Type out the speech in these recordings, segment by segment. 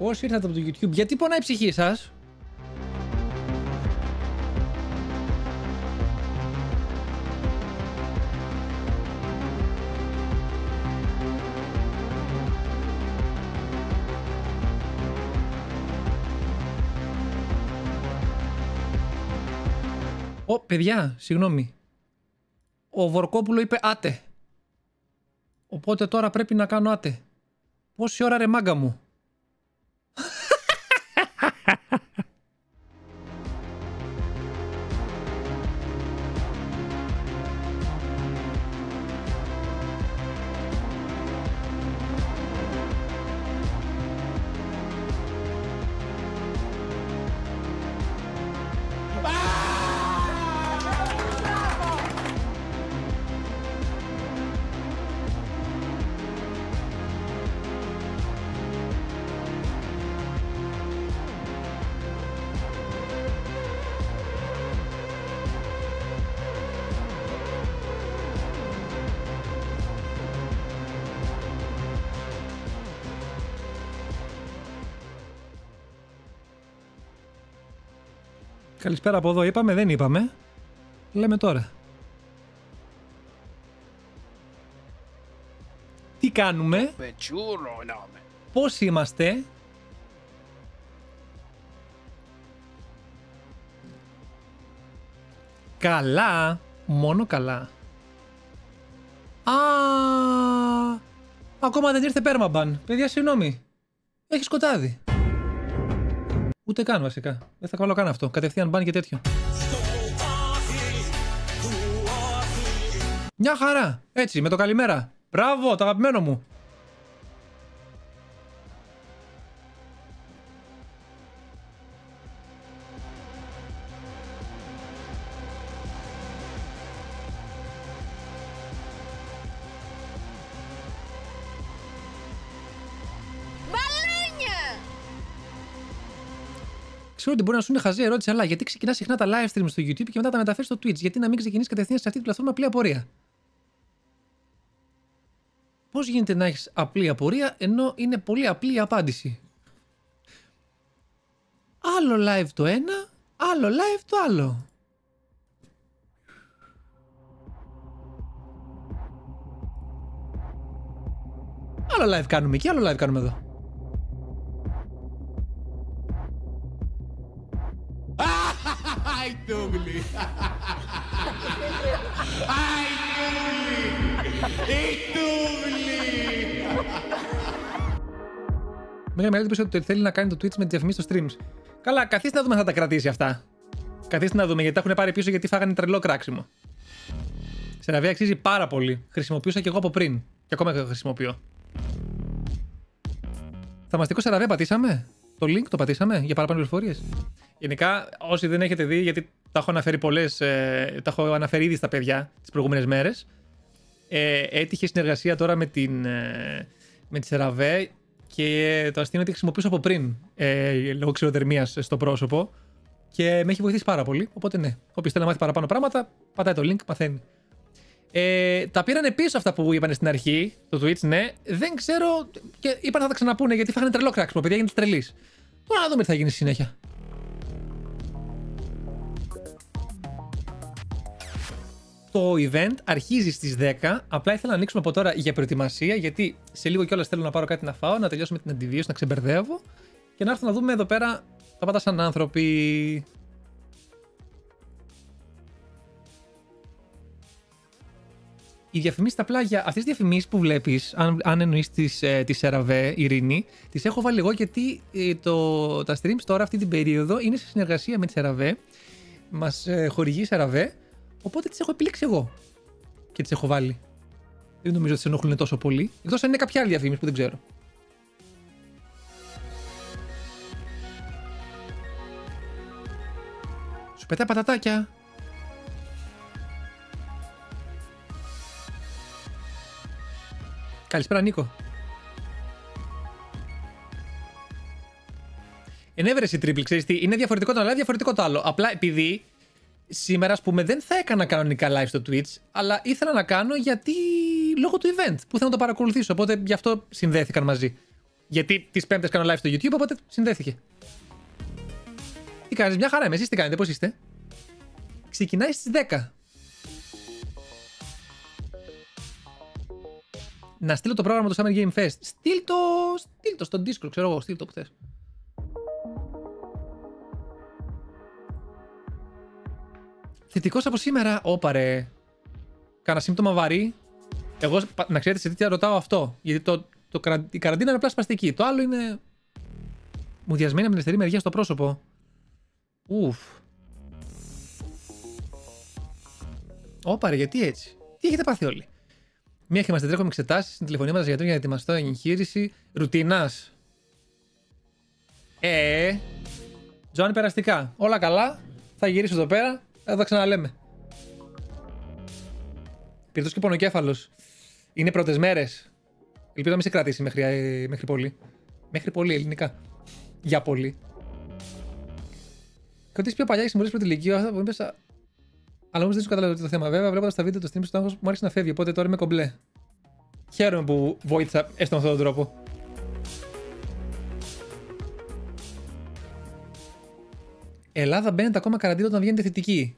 Πώς ήρθατε από το YouTube, γιατί πονάει η ψυχή σας? Παιδιά, συγγνώμη. Ο Βορκόπουλο είπε άτε. Οπότε τώρα πρέπει να κάνω άτε. Πόση ώρα ρε μάγκα μου? Καλησπέρα από εδώ, είπαμε, δεν είπαμε. Λέμε τώρα. Τι κάνουμε? Πώς είμαστε? Καλά. Μόνο καλά. Ακόμα δεν ήρθε πέρμαμπαν. Παιδιά, συγγνώμη. Έχει σκοτάδι. Ούτε καν βασικά. Δεν θα βάλω καν αυτό. Κατευθείαν μπαν και τέτοιο. Μια χαρά. Έτσι, με το καλημέρα. Μπράβο, το αγαπημένο μου. Ξέρω ότι μπορεί να σου είναι χαζή ερώτηση, αλλά γιατί ξεκινά συχνά τα live stream στο YouTube και μετά τα μεταφέρει στο Twitch? Γιατί να μην ξεκινήσει κατευθείαν σε αυτή την πλατφόρμα απλή απορία? Πώς γίνεται να έχεις απλή απορία ενώ είναι πολύ απλή η απάντηση? Άλλο live το ένα, άλλο live το άλλο. Άλλο live κάνουμε εκεί, άλλο live κάνουμε εδώ. Μέγα Μελέτη είπε ότι θέλει να κάνει το Twitch με τις διαφημίσεις στο streams. Καλά, καθίστε να δούμε αν θα τα κρατήσει αυτά. Καθίστε να δούμε, γιατί τα έχουν πάρει πίσω, γιατί φάγανε τρελό κράξιμο. Σεραβέ αξίζει πάρα πολύ. Χρησιμοποιούσα και εγώ από πριν. Και ακόμα και χρησιμοποιώ. Θαυμαστικό Σεραβέ, πατήσαμε. Το link το πατήσαμε για παραπάνω πληροφορίες. Γενικά, όσοι δεν έχετε δει, γιατί τα έχω αναφέρει τα έχω αναφέρει ήδη στα παιδιά τις προηγούμενες μέρες. Έτυχε συνεργασία τώρα με τη Σεραβέ και το αστείο είναι ότι χρησιμοποιούσα από πριν λόγω ξηροδερμίας στο πρόσωπο και με έχει βοηθήσει πάρα πολύ. Οπότε ναι, όποιος θέλει να μάθει παραπάνω πράγματα, πατάει το link, μαθαίνει. Τα πήρανε πίσω αυτά που είπαν στην αρχή, το Twitch, ναι. Δεν ξέρω και είπαν να τα ξαναπούνε γιατί φάγανε τρελό κράξιμο, παιδιά, έγινε τρελής. Τώρα να δούμε τι θα γίνει στη συνέχεια. Το event αρχίζει στις 10. Απλά ήθελα να ανοίξουμε από τώρα για προετοιμασία, γιατί σε λίγο κιόλας θέλω να πάρω κάτι να φάω, να τελειώσουμε την αντιβίωση, να ξεμπερδεύω και να έρθω να δούμε εδώ πέρα τα πάντα σαν άνθρωποι. Οι διαφημίσεις απλά για αυτές τις διαφημίσεις που βλέπεις, αν εννοείς τη Σεραβέ, Ειρήνη, τις έχω βάλει εγώ γιατί τα streams τώρα αυτή την περίοδο είναι σε συνεργασία με τη Σεραβέ. Μας χορηγεί η Σεραβέ, οπότε τις έχω επιλέξει εγώ και τις έχω βάλει. Δεν νομίζω ότι τις ενοχλούν τόσο πολύ, εκτός αν είναι κάποια άλλη διαφήμιση που δεν ξέρω. Σου πετά πατατάκια. Καλησπέρα Νίκο. Ενέβρεση τρίπλη, ξέρεις τι, είναι διαφορετικό το ένα, διαφορετικό το άλλο. Απλά επειδή σήμερα, ας πούμε, δεν θα έκανα κανονικά live στο Twitch, αλλά ήθελα να κάνω γιατί λόγω του event που θέλω να το παρακολουθήσω, οπότε γι' αυτό συνδέθηκαν μαζί. Γιατί τις Πέμπτες κάνω live στο YouTube, οπότε συνδέθηκε. Τι κάνεις, μια χαρά είμαι, εσείς τι κάνετε, πώς είστε? Ξεκινάει στις 10. Να στείλω το πρόγραμμα του Summer Game Fest. Στείλ το στο Discord, ξέρω εγώ, στείλ το που θες. Θετικός από σήμερα, όπαρε. Κάνα σύμπτωμα βαρύ. Εγώ, να ξέρετε σε τι ρωτάω αυτό. Γιατί η καραντίνα είναι απλά σπαστική. Το άλλο είναι μουδιασμένη από την αριστερή μεριά στο πρόσωπο. Ουφ. Όπαρε, γιατί έτσι? Τι έχετε πάθει όλοι? Μία και είμαστε τρέχουμε εξετάσεις στην τηλεφωνία μας για να ετοιμαστώ εγχείρηση ρουτίνας. Τζοάνι περαστικά. Όλα καλά. Θα γυρίσω εδώ πέρα. Θα τα ξαναλέμε. Πυρτός και πονοκέφαλος. Είναι πρώτες μέρες. Ελπίζω να μην σε κρατήσει μέχρι πολύ. Μέχρι πολύ ελληνικά. Για πολύ. Κρατήσει πιο παλιά και συμβουλές πρωτηλικίου. Αυτά που είπες. Αλλά όμως δεν σου καταλαβαίνω το θέμα. Βέβαια, βλέποντας τα βίντεο το stream στο άγχος μου άρχισε να φεύγει. Οπότε τώρα είμαι κομπλέ. Χαίρομαι που βοήθησα έστω με αυτόν τον τρόπο. Ελλάδα μπαίνετε ακόμα καραντίνα όταν βγαίνετε θετική.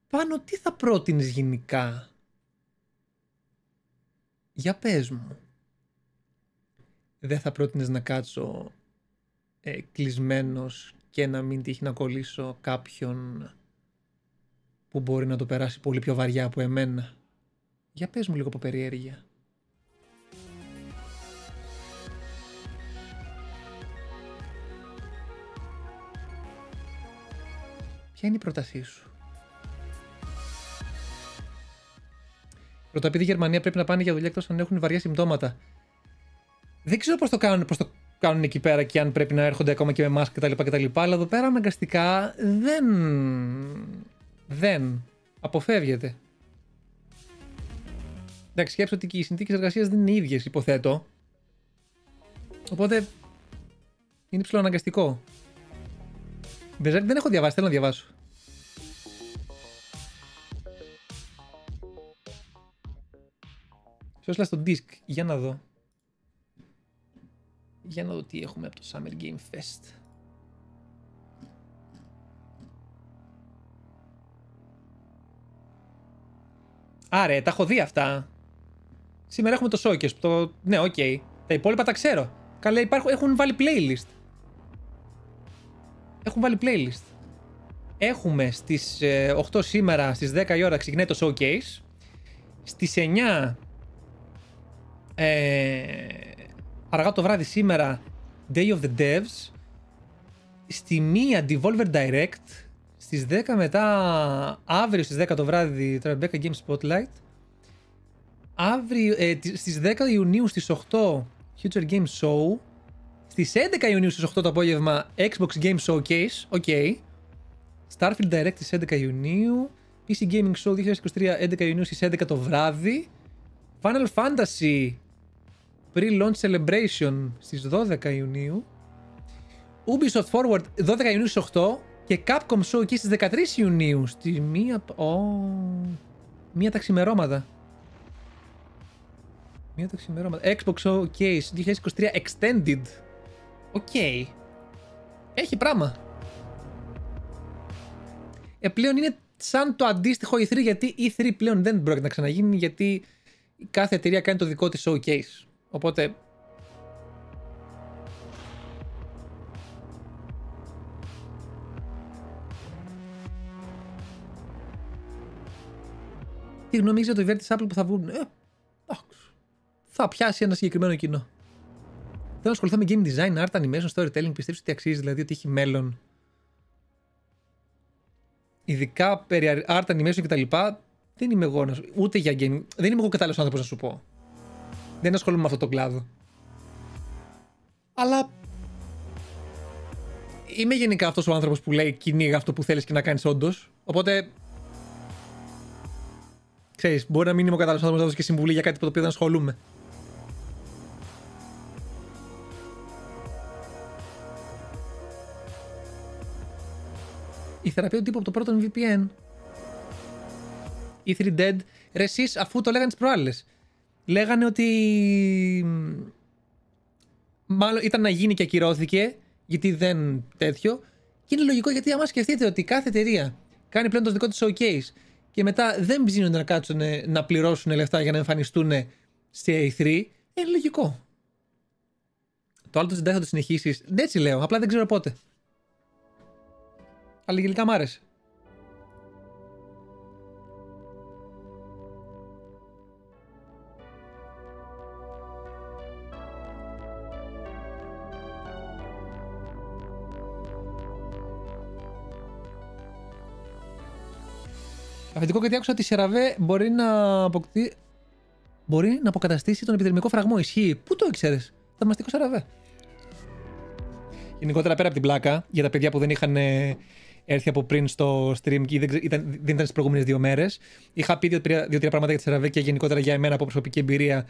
Πάνω τι θα πρότεινες γενικά? Για πες μου. Δεν θα πρότεινες να κάτσω κλεισμένος και να μην τύχει να κολλήσω κάποιον που μπορεί να το περάσει πολύ πιο βαριά από εμένα? Για πες μου λίγο από περιέργεια. Ποια είναι η πρότασή σου? Πρώτα, επειδή η Γερμανία πρέπει να πάνε για δουλειά εκτός αν έχουν βαριά συμπτώματα. Δεν ξέρω πώς το κάνουν εκεί πέρα και αν πρέπει να έρχονται ακόμα και με μάσκα κτλ. Αλλά εδώ πέρα αναγκαστικά δεν αποφεύγεται. Εντάξει, σκέψω ότι και οι συνθήκες εργασίας δεν είναι οι ίδιες, υποθέτω. Οπότε είναι ψηλοαναγκαστικό. Berserk δεν έχω διαβάσει, θέλω να διαβάσω. Σώσλα στο disk, για να δω. Για να δω τι έχουμε από το Summer Game Fest. Άρε, τα έχω δει αυτά. Σήμερα έχουμε το showcase. Ναι, οκ. Τα υπόλοιπα τα ξέρω. Καλά, έχουν βάλει playlist. Έχουμε στις 8 σήμερα, στις 10 η ώρα ξεκινάει το showcase. Στις 9 αργά το βράδυ σήμερα Day of the Devs. Στη 1 Devolver Direct. Στις 10 μετά, αύριο στις 10 το βράδυ Tribeca Game Spotlight. Αύριο, στις 10 Ιουνίου στις 8 Future Game Show. Στις 11 Ιουνίου στις 8 το απόγευμα Xbox Game Showcase. Ok. Starfield Direct στις 11 Ιουνίου. PC Gaming Show 2023 11 Ιουνίου στις 11 το βράδυ. Final Fantasy Pre-Launch Celebration στις 12 Ιουνίου. Ubisoft Forward 12 Ιουνίου στις 8. Και Capcom Showcase στις 13 Ιουνίου. Στη μία τα ξημερώματα. Xbox Showcase 2023 Extended. Ok. Έχει πράγμα. Πλέον είναι σαν το αντίστοιχο E3, γιατί E3 πλέον δεν πρόκειται να ξαναγίνει, γιατί κάθε εταιρεία κάνει το δικό της showcase. Οπότε τι γνώμη για το event της Apple που θα βγουν? Θα πιάσει ένα συγκεκριμένο κοινό. Θέλω να ασχοληθώ με game design, art, animation, storytelling. Πιστεύεις ότι αξίζει, δηλαδή ότι έχει μέλλον? Ειδικά περί art, animation κτλ. Δεν είμαι εγώ, ούτε για gaming. Δεν είμαι εγώ κατάλληλος άνθρωπος να σου πω. Δεν ασχολούμαι με αυτό το κλάδο. Αλλά είμαι γενικά αυτός ο άνθρωπος που λέει κυνήγα αυτό που θέλεις και να κάνεις όντως. Οπότε ξέρεις, μπορεί να μην είμαι ο κατάλληλος άνθρωπος να δώσει και συμβουλή για κάτι που το οποίο δεν ασχολούμαι. Η θεραπεία του τύπου από το πρώτο VPN. E3 Dead. Ρε εσείς, αφού το λέγανε τις προάλλες. Λέγανε ότι μάλλον ήταν να γίνει και ακυρώθηκε, γιατί δεν τέτοιο. Και είναι λογικό, γιατί άμα σκεφτείτε ότι κάθε εταιρεία κάνει πλέον το δικό της showcase και μετά δεν ψήνονται να κάτσουν να πληρώσουν λεφτά για να εμφανιστούν στη A3, είναι λογικό. Το άλλο το δεν θα το συνεχίσεις. Έτσι λέω, απλά δεν ξέρω πότε. Αλλά γενικά μ' άρεσε. Αφεντικό, γιατί άκουσα ότι η Σεραβέ μπορεί να αποκαταστήσει τον επιδερμικό φραγμό. Ισχύει. Πού το ήξερες? Δαμαστικό Σεραβέ. Γενικότερα, πέρα από την πλάκα, για τα παιδιά που δεν είχαν έρθει από πριν στο stream και δεν ήταν στις προηγούμενες 2 μέρες, είχα πει 2-3 πράγματα για τη Σεραβέ και γενικότερα για εμένα από προσωπική εμπειρία,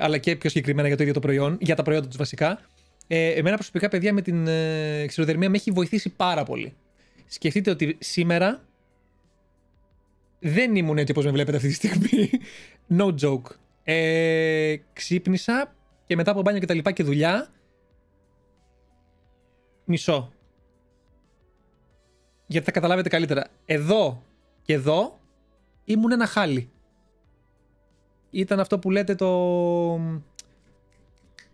αλλά και πιο συγκεκριμένα για το ίδιο το προϊόν, για τα προϊόντα τους βασικά. Εμένα προσωπικά, παιδιά, με την ξηροδερμία με έχει βοηθήσει πάρα πολύ. Σκεφτείτε ότι σήμερα δεν ήμουν έτσι όπως με βλέπετε αυτή τη στιγμή. No joke. Ξύπνησα και μετά από μπάνιο και τα λοιπά και δουλειά, μισό. Γιατί θα καταλάβετε καλύτερα. Εδώ και εδώ ήμουν ένα χάλι. Ήταν αυτό που λέτε το...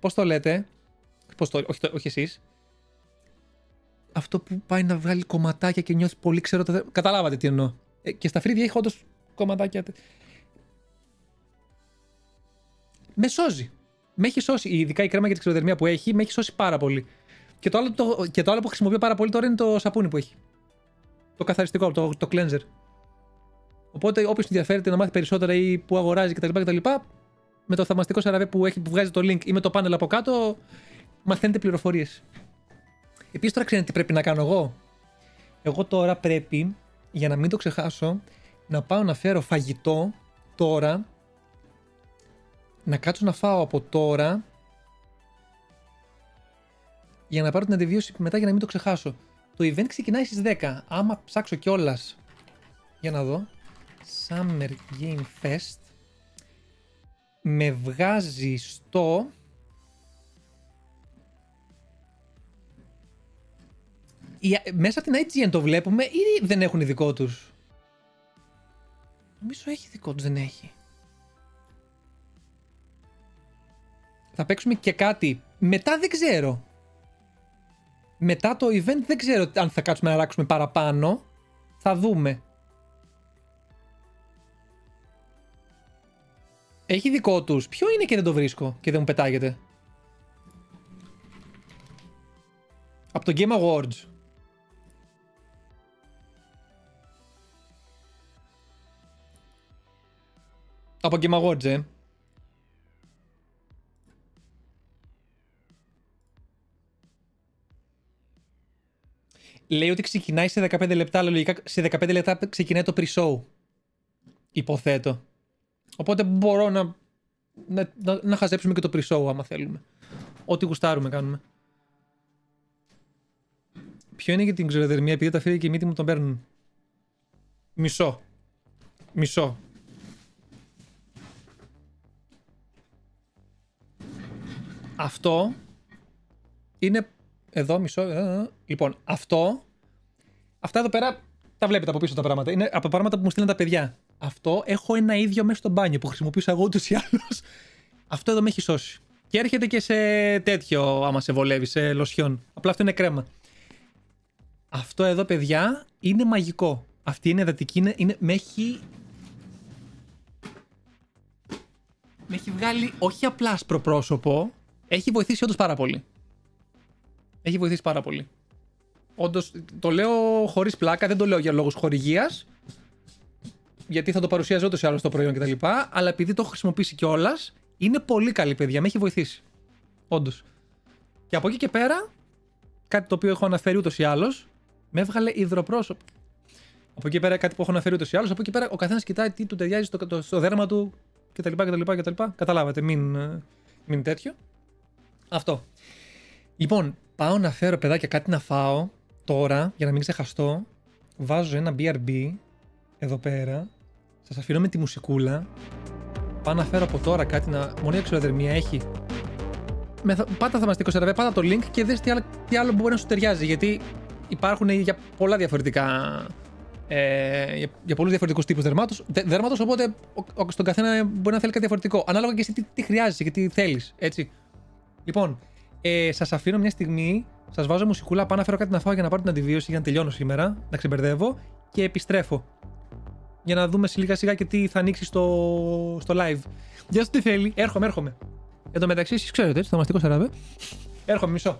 Πώς το λέτε? Όχι εσείς. Αυτό που πάει να βγάλει κομματάκια και νιώθει πολύ ξέρω. Καταλάβατε τι εννοώ. Και στα φρύδια έχει όντως κομματάκια. Με σώζει. Με έχει σώσει. Ειδικά η κρέμα για τη ξηροδερμία που έχει, με έχει σώσει πάρα πολύ. Και το άλλο που χρησιμοποιώ πάρα πολύ τώρα είναι το σαπούνι που έχει. Το καθαριστικό, το cleanser. Οπότε όποιος ενδιαφέρεται να μάθει περισσότερα ή που αγοράζει κτλ. Με το θαυμαστικό Σεραβέ που βγάζει το link ή με το πάνελ από κάτω, μαθαίνετε πληροφορίες. Επίσης, τώρα ξέρετε τι πρέπει να κάνω εγώ. Εγώ τώρα πρέπει, για να μην το ξεχάσω, να πάω να φέρω φαγητό τώρα, να κάτσω να φάω από τώρα, για να πάρω την αντιβίωση μετά για να μην το ξεχάσω. Το event ξεκινάει στις 10. Άμα ψάξω κιόλας, για να δω, Summer Game Fest, με βγάζει στο... Μέσα από την IGN το βλέπουμε ή δεν έχουν δικό τους? Νομίζω έχει δικό τους, δεν έχει. Θα παίξουμε και κάτι. Μετά δεν ξέρω. Μετά το event δεν ξέρω αν θα κάτσουμε να αλλάξουμε παραπάνω. Θα δούμε. Έχει δικό τους. Ποιο είναι και δεν το βρίσκω και δεν μου πετάγεται? Από το Game Awards. Από Game Awards, Λέει ότι ξεκινάει σε 15 λεπτά, αλλά λογικά σε 15 λεπτά ξεκινάει το pre-show. Υποθέτω. Οπότε μπορώ να χαζέψουμε και το pre-show άμα θέλουμε. Ό,τι γουστάρουμε κάνουμε. Ποιο είναι για την ξηροδερμία, επειδή τα φύλλα και η μύτη μου τον παίρνουν? Μισό. Αυτό είναι... Εδώ, μισό. Λοιπόν, αυτά εδώ πέρα τα βλέπετε από πίσω τα πράγματα. Είναι από πράγματα που μου στείλαν τα παιδιά. Αυτό έχω ένα ίδιο μέσα στο μπάνιο που χρησιμοποιούσα εγώ ούτως ή άλλως. Αυτό εδώ με έχει σώσει. Και έρχεται και σε τέτοιο, άμα σε βολεύει, σε λοσιόν. Απλά αυτό είναι κρέμα. Αυτό εδώ, παιδιά, είναι μαγικό. Αυτή είναι εδατική, με έχει βγάλει όχι απλά ασπροπρόσωπο, έχει βοηθήσει όντως πάρα πολύ. Έχει βοηθήσει πάρα πολύ. Όντως, το λέω χωρίς πλάκα, δεν το λέω για λόγους χορηγίας, γιατί θα το παρουσιάζει όντως ή άλλως το προϊόν κτλ. Αλλά επειδή το έχω χρησιμοποιήσει κιόλας, είναι πολύ καλή, παιδιά. Με έχει βοηθήσει. Όντως. Και από εκεί και πέρα, κάτι το οποίο έχω αναφέρει ούτως ή άλλως, με έβγαλε υδροπρόσωπο. Από εκεί πέρα, κάτι που έχω αναφέρει ούτως ή άλλως, από εκεί πέρα ο καθένας κοιτάει τι του ταιριάζει στο δέρμα του κτλ. Καταλάβατε, μην τέτοιο. Αυτό. Λοιπόν, πάω να φέρω, παιδάκια, κάτι να φάω τώρα, για να μην ξεχαστώ. Βάζω ένα BRB εδώ πέρα Σας αφήνω με τη μουσικούλα. Πάω να φέρω από τώρα κάτι μόνο η εξοδερμία έχει. Πάτα θαυμαστικό σεραβέ, πάτα το link και δες τι άλλο μπορεί να σου ταιριάζει. Γιατί υπάρχουν για πολλά διαφορετικά. Για πολλούς διαφορετικούς τύπους δέρματος, οπότε στον καθένα μπορεί να θέλει κάτι διαφορετικό. Ανάλογα και εσύ τι χρειάζεσαι και τι θέλεις. Έτσι. Λοιπόν, σας αφήνω μια στιγμή, σας βάζω μουσικούλα, πάω να φέρω κάτι να φάω για να πάρω την αντιβίωση για να τελειώνω σήμερα, να ξεμπερδεύω και επιστρέφω. Για να δούμε σιγά σιγά και τι θα ανοίξει στο live. Για σου τι θέλει, έρχομαι. Εν τω μεταξύ, εσείς ξέρετε, έτσι, θαυμαστικό σαράβε. Έρχομαι, μισό.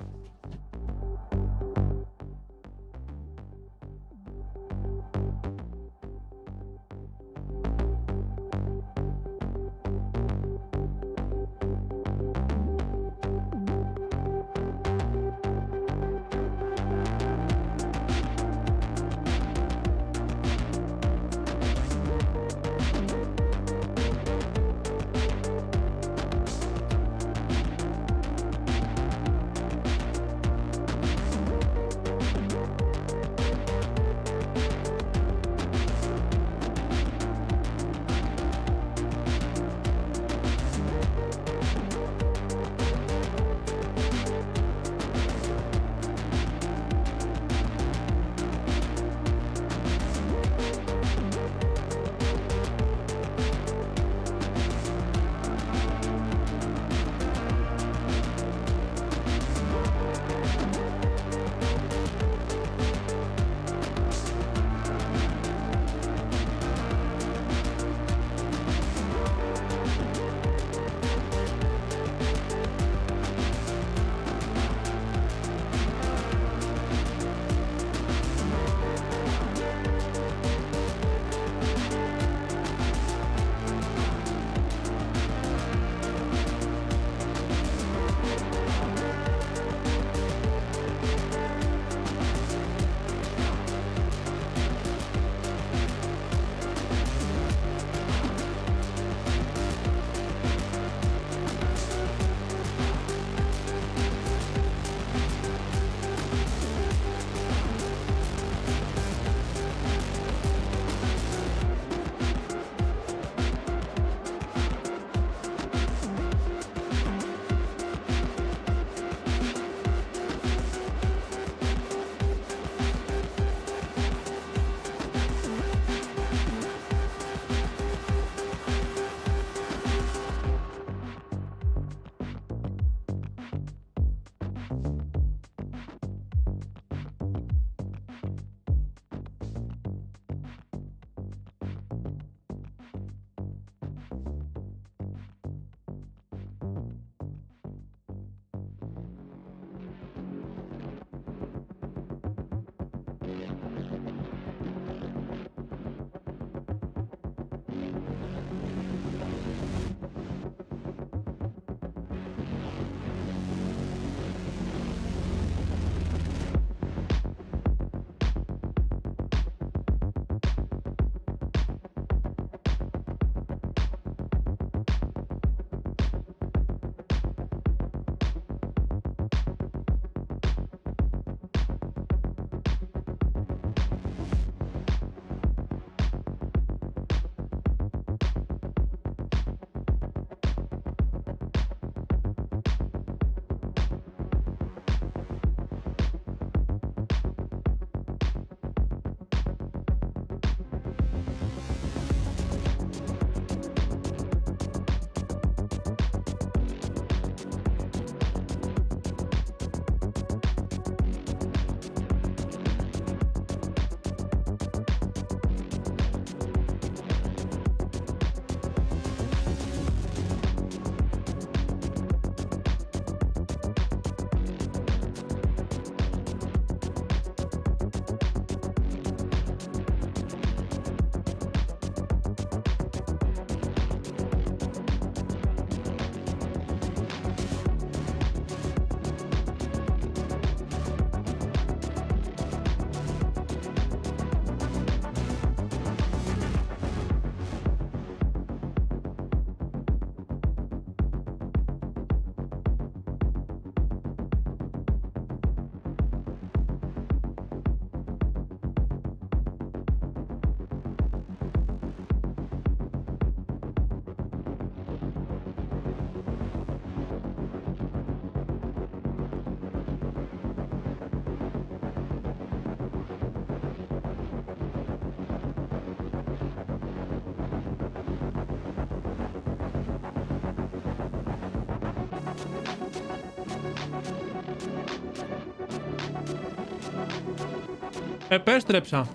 Επέστρεψα.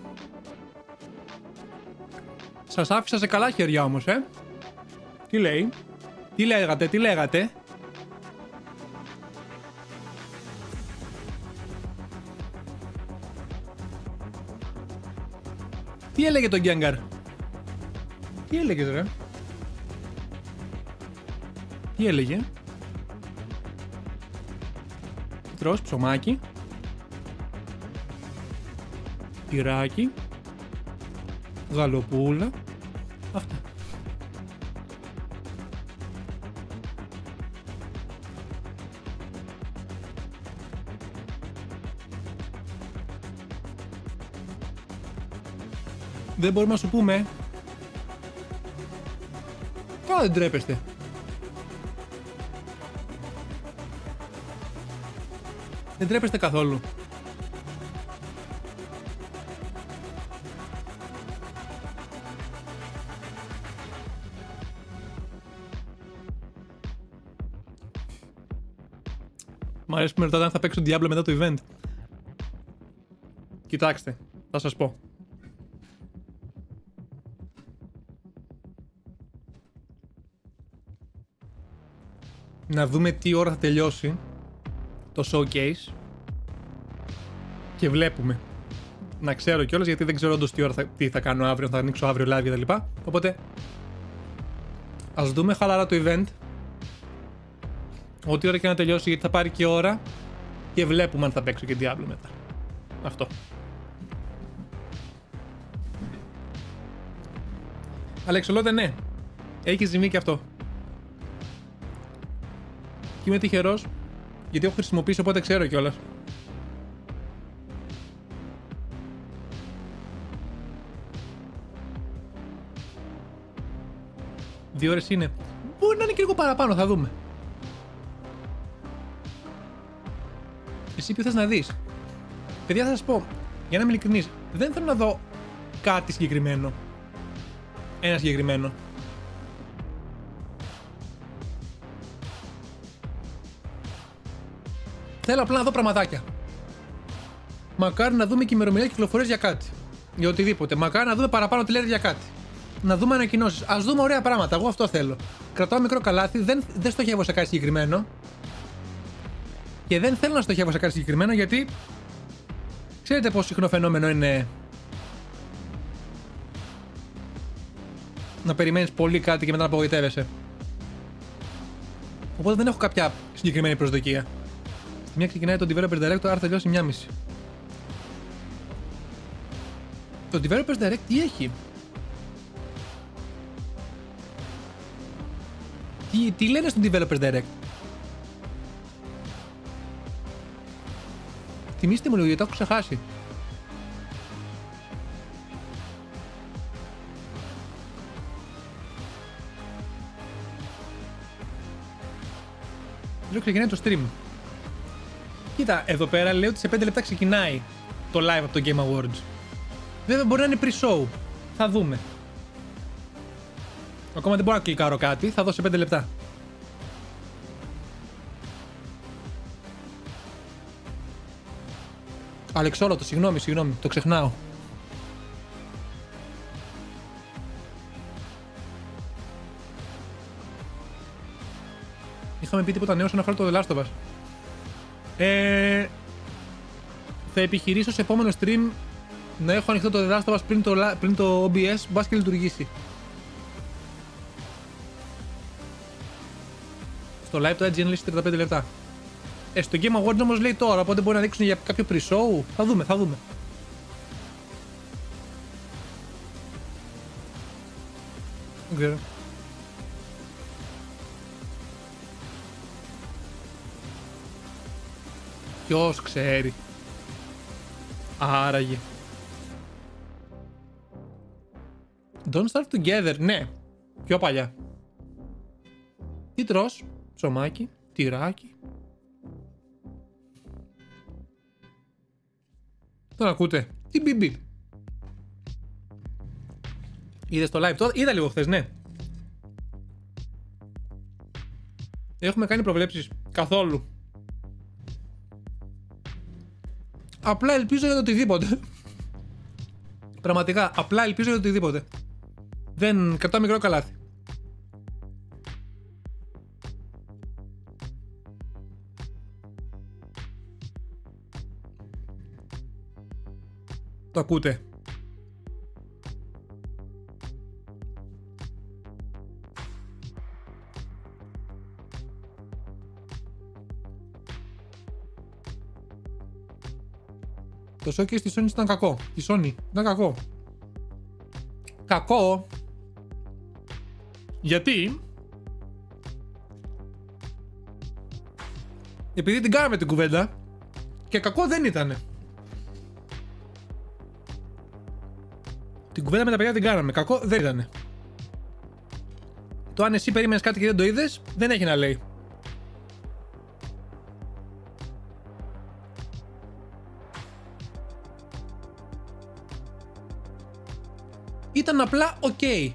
Σας άφησα σε καλά χέρια όμως, Τι λέει? Τι λέγατε? Τι έλεγε το Γκέγκαρ? Τι έλεγες, ρε? Τι έλεγε? Τρως ψωμάκι, τυράκι, γαλοπούλα. Αυτά. Δεν μπορούμε να σου πούμε. Καλά, δεν τρέπεστε. Δεν τρέπεστε καθόλου. Μ' αρέσει που με ρωτάτε αν θα παίξω Diablo μετά το event. Κοιτάξτε, θα σας πω. Να δούμε τι ώρα θα τελειώσει το showcase και βλέπουμε. Να ξέρω κιόλας, γιατί δεν ξέρω όντως τι θα κάνω αύριο, θα ανοίξω αύριο live κτλ. Οπότε ας δούμε χαλαρά το event, ό,τι ώρα και να τελειώσει, γιατί θα πάρει και ώρα, και βλέπουμε αν θα παίξω και Diablo μετά. Αυτό. Αλεξολότε, ναι, έχει ζημί και αυτό. Και είμαι τυχερός γιατί έχω χρησιμοποιήσει, οπότε ξέρω κιόλας. Δύο ώρες είναι. Μπορεί να είναι και λίγο παραπάνω, θα δούμε. Εσύ ποιο θες να δεις? Παιδιά, θα σας πω, για να είμαι ειλικρινής, δεν θέλω να δω κάτι συγκεκριμένο. Ένα συγκεκριμένο. Θέλω απλά να δω πραγματάκια. Μακάρι να δούμε και ημερομηνία κυκλοφορίας για κάτι. Για οτιδήποτε. Μακάρι να δούμε παραπάνω τι λέτε για κάτι. Να δούμε ανακοινώσεις. Ας δούμε ωραία πράγματα. Εγώ αυτό θέλω. Κρατάω μικρό καλάθι. Δεν στοχεύω σε κάτι συγκεκριμένο. Και δεν θέλω να στοχεύω σε κάτι συγκεκριμένο, γιατί ξέρετε πόσο συχνό φαινόμενο είναι να περιμένεις πολύ κάτι και μετά να απογοητεύεσαι. Οπότε δεν έχω κάποια συγκεκριμένη προσδοκία. Στη μία ξεκινάει το Developers Direct, το άρα θα τελειώσει 1,5. Το Developers Direct τι έχει? Τι λένε στο Developers Direct? Θυμήστε μου λίγο, γιατί το έχω ξεχάσει. Λέω ξεκινάει το stream. Κοίτα, εδώ πέρα λέει ότι σε 5 λεπτά ξεκινάει το live από το Game Awards. Βέβαια μπορεί να είναι pre-show. Θα δούμε. Ακόμα δεν μπορώ να κλικάρω κάτι, θα δω σε 5 λεπτά. Αλεξόλωτο, συγγνώμη, το ξεχνάω. Είχαμε πει τίποτα νέο όσον αφορά το The Last of Us. Θα επιχειρήσω σε επόμενο stream να έχω ανοιχτό το The Last of Us πριν το OBS, μπας και λειτουργήσει. Στο live το IGN λέει 35 λεπτά. Στο Game Awards όμως λέει τώρα, οπότε μπορεί να δείξουν για κάποιο pre-show. Θα δούμε. Δεν ξέρω. Ποιος ξέρει? Άραγε. Don't Starve Together, ναι. Πιο παλιά. Τι τρως? Ψωμάκι, τυράκι. Τον ακούτε? Τι μπιμπι. Είδες το live τώρα? Είδα λίγο χθες, ναι. Έχουμε κάνει προβλέψεις? Καθόλου. Απλά ελπίζω για το οτιδήποτε. Πραγματικά, απλά ελπίζω για οτιδήποτε. Δεν κρατάω μικρό καλάθι. Το ακούτε? Το showcase της Sony ήταν κακό. Τη Sony ήταν κακό. Κακό. Γιατί? Επειδή την κάναμε την κουβέντα και κακό δεν ήτανε. Την κουβέντα με τα παιδιά την κάναμε. Κακό δεν ήτανε. Το αν εσύ περίμενες κάτι και δεν το είδες, δεν έχει να λέει. Ήταν απλά ok.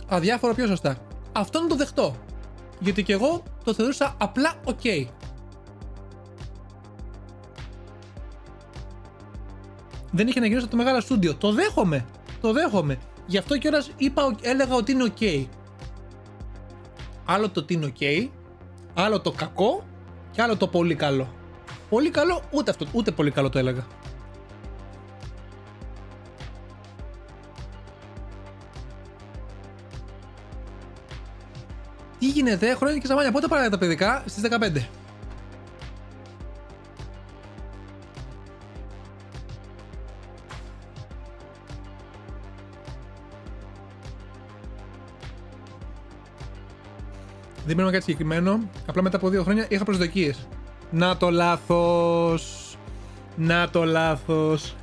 Αδιάφορο πιο σωστά. Αυτό να το δεχτώ. Γιατί και εγώ το θεωρούσα απλά ok. Δεν είχε να γίνει από το μεγάλο στούντιο. Το δέχομαι. Το δέχομαι. Γι' αυτό κιόλας έλεγα ότι είναι ok. Άλλο το ότι είναι ok, άλλο το κακό και άλλο το πολύ καλό. Πολύ καλό ούτε αυτό, ούτε πολύ καλό το έλεγα. Τι γίνεται, χρόνια και ζαμάνια, πότε παράγεται τα παιδικά? Στις 15. Δεν μένω κάτι συγκεκριμένο, απλά μετά από 2 χρόνια είχα προσδοκίες. Να το λάθος. Να το λάθος.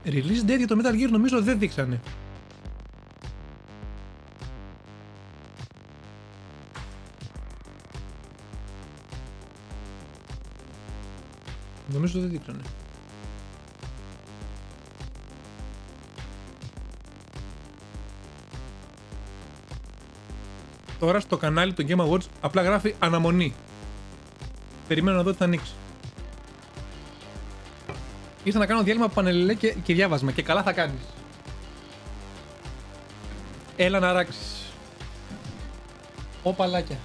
Release date για το Metal Gear νομίζω δεν δείξανε. Νομίζω δεν δείξανε. Τώρα στο κανάλι του Game Awards απλά γράφει αναμονή. Περιμένω να δω τι θα ανοίξει. Ήρθα να κάνω διάλειμμα από πανελιλέ και διάβασμα και καλά θα κάνεις. Έλα να ράξεις. Ω παλάκια.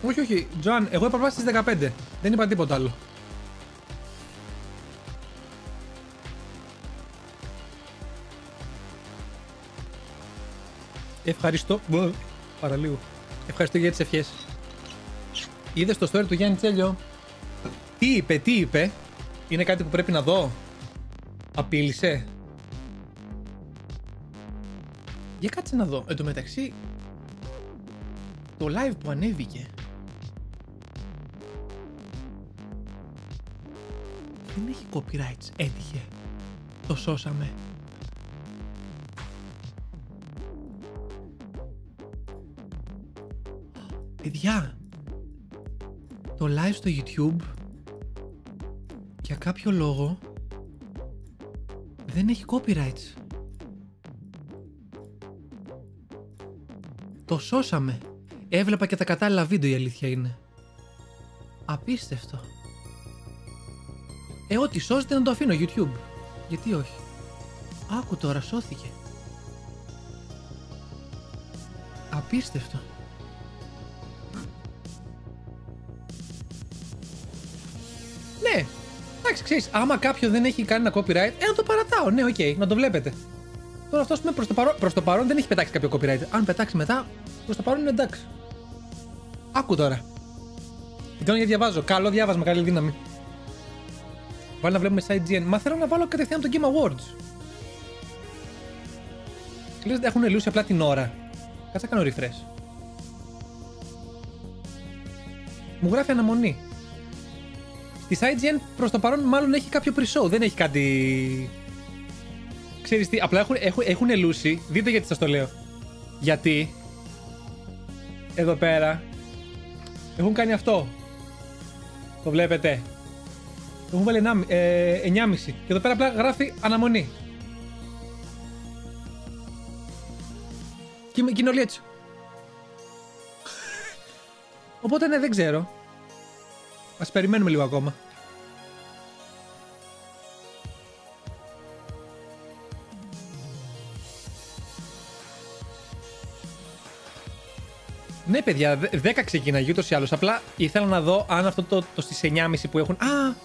Όχι, όχι, Τζοάν, εγώ είπα πάει στις 15. Δεν είπα τίποτα άλλο. Ευχαριστώ. Παραλίγο. Ευχαριστώ για τις ευχές. Είδες το story του Γιάννη Τσέλιο? Τι είπε, τι είπε? Είναι κάτι που πρέπει να δω? Απείλησε? Για κάτσε να δω. Εν τω μεταξύ, το live που ανέβηκε δεν έχει copyrights, έτυχε. Το σώσαμε. Παιδιά, το live στο YouTube για κάποιο λόγο δεν έχει copyrights. Το σώσαμε. Έβλεπα και τα κατάλληλα βίντεο, η αλήθεια είναι. Απίστευτο. Ό,τι σώζεται να το αφήνω YouTube. Γιατί όχι? Άκου τώρα, σώθηκε. Απίστευτο. Ναι, εντάξει, ξέρεις, άμα κάποιο δεν έχει κάνει ένα copyright, να το παρατάω, ναι, οκ, να το βλέπετε. Τώρα αυτό, ας πούμε, προς το παρόν δεν έχει πετάξει κάποιο copyright. Αν πετάξει μετά, προς το παρόν είναι εντάξει. Άκου τώρα. Κοιτάω γιατί διαβάζω. Καλό διάβασμα, καλή δύναμη. Βάλει να βλέπουμε side gen. Μα θέλω να βάλω κατευθείαν το Game Awards. Λες, έχουν λούσει απλά την ώρα. Κάτσε να κάνω refresh. Μου γράφει αναμονή. Στη side gen προς το παρόν μάλλον έχει κάποιο pre-show. Δεν έχει κάτι... Ξέρεις τι, απλά έχουν λούσει. Δείτε γιατί σας το λέω. Γιατί εδώ πέρα έχουν κάνει αυτό. Το βλέπετε. Έχουν βάλει 9,5. Και εδώ πέρα απλά γράφει αναμονή. Και είναι όλοι έτσι. Οπότε ναι, δεν ξέρω. Ας περιμένουμε λίγο ακόμα. Ναι, παιδιά, 10 ξεκίναγε ούτως ή άλλως. Απλά ήθελα να δω αν αυτό το στις 9,5 που έχουν. Α!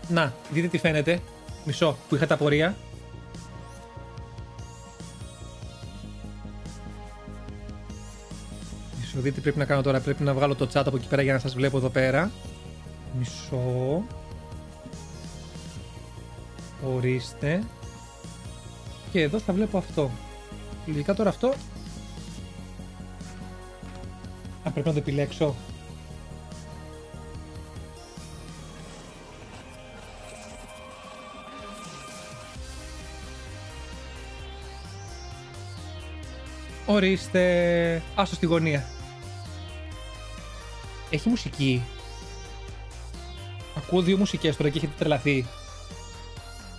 Να, δείτε τι φαίνεται. Μισό που είχα τα απορία. Μισό, δείτε τι πρέπει να κάνω τώρα. Πρέπει να βγάλω το chat από εκεί πέρα για να σας βλέπω εδώ πέρα. Μισό. Ορίστε. Και εδώ θα βλέπω αυτό. Λογικά τώρα αυτό. Α, πρέπει να το επιλέξω. Ορίστε. Άστο στη γωνία. Έχει μουσική. Ακούω 2 μουσικές τώρα και έχετε τρελαθεί.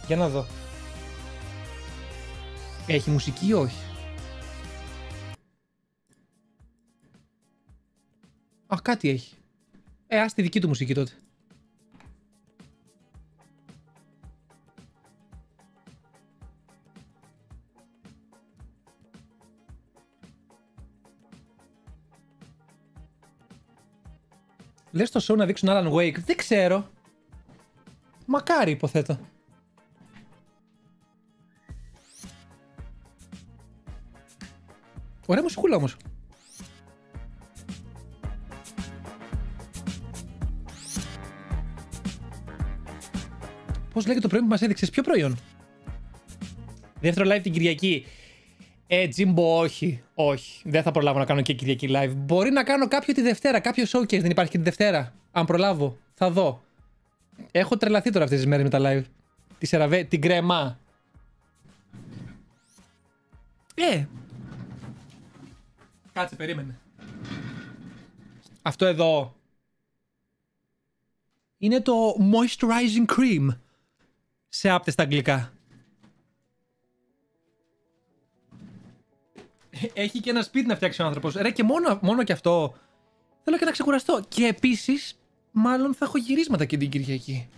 Για να δω. Έχει μουσική ή όχι? Α, κάτι έχει. Ας τη δική του μουσική τότε. Λες το show να δείξουν Alan Wake. Δεν ξέρω. Μακάρι, υποθέτω. Ωραία μουσικούλα όμως. Πώς λέγεται το προϊόν που μας έδειξες? Ποιο προϊόν? Δεύτερο live την Κυριακή. Τζίμπο, όχι. Όχι. Δεν θα προλάβω να κάνω και Κυριακή live. Μπορεί να κάνω κάποιο τη Δευτέρα. Κάποιο showcase δεν υπάρχει και τη Δευτέρα. Αν προλάβω. Θα δω. Έχω τρελαθεί τώρα αυτές τις μέρες με τα live. Τη Σεραβέ, την κρέμα. Κάτσε, περίμενε. Αυτό εδώ είναι το moisturizing cream. Σε άπτες στα αγγλικά. Έχει και ένα σπίτι να φτιάξει ο άνθρωπος. Ρε, και μόνο και αυτό. Θέλω και να ξεκουραστώ. Και επίσης, μάλλον θα έχω γυρίσματα και την Κυριακή.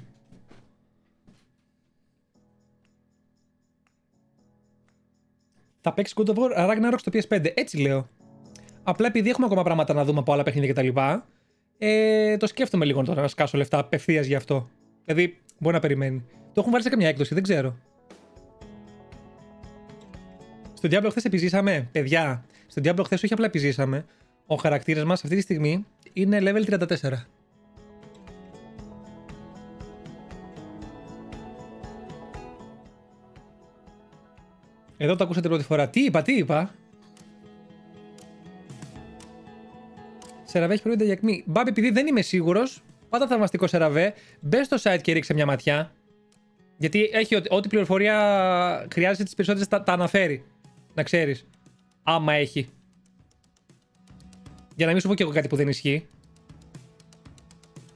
Θα παίξει God of War Ragnarok στο PS5. Έτσι λέω. Απλά επειδή έχουμε ακόμα πράγματα να δούμε από άλλα παιχνίδια κτλ. Το σκέφτομαι λίγο τώρα να σκάσω λεφτά απευθείας γι' αυτό. Δηλαδή, μπορεί να περιμένει. Το έχουν βάλει σε καμιά έκδοση, δεν ξέρω. Στο Diablo χθες επιζήσαμε, παιδιά. Στο Diablo χθες όχι απλά επιζήσαμε. Ο χαρακτήρας μας αυτή τη στιγμή είναι level 34. Εδώ το ακούσατε πρώτη φορά. Τι είπα. Σεραβέ έχει προϊόντα για ακμή. Μπάμπη, επειδή δεν είμαι σίγουρος, πάντα θαυμαστικό Σεραβέ, μπες στο site και ρίξε μια ματιά. Γιατί έχει ό,τι πληροφορία χρειάζεται τις περισσότερες τα αναφέρει. Να ξέρεις. Άμα έχει. Για να μην σου πω και εγώ κάτι που δεν ισχύει.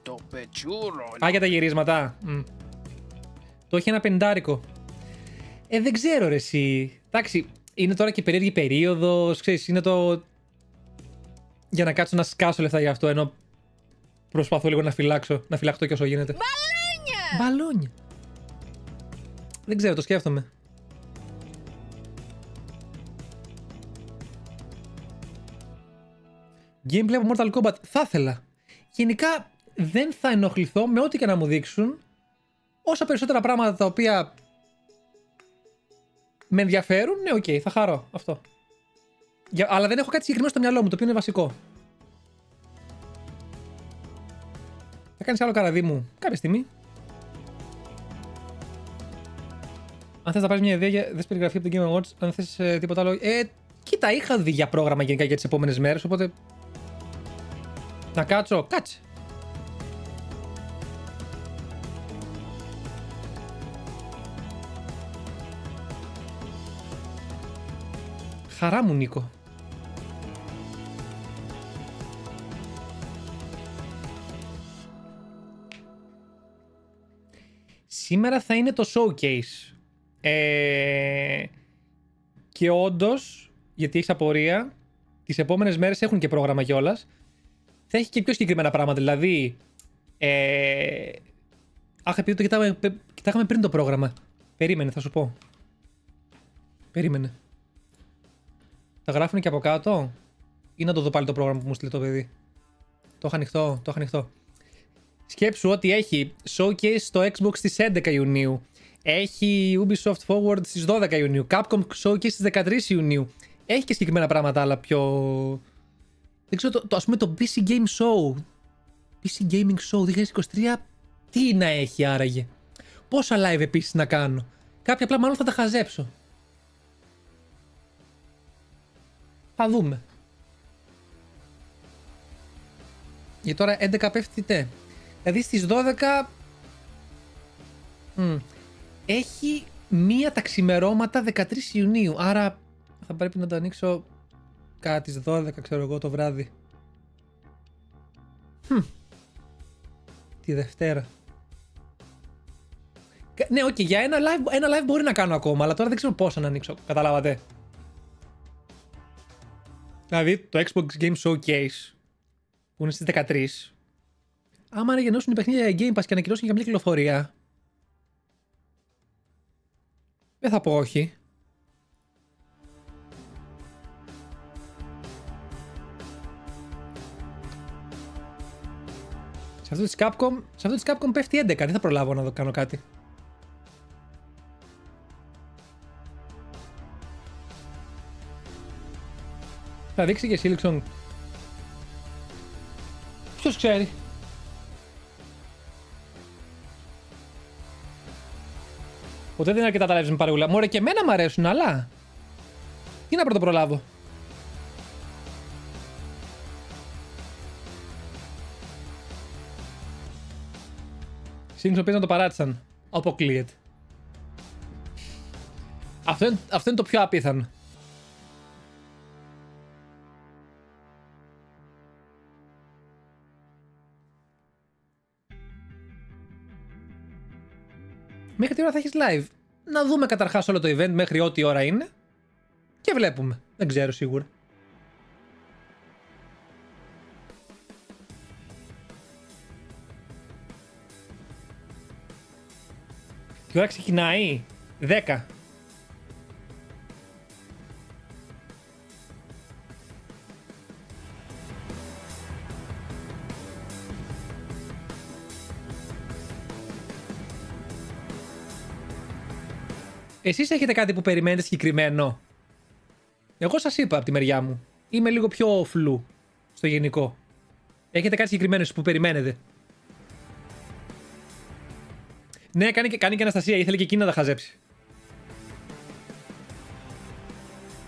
Το πετσούρο. Α, για τα γυρίσματα. Το έχει ένα 50. Δεν ξέρω ρε εσύ. Εντάξει, είναι τώρα και περίεργη περίοδος. Ξέρεις, είναι το... Για να κάτσω να σκάσω λεφτά για αυτό, ενώ προσπαθώ λίγο να φυλαχτώ και όσο γίνεται. Μπαλόνια! Δεν ξέρω, το σκέφτομαι. Gameplay από Mortal Kombat. Θα ήθελα. Γενικά δεν θα ενοχληθώ με ό,τι και να μου δείξουν. Όσα περισσότερα πράγματα τα οποία με ενδιαφέρουν, ναι, οκ, θα χαρώ αυτό. Αλλά δεν έχω κάτι συγκεκριμένο στο μυαλό μου, το οποίο είναι βασικό. Θα κάνεις άλλο καραβί μου κάποια στιγμή. Αν θες να πάρεις μια ιδέα, δες περιγραφή από το Game Awards. Αν θες τίποτα άλλο. Κοίτα, είχα δει για πρόγραμμα γενικά για τις επόμενες μέρες, οπότε. Να κάτσω, κάτσε. Χαρά μου, Νίκο. Σήμερα θα είναι το showcase. Και όντως, γιατί έχεις απορία, τις επόμενες μέρες έχουν και πρόγραμμα κιόλας. Θα έχει και πιο συγκεκριμένα πράγματα. Δηλαδή, επειδή το κοιτάγαμε πριν το πρόγραμμα. Περίμενε, θα σου πω. Περίμενε. Τα γράφουν και από κάτω. Ή να το δω πάλι το πρόγραμμα που μου στείλε το παιδί. Το έχω ανοιχτό. Σκέψου ότι έχει showcase στο Xbox στις 11 Ιουνίου. Έχει Ubisoft Forward στις 12 Ιουνίου. Capcom showcase στις 13 Ιουνίου. Έχει και συγκεκριμένα πράγματα, αλλά πιο... Δεν ξέρω, ας πούμε το PC Game Show. PC Gaming Show 2023. Τι να έχει άραγε. Πόσα live επίσης να κάνω. Κάποια απλά μάλλον θα τα χαζέψω. Θα δούμε. Για τώρα 11 πέφτει. Δηλαδή στις 12 έχει μία τα ξημερώματα 13 Ιουνίου. Άρα θα πρέπει να το ανοίξω κάτι στις 12, ξέρω εγώ, το βράδυ. Τη Δευτέρα. Ναι, okay, για ένα live μπορεί να κάνω ακόμα, αλλά τώρα δεν ξέρω πόσα να ανοίξω. Καταλάβατε. Δηλαδή το Xbox Game Showcase που είναι στις 13. Άμα αναγεννώσουν οι παιχνίδια για Game Pass και ανακοινώσουν για μια κυκλοφορία, δεν θα πω όχι. Σε αυτό της Capcom πέφτει 11, δεν θα προλάβω να κάνω κάτι. Θα δείξει και Stelioson. Ποιος ξέρει. Ποτέ δεν είναι αρκετά τα lives με παρεούλα. Μωρέ, και εμένα μ' αρέσουν, αλλά τι να πρωτοπρολάβω. Stelioson παίζει να το παράτησαν. Αποκλείεται. Αυτό είναι το πιο απίθανο. Μέχρι τι ώρα θα έχεις live. Να δούμε καταρχάς όλο το event μέχρι ό,τι ώρα είναι. Και βλέπουμε. Δεν ξέρω σίγουρα. Τι ώρα ξεκινάει? 10. Εσείς έχετε κάτι που περιμένετε συγκεκριμένο? Εγώ σας είπα από τη μεριά μου. Είμαι λίγο πιο φλου στο γενικό. Έχετε κάτι συγκεκριμένο που περιμένετε? Ναι, κάνει και Αναστασία. Ήθελε και εκείνη να τα χαζέψει.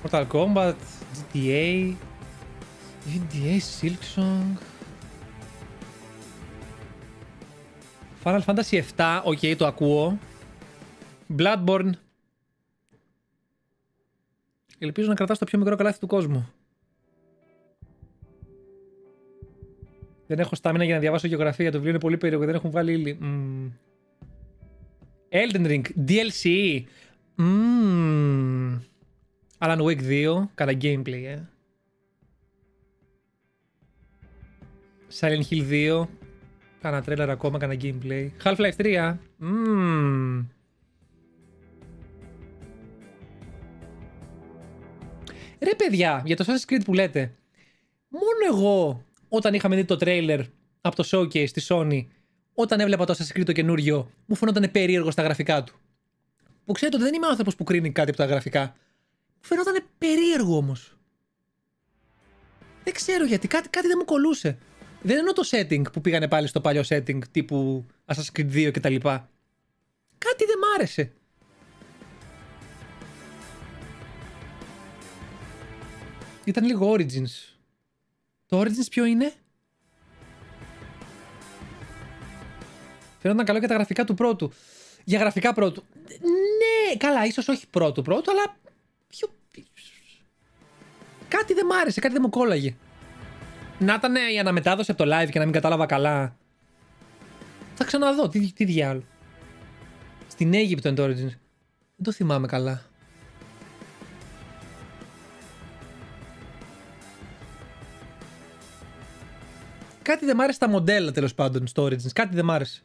Mortal Kombat, GTA, Silksong, Final Fantasy 7, οκ, το ακούω. Bloodborne. Ελπίζω να κρατάς το πιο μικρό καλάθι του κόσμου. Δεν έχω στάμινα για να διαβάσω γεωγραφία. Το βιβλίο είναι πολύ περίεργο. Δεν έχουν βάλει ύλη. Elden Ring. DLC. Alan Wake 2. Κάνα gameplay, Silent Hill 2. Κάνα trailer ακόμα, κάνα gameplay. Half-Life 3. Ρε παιδιά, για το Assassin's Creed που λέτε, μόνο εγώ όταν είχαμε δει το trailer από το showcase στη Sony, όταν έβλεπα το Assassin's Creed το καινούριο, μου φαινόταν περίεργο στα γραφικά του. Που ξέρετε ότι δεν είμαι άνθρωπος που κρίνει κάτι από τα γραφικά. Μου φαινόταν περίεργο όμως. Δεν ξέρω γιατί, κάτι δεν μου κολούσε. Δεν εννοώ το setting που πήγανε πάλι στο παλιό setting τύπου Assassin's Creed 2 κτλ. Κάτι δεν μ' άρεσε. Ήταν λίγο Origins. Το Origins ποιο είναι? Φαίνονταν καλό για τα γραφικά του πρώτου. Για γραφικά πρώτου. Ναι, καλά, ίσως όχι πρώτου, αλλά πιο... Κάτι δεν μ' άρεσε, κάτι δεν μου κόλλαγε. Να ήταν η αναμετάδοση από το live και να μην κατάλαβα καλά. Θα ξαναδώ, τι διάλογο. Στην Αίγυπτο είναι το Origins. Δεν το θυμάμαι καλά. Κάτι δεν μ' άρεσε τα μοντέλα τέλος πάντων στο Origins. Κάτι δεν μ' άρεσε.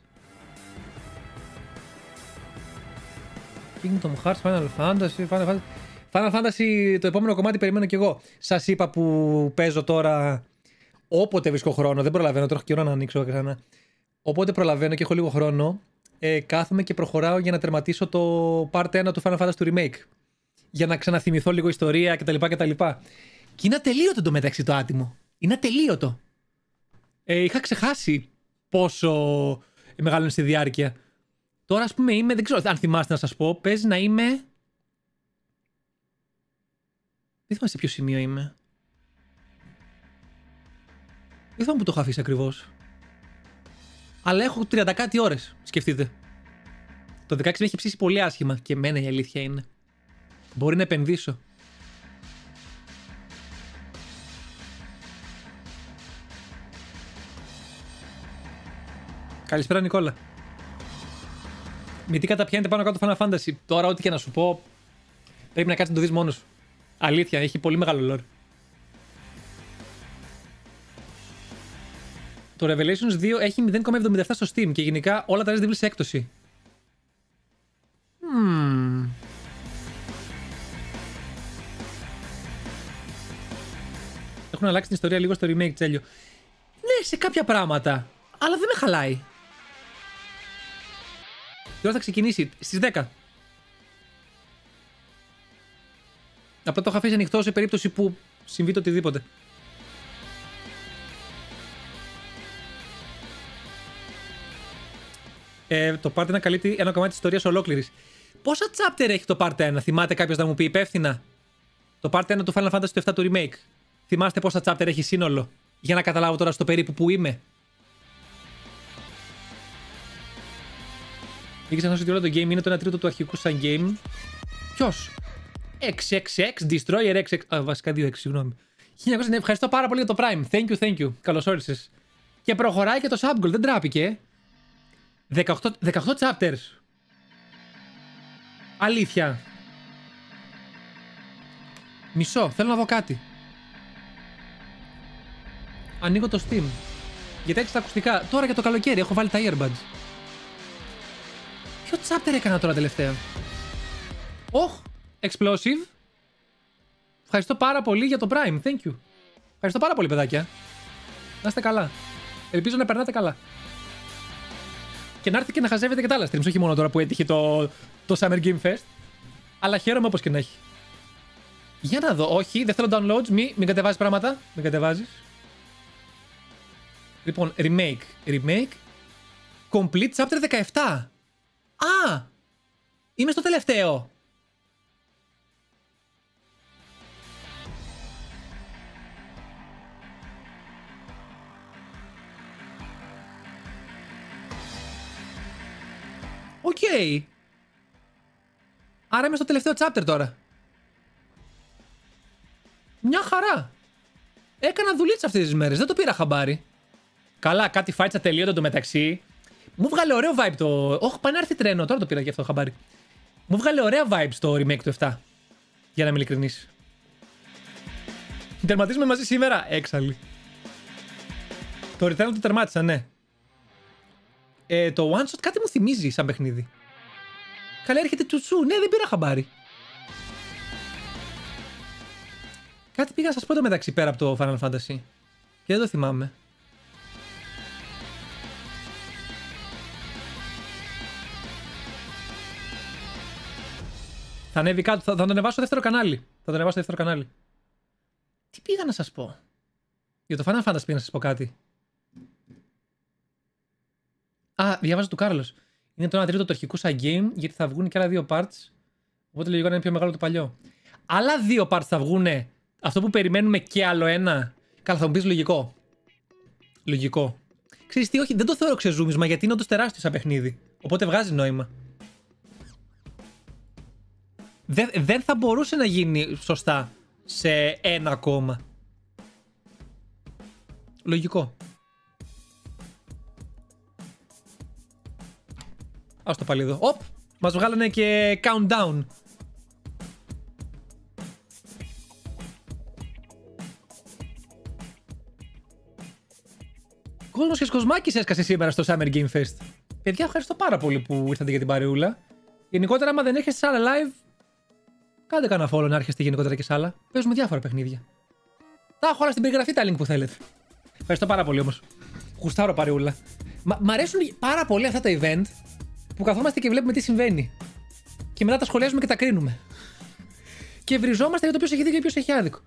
Kingdom Hearts, Final Fantasy, το επόμενο κομμάτι περιμένω κι εγώ. Σας είπα που παίζω τώρα όποτε βρίσκω χρόνο. Δεν προλαβαίνω, τώρα έχω καιρό να ανοίξω ξανά. Όποτε προλαβαίνω και έχω λίγο χρόνο, κάθομαι και προχωράω για να τερματίσω το Part 1 του Final Fantasy του Remake. Για να ξαναθυμηθώ λίγο ιστορία κτλ. Και είναι ατελείωτο το μεταξύ το άτιμο. Είναι ατελείωτο. Είχα ξεχάσει πόσο μεγάλο είναι στη διάρκεια. Τώρα, ας πούμε, είμαι. Δεν ξέρω αν θυμάστε να σας πω. Παίζει να είμαι. Δεν θυμάμαι σε ποιο σημείο είμαι. Δεν θυμάμαι που το έχω αφήσει ακριβώς. Αλλά έχω 30 κάτι ώρες. Σκεφτείτε. Το 16 με έχει ψήσει πολύ άσχημα. Και εμένα η αλήθεια είναι. Μπορεί να επενδύσω. Καλησπέρα, Νικόλα. Μη τι καταπιάνετε πάνω κάτω Final Fantasy. Τώρα, ό,τι και να σου πω, πρέπει να κάτσεις να το δεις μόνος σου. Αλήθεια, έχει πολύ μεγάλο lore. Το Revelations 2 έχει 0,77 στο Steam και γενικά όλα τα Resident Evil σε έκπτωση. Έχουν αλλάξει την ιστορία λίγο στο remake, Τσέλιο. Ναι, σε κάποια πράγματα. Αλλά δεν με χαλάει. Η ώρα θα ξεκινήσει στις 10. Απλά το έχω αφήσει ανοιχτό σε περίπτωση που συμβεί το οτιδήποτε. Το Part 1 καλύπτει ένα κομμάτι της ιστορίας ολόκληρης. Πόσα chapter έχει το Part 1, θυμάται κάποιος να μου πει υπεύθυνα? Το Part 1 του Final Fantasy του 7 του Remake. Θυμάστε πόσα chapter έχει σύνολο? Για να καταλάβω τώρα στο περίπου που είμαι. Μην ξεχνάς ότι όλο το game είναι το 1 τρίτο του αρχικού σαν game. Ποιος? XXX, Destroyer XX. Βασικά 2X, συγγνώμη. 1900, ναι, ευχαριστώ πάρα πολύ για το Prime. Thank you. Καλώς όρισες. Και προχωράει και το Subgoal, δεν τράπηκε. 18 chapters. Αλήθεια. Μισό, θέλω να δω κάτι. Ανοίγω το Steam. Γιατί έτσι τα ακουστικά. Τώρα για το καλοκαίρι έχω βάλει τα earbuds. Ποιο chapter έκανα τώρα τελευταία? Explosive. Ευχαριστώ πάρα πολύ για το Prime. Thank you. Ευχαριστώ πάρα πολύ, παιδάκια. Να είστε καλά. Ελπίζω να περνάτε καλά. Και να έρθει και να χαζεύετε και τα άλλα streams. Όχι μόνο τώρα που έτυχε το Summer Game Fest. Αλλά χαίρομαι όπως και να έχει. Για να δω. Όχι, δεν θέλω downloads. Μην κατεβάζεις πράγματα. Μην κατεβάζεις. Λοιπόν, remake. Complete chapter 17. Α! Είμαι στο τελευταίο. Οκ. Άρα είμαι στο τελευταίο chapter τώρα. Μια χαρά. Έκανα δουλίτσα αυτές τις μέρες. Δεν το πήρα χαμπάρι. Καλά, κάτι φάιτσα τελείωτα το μεταξύ. Μου βγάλε ωραίο vibe το. Όχι, πάει να έρθει τρένο. Τώρα το πήρα και αυτό χαμπάρι. Μου βγάλε ωραία vibe στο remake του 7. Για να είμαι ειλικρινής. Τερματίζουμε μαζί σήμερα. Έξαλλη. Το Return το τερμάτισα, ναι. Το One Shot κάτι μου θυμίζει σαν παιχνίδι. Καλά, έρχεται τσουτσού. Ναι, δεν πήρα χαμπάρι. Κάτι πήγα να σας πω το μεταξύ πέρα από το Final Fantasy. Και δεν το θυμάμαι. Θα ανέβει κάτω, θα το ανεβάσω στο δεύτερο κανάλι. Τι πήγα να σας πω? Για το Final Fantasy πήγα να σας πω κάτι. Α, διάβαζα του Κάρλος. Είναι το 1 τρίτο του αρχικού σαν game, γιατί θα βγουν και άλλα 2 parts. Οπότε λογικά είναι πιο μεγάλο το παλιό. Άλλα 2 parts θα βγουνε. Αυτό που περιμένουμε και άλλο ένα. Καλά, θα μου πεις λογικό. Λογικό. Ξέρεις τι, όχι, δεν το θεωρώ ξεζούμισμα, γιατί είναι όντως τεράστιο σαν παιχνίδι. Οπότε βγάζει νόημα. Δεν θα μπορούσε να γίνει σωστά σε ένα ακόμα. Λογικό. Ας το πάλι εδώ. Οπ! Μας βγάλανε και countdown. Κόσμος και Κοσμάκης έσκασε σήμερα στο Summer Game Fest. Παιδιά, ευχαριστώ πάρα πολύ που ήρθατε για την παρεούλα. Γενικότερα, άμα δεν έρχεστε σε άλλα live, κάντε κανένα follow να έρχεστε γενικότερα και σε άλλα. Παίζουμε διάφορα παιχνίδια. Τα έχω όλα στην περιγραφή τα link που θέλετε. Ευχαριστώ πάρα πολύ όμως. Γουστάρω παρεούλα. Μ' αρέσουν πάρα πολύ αυτά τα event που καθόμαστε και βλέπουμε τι συμβαίνει. Και μετά τα σχολιάζουμε και τα κρίνουμε. Και βριζόμαστε για το ποιος έχει δίκιο και ποιος έχει άδικο.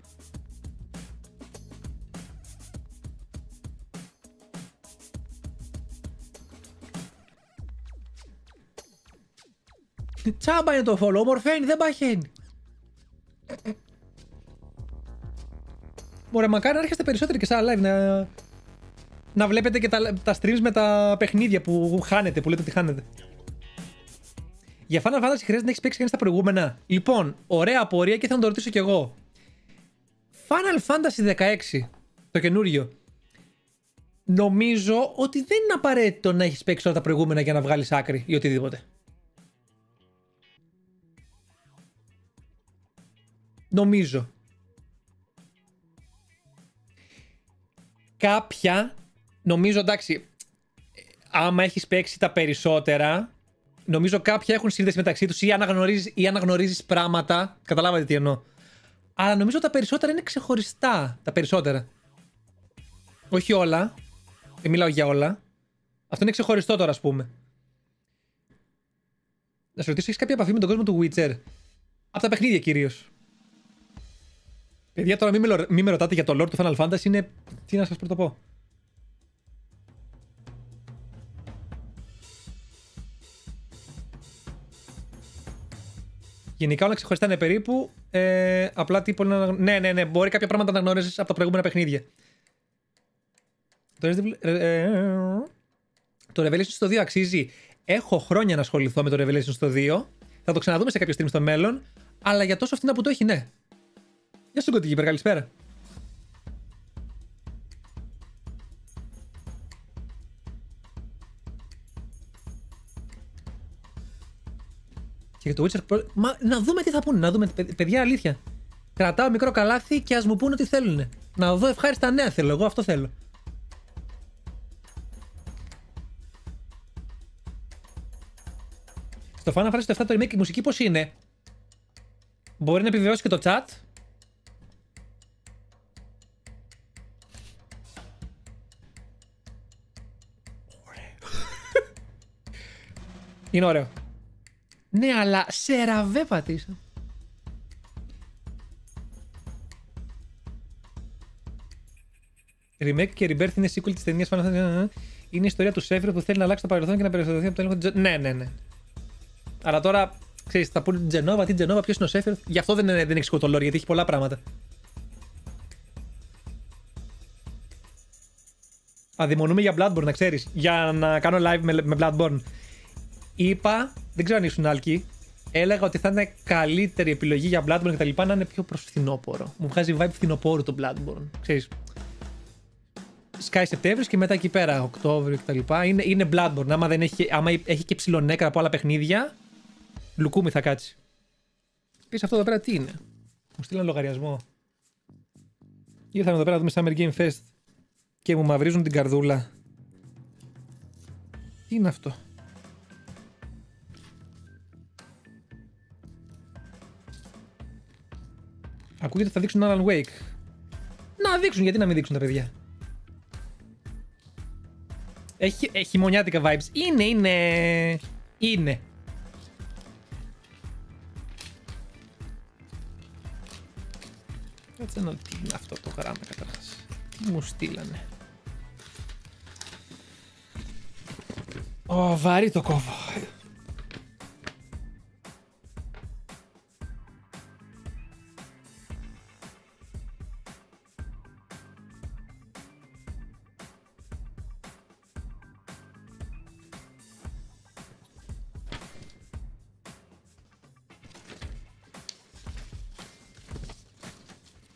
Τσάμπα είναι το follow, ομορφαίνει, δεν παχαίνει. Μπορεί μακάρι να έρχεστε περισσότεροι και σαν live να βλέπετε και τα streams με τα παιχνίδια που χάνετε, που λέτε ότι χάνετε. Για Final Fantasy χρειάζεται να έχεις παίξει κανείς τα προηγούμενα. Λοιπόν, ωραία απορία και θα να το ρωτήσω κι εγώ. Final Fantasy 16, το καινούριο. Νομίζω ότι δεν είναι απαραίτητο να έχεις παίξει όλα τα προηγούμενα για να βγάλεις άκρη ή οτιδήποτε. Νομίζω. Κάποια, νομίζω εντάξει, άμα έχεις παίξει τα περισσότερα, νομίζω κάποια έχουν σύνδεση μεταξύ τους ή αναγνωρίζεις πράγματα. Καταλάβατε τι εννοώ. Αλλά νομίζω τα περισσότερα είναι ξεχωριστά. Τα περισσότερα. Όχι όλα. Δεν μιλάω για όλα. Αυτό είναι ξεχωριστό τώρα, ας πούμε. Να σε ρωτήσω, έχεις κάποια επαφή με τον κόσμο του Witcher? Από τα παιχνίδια κυρίως. Παιδιά, τώρα μην με ρωτάτε για το lore του Final Fantasy, είναι... Τι να σας πρωτοπώ. Γενικά όλα ξεχωριστά είναι περίπου. Απλά τι πολύ να... Ναι, μπορεί κάποια πράγματα να γνωρίζεις από τα προηγούμενα παιχνίδια. Το Revelation στο 2 αξίζει. Έχω χρόνια να ασχοληθώ με το Revelation στο 2. Θα το ξαναδούμε σε κάποιο stream στο μέλλον. Αλλά για τόσο φτηνά που το έχει, ναι. Γεια σου Κωτίκη, καλησπέρα. Και το Witcher... Μα να δούμε τι θα πούνε, να δούμε, παιδιά, αλήθεια. Κρατάω μικρό καλάθι και ας μου πούνε τι θέλουνε. Να δω ευχάριστα νέα θέλω, εγώ αυτό θέλω. Στο Final Fantasy 7 το remake η μουσική πώς είναι? Μπορεί να επιβεβαιώσει και το chat. Είναι ωραίο. Ναι, αλλά σε ραβέ πατήσα. Remake και Rebirth είναι sequel της ταινίας Final Fantasy. Είναι η ιστορία του Sephiroth που θέλει να αλλάξει το παρελθόν και να περιοριστεί από το έλεγχο της... Ναι. Αλλά τώρα, ξέρεις, θα πούνε την Τζενόβα, ποιος είναι ο Sephiroth. Γι' αυτό δεν εξηγώ το lore, γιατί έχει πολλά πράγματα. Αδειμονούμε για Bloodborne, να ξέρεις. Για να κάνω live με Bloodborne. Είπα, δεν ξέρω αν ήσουν άλκη, έλεγα ότι θα είναι καλύτερη επιλογή για Bloodborne και τα λοιπά να είναι πιο προς φθινόπορο. Μου βγάζει vibe φθινοπόρου το Bloodborne. Ξέρεις. Sky Σεπτέμβριος και μετά εκεί πέρα, Οκτώβριο και τα λοιπά. Είναι Bloodborne. Άμα έχει και ψιλονέκρα από άλλα παιχνίδια, λουκούμι θα κάτσει. Πεις αυτό εδώ πέρα τι είναι? Μου στείλαν λογαριασμό. Ήρθαμε εδώ πέρα να δούμε Summer Game Fest και μου μαυρίζουν την καρδούλα. Τι είναι αυτό? Ακούγεται θα δείξουν Alan Wake. Να δείξουν, γιατί να μην δείξουν τα παιδιά. Έχει χειμωνιάτικα vibes. Είναι. Κάτσε να... Τι είναι αυτό το γράμμα καταρχάς? Τι μου στείλανε? Βαρύ το κόβω.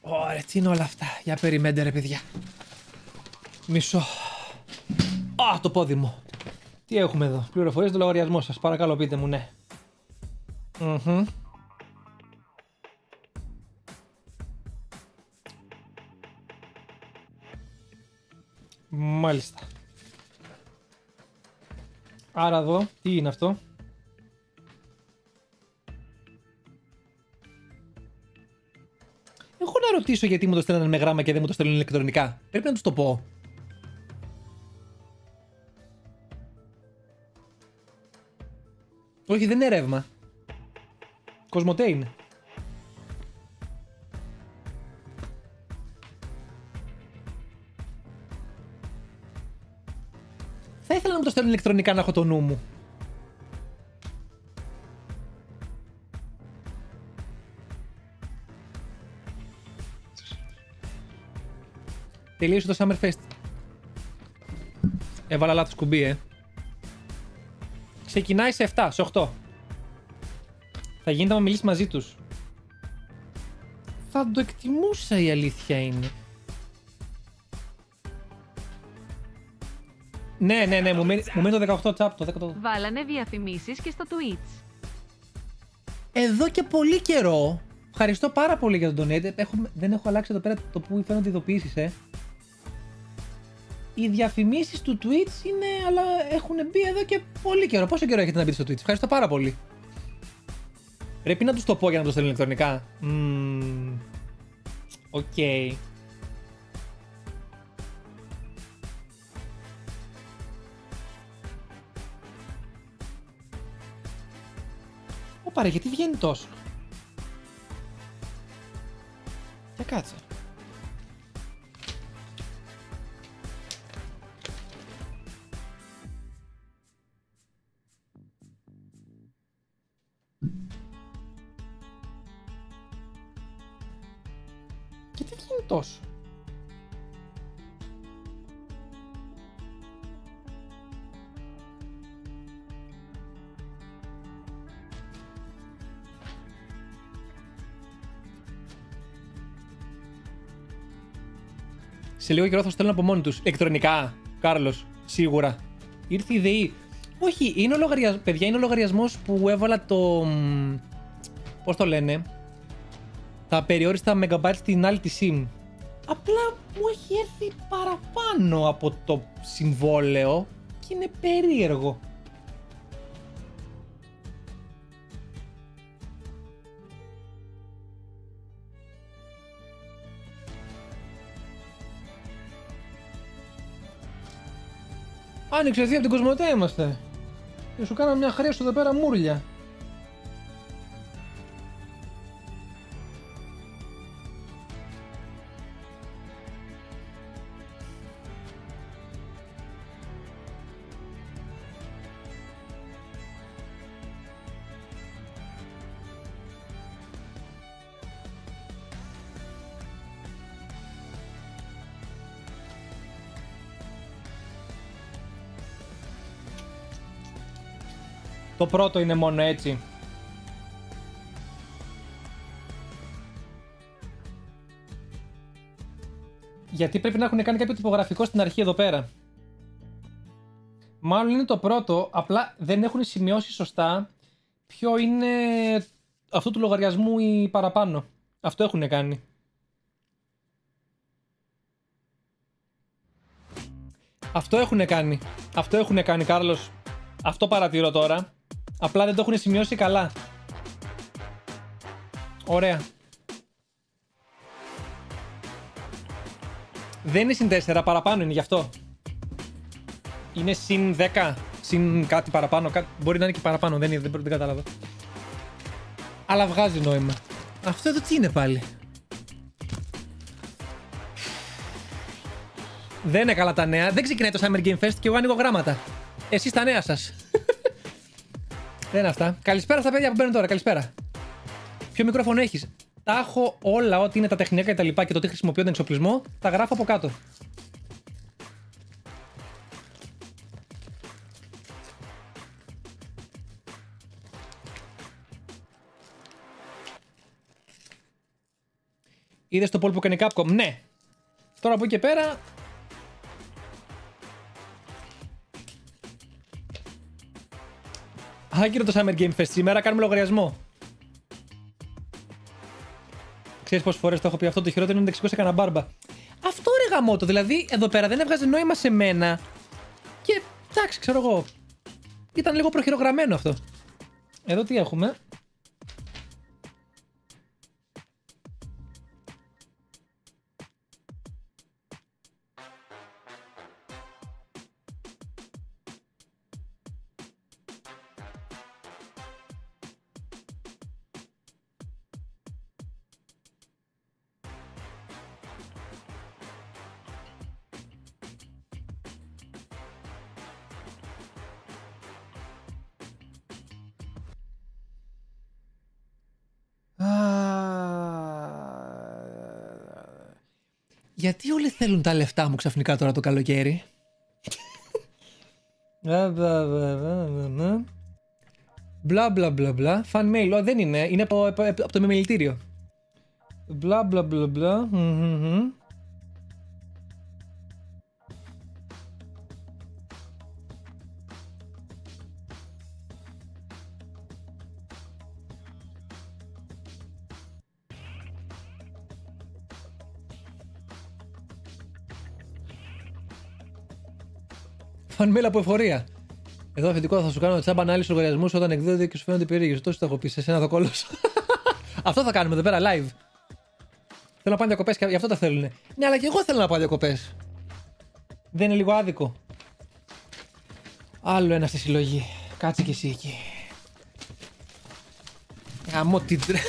Ωραία, τι είναι όλα αυτά. Για περιμέντε ρε παιδιά. Μισό. Α, το πόδι μου. Τι έχουμε εδώ. Πληροφορίες του λογαριασμού σας. Παρακαλώ πείτε μου ναι. Μάλιστα. Άρα εδώ, τι είναι αυτό. Έχω να ρωτήσω γιατί μου το στέλνανε με γράμμα και δεν μου το στέλνουν ηλεκτρονικά. Πρέπει να τους το πω. Όχι, δεν είναι ρεύμα. Κοσμοτέ είναι. Θα ήθελα να μου το στέλνουν ηλεκτρονικά να έχω το νου μου. Τελείωσε το Summerfest. Έβαλα λάθος κουμπί, Ξεκινάει σε 7, σε 8. Θα γίνεται να μιλήσει μαζί τους. Θα το εκτιμούσα, η αλήθεια είναι. Ναι, μου μένει το 18 τσάπ, το 18. Βάλανε διαφημίσεις και στο Twitch. Εδώ και πολύ καιρό. Ευχαριστώ πάρα πολύ για τον donate. Δεν έχω αλλάξει εδώ πέρα το που φαίνονται ειδοποιήσεις, Οι διαφημίσεις του Twitch είναι, αλλά έχουν μπει εδώ και πολύ καιρό. Πόσο καιρό έχετε να μπείτε στο Twitch? Ευχαριστώ πάρα πολύ. Πρέπει να τους το πω για να το στέλνω ηλεκτρονικά. Οκ. Πάρε, γιατί βγαίνει τόσο. Για κάτσε. Γιατί βγαίνει τόσο. Σε λίγο καιρό θα στέλνω από μόνοι τους. Ηλεκτρονικά, Κάρλος, σίγουρα. Ήρθε η ΔΕΗ. Όχι, είναι ο λογαριασμός. Παιδιά, είναι ο λογαριασμός που έβαλα το. Πώς το λένε. Τα απεριόριστα megabytes στην άλλη τη SIM. Απλά μου έχει έρθει παραπάνω από το συμβόλαιο και είναι περίεργο. Άνοιξε εσύ από την Κοσμοτέ είμαστε. Και σου κάναμε μια χρέωση εδώ πέρα μούρλια. Το πρώτο είναι μόνο έτσι. Γιατί πρέπει να έχουν κάνει κάποιο τυπογραφικό στην αρχή εδώ πέρα. Μάλλον είναι το πρώτο, απλά δεν έχουν σημειώσει σωστά ποιο είναι αυτό του λογαριασμού ή παραπάνω. Αυτό έχουν κάνει. Αυτό έχουν κάνει, Κάρλος. Αυτό παρατηρώ τώρα. Απλά δεν το έχουν σημειώσει καλά. Ωραία. Δεν είναι συν 4, παραπάνω είναι γι' αυτό. Είναι συν 10, συν κάτι παραπάνω. Μπορεί να είναι και παραπάνω, δεν κατάλαβα. Αλλά βγάζει νόημα. Αυτό εδώ τι είναι πάλι. Δεν είναι καλά τα νέα. Δεν ξεκινάει το Summer Game Fest και εγώ ανοίγω γράμματα. Εσείς τα νέα σας. Δεν είναι αυτά. Καλησπέρα στα παιδιά που μπαίνουν τώρα. Καλησπέρα. Ποιο μικρόφωνο έχεις? Τα έχω όλα, ό,τι είναι τα τεχνικά και τα λοιπά και το τι χρησιμοποιώ τον εξοπλισμό, τα γράφω από κάτω. Είδες το poll που έκανε η Capcom? Ναι. Τώρα από εκεί και πέρα... Άκυρο το Summer Game Fest. Σήμερα κάνουμε λογαριασμό. Ξέρεις πόσες φορές το έχω πει αυτό? Το χειρότερο είναι να το κανένα μπάρμπα. Αυτό ρε γαμώτο. Δηλαδή εδώ πέρα δεν έβγαζε νόημα σε μένα. Και εντάξει, ξέρω εγώ. Ήταν λίγο προχειρογραμμένο αυτό. Εδώ τι έχουμε? Γιατί όλοι θέλουν τα λεφτά μου ξαφνικά τώρα το καλοκαίρι? Μπλα μπλα μπλα μπλα. Fan mail. Δεν είναι. Είναι από το μεμιλητήριο. Μπλα μπλα μπλα μπλα. Fan mail από εφορία. Εδώ αφεντικό θα σου κάνω τσάμπα ανάλυση λογαριασμού όταν εκδίδονται και σου φαίνονται περίεργες. Τόσο το έχω πει σε εσένα το κόλλος. Αυτό θα κάνουμε εδώ πέρα live. Θέλω να πάνε διακοπές και γι' αυτό τα θέλουνε. Ναι, αλλά και εγώ θέλω να πάω διακοπές. Δεν είναι λίγο άδικο? Άλλο ένα στη συλλογή. Κάτσε κι εσύ εκεί. Αμώ την τρέλα.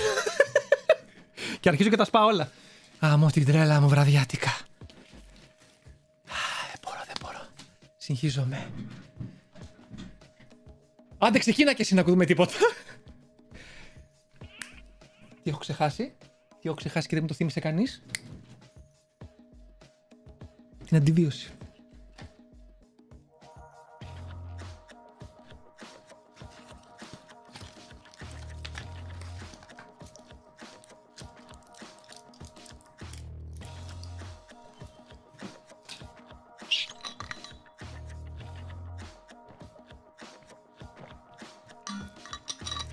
Και αρχίζω και τα σπάω όλα. Αμώ την τρέλα μου βραδιάτικα. Συγχύζομαι. Άντε ξεκίνα και εσύ να ακούμε τίποτα. Τι έχω ξεχάσει? Τι έχω ξεχάσει και δεν μου το θύμισε κανείς? Την αντιβίωση.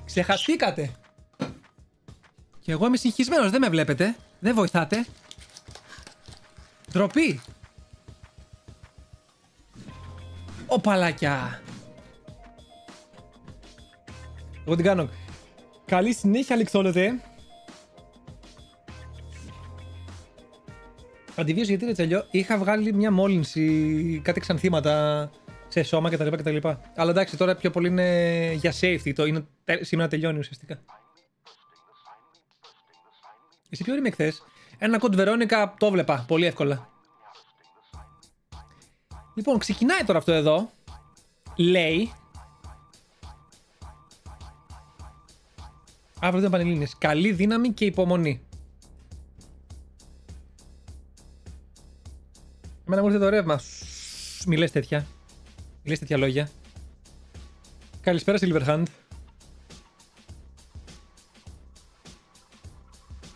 Ξεχαστήκατε. Και εγώ είμαι συγχυσμένος, δεν με βλέπετε. Δεν βοηθάτε. Ντροπή. Ω παλάκια. Εγώ την κάνω. Καλή συνέχεια λιξόλετε. Αντιβίωση γιατί ρε τσαλιό. Είχα βγάλει μια μόλυνση, κάτι ξανθήματα σε σώμα κτλ. Αλλά εντάξει, τώρα πιο πολύ είναι για safety. Το είναι σήμερα τελειώνει ουσιαστικά. Εσύ ποιο είμαι χθες? Ένα κοντ Βερόνικα το βλέπα πολύ εύκολα. Λοιπόν, ξεκινάει τώρα αυτό εδώ. Λέει. Αύριο δεν πανελλήνιες. Καλή δύναμη και υπομονή. Εμένα μου ήρθε το ρεύμα. Μη λες τέτοια. Μη λες τέτοια λόγια. Καλησπέρα Silverhand.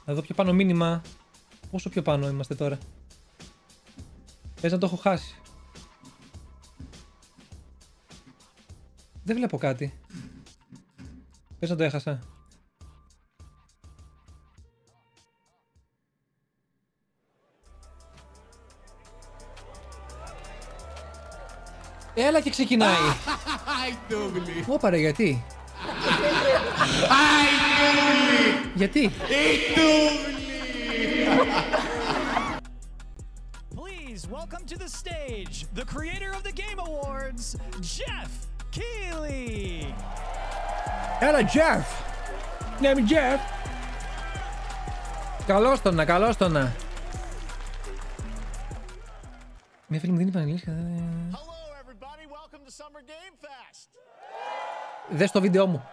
Να δω πιο πάνω μήνυμα. Πόσο πιο πάνω είμαστε τώρα? Πες να το έχω χάσει. Δεν βλέπω κάτι. Πες να το έχασα. Έλα και ξεκινάει. Ωπα ρε, γιατί? Γιατί? Please welcome to the stage the creator of the Game Awards, Jeff Keighley. Έλα Jeff. Ναι, είμαι Jeff. Καλώς το να, καλώς το να. Μια φίλη μου δίνει πανελίσια. Δες το βίντεο μου.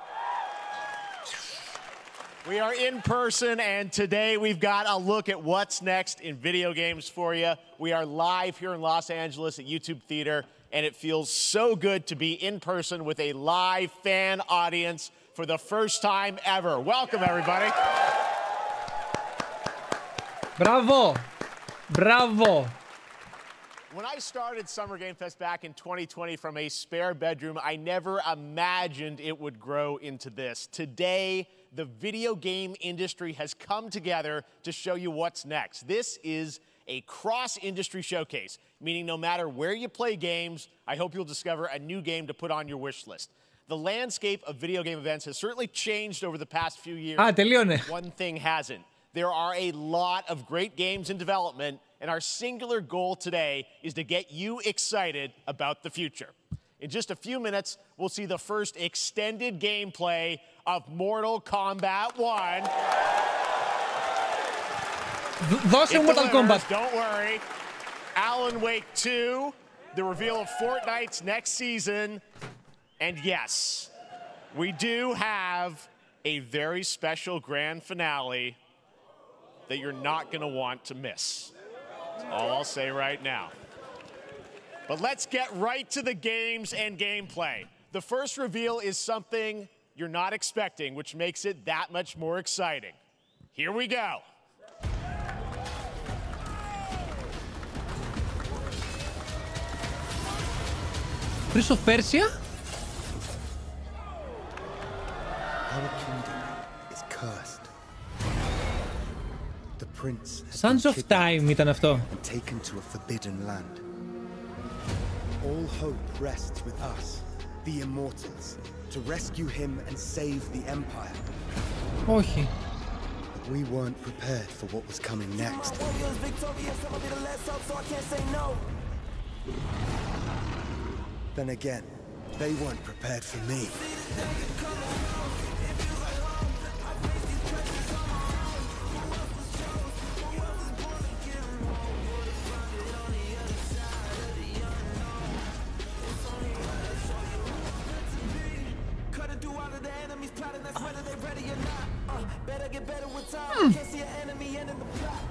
We are in person, and today we've got a look at what's next in video games for you. We are live here in Los Angeles at YouTube Theater, and it feels so good to be in person with a live fan audience for the first time ever. Welcome, everybody. Μπράβο! Μπράβο! When I started Summer Game Fest back in 2020 from a spare bedroom, I never imagined it would grow into this. Today, the video game industry has come together to show you what's next. This is a cross-industry showcase, meaning no matter where you play games, I hope you'll discover a new game to put on your wish list. The landscape of video game events has certainly changed over the past few years. One thing hasn't. There are a lot of great games in development, and our singular goal today is to get you excited about the future. In just a few minutes, we'll see the first extended gameplay of Mortal Kombat 1. Mortal Kombat. Don't worry. Alan Wake 2, the reveal of Fortnite's next season, and yes, we do have a very special grand finale that you're not going to want to miss. That's all I'll say right now. But let's get right to the games and gameplay. The first reveal is something you're not expecting, which makes it that much more exciting. Here we go. Prince of Persia? Our kingdom is cursed. The prince Sons of Time ήταν αυτό. and taken to a forbidden land. All hope rests with us, the immortals, to rescue him and save the empire. Όχι. But we weren't prepared for what was coming next. Then again, they weren't prepared for me.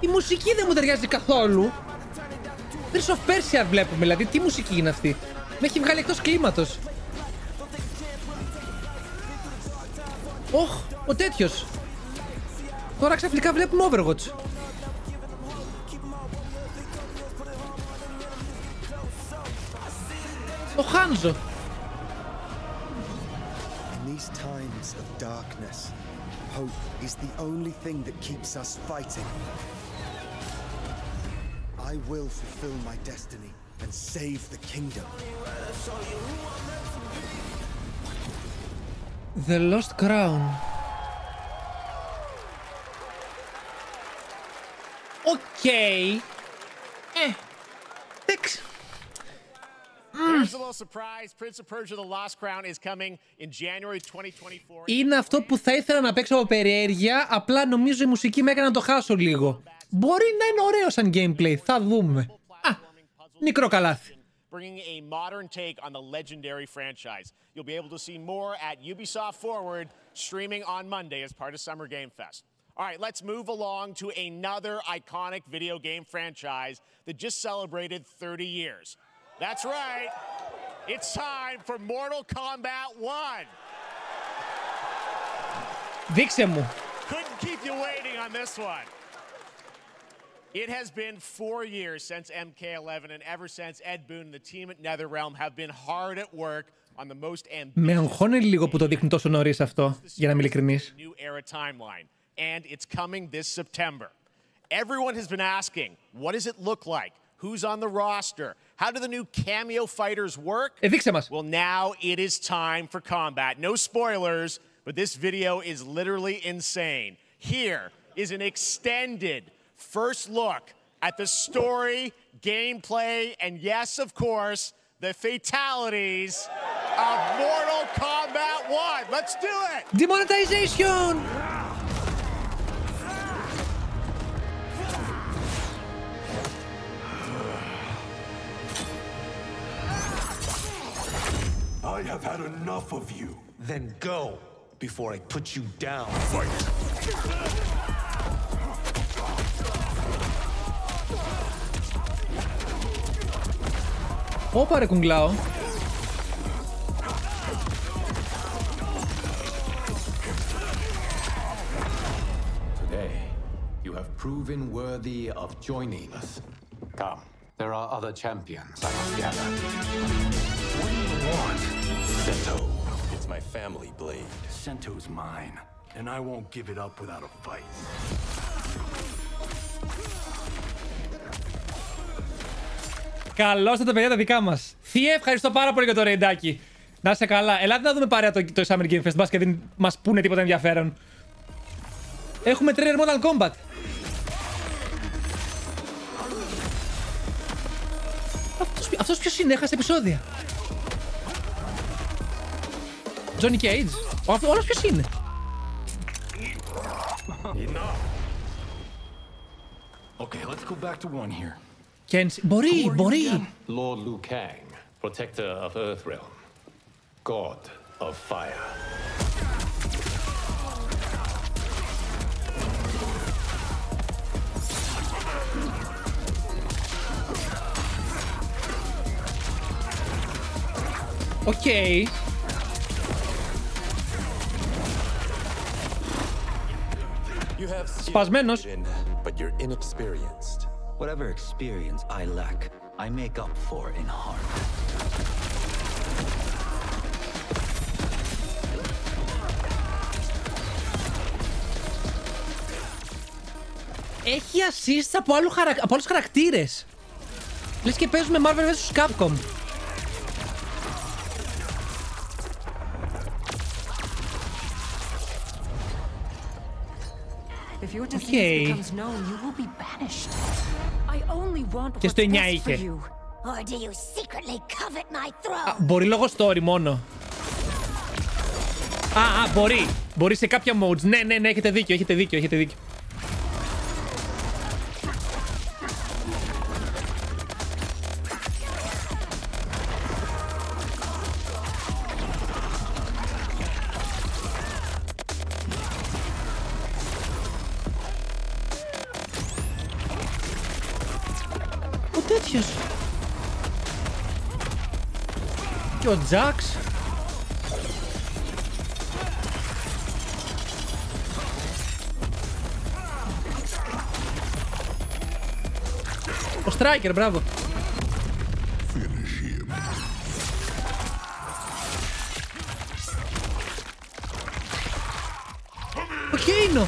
Η μουσική δεν μου ταιριάζει καθόλου. Prince of Persia βλέπουμε, δηλαδή τι μουσική είναι αυτή. Με έχει βγάλει εκτός κλίματος. Οχ, ο τέτοιος. Τώρα ξαφνικά βλέπουμε Overwatch. Ο Χάνζο. In these times of darkness, hope is the only thing that keeps us fighting. I will fulfill my destiny and save the kingdom. The Lost Crown. Οκ. Εντάξει. Here's a little surprise. Prince of Persia: The Lost Crown is coming in January 2024. Είναι αυτό που θα ήθελα να παίξω από περιέργεια, απλά νομίζω η μουσική με έκανε να το χάσω λίγο. Μπορεί να είναι ωραίο σαν gameplay, θα δούμε. Α, μικρό καλάθι. Bringing a modern take on the legendary franchise. You'll be able to see more at Ubisoft Forward, streaming on Monday as part of Summer Game Fest. All right, let's move along to another iconic video game franchise that just celebrated 30 years. That's right. It's time for Mortal Kombat 1. Δείξε μου. Couldn't keep you waiting on this one. It has been 4 years since MK11, and ever since Ed Boon and the team at NetherRealm have been hard at work on the most ambitious. Με αγχώνει λίγο που το δείχνει τόσο νωρίς αυτό, για να είμαι ειλικρινής. New era timeline, and it's coming this September. Everyone has been asking, what does it look like? Who's on the roster? How do the new cameo fighters work? Δείξε μας. Well, now it is time for combat. No spoilers, but this video is literally insane. Here is an extended first look at the story, gameplay, and yes, of course, the fatalities of Mortal Kombat 1. Let's do it! Demonetization! I have had enough of you. Then go before I put you down. Fight! Όπα ρε κουγκλάω. Today, you have proven worthy of joining us. Come, there are other champions I must gather. What do you want, Sento? It's my family blade. Sento's mine, and I won't give it up without a fight. Καλώς τα παιδιά τα δικά μας. Θεία, ευχαριστώ πάρα πολύ για το ρεϊντάκι. Να είσαι καλά. Ελάτε να δούμε παρέα το Summer Game Fest. Μπας και δεν μας πούνε τίποτα ενδιαφέρον. Έχουμε τρέλερ Mortal Kombat. Αυτός ποιος είναι, έχασε επεισόδια. Johnny Cage. Όλος ποιος είναι. Okay, let's go back to one here. Μπορεί. Lord Liu Kang, protector of Earthrealm, god of fire. Okay. Σπασμένος. But you're inexperienced. Whatever experience I lack, I make up for in heart. Έχει assist από άλλους χαρακτήρες. Λες και παίζουμε Marvel vs. Capcom. If your disease becomes known, you will be banished. I only want what's best for you. Or do you secretly covet my throne? Μπορεί λόγω story μόνο. Μπορεί. Μπορεί σε κάποια modes. Ναι, έχετε δίκιο. Και ο Τζαξ. Ο Striker, μπράβο. Ο Χέινο.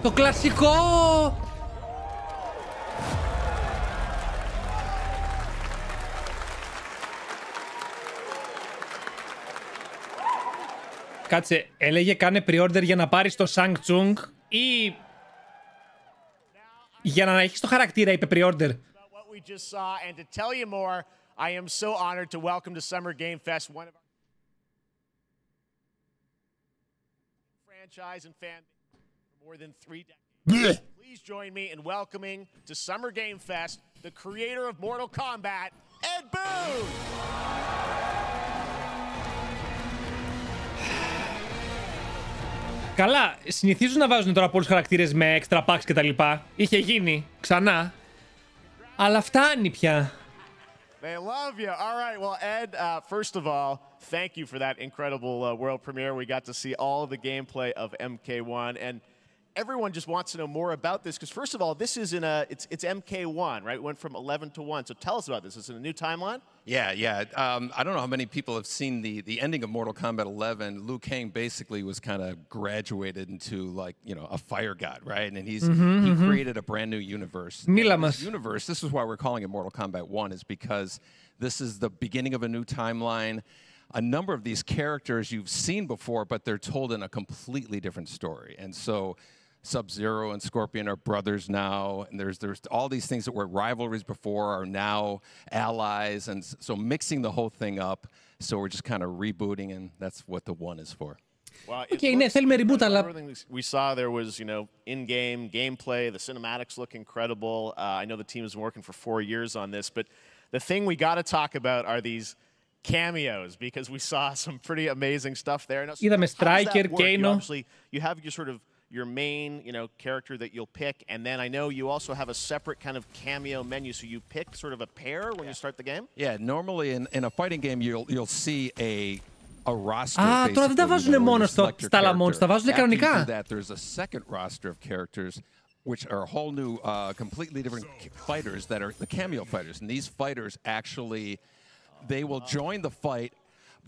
Το κλασικό! Κάτσε, έλεγε κάνε pre-order για να πάρεις το Samsung ή για να έχεις το χαρακτήρα, είπε pre-order. I am so honored to welcome to Summer Game Fest one of our franchise and fan for more than 3 decades. Please join me in welcoming to Summer Game Fest the creator of Mortal Kombat, Ed Boon. Καλά, συνηθίζουν να βάζουν τώρα πολλούς χαρακτήρες με extra packs και τα λοιπά. Είχε γίνει ξανά. Αλλά φτάνει πια. They love you. All right. Well, Ed, first of all, thank you for that incredible world premiere. We got to see all of the gameplay of MK1, and everyone just wants to know more about this. Because first of all, this is it's MK1, right? It went from 11 to 1. So tell us about this. Is it a new timeline? Yeah. I don't know how many people have seen the ending of Mortal Kombat 11. Liu Kang basically was kind of graduated into a fire god, right? And he created a brand new universe. This is why we're calling it Mortal Kombat 1, is because this is the beginning of a new timeline. A number of these characters you've seen before, but they're told in a completely different story. And so Sub-Zero and Scorpion are brothers now, and there's all these things that were rivalries before are now allies, and so mixing the whole thing up. So we're just kind of rebooting, and that's what the 1 is for. Well, ναι, θέλουμε reboot, αλλά we saw there was, in-game gameplay. The cinematics look incredible. I know the team has been working for 4 years on this, but the thing we got to talk about are these cameos because we saw some pretty amazing stuff there. Now, είδαμε Striker, Kano. You have your sort of your main, character that you'll pick, and then I know you also have a separate kind of cameo menu, so you pick sort of a pair when you start the game? Yeah, normally in a fighting game you'll see a roster. Τώρα δεν τα βάζουν μόνο στα άλλα modes, τα βάζουν κανονικά. There's a second roster of characters which are a whole new, completely different fighters that are the cameo fighters, and these fighters actually, they will join the fight.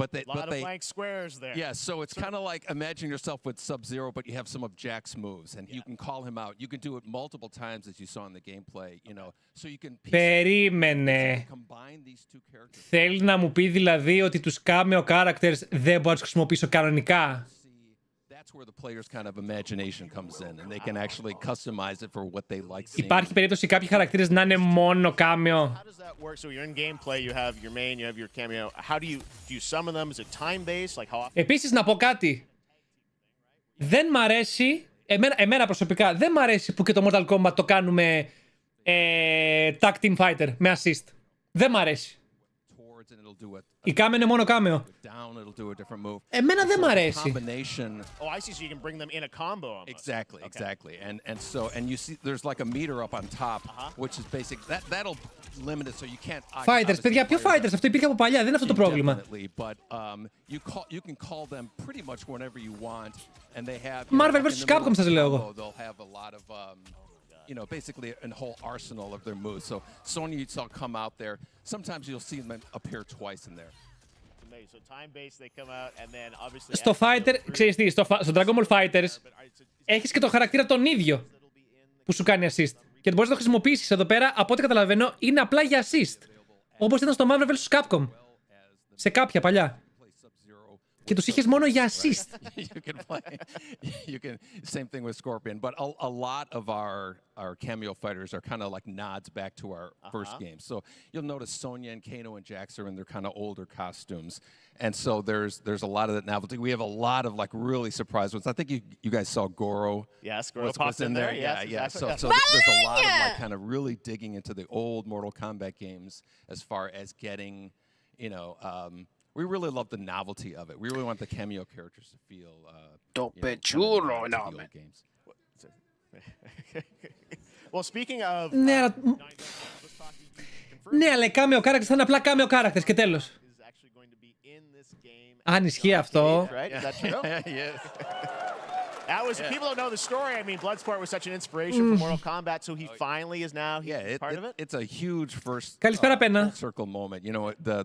But they, a lot of blank squares there. Yeah, so it's kind of like imagine yourself with Sub-Zero, but you have some of Jack's moves, and you can call him out. You can do it multiple times, as you saw in the gameplay. So you can. Περίμενε. Θέλει να μου πει δηλαδή ότι τους cameo characters δεν μπορώ να τους χρησιμοποιήσω κανονικά. That's where the player's kind of imagination comes in, and they can actually customize it for what they like seeing. Υπάρχει περίπτωση κάποιοι χαρακτήρες να είναι μόνο cameo. How does that work? So you're in gameplay, you have your main, you have your cameo. How do you summon them? Is it time based? Like how often? Επίσης να πω κάτι. Δεν μ' αρέσει, εμένα προσωπικά, δεν μ' αρέσει που και το Mortal Kombat το κάνουμε tag team fighter με assist. Δεν μ' αρέσει. Η κάμερα είναι μόνο κάμεο. Εμένα δεν μ' αρέσει. Oh, I see. So you can bring them in a combo. Exactly. And you see, there's like a meter up on top, which is basic. That'll limit it so you can't. Fighters, παιδιά, ποιο fighters? Αυτό υπήρχε από παλιά, δεν είναι αυτό το πρόβλημα. But you can call them pretty much whenever you want, and they have. Marvel vs. Capcom σας λέω εγώ. They'll have a lot of. Basically a whole arsenal of their moves. So Sony, you saw come out there. Sometimes you'll see them appear twice in there. So time-based, they come out, and then obviously. Στο Fighter, ξέρεις τι, στο Dragon Ball Fighters έχεις και το χαρακτήρα τον ίδιο που σου κάνει assist. Και μπορείς να το χρησιμοποιήσεις εδώ πέρα, από ό,τι καταλαβαίνω, είναι απλά για assist. Όπως ήταν στο Marvel vs. Capcom. Σε κάποια παλιά. Και τους είχες μόνο για assist. Same thing with Scorpion, but a lot of our cameo fighters are kind of like nods back to our first game. So you'll notice Sonya and Kano and Jax are in their kind of older costumes, and so there's a lot of that novelty. We have a lot of like really surprise ones. I think you guys saw Goro. Yes, Goro popped in there. Yeah. Exactly. So there's a lot of like kind of really digging into the old Mortal Kombat games as far as getting, we really love the novelty of it. We really want the cameo characters to feel. Games. Well, speaking of. Ναι, αλλά οι cameo characters θα είναι απλά cameo characters και τέλος. Αν ισχύει αυτό. That was, people don't know the story. I mean, Bloodsport was such an inspiration for Mortal Kombat, so he finally is now part of it. It's a huge first circle moment.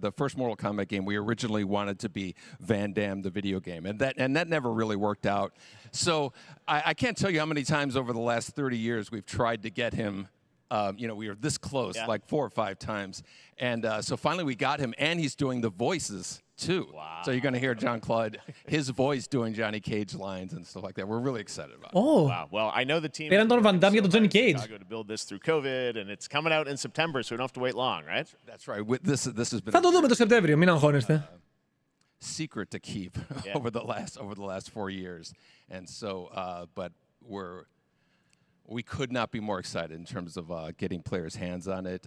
The first Mortal Kombat game, we originally wanted to be Van Damme, the video game, and that never really worked out. So I can't tell you how many times over the last 30 years we've tried to get him. We were this close, like 4 or 5 times, and so finally we got him, and he's doing the voices too. Wow. So you're going to hear John Claude, his voice doing Johnny Cage lines and stuff like that. We're really excited about it. Oh. Wow. Well, I know the team πήραν τον Van Damme για τον Johnny Cage. To build this through COVID, and it's coming out in September, so we don't have to wait long, right? That's right. This has been. Θα το δούμε το Σεπτέμβριο, μην αγχώνεστε. Secret to keep over the last 4 years, and so, but we could not be more excited in terms of getting players' hands on it.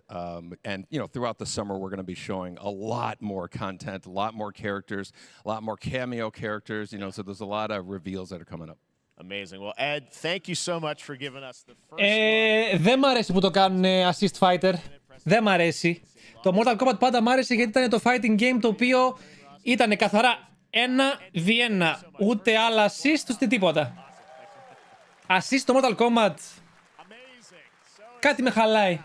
And, throughout the summer, we're going to be showing a lot more content, a lot more characters, a lot more cameo characters, so there's a lot of reveals that are coming up. Amazing. Well, Ed, thank you so much for giving us the first δεν μ' αρέσει που το κάνουν assist fighter. Δεν μ' αρέσει. Το Mortal Kombat πάντα μ' άρεσε γιατί ήταν το fighting game το οποίο ήταν καθαρά 1v1. Ούτε άλλα assist, ούτε τίποτα. Assist στο Mortal Kombat. Κάτι με χαλάει.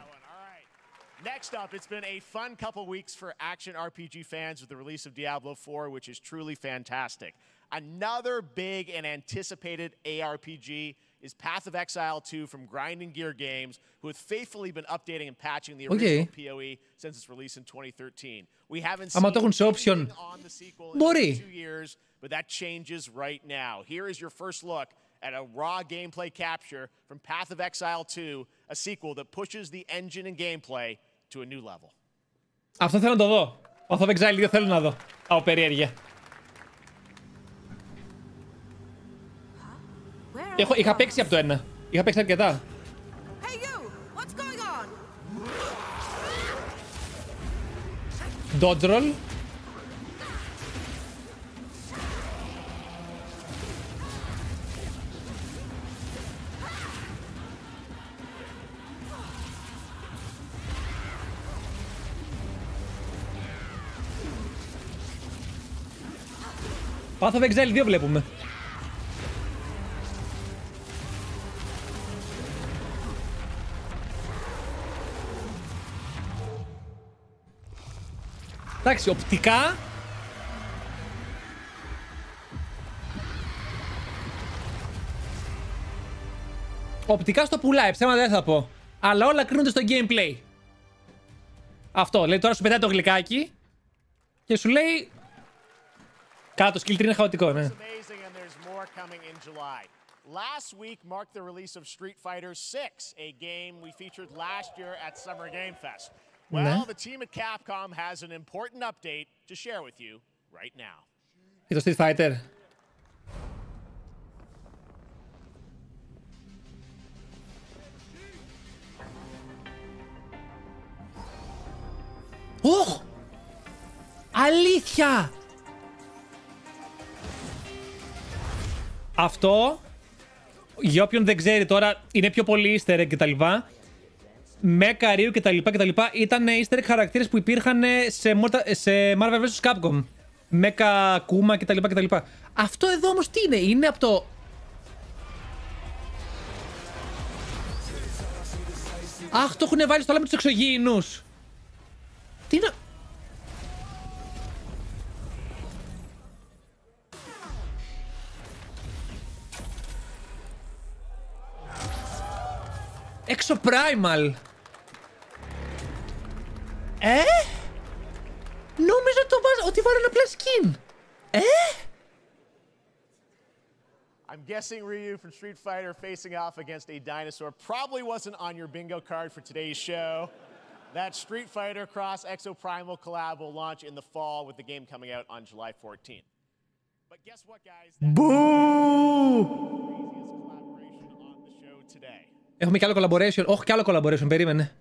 Next up, it's been a fun couple weeks for action RPG fans with the release of Diablo 4, which is truly fantastic. Another big and anticipated ARPG is Path of Exile 2 from Grinding Gear Games, who have faithfully been updating and patching the original PoE since its release in 2013. We haven't seen anything on the sequel in 2 years, but that changes right now. Here is your first look at a raw gameplay capture from Path of Exile 2, a sequel that pushes the engine and gameplay to a new level. Αυτό θέλω να το δω. Path of Exile 2 θέλω να δω. Από περιέργεια. Είχα παίξει από το 1. Είχα παίξει αρκετά. Hey you, what's going on? Dodge roll. Path of Exile 2 βλέπουμε. Εντάξει, οπτικά. Οπτικά στο πουλάει, ψέματα δεν θα πω. Αλλά όλα κρίνονται στο gameplay. Αυτό, λέει τώρα σου πετάει το γλυκάκι και σου λέει... Κάτω, skill tree είναι χαοτικό, ναι. Last week marked the release of Street Fighter 6, a game we featured last year at Summer Game Fest. Well, the team at Capcom has an important update to share with you right now. Για το Street Fighter. Ωχ! Αλήθεια! Αυτό, για όποιον δεν ξέρει τώρα, είναι πιο πολύ easter egg κτλ. Mecha Ryu κτλ. Ήταν easter egg χαρακτήρες που υπήρχαν σε Marvel vs. Capcom. Mecha Kuma κτλ. Αυτό εδώ όμως τι είναι, είναι από το... Αχ, το έχουν βάλει στο λάμπη τους εξωγήινους. Τι είναι... Exoprimal. Νόμιζα ότι βάλανε απλά skin. I'm guessing Ryu from Street Fighter facing off against a dinosaur probably wasn't on your bingo card for today's show. That Street Fighter Cross Exoprimal collab will launch in the fall with the game coming out on July 14th. But guess what, guys? That's the craziest collaboration on the show today. Έχουμε κι άλλο collaboration. Όχι, κι άλλο collaboration. Περίμενε.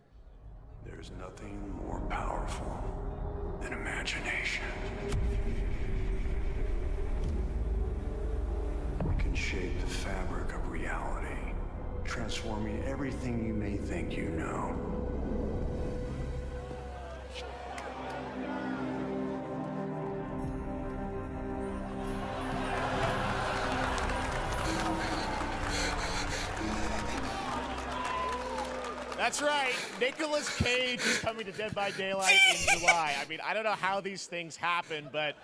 There's nothing more powerful than imagination. It can shape the fabric of reality, transforming everything you may think you know. That's right. Nicolas Cage is coming to Dead by Daylight in July. I mean, I don't know how these things happen, but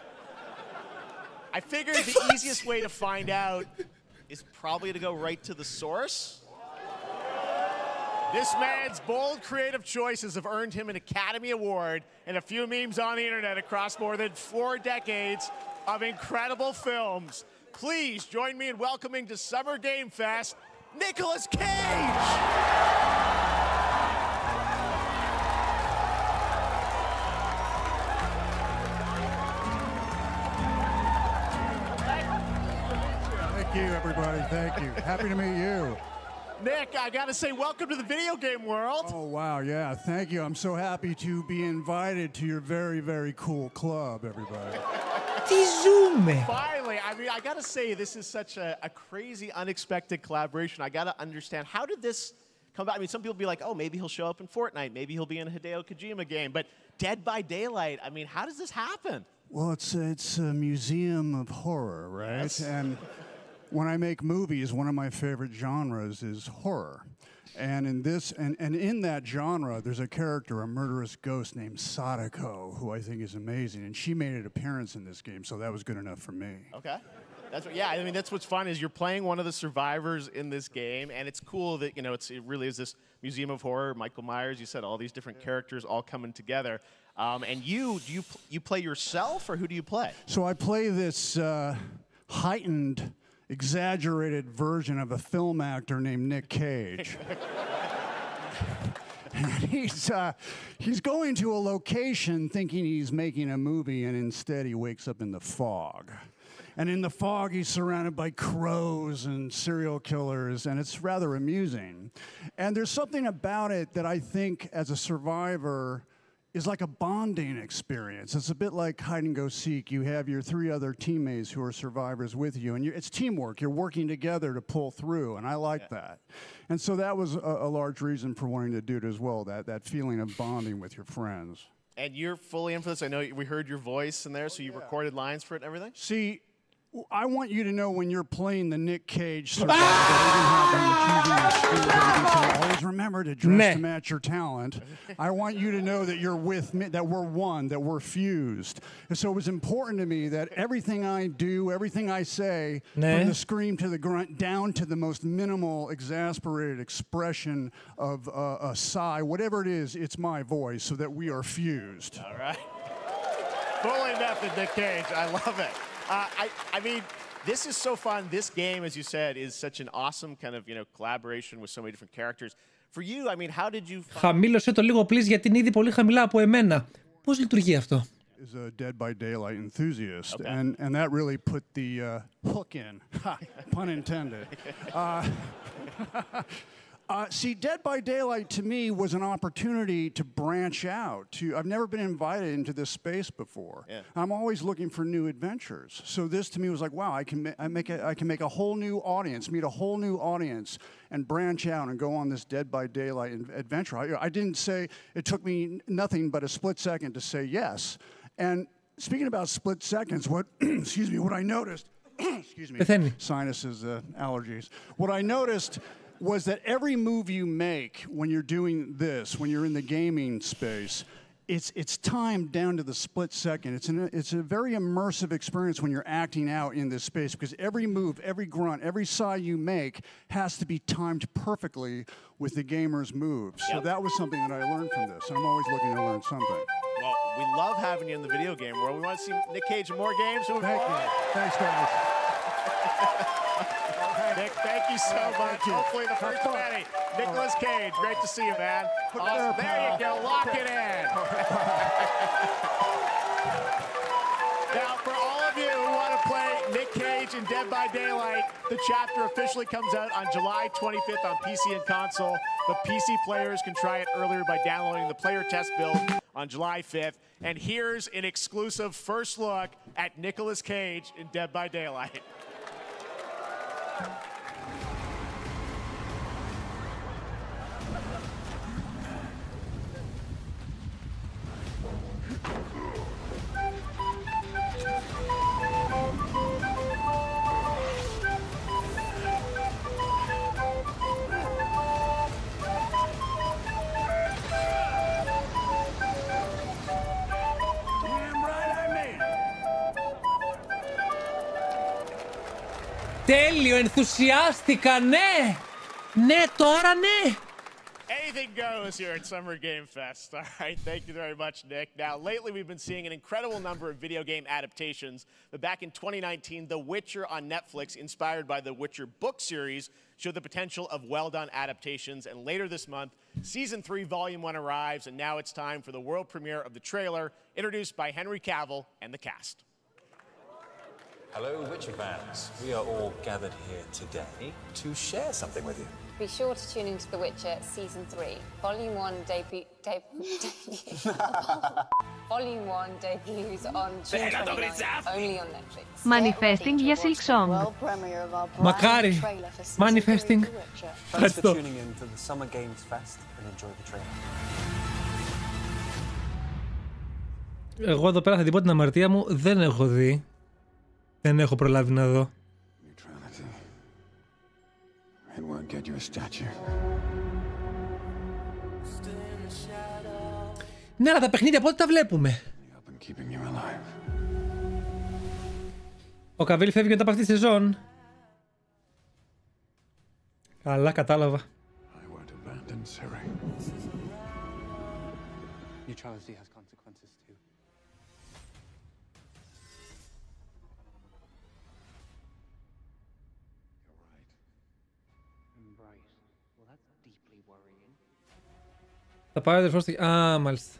I figured the easiest way to find out is probably to go right to the source. This man's bold creative choices have earned him an Academy Award and a few memes on the internet across more than 4 decades of incredible films. Please join me in welcoming to Summer Game Fest, Nicolas Cage! Thank you, everybody. Thank you. Happy to meet you. Nick, I gotta say, welcome to the video game world. Oh, wow. Yeah, thank you. I'm so happy to be invited to your very, very cool club, everybody. Finally, I mean, I gotta say, this is such a crazy, unexpected collaboration. I gotta understand, how did this come about? I mean, some people be like, oh, maybe he'll show up in Fortnite. Maybe he'll be in a Hideo Kojima game. But Dead by Daylight, I mean, how does this happen? Well, it's a museum of horror, right? Yes. And when I make movies, one of my favorite genres is horror. And in that genre, there's a character, a murderous ghost named Sadako, who I think is amazing. And she made an appearance in this game, so that was good enough for me. Okay. I mean, that's what's fun is you're playing one of the survivors in this game, and it's cool that, you know, it really is this museum of horror. Michael Myers, you said all these different characters all coming together. And you play yourself, or who do you play? So I play this heightened, exaggerated version of a film actor named Nick Cage. He's going to a location thinking he's making a movie, and instead he wakes up in the fog. And in the fog, he's surrounded by crows and serial killers, and it's rather amusing. And there's something about it that I think, as a survivor, is like a bonding experience. It's a bit like hide and go seek. You have your 3 other teammates who are survivors with you, and it's teamwork. You're working together to pull through, and I like that. And so that was a large reason for wanting to do it as well, that feeling of bonding with your friends. And you're fully in for this. I know we heard your voice in there, so you recorded lines for it and everything? See, I want you to know when you're playing the Nick Cage survival that even happened with choosing your screen that always remember to dress to match your talent. I want you to know that you're with me, that we're one, that we're fused. And so it was important to me that everything I do, everything I say, from the scream to the grunt, down to the most minimal, exasperated expression of a sigh, whatever it is, it's my voice, so that we are fused. All right. Fully method, Nick Cage. I love it. I mean, this is so fun. This game, as you said, is such an awesome kind of, collaboration with so many different characters. For you, I mean, how did you find... Χαμήλωσε το λίγο, please, γιατί είναι ήδη πολύ χαμηλά από εμένα. Πώς λειτουργεί αυτό? Is a Dead by Daylight enthusiast, and that really put the hook in, pun intended. See, Dead by Daylight to me was an opportunity to branch out. I've never been invited into this space before. Yeah. I'm always looking for new adventures. So this to me was like, wow, I can make a whole new audience, meet a whole new audience, and branch out and go on this Dead by Daylight adventure. I didn't say, it took me nothing but a split second to say yes. And speaking about split seconds, excuse me, what I noticed, excuse me, sinuses, allergies. What I noticed was that every move you make when you're doing this, when you're in the gaming space, it's timed down to the split second. It's a very immersive experience when you're acting out in this space, because every move, every grunt, every sigh you make has to be timed perfectly with the gamer's moves. So that was something that I learned from this. I'm always looking to learn something. Well, we love having you in the video game world. We want to see Nick Cage in more games. Thank you. Thanks, guys. Nick, thank you so much. Hopefully the first of many. Nicolas Cage, great to see you, man. Awesome. There you go, lock it in. Now, for all of you who want to play Nick Cage in Dead by Daylight, the chapter officially comes out on July 25th on PC and console, but PC players can try it earlier by downloading the player test build on July 5th. And here's an exclusive first look at Nicolas Cage in Dead by Daylight. Τέλειο, ενθουσιάστηκα, ναι! Ναι, τώρα ναι! Anything goes here at Summer Game Fest. All right, thank you very much, Nick. Now, lately we've been seeing an incredible number of video game adaptations, but back in 2019, The Witcher on Netflix, inspired by the Witcher book series, showed the potential of well-done adaptations, and later this month, Season 3, Volume 1 arrives, and now it's time for the world premiere of the trailer, introduced by Henry Cavill and the cast. Hello, Witcher fans. We are all gathered here today to share something with you. Be sure to tune into The Witcher Season 3. Volume 1 Volume 1 debuts on June 29th, only on Netflix. Manifesting για Silksong. Μακάρι. Manifesting. Thanks for tuning in to the Summer Games Fest and enjoy the trailer. Εγώ εδώ πέρα θα την πω την αμαρτία μου, δεν έχω δει. Δεν έχω προλάβει να δω. Ναι, αλλά τα παιχνίδια πότε τα βλέπουμε? Ο Καβίλ φεύγει μετά από αυτή τη σεζόν. Καλά, κατάλαβα. Θα πάει ο αδερφός του... Α, μάλιστα.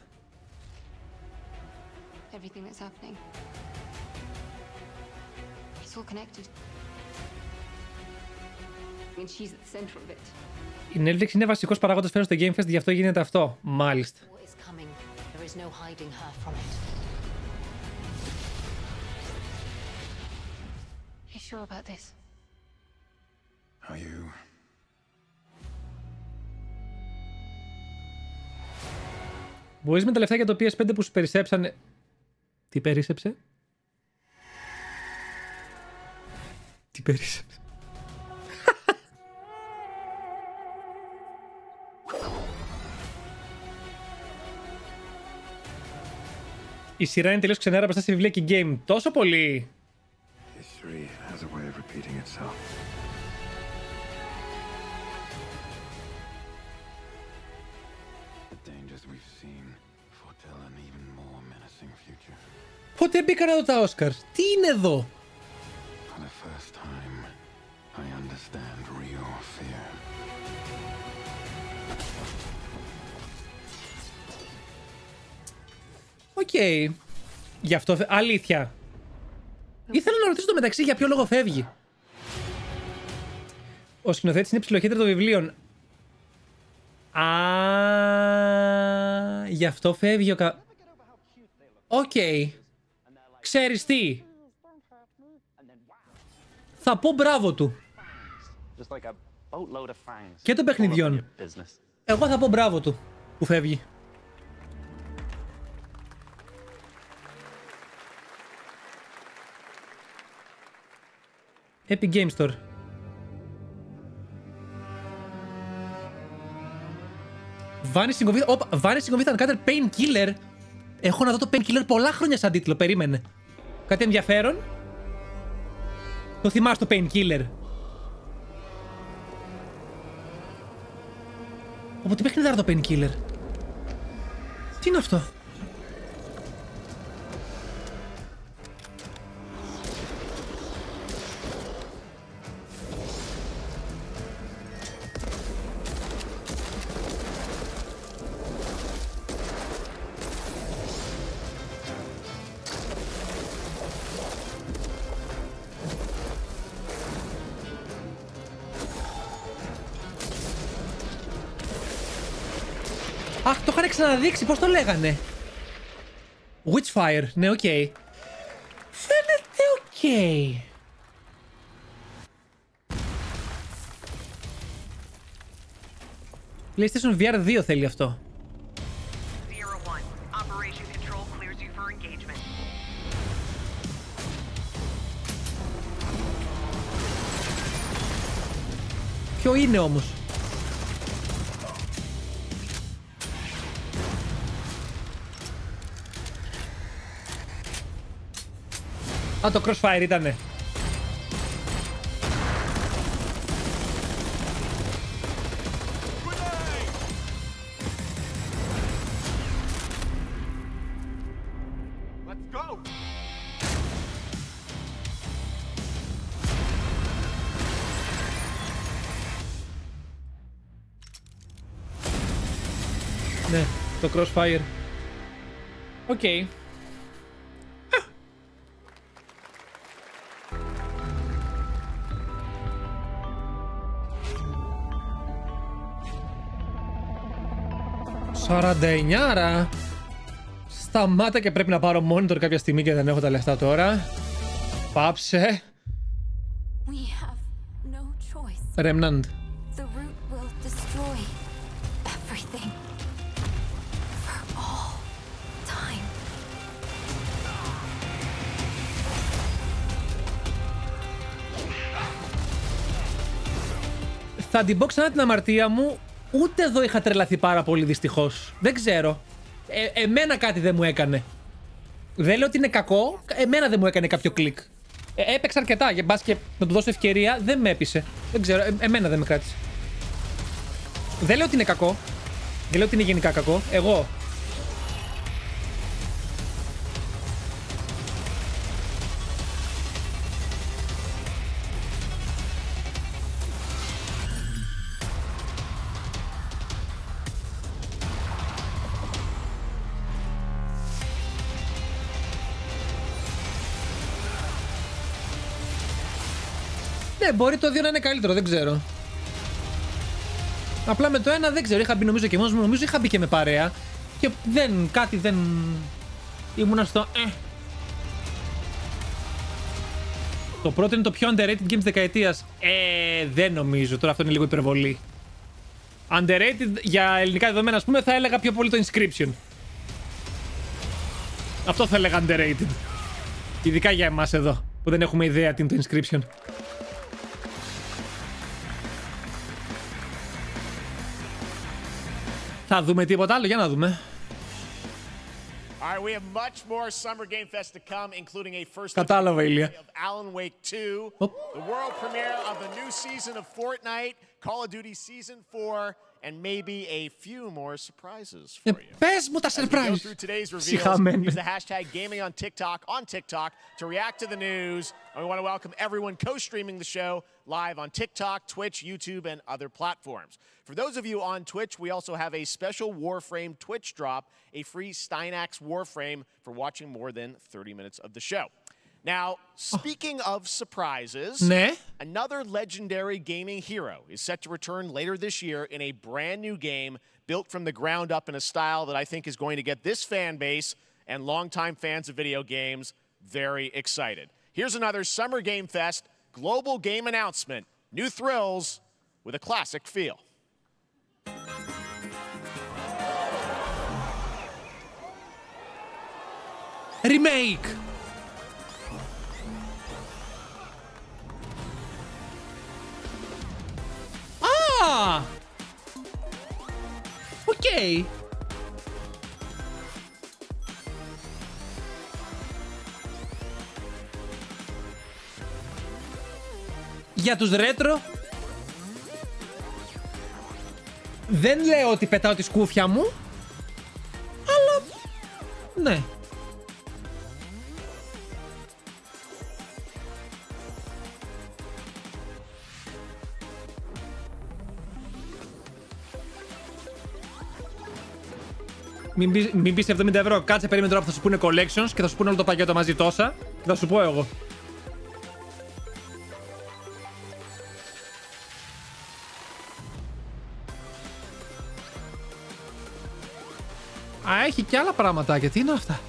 Everything that's happening. It's all connected. And she's at the center of it. Η Netflix είναι βασικός παράγοντας φέρος στο Game Fest, γι' αυτό γίνεται αυτό. Μάλιστα. What is coming? There is no hiding her from it. You sure about this? Are you? Μπορείς με τα λεφτά για το PS5 που σου περισσέψανε... Τι περίσσεψε? Τι περίσσεψε. Η σειρά είναι τελείως ξενέρα μπροστά στη βιβλία και game. Τόσο πολύ. History has a way of repeating itself. The dangers we've seen foretell an even more menacing future. Πότε μπήκα να δω τα Όσκαρ. Τι είναι εδώ. For the first time, I understand real fear. Οκ. Γι' αυτό. Αλήθεια. Ήθελα να ρωτήσω το μεταξύ για ποιο λόγο φεύγει. Ο σκηνοθέτης είναι ψιλοχέτρια των βιβλίων. Α, γι' αυτό φεύγει ο Οκ. Ξέρεις τι. Θα πω μπράβο του. Και των παιχνιδιών. Εγώ θα πω μπράβο του που φεύγει. Epic Game Store. Vanishing of Ethan Carter Painkiller. Έχω να δω το Painkiller πολλά χρόνια σαν τίτλο. Περίμενε. Κάτι ενδιαφέρον. Το θυμάσαι το Painkiller. Από τι παιχνιδάρα το Painkiller. Τι είναι αυτό. Αχ, το είχαν ξαναδείξει, πώς το λέγανε. Witchfire, ναι, οκ. Φαίνεται οκ. PlayStation VR 2 θέλει αυτό. Ποιο είναι όμως. Α, το Crossfire ήτανε. Ναι, το Crossfire. Οκ. Okay. $49. Σταμάτα και πρέπει να πάρω monitor κάποια στιγμή και δεν έχω τα λεφτά τώρα. Πάψε. Remnant. Θα την πω ξανά την αμαρτία μου. Ούτε εδώ είχα τρελαθεί πάρα πολύ, δυστυχώς. Δεν ξέρω. Εμένα κάτι δεν μου έκανε. Δεν λέω ότι είναι κακό. Εμένα δεν μου έκανε κάποιο κλικ. Έπαιξα αρκετά για μπας και να του δώσω ευκαιρία. Δεν με έπεισε. Δεν ξέρω. Εμένα δεν με κράτησε. Δεν λέω ότι είναι κακό. Δεν λέω ότι είναι γενικά κακό. Εγώ. Ναι, μπορεί το 2 να είναι καλύτερο, δεν ξέρω. Απλά με το 1 δεν ξέρω. Είχα μπει νομίζω και μόνος μου, νομίζω είχα μπει και με παρέα. Και κάτι δεν... Ήμουνα στο... Το πρώτο είναι το πιο underrated game της δεκαετίας. Δεν νομίζω. Τώρα αυτό είναι λίγο υπερβολή. Underrated για ελληνικά δεδομένα, ας πούμε, θα έλεγα πιο πολύ το Inscription. Αυτό θα έλεγα underrated. Ειδικά για εμάς εδώ, που δεν έχουμε ιδέα τι είναι το Inscription. Θα δούμε τίποτα άλλο, για να δούμε. All right, we have much more Summer Game Fest to come, including a first Κατάλαβα, Ηλία. of Alan Wake 2, the world premiere of the new season of Fortnite, Call of Duty Season 4, and maybe a few more surprises for you. Πες μου τα As we go surprise. through today's reveals, use the hashtag gaming on TikTok to react to the news. And we want to welcome everyone co-streaming the show live on TikTok, Twitch, YouTube, and other platforms. For those of you on Twitch, we also have a special Warframe Twitch drop, a free Steinax Warframe for watching more than 30 minutes of the show. Now, speaking of surprises, another legendary gaming hero is set to return later this year in a brand new game built from the ground up in a style that I think is going to get this fan base and longtime fans of video games very excited. Here's another Summer Game Fest global game announcement. New thrills with a classic feel. Remake. Οκ. Για τους ρέτρο δεν λέω ότι πετάω τη σκούφια μου, αλλά ναι. Μην πεις 70 ευρώ, κάτσε περίμενε τώρα που θα σου πούνε collections και θα σου πούνε όλο το πακέτο μαζί τόσα και θα σου πω εγώ. Α, έχει και άλλα πραγματάκια, τι είναι αυτά.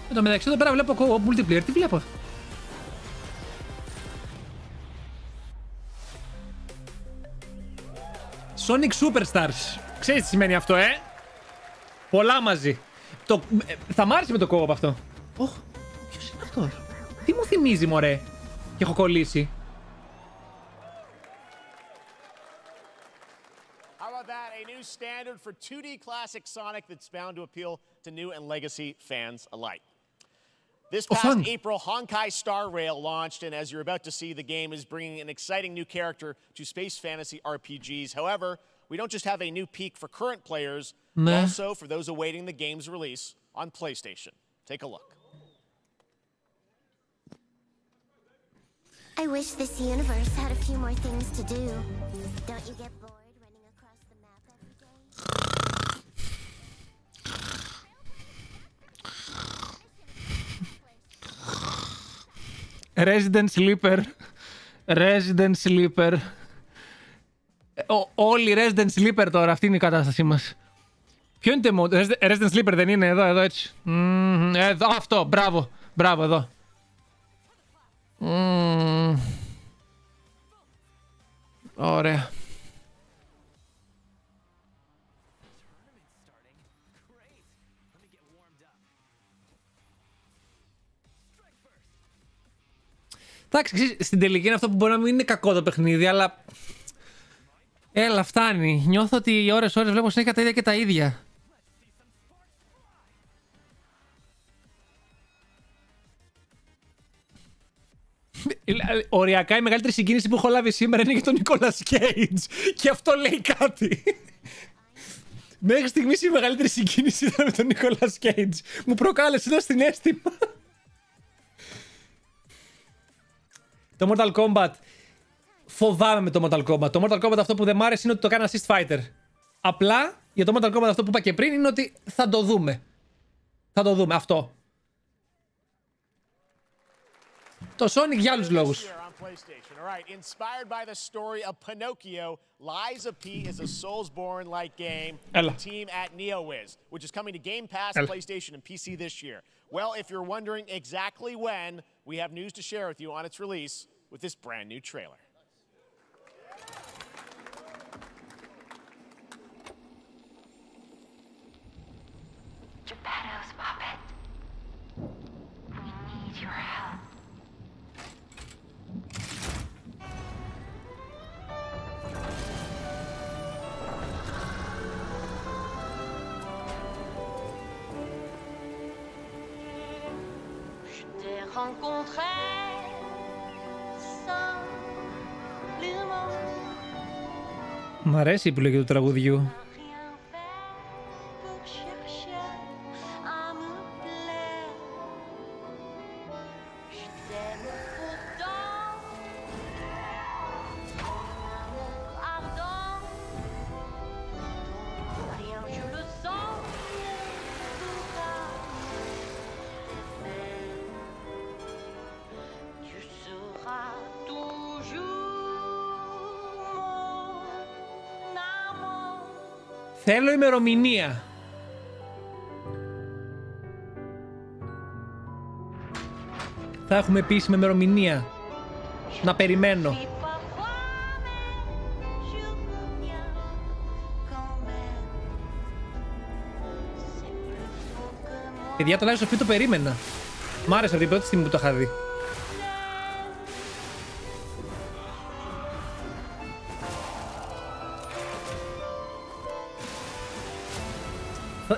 Εν τω μεταξύ εδώ πέρα βλέπω multiplayer, τι βλέπω. Sonic Superstars. Ξέρεις τι σημαίνει αυτό, Πολλά μαζί. Θα μ' άρεσε με το co-op αυτό. Ποιος είναι αυτός? Τι μου θυμίζει, μωρέ? Και έχω κολλήσει. How about that? A new standard for 2D classic Sonic that's bound to appeal to new and legacy fans alike. This past April, Honkai Star Rail launched, and as you're about to see, the game is bringing an exciting new character to space fantasy RPGs. However, we don't just have a new peak for current players, but also for those awaiting the game's release on PlayStation. Take a look. I wish this universe had a few more things to do. Don't you get bored running across the map every day? Resident Sleeper. Resident Sleeper. Όλοι Resident Sleeper τώρα, αυτή είναι η κατάστασή μας. Ποιο είναι το Resident Sleeper, δεν είναι εδώ έτσι. Εδώ, αυτό, μπράβο. Μπράβο, εδώ. Ωραία. Εντάξει, στην τελική είναι αυτό που μπορεί να μην είναι κακό το παιχνίδι, αλλά... Έλα, φτάνει. Νιώθω ότι οι ώρες βλέπω συνέχεια τα ίδια και τα ίδια. Οριακά η μεγαλύτερη συγκίνηση που έχω λάβει σήμερα είναι για τον Nicolas Cage. Και αυτό λέει κάτι. Μέχρι στιγμής η μεγαλύτερη συγκίνηση ήταν με τον Nicolas Cage. Μου προκάλεσε ένα συναίσθημα. Το Mortal Kombat. Φοβάμαι με το Mortal Kombat. Το Mortal Kombat αυτό που δεν μ' άρεσε είναι ότι το κάνει assist fighter. Απλά για το Mortal Kombat αυτό που είπα και πριν είναι ότι θα το δούμε. Θα το δούμε αυτό. Το Sonic για άλλους λόγους. Inspired by the story of Pinocchio, Lies of P is a Soulsborne-like game from the team at NeoWiz, which is coming to Game Pass, PlayStation, and PC this year. Well, if you're wondering exactly when, we have news to share with you on its release with this brand new trailer. Μ' αρέσει η επιλογή του τραγουδιού. Θέλω ημερομηνία. Θα έχουμε επίσημη ημερομηνία. Να περιμένω. Παιδιά, το Lies of P το περίμενα. Μ' άρεσε από την πρώτη στιγμή που το είχα δει.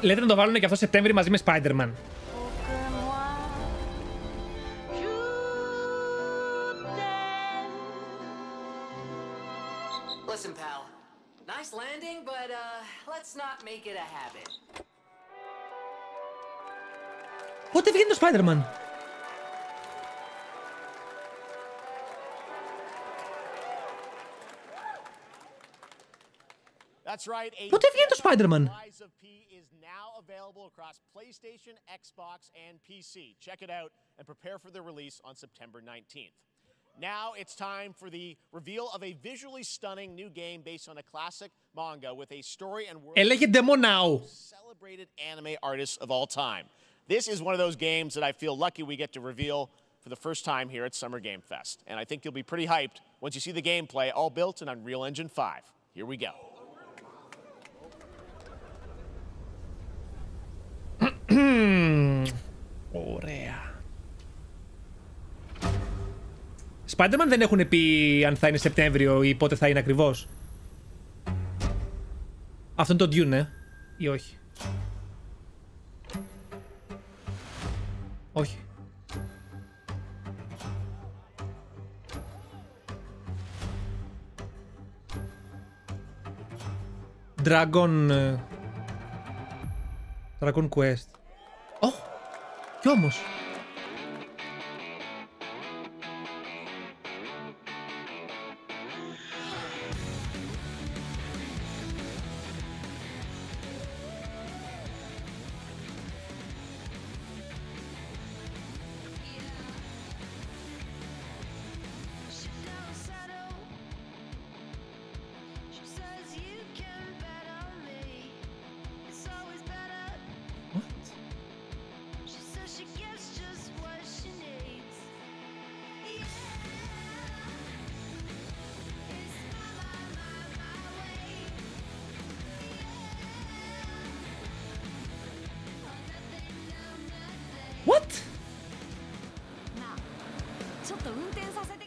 Λέτε να το βάλουν και αυτό Σεπτέμβρη μαζί με Spider-Man. Listen, pal. Nice landing, but let's not make it a habit. Πότε βγαίνει το Spider-Man? Πότε βγαίνει το Spider-Man? Across PlayStation, Xbox, and PC. Check it out and prepare for the release on September 19th. Now it's time for the reveal of a visually stunning new game based on a classic manga with a story and world celebrated anime artists of all time. This is one of those games that I feel lucky we get to reveal for the first time here at Summer Game Fest. And I think you'll be pretty hyped once you see the gameplay, all built in Unreal Engine 5. Here we go. Ωραία. Spider-Man δεν έχουν πει αν θα είναι Σεπτέμβριο ή πότε θα είναι ακριβώς. Αυτό είναι το Dune, ή όχι? Όχι. Dragon Quest. Κι όμως.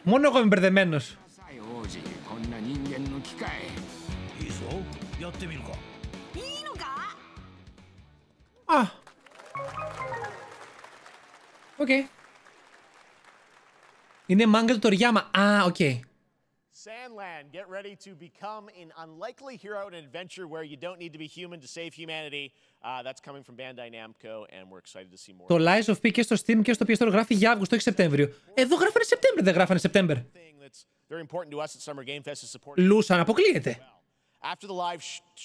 Μόνο εγώ είμαι μπερδεμένος. Α. Οκ. Είναι μάγκα του Τοριάμα. Α, οκ. Sandland, get ready to become an unlikely hero in an adventure where you don't need to be human to save humanity. That's coming from Bandai Namco, and we're excited to see more. Το Lies of P και στο Steam και στο PS γράφει για Αύγουστο, όχι Σεπτέμβριο. Εδώ γράφανε Σεπτέμβριο, δεν γράφανε Σεπτέμβριο. Λούσαν, αποκλείεται. After the live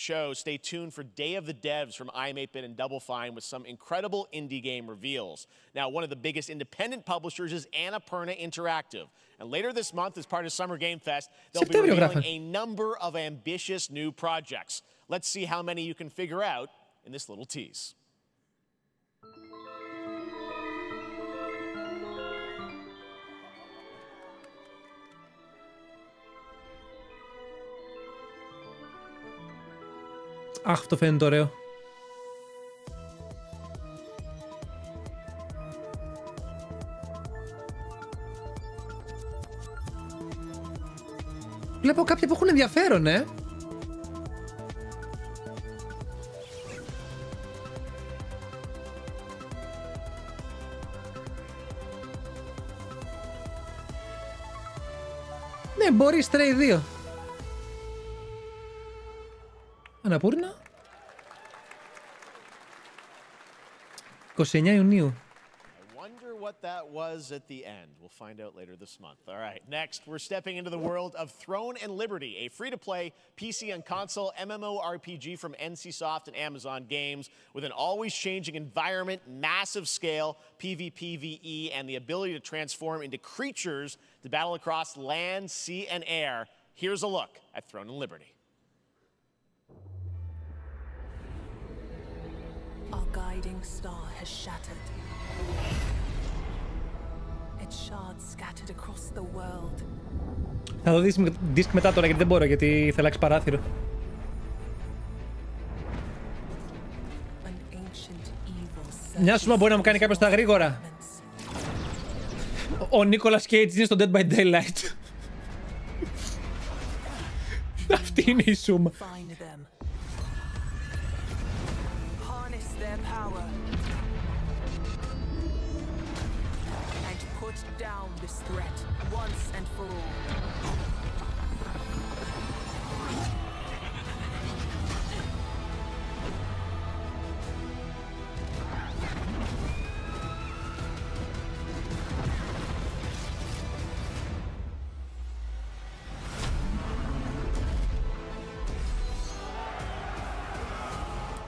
show, stay tuned for Day of the Devs from I'm8bit and Double Fine with some incredible indie game reveals. Now, one of the biggest independent publishers is Annapurna Interactive. And later this month, as part of Summer Game Fest, they'll be revealing a number of ambitious new projects. Let's see how many you can figure out in this little tease. Αχ, αυτό φαίνεται ωραίο. Βλέπω κάποια που έχουν ενδιαφέρον, Ναι, μπορεί Stray 2. Αναπούρνα. 29 Ιουνίου. What that was at the end. We'll find out later this month. All right, next we're stepping into the world of Throne and Liberty, a free-to-play PC and console MMORPG from NCSoft and Amazon Games with an always-changing environment, massive scale, PvPvE, and the ability to transform into creatures to battle across land, sea, and air. Here's a look at Throne and Liberty. Our guiding star has shattered. Its shards scattered across the world. Θα δω δίσκ μετά τώρα γιατί δεν μπορώ, γιατί θα αλλάξει παράθυρο. Μια σούμα μπορεί να μου κάνει κάποιος τα γρήγορα. Ο Νίκολας Κέιτς είναι στο Dead by Daylight. Αυτή είναι η σούμα.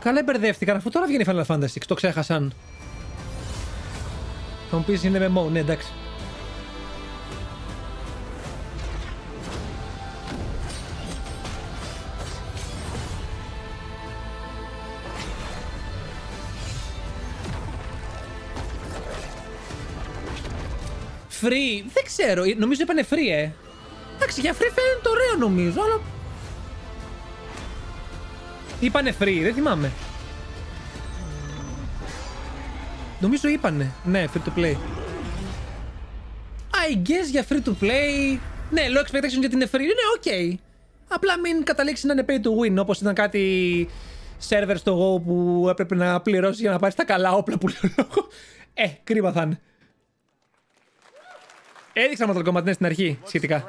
Καλά μπερδεύτηκαν, αφού τώρα βγαίνει Final Fantasy 6, το ξέχασαν. Θα μου πεις είναι MMO, ναι εντάξει. Free, δεν ξέρω, νομίζω είπανε free, Εντάξει, για free φαίνεται ωραίο νομίζω, αλλά... Είπανε free, δεν θυμάμαι. Νομίζω είπανε, ναι, free to play. I guess για free to play... Ναι, low expectation γιατί είναι free, ναι, ok. Απλά μην καταλήξει να είναι pay to win, όπως ήταν κάτι server στο Go που έπρεπε να πληρώσει για να πάρει τα καλά όπλα που λέω λόγο. Κρίμα θα είναι. Έδειξα με το κομμάτι στην αρχή, σχετικά.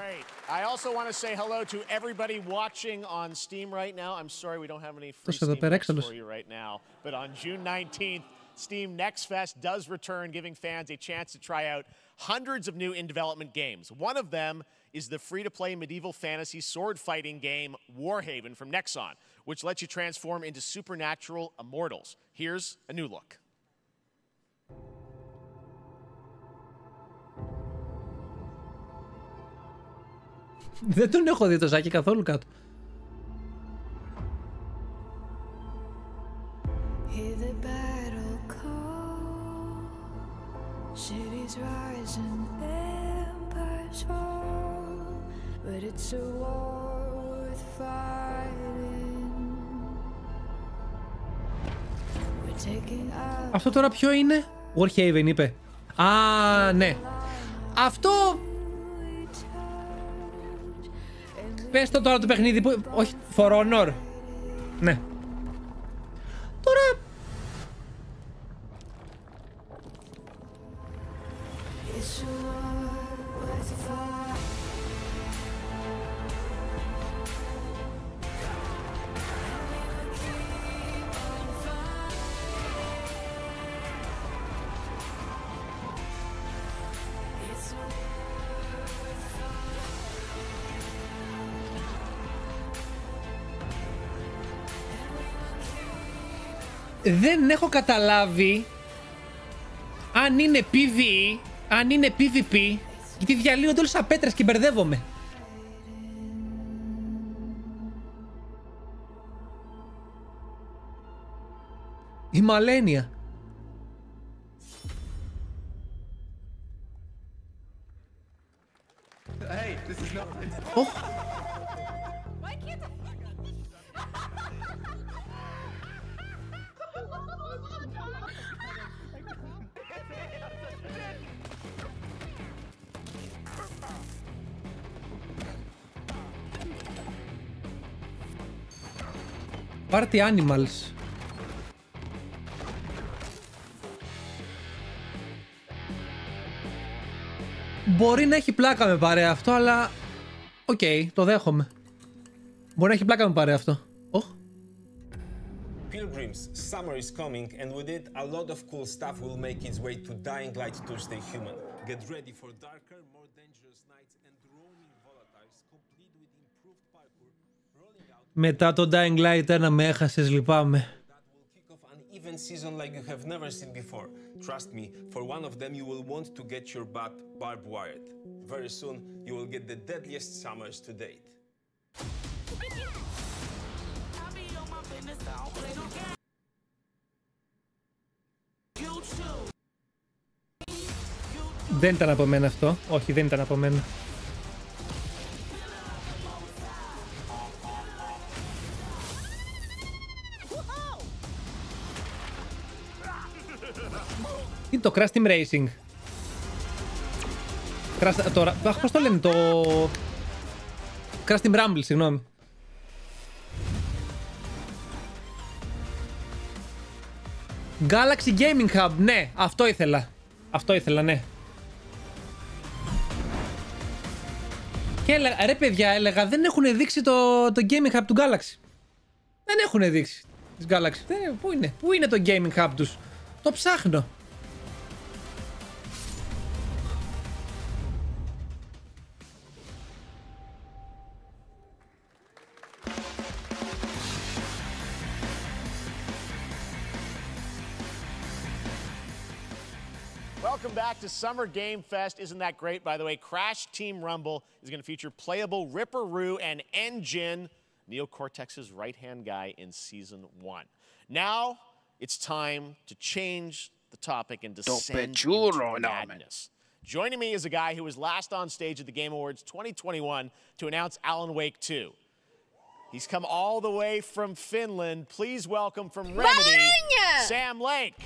I also want to say hello to everybody watching on Steam right now. I'm sorry we don't have any free Steam for you right now. But on June 19th, Steam Next Fest does return, giving fans a chance to try out hundreds of new in-development games. One of them is the free-to-play medieval fantasy sword-fighting game Warhaven from Nexon, which lets you transform into supernatural immortals. Here's a new look. Δεν τον έχω δει το Ζάκη καθόλου κάτω. Αυτό τώρα ποιο είναι? Warhaven είπε. Α, ναι. Αυτό... Πες το τώρα το παιχνίδι που... Όχι, For Honor. Ναι. Τώρα... Δεν έχω καταλάβει αν είναι PvE, αν είναι PvP, γιατί διαλύονται όλες τις απέτρες και μπερδεύομαι. Η Μαλένια. Party Animals. Μπορεί να έχει πλάκα με παρέα αυτό, αλλά Οκ, το δέχομαι. Μπορεί να έχει πλάκα με πάρε αυτό. Pilgrims, summer is coming, and with it, a lot of cool stuff will make its way to Dying Light to stay human. Get ready for darker, more dangerous nights and roaming volatiles, complete with improved parkour, rolling out... Μετά το Dying Light 1 με έχασες, λυπάμαι. Even season like you have never seen before. Trust me, for one of them you will want to get your butt barbed wired. Very soon you will get the deadliest summers to date. Δεν ήταν από μένα αυτό. Όχι, δεν ήταν από μένα. Είναι το Crash Team Racing. Τώρα, πώς το λένε, το... Crash Team Rumble, συγγνώμη. Galaxy Gaming Hub, ναι, αυτό ήθελα. Αυτό ήθελα, ναι. Και έλεγα, ρε παιδιά, έλεγα, δεν έχουν δείξει το Gaming Hub του Galaxy. Δεν έχουν δείξει της Galaxy. Πού είναι το Gaming Hub τους? Το ψάχνω. Welcome back to Summer Game Fest. Isn't that great? By the way, Crash Team Rumble is going to feature playable Ripperoo and Engine, Neo Cortex's right-hand guy in Season 1. Now, it's time to change the topic and descend into madness. Joining me is a guy who was last on stage at the Game Awards 2021 to announce Alan Wake 2. He's come all the way from Finland. Please welcome from Remedy, Sam Lake.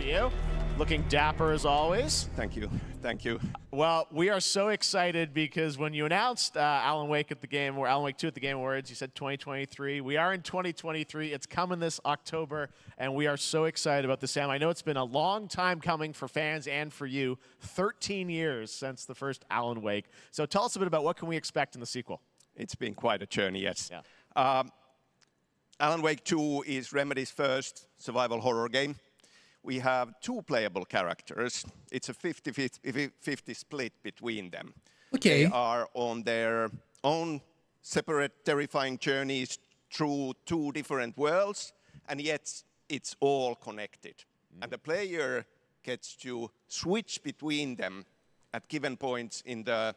See you. Looking dapper as always. Thank you. Thank you. Well, we are so excited because when you announced Alan Wake at the Game, or Alan Wake 2 at the Game Awards, you said 2023. We are in 2023. It's coming this October, and we are so excited about this, Sam. I know it's been a long time coming for fans and for you. 13 years since the first Alan Wake. So tell us a bit about what can we expect in the sequel. It's been quite a journey, yes. Yeah. Alan Wake 2 is Remedy's first survival horror game. We have two playable characters. It's a 50-50 split between them. Okay. They are on their own separate terrifying journeys through two different worlds, and yet it's all connected. And the player gets to switch between them at given points in the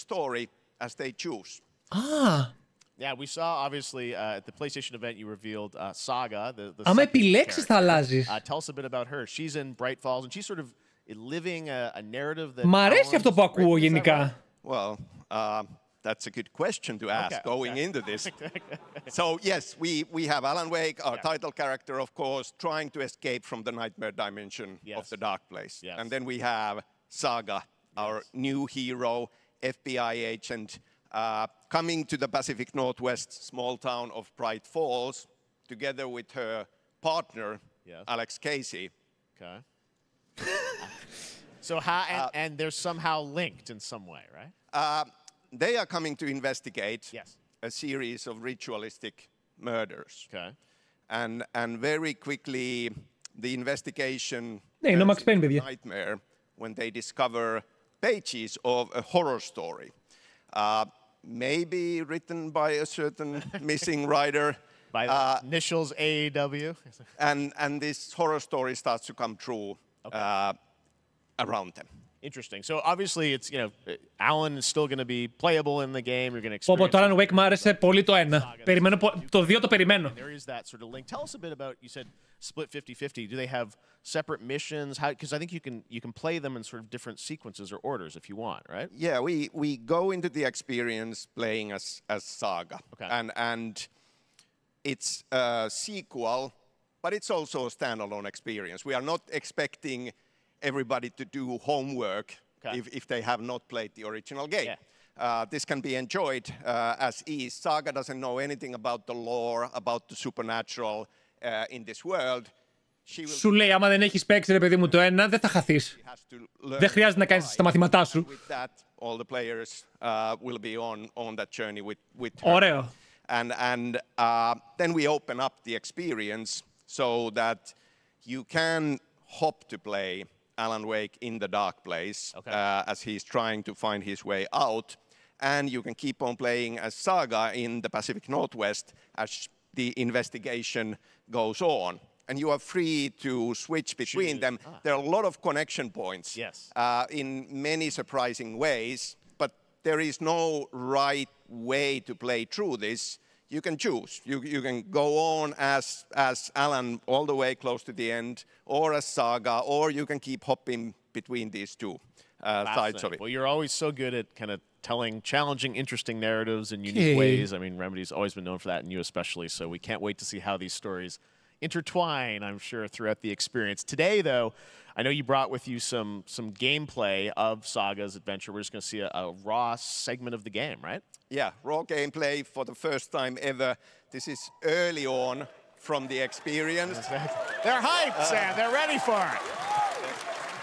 story as they choose. Ah. Yeah, we saw, obviously, at the PlayStation event, you revealed Saga, the άμα επιλέξεις θα αλλάζεις. Tell us a bit about her. She's in Bright Falls, and she's sort of living a narrative that... Μ' αρέσει αυτό που ακούω γενικά. Well, that's a good question to ask going into this. So, yes, we have Alan Wake, our title character, of course, trying to escape from the nightmare dimension of the dark place. And then we have Saga, our new hero, FBI agent, coming to the Pacific Northwest small town of Bright Falls, together with her partner, Alex Casey. Okay. So how, and they're somehow linked in some way, right? They are coming to investigate a series of ritualistic murders. Okay. And very quickly, the investigation nightmare when they discover pages of a horror story. Maybe written by a certain missing writer. By the initials AEW. And this horror story starts to come true around them. Interesting. So obviously it's, you know, Alan is still going to be playable in the game. You're going to experience... Το Alan Wake μου άρεσε πολύ το 1. Περιμένω, το 2 το περιμένω. There is that sort of link. Tell us a bit about, you said split 50-50. Do they have separate missions? How, because I think you can play them in sort of different sequences or orders if you want, right? Yeah, we go into the experience playing as Saga. Okay. And it's a sequel, but it's also a standalone experience. We are not expecting everybody to do homework if they have not played the original game. This can be enjoyed as is. Saga doesn't know anything about the lore, about the supernatural in this world. σου λέει άμα δεν έχεις παίξει ρε παιδί μου το ένα, δεν θα χαθείς. Δεν χρειάζεται να κάνεις τα μαθήματά σου. Ωραίο. And then we open up the experience so that you can hop to play Alan Wake in the dark place as he's trying to find his way out. And you can keep on playing as Saga in the Pacific Northwest as the investigation goes on. And you are free to switch between them. There are a lot of connection points in many surprising ways, but there is no right way to play through this. You can choose. You can go on as Alan all the way close to the end, or as Saga, or you can keep hopping between these two sides of it. Well, you're always so good at kind of telling challenging, interesting narratives in unique ways. I mean, Remedy's always been known for that, and you especially, so we can't wait to see how these stories intertwine, I'm sure, throughout the experience. Today, though, I know you brought with you some gameplay of Saga's adventure. We're just going to see a raw segment of the game, right? Yeah, raw gameplay for the first time ever. This is early on from the experience. They're hyped, Sam. They're ready for it.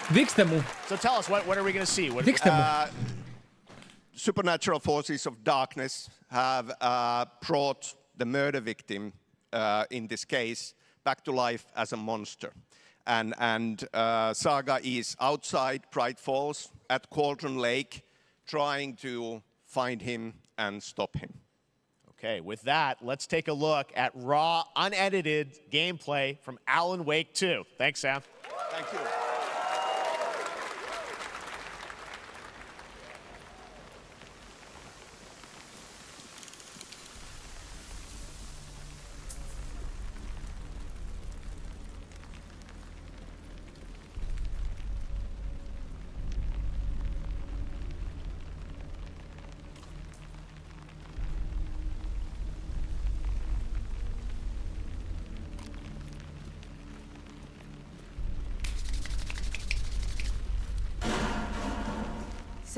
Δείξτε μου. So tell us, what are we going to see? Δείξτε μου. Supernatural forces of darkness have brought the murder victim, in this case, back to life as a monster. And Saga is outside Bright Falls at Cauldron Lake, trying to find him and stop him. Okay, with that, let's take a look at raw, unedited gameplay from Alan Wake 2. Thanks, Sam. Thank you.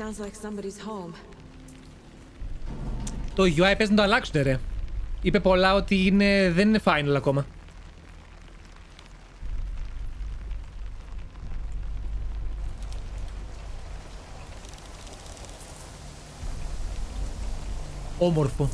Sounds like somebody's home. Το UI πες να το αλλάξουν ρε. Είπε πολλά ότι δεν είναι final ακόμα. Όμορφο.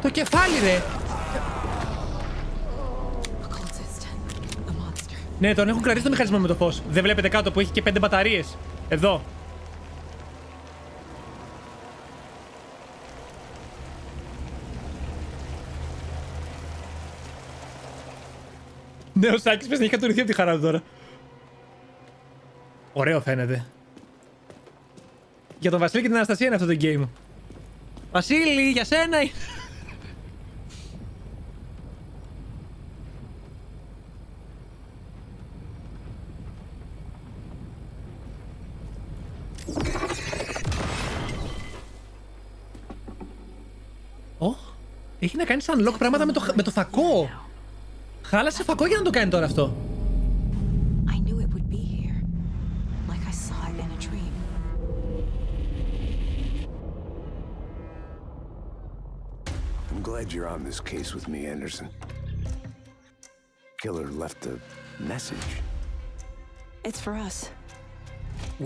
Το κεφάλι ρε! Ναι, τον έχουν κρατήσει το μηχανισμό με το φως. Δεν βλέπετε κάτω που έχει και 5 μπαταρίες. Εδώ. Ναι, ο Σάκης πες να έχει κατουρηθεί από τη χαρά του τώρα. Ωραίο φαίνεται. Για τον Βασίλη και την Αναστασία είναι αυτό το game. Βασίλη, για σένα! Έχει να κάνει unlock πράγματα με το φακό. Χάλασε φακό για να το κάνει τώρα αυτό. I knew it would be here, like I saw it in a dream. I'm glad you're on this case with me, Anderson. Killer left a message. It's for us.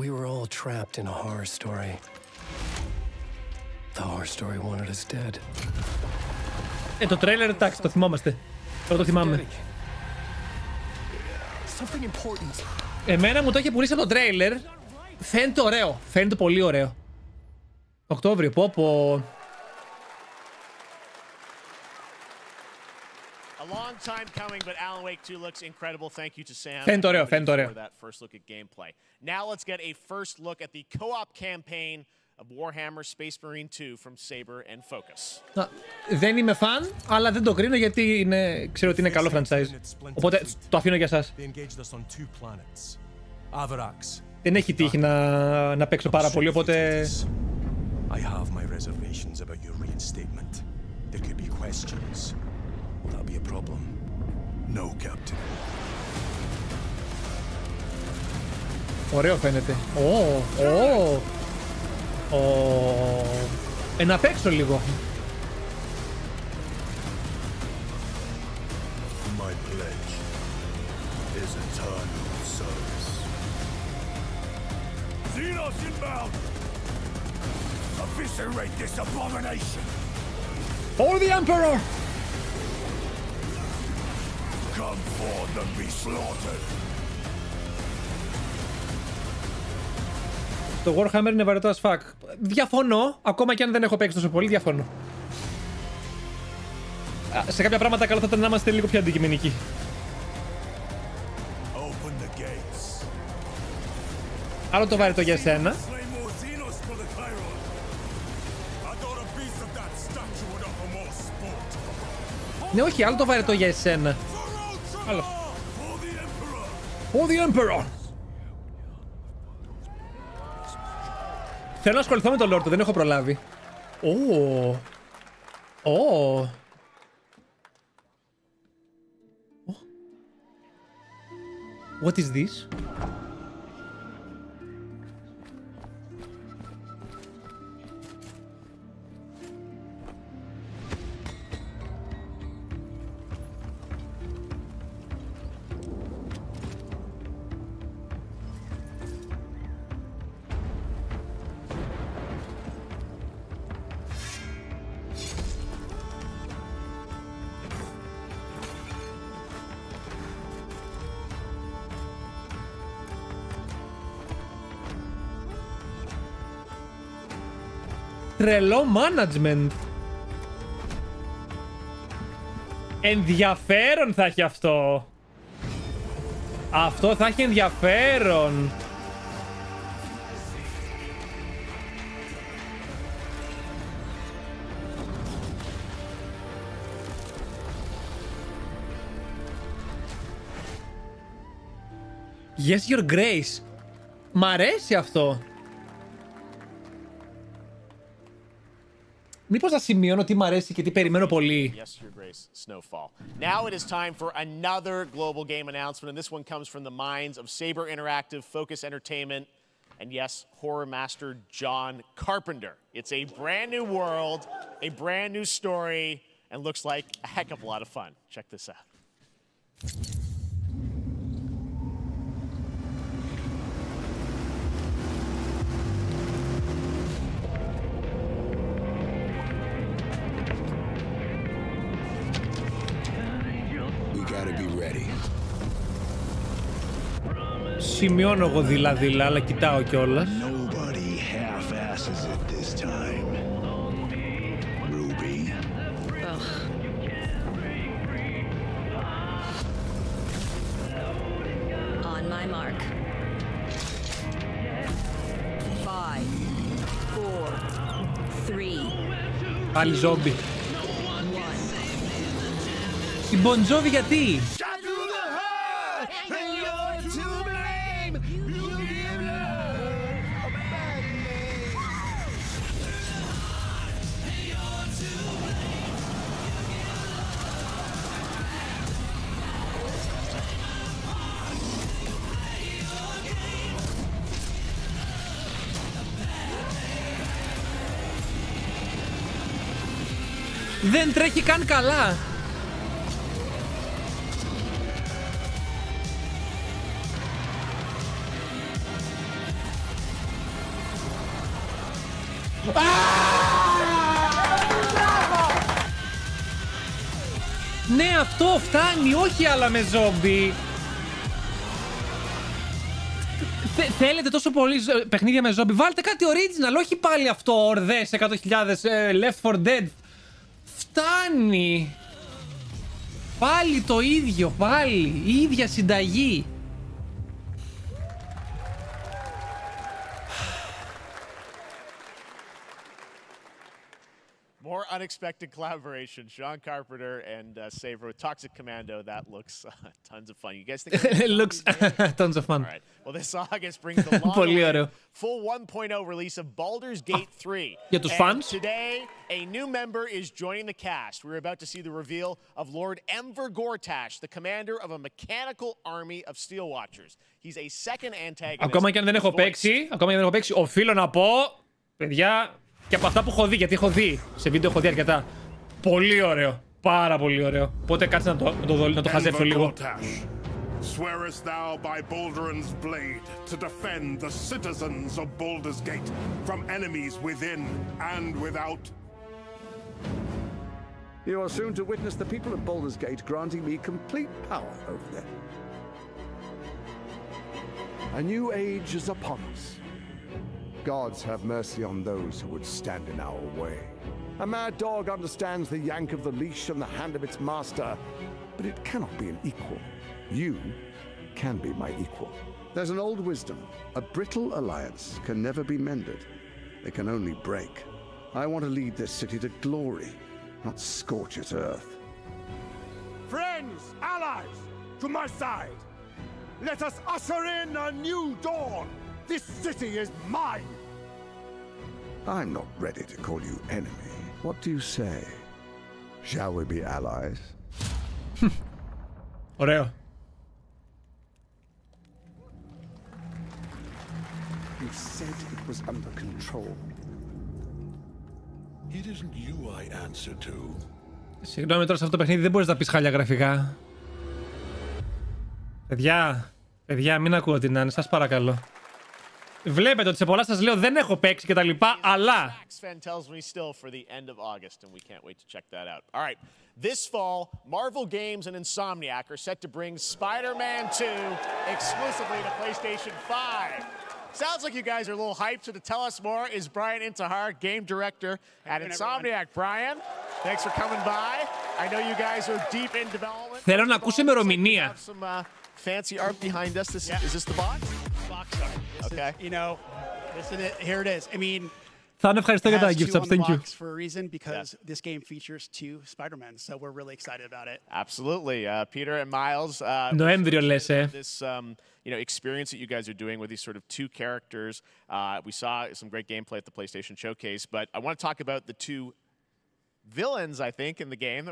We were all trapped in a horror story. The horror story wanted us dead. Το τρέιλερ, εντάξει, το θυμόμαστε. Τώρα το θυμάμαι. Εμένα μου το είχε πουλήσει από το τρέιλερ Φαίνεται ωραίο. Φαίνεται πολύ ωραίο. Οκτώβριο, πω. A long time coming, but Alan Wake 2 looks incredible. Thank you to Sam. Φαίνεται ωραίο, φαίνεται ωραίο. For that first look at gameplay. Now let's get a first look at the co-op campaign of Warhammer Space Marine 2 from Saber and Focus. Δεν είμαι φαν, αλλά δεν το κρίνω γιατί ξέρω ότι είναι καλό franchise. Οπότε το αφήνω για εσάς. Δεν έχει τύχει να παίξω πάρα πολύ, οπότε... I have my reservations about your reinstatement. There could be questions. Will that be a problem? No, Captain. Ωραίο φαίνεται. Να παίξω λίγο. My pledge is eternal service. Xenos inbound! Eviscerate this abomination! For the Emperor! Come forth and be slaughtered! Το Warhammer είναι βαρετό as fuck. Διαφωνώ, ακόμα και αν δεν έχω παίξει τόσο πολύ, διαφωνώ. Σε κάποια πράγματα καλό θα ήταν να είμαστε λίγο πιο αντικειμενικοί. Άλλο το βαρετό για εσένα. Ναι, όχι, άλλο το βαρετό για εσένα. Άλλο. For the Emperor! Θέλω να ασχοληθώ με τον Lord, δεν έχω προλάβει. What is this? Τρελό management. Ενδιαφέρον θα έχει αυτό. Αυτό θα έχει ενδιαφέρον. Yes, your grace. Μ' αρέσει αυτό. Μήπως θα σημειώνω τι μ' αρέσει και τι περιμένω πολύ. Yes, your grace, Snowfall. Now it is time for another global game announcement, and this one comes from the minds of Saber Interactive, Focus Entertainment, and yes, horror master John Carpenter. It's a brand new world, a brand new story, and looks like a heck of a lot of fun. Check this out. Σημειώνω εγώ δειλά-δειλά, αλλά κοιτάω κιόλας. Πάλι ζόμπι. Η Μποντζόβι γιατί? Δεν τρέχει καν καλά. Ναι, αυτό φτάνει, όχι άλλα με ζόμπι. Θέλετε τόσο πολύ παιχνίδια με ζόμπι? Βάλτε κάτι original, όχι πάλι αυτό, ορδές, 100.000, Left 4 Dead. Φτάνει. Πάλι το ίδιο, πάλι. Η ίδια συνταγή. More unexpected collaboration. Sean Carpenter and Saver with Toxic Commando. That looks tons of fun. You guys think it looks tons of fun. All right. Well, this August brings the long full 1.0 release of Baldur's Gate 3. Για τους fans. Today, a new member is joining the cast. We're about to see the reveal of Lord Enver Gortash, the commander of a mechanical army of Steel Watchers. He's a second antagonist. Ακόμα και αν δεν έχω παίξει, οφείλω να πω, παιδιά, και από αυτά που έχω δει, γιατί έχω δει, σε βίντεο έχω δει αρκετά. Πολύ ωραίο. Πάρα πολύ ωραίο. Οπότε κάτσε να το χαζέψω λίγο. Swearest thou by Balduran's blade to defend the citizens of Baldur's Gate from enemies within and without? You are soon to witness the people of Baldur's Gate granting me complete power over them. A new age is upon us. Gods have mercy on those who would stand in our way. A mad dog understands the yank of the leash and the hand of its master, but it cannot be an equal. You can be my equal. There's an old wisdom. A brittle alliance can never be mended. It can only break. I want to lead this city to glory, not scorch its earth. Friends, allies, to my side. Let us usher in a new dawn. This city is mine. I'm not ready to call you enemy. What do you say? Shall we be allies? Ωραίο. You said it was under control. It isn't you I answer to. Συγγνώμη, τώρα σε αυτό το παιχνίδι δεν μπορείς να πεις χάλια γραφικά. Παιδιά, μην ακούω την Άννη, σας παρακαλώ. Βλέπετε ότι σε πολλά σας λέω δεν έχω παίξει και τα λοιπά, αλλά... This fall, Marvel Games and Insomniac are set to bring Spider-Man 2 exclusively to PlayStation 5. Sounds like you guys are a little hyped, so to tell us more is Brian Intihar, game director at Insomniac. Brian, thanks for coming by. I know you guys are deep in development. Θέλω να ακούσω ημερομηνία. Fancy art behind us. Is this the box? Box art. Okay. You know, listen, here it is. I mean, θα είναι ευχαριστώ για τα gift subs. Thank you. For a reason, because this game features 2 Spider-Men, so we're really excited about it. Absolutely, Peter and Miles. Νοέμβριο λες, This experience that you guys are doing with these sort of 2 characters. We saw some great gameplay at the PlayStation Showcase, but I want to talk about the 2 villains, I think, in the game.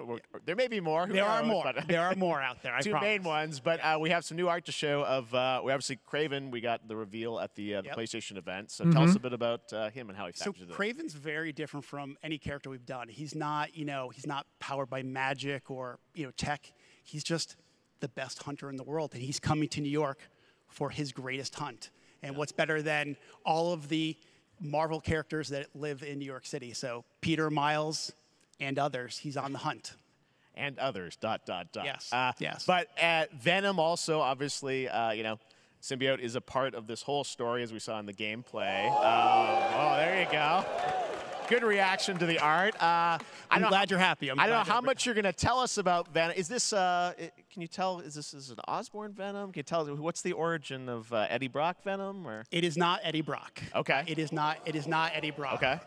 There may be more. There are more. There are more out there. I promise. 2 main ones, but we have some new art to show of. We obviously Craven. We got the reveal at the PlayStation event. So tell us a bit about him and how he factors in. So Craven's very different from any character we've done. He's not, he's not powered by magic or tech. He's just the best hunter in the world, and he's coming to New York for his greatest hunt. And what's better than all of the Marvel characters that live in New York City? So Peter, Miles, and others, he's on the hunt. And others, ... Yes, yes. But Venom also, obviously, Symbiote is a part of this whole story, as we saw in the gameplay. There you go. Good reaction to the art. I'm glad you're happy. I don't know how much you're going to tell us about Venom. Is this, can you tell, is this an Osborn Venom? Can you tell us, what's the origin of Eddie Brock Venom? Or? It is not Eddie Brock. Okay. It is not Eddie Brock. Okay.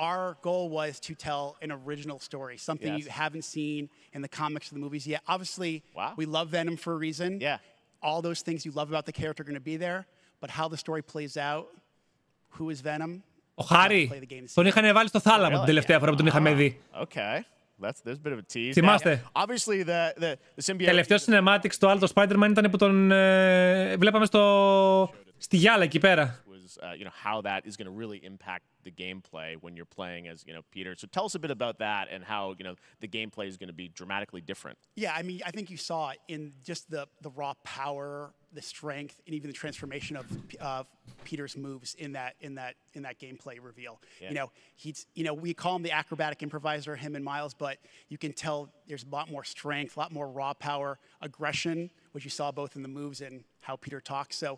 Our goal was to tell an original story, something you haven't seen in the comics or the movies yet. Obviously, we love Venom for a reason. Yeah. All those things you love about the character are going to be there, but how the story plays out, who is Venom? Ο Χάρη, τον είχαν βάλει στο θάλαμο την τελευταία φορά που τον είχαμε δει. Okay. There's a bit of a tease. Θυμάστε. Obviously, the symbiote. Τελευταίο cinematics στο άλλο Spider-Man ήταν που τον βλέπαμε στη γυάλα εκεί πέρα. How that is going to really impact the gameplay when you're playing as, you know, Peter. So tell us a bit about that and how, you know, the gameplay is going to be dramatically different. Yeah, I mean, I think you saw it in just the raw power, the strength, and even the transformation of Peter's moves in that gameplay reveal. Yeah. You know, we call him the acrobatic improviser, him and Miles, but you can tell there's a lot more strength, a lot more raw power, aggression, which you saw both in the moves and how Peter talks. So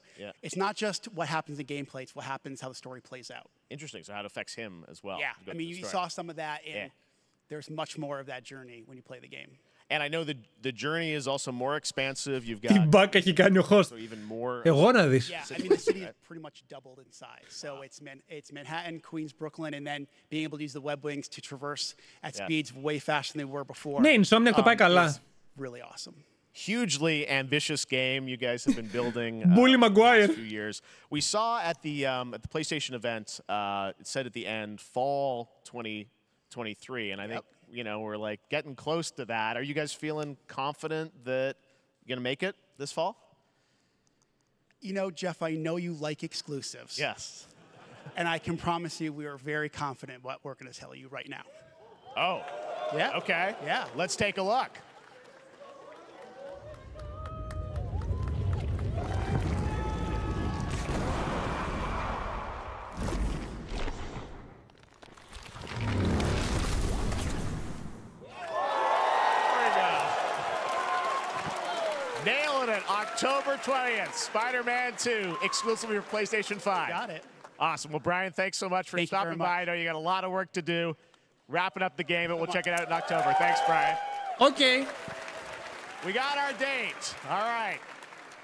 it's not just what happens in gameplay, it's what happens, how the story plays out. Interesting. So how it affects him as well. Yeah, I mean, you saw some of that, and there's much more of that journey when you play the game. And I know the journey is also more expansive. You've Τι got μπάκα έχει κάνει ο host. so even more. Εγώ να δεις. Yeah, I mean, the city is pretty much doubled in size. So it's Manhattan, Queens, Brooklyn, and then being able to use the web wings to traverse at speeds way faster than they were before. Ναι, Insomniac το πάει καλά. Really awesome. Hugely ambitious game you guys have been building Bully the Maguire. last few years. We saw at the PlayStation event, it said at the end, fall 2023, and I think you know we're like getting close to that. Are you guys feeling confident that you're gonna make it this fall? You know, Jeff, I know you like exclusives. Yes. And I can promise you we are very confident what we're going to tell you right now. Oh. Yeah. Okay. Yeah. Let's take a look. October 20th, Spider-Man 2, exclusively for PlayStation 5. Got it. Awesome. Well, Brian, thanks so much for stopping by. I know you got a lot of work to do. Wrapping up the game, and we'll check it out in October. Thanks, Brian. Okay. We got our date. All right.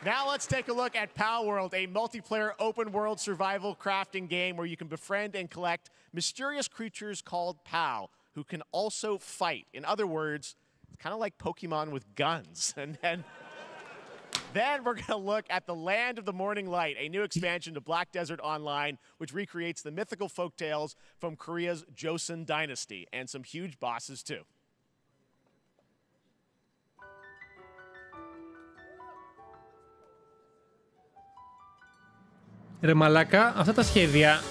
Now let's take a look at Pal World, a multiplayer open-world survival crafting game where you can befriend and collect mysterious creatures called Pal, who can also fight. In other words, it's kind of like Pokemon with guns. And then we're going to look at the Land of the Morning Light, a new expansion to Black Desert Online, which recreates the mythical folktales from Korea's Joseon Dynasty, and some huge bosses, too. Ρε μαλάκα, αυτά τα σχέδια...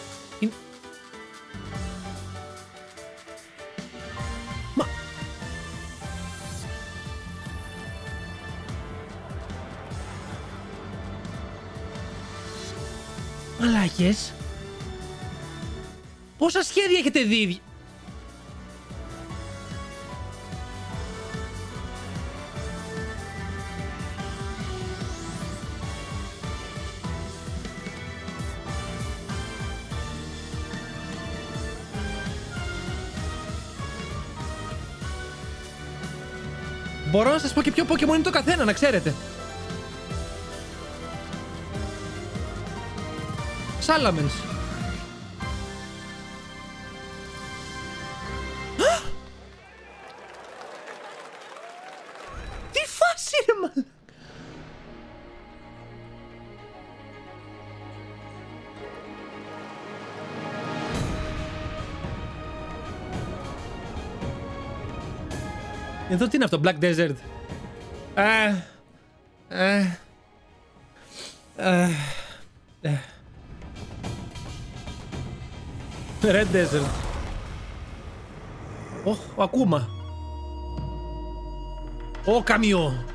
Μαλάκες. Πόσα σχέδια έχετε δει? Μπορώ να σας πω και ποιο Pokemon είναι το καθένα, να ξέρετε. Salamence. Τι φάση ρε μάλλον. Εδώ τι είναι αυτό, Black Desert. Red Desert. Ο Ακούμα. Ο Καμιό.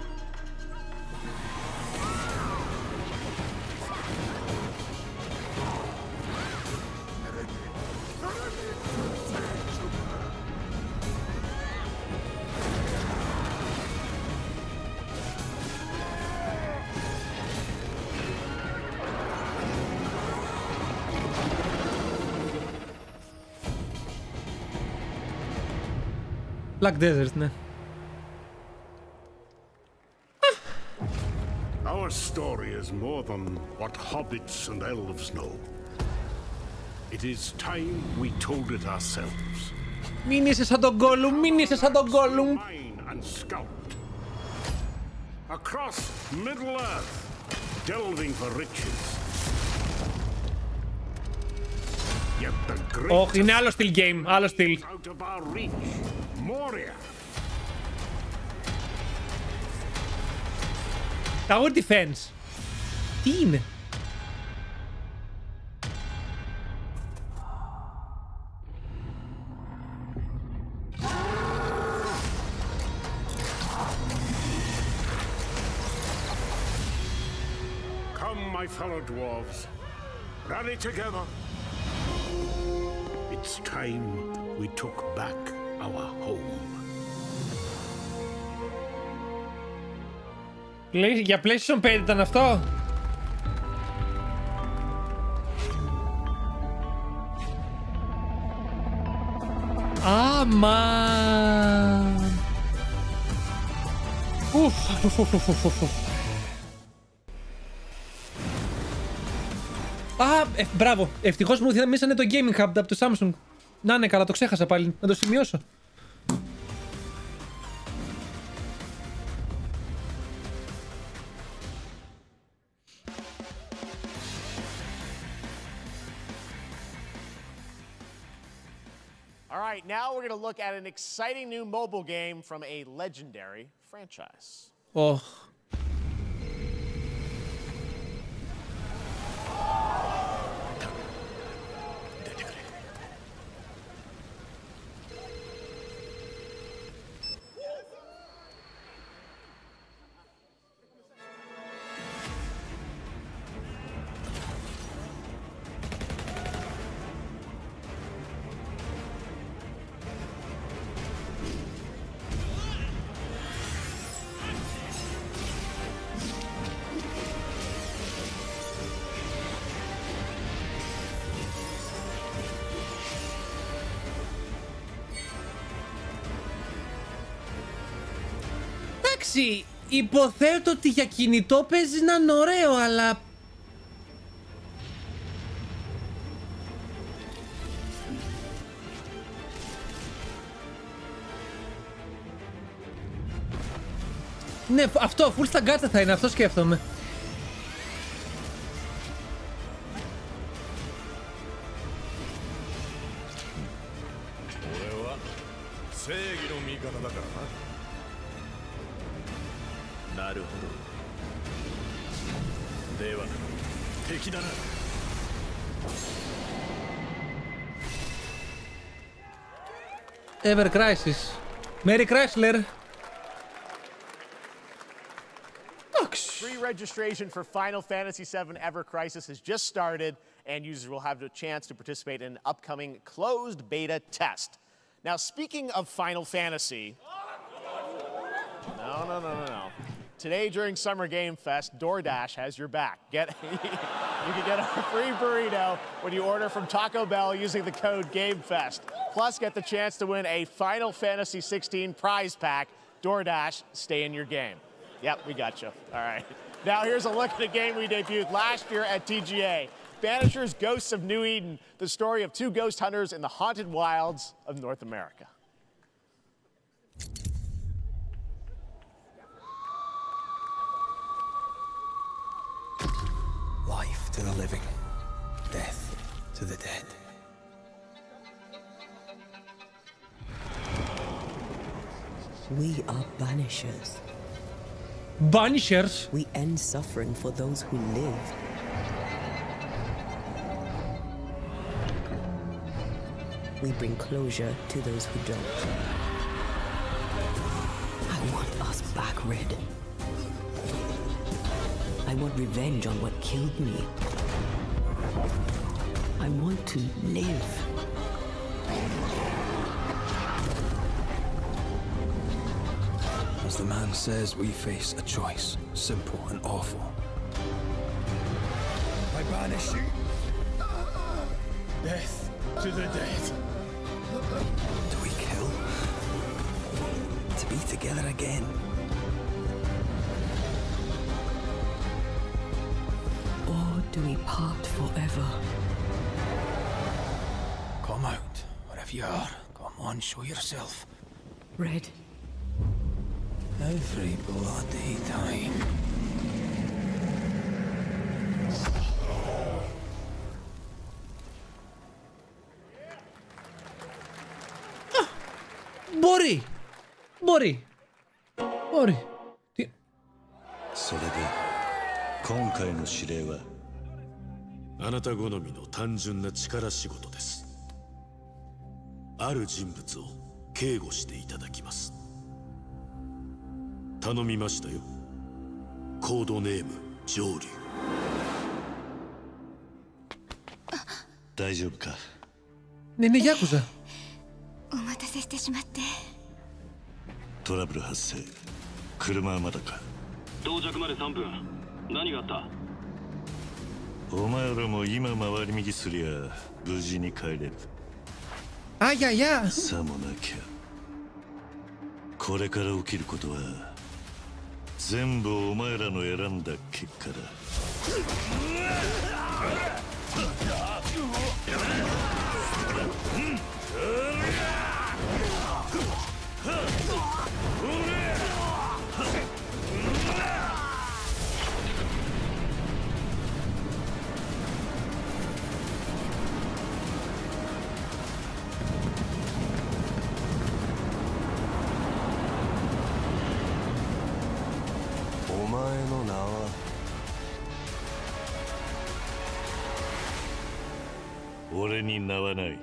Black Desert, ναι. Our story is more than what hobbits and elves know. It is time we told it ourselves. Μην είσαι σαν τον Gollum, μην είσαι σαν τον Gollum. Mine and scout. Across Middle Earth, delving for riches. Yet the great Όχι, είναι άλλο στυλ game, άλλο στυλ. out of our reach. Moria. Tower Defense. Τι είναι? Come, my fellow dwarves. Rally together. It's time we took back our home. Για PlayStation 5 ήταν αυτό. Αμάν. Μπράβο. Ευτυχώς μου θυμίσανε το Gaming Hub από το Samsung. Να είναι καλά, το ξέχασα πάλι. Να το σημειώσω. All right, now we're going to look at an exciting new mobile game from a legendary franchise. Oh. Εντάξει, υποθέτω ότι για κινητό παίζει να είναι ωραίο, αλλά... Ναι, αυτό, full στα γκάτσα θα είναι, αυτό σκέφτομαι. Ever Crisis. Merry Chrysler. Pre-registration for Final Fantasy VII Ever Crisis has just started, and users will have the chance to participate in an upcoming closed beta test. Now, speaking of Final Fantasy... No. Today, during Summer Game Fest, DoorDash has your back. You can get a free burrito when you order from Taco Bell using the code GameFest. Plus, get the chance to win a Final Fantasy 16 prize pack. DoorDash, stay in your game. Yep, we got you. All right. Now, here's a look at a game we debuted last year at TGA. Banishers Ghosts of New Eden, the story of two ghost hunters in the haunted wilds of North America. Life to the living, death to the dead. We are banishers. Banishers? We end suffering for those who live. We bring closure to those who don't. I want us back, Red. I want revenge on what killed me. I want to live. As the man says, we face a choice, simple and awful. I banish you. Death to the dead. Do we kill? To be together again. Or do we part forever? Come out, wherever you are. Come on, show yourself. Red. Every bloody time. Μπορεί. Τι... それで今回の指令はあなた好みの単純な力仕事です。ある人物を警護していただきます。頼みましたよ。コードネーム上流。Ναι, είναι Yakuza. お待たせしてしまって。トラブル発生。車はまだか。到着まで3分。何があった？お前らも今回り右すりゃ無事に帰れる。あいやいや。さもなきゃ。これから起きることは全部お前らの選んだ結果だ。お前の名は俺に名はない。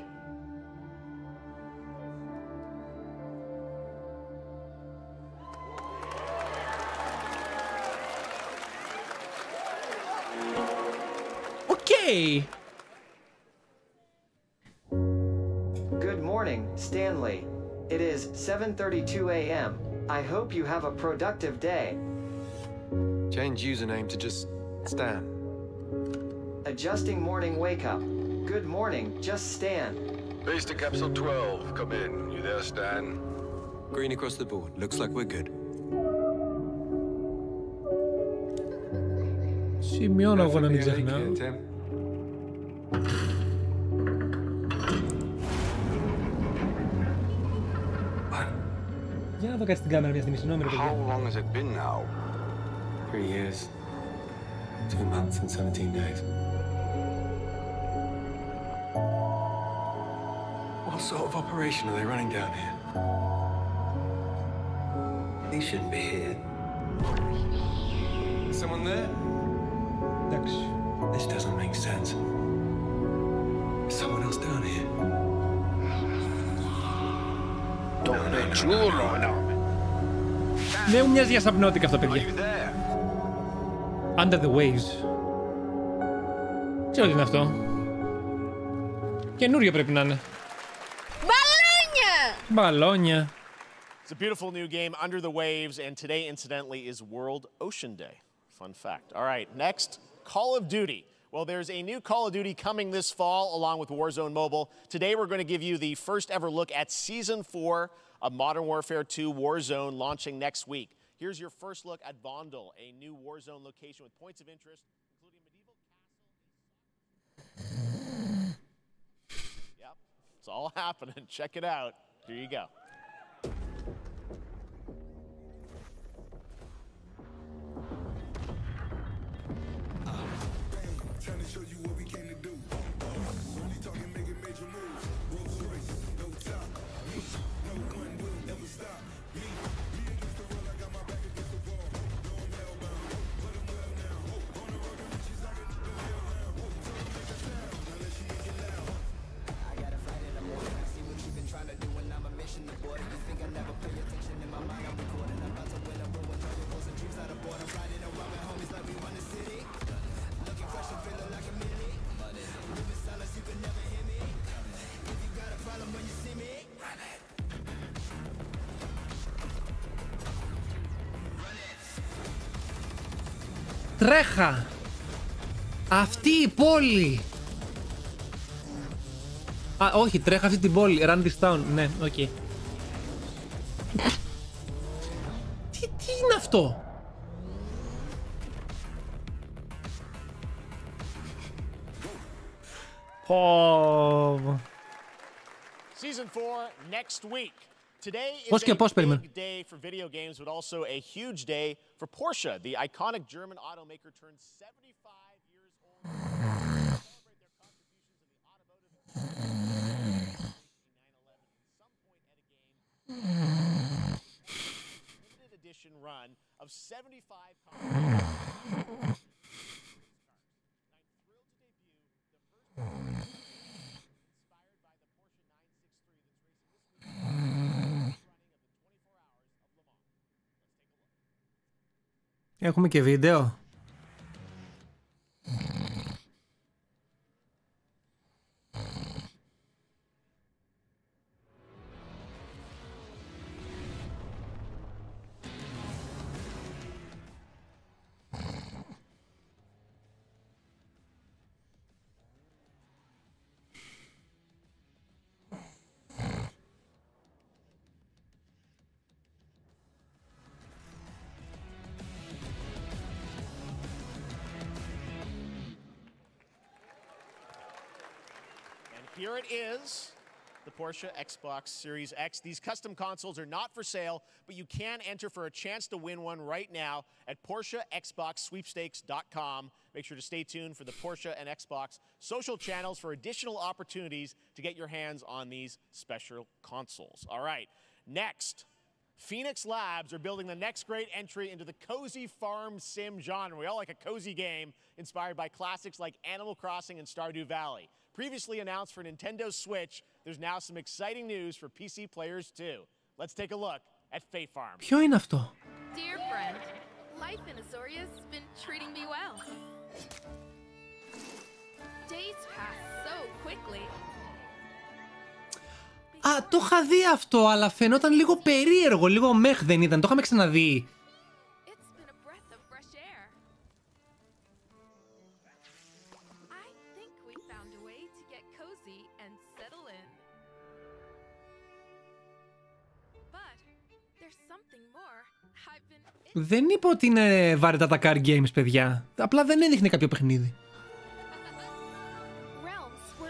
Okay. Good morning, Stanley. It is 7:32 a.m. I hope you have a productive day. change username to just Stan. Adjusting morning wake up. Good morning, just Stan. Base to capsule 12. Come in. You there, Stan? Green across the board. Looks like we're good. Σημειώνω εγώ να μην ξεχνάω. Για να δω κάτι στην κάμερα μια στιγμή, συγγνώμη ρε παιδιά. How long has it been now? 3 years, 2 months and 17 days. What sort of operation are they running down here? He shouldn't be here. Someone there? This doesn't make sense. Is someone else down here? Ναι, μου μοιάζει για σαπνότικα αυτό, παιδιά. Under the waves. Ξέρω τι είναι αυτό. Καινούριο πρέπει να είναι. Μπαλόνια! Μπαλόνια. It's a beautiful new game, Under the Waves, and today, incidentally, is World Ocean Day. Fun fact. All right, next, Call of Duty. Well, there's a new Call of Duty coming this fall, along with Warzone Mobile. Today, we're going to give you the first ever look at Season 4 of Modern Warfare 2 Warzone, launching next week. Here's your first look at Vondel, a new Warzone location with points of interest, including a medieval castle. Yep, it's all happening. Check it out. Here you go. Trying to show you what we came to do. Only talking, making major moves. Rolls Royce, no top. Me, no one will ever stop. Me against the world, I got my back against the wall. No, I'm hellbound. But I'm well now. On the road to riches, I get the hell round. Tell them make a sound. Now let she get loud. I got a fight in the morning. I see what you've been trying to do, and I'm a mission aboard. You think I never pay attention? In my mind, I'm recording. I'm about to win a war with all your goals and dreams out of board. I'm riding around with homies like we run the city. Looking fresh and feeling like a mini. Moving silence, you can never hear me. If you got a problem when you see me, run it. Τρέχα! Αυτή η πόλη! Α, όχι, τρέχα αυτή την πόλη. Run this town. Ναι, οκ. Okay. Τι είναι αυτό? Oh. Season 4 next week. Today is Πώς και πώς, a περίμενε. big day for video games, but also a huge day for Porsche. The iconic German automaker turned 75 years old. Celebrate their contributions in the automotive industry. 9/11 at some point at a game. Limited edition run of 75 cars. Έχουμε και βίντεο. here it is. The Porsche Xbox Series X. These custom consoles are not for sale, but you can enter for a chance to win one right now at PorscheXboxSweepstakes.com. Make sure to stay tuned for the Porsche and Xbox social channels for additional opportunities to get your hands on these special consoles. All right, next. Phoenix Labs are building the next great entry into the cozy farm sim genre. We all like a cozy game inspired by classics like Animal Crossing and Stardew Valley. Previously announced for Nintendo Switch, there's now some exciting news for PC players too. Let's take a look at Fae Farm. Ποιο είναι αυτό? Dear friend, life in Azoria's been treating me well. Days pass so quickly. Α, το είχα δει αυτό, αλλά φαινόταν λίγο περίεργο, λίγο μεχ δεν ήταν, το είχαμε ξαναδεί. Δεν είπα ότι είναι βαρετά τα card games, παιδιά. Απλά δεν έδειχνε κάποιο παιχνίδι.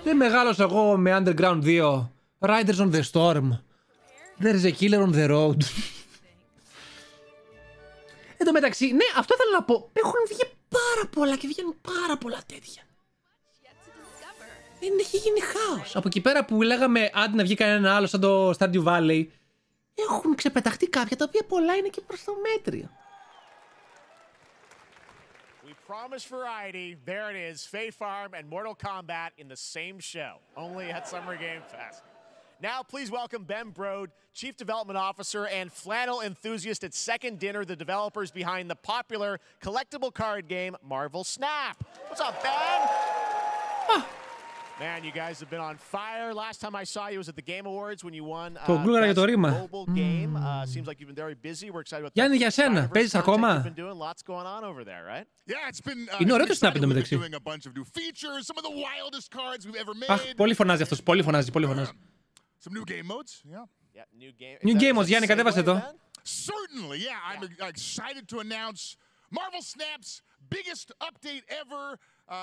Δεν μεγάλωσα εγώ με Underground 2. Riders on the Storm. There's a killer on the road. Εν τω μεταξύ, ναι, αυτό ήθελα να πω. Έχουν βγει πάρα πολλά και βγαίνουν πάρα πολλά τέτοια. Δεν έχει γίνει χάος. Από εκεί πέρα που λέγαμε άντε να βγει κανένα άλλο σαν το Stardew Valley, έχουν ξεπεταχτεί κάποια τα οποία πολλά είναι και προς το μέτριο. Promised variety. There it is. Fae Farm and Mortal Kombat in the same show, only at Summer Game Fest. Now, please welcome Ben Brode, Chief Development Officer and flannel enthusiast at Second Dinner, the developers behind the popular collectible card game Marvel Snap. What's up, Ben? Man, you guys have been on fire. Last time I saw you was at the Game Awards when you won Best Mobile Game. Seems like you've been very busy. We're excited about Γιάννη, για σένα. Παίζεις ακόμα? You've been doing lots going on over there, right? Yeah, it's been Είναι ωραίο το Snap εντωμεταξύ. doing a bunch of new features, some of the wildest cards we've ever made. Αχ, πολύ φωνάζει αυτός, πολύ φωνάζει, πολύ φωνάζει. Some new game modes, yeah. New game modes, Γιάννη, κατέβασε το. Certainly, yeah. I'm excited to announce Marvel Snap's biggest update ever.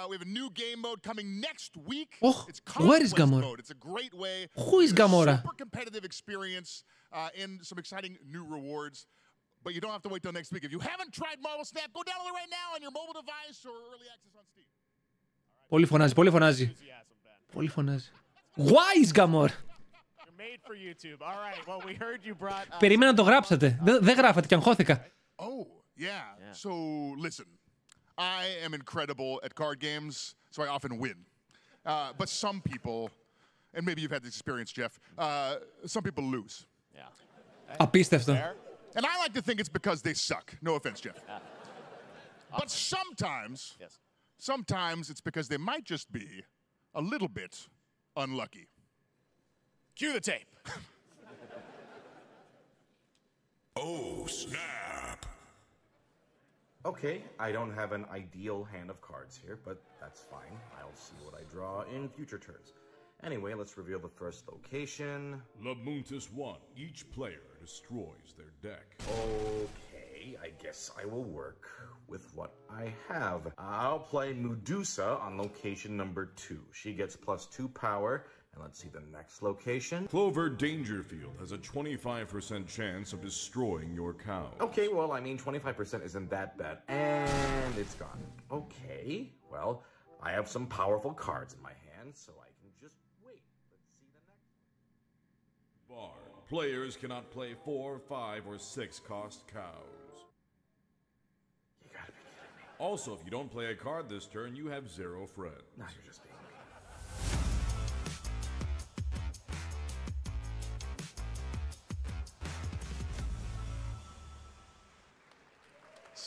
We have a new game mode coming next week. It's where is Gamora? mode. It's a great way. Who is Gamora? Super competitive experience and some exciting new rewards. But you don't have to wait till next week. If you haven't tried Marvel Snap, go download it right now on your mobile device or early access on Steam. Πολύ φωνάζει, πολύ φωνάζει. Πολύ φωνάζει. Why is Gamora? Περίμενα να το γράψετε. Δεν γράφατε και αγχώθηκα. Oh, yeah. So, listen. I am incredible at card games, so I often win. But some people, and maybe you've had this experience, Jeff, some people lose. Yeah. Απίστευτο. And I like to think it's because they suck. No offense, Jeff. But sometimes it's because they might just be a little bit unlucky. Cue the tape. Oh, snap. Okay, I don't have an ideal hand of cards here, but that's fine. I'll see what I draw in future turns. Anyway, let's reveal the first location. Lamuntis 1. Each player destroys their deck. Okay, I guess I will work with what I have. I'll play Medusa on location number 2. She gets +2 power. And let's see the next location. Clover Dangerfield has a 25% chance of destroying your cow. Okay, well, I mean, 25% isn't that bad. And it's gone. Okay, well, I have some powerful cards in my hand, so I can just wait. Let's see the next one. Bard. Players cannot play 4, 5, or 6 cost cows. You gotta be kidding me. Also, if you don't play a card this turn, you have 0 friends. Now you're just being mean.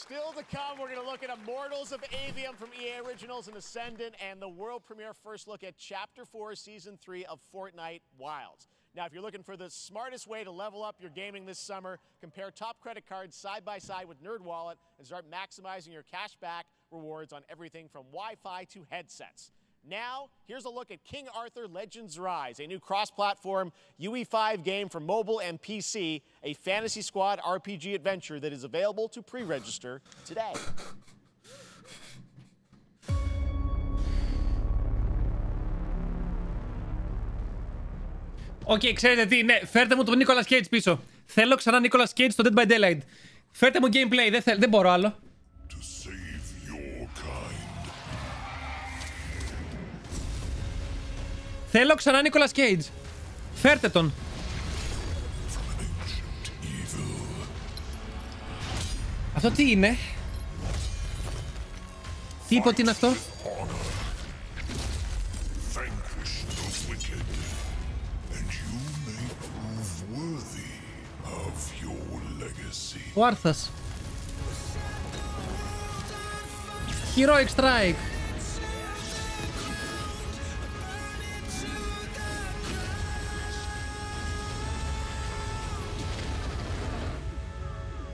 Still to come, we're going to look at Immortals of Avium from EA Originals and Ascendant and the world premiere first look at Chapter 4, Season 3 of Fortnite Wilds. Now, if you're looking for the smartest way to level up your gaming this summer, compare top credit cards side by side with NerdWallet and start maximizing your cashback rewards on everything from Wi-Fi to headsets. Now, here's a look at King Arthur Legends Rise, a new cross-platform UE5 game for mobile and PC, a Fantasy Squad RPG adventure that is available to pre-register today. Οκ, ξέρετε τι, ναι, φέρτε μου τον Nicolas Cage πίσω. Θέλω ξανά Nicolas Cage στο Dead by Daylight. Φέρτε μου gameplay, δεν μπορώ άλλο. Θέλω ξανά Nicolas Cage. Φέρτε τον. Αυτό τι είναι? Τι είπε ότι είναι αυτό? Ο Άρθας. Heroic Strike.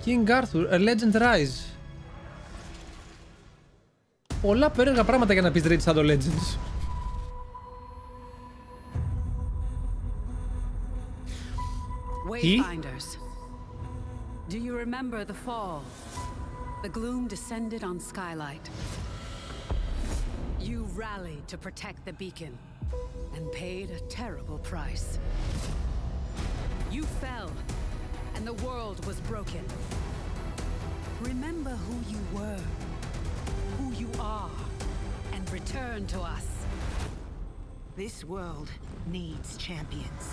King Arthur, A Legend Rise. Πολλά περίεργα πράγματα για να πεις Raid Shadow Legends. Wayfinders. Do you remember the fall? The gloom descended on Skylight. You rallied to protect the beacon and paid a terrible price. You fell, and the world was broken. Remember who you were, who you are, and return to us. This world needs champions.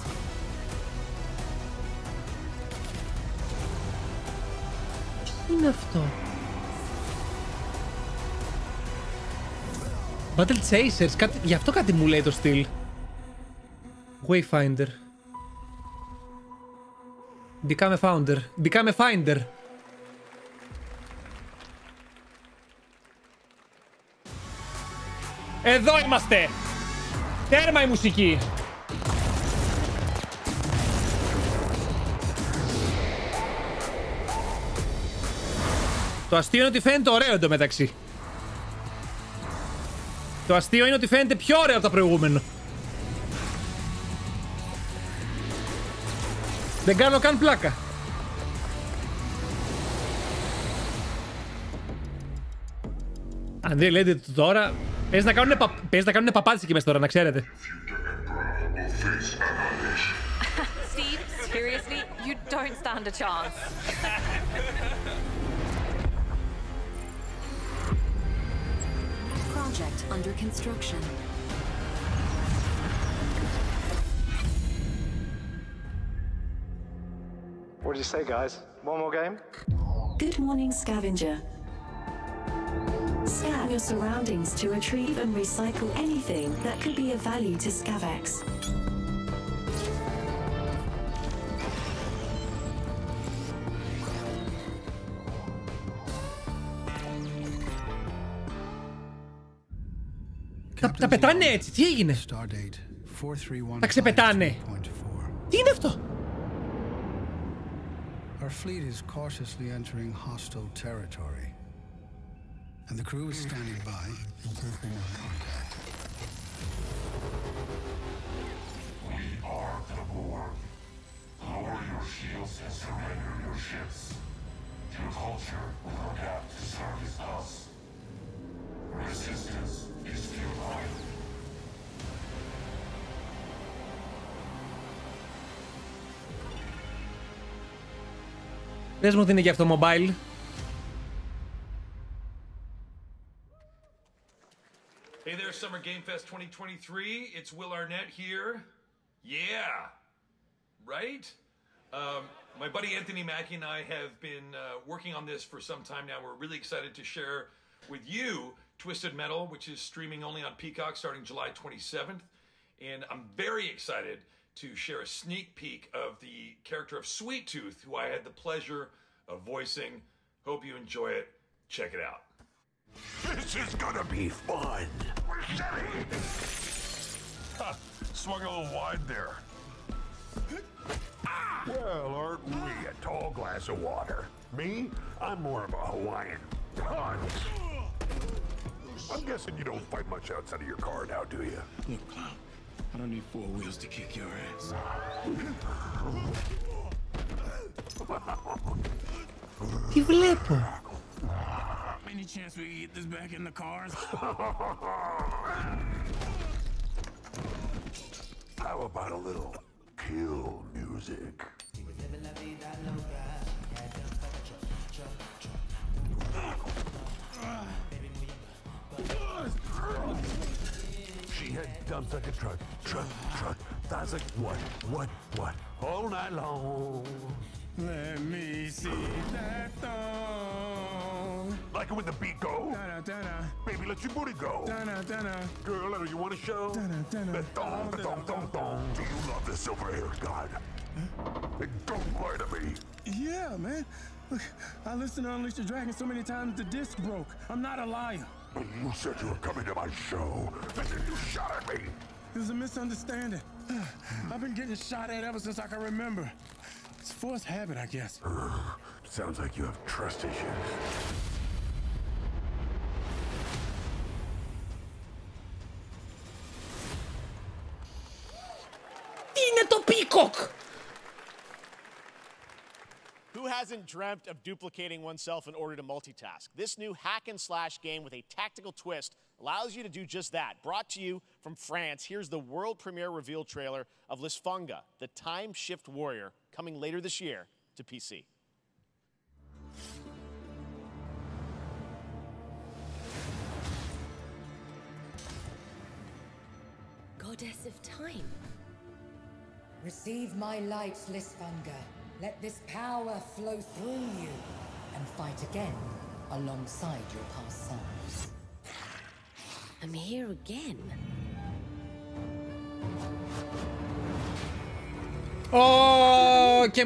Τι είναι αυτό? Battle Chasers, γι' αυτό κάτι μου λέει το στυλ. Wayfinder. Become a founder. Become a finder. Εδώ είμαστε! Τέρμα η μουσική! Το αστείο είναι ότι φαίνεται ωραίο εντωμεταξύ. Το αστείο είναι ότι φαίνεται πιο ωραίο από το προηγούμενο. Δεν κάνω καν πλάκα. Αν δεν λέτε τώρα, παίζει να κάνουν παπάτες εκεί μέσα τώρα, να ξέρετε. Steve, seriously, you don't stand a chance. Project under construction. What do you say, guys? One more game? Good morning, scavenger. Scan your surroundings to retrieve and recycle anything that could be of value to Scavex. Τα πετάνε έτσι, τι έγινε? Τα ξεπετάνε. Τι είναι αυτό? Our fleet is cautiously entering hostile territory, and the crew is standing by in case they have contact. We are the Borg. Lower your shields and surrender your ships. Your culture will adapt to service us. Resistance is futile. Πες μου ότι είναι για αυτό mobile. Hey there, Summer Game Fest 2023. It's Will Arnett here. Yeah, right? My buddy Anthony Mackie and I have been working on this for some time now. We're really excited to share with you Twisted Metal, which is streaming only on Peacock starting July 27th. And I'm very excited to share a sneak peek of the character of Sweet Tooth, who I had the pleasure of voicing. Hope you enjoy it. Check it out. This is gonna be fun. Swung a little wide there. Well, aren't we a tall glass of water? Me? I'm more of a Hawaiian punch. I'm guessing you don't fight much outside of your car now, do you? Look, clown, I don't need four wheels to kick your ass. Τι βλέπω? Any chance we get this back in the cars? How about a little chill music. She had dumps like a truck. That's like what? All night long. Let me see that thong. Like it when the beat go. Da-da-da-da. Baby, let your booty go. Da-da-da-da. Girl, let her, you want to show? Da-da-da-da. The thong. Do you love the silver-haired god? Then don't lie to me. Yeah, man. Look, I listened to Unleash the Dragon so many times the disc broke. I'm not a liar. But you said you were coming to my show, and then you shot at me. It was a misunderstanding. I've been getting shot at ever since I can remember. It's forced habit, I guess. Sounds like you have trust issues. Τι είναι το Peacock? Who hasn't dreamt of duplicating oneself in order to multitask? This new hack and slash game with a tactical twist allows you to do just that. Brought to you from France, here's the world premiere reveal trailer of Lisfunga, the time shift warrior, coming later this year to PC. Goddess of time. Receive my light, Lisfunga. Let this power flow through you and fight again alongside your past selves. I'm here again. Και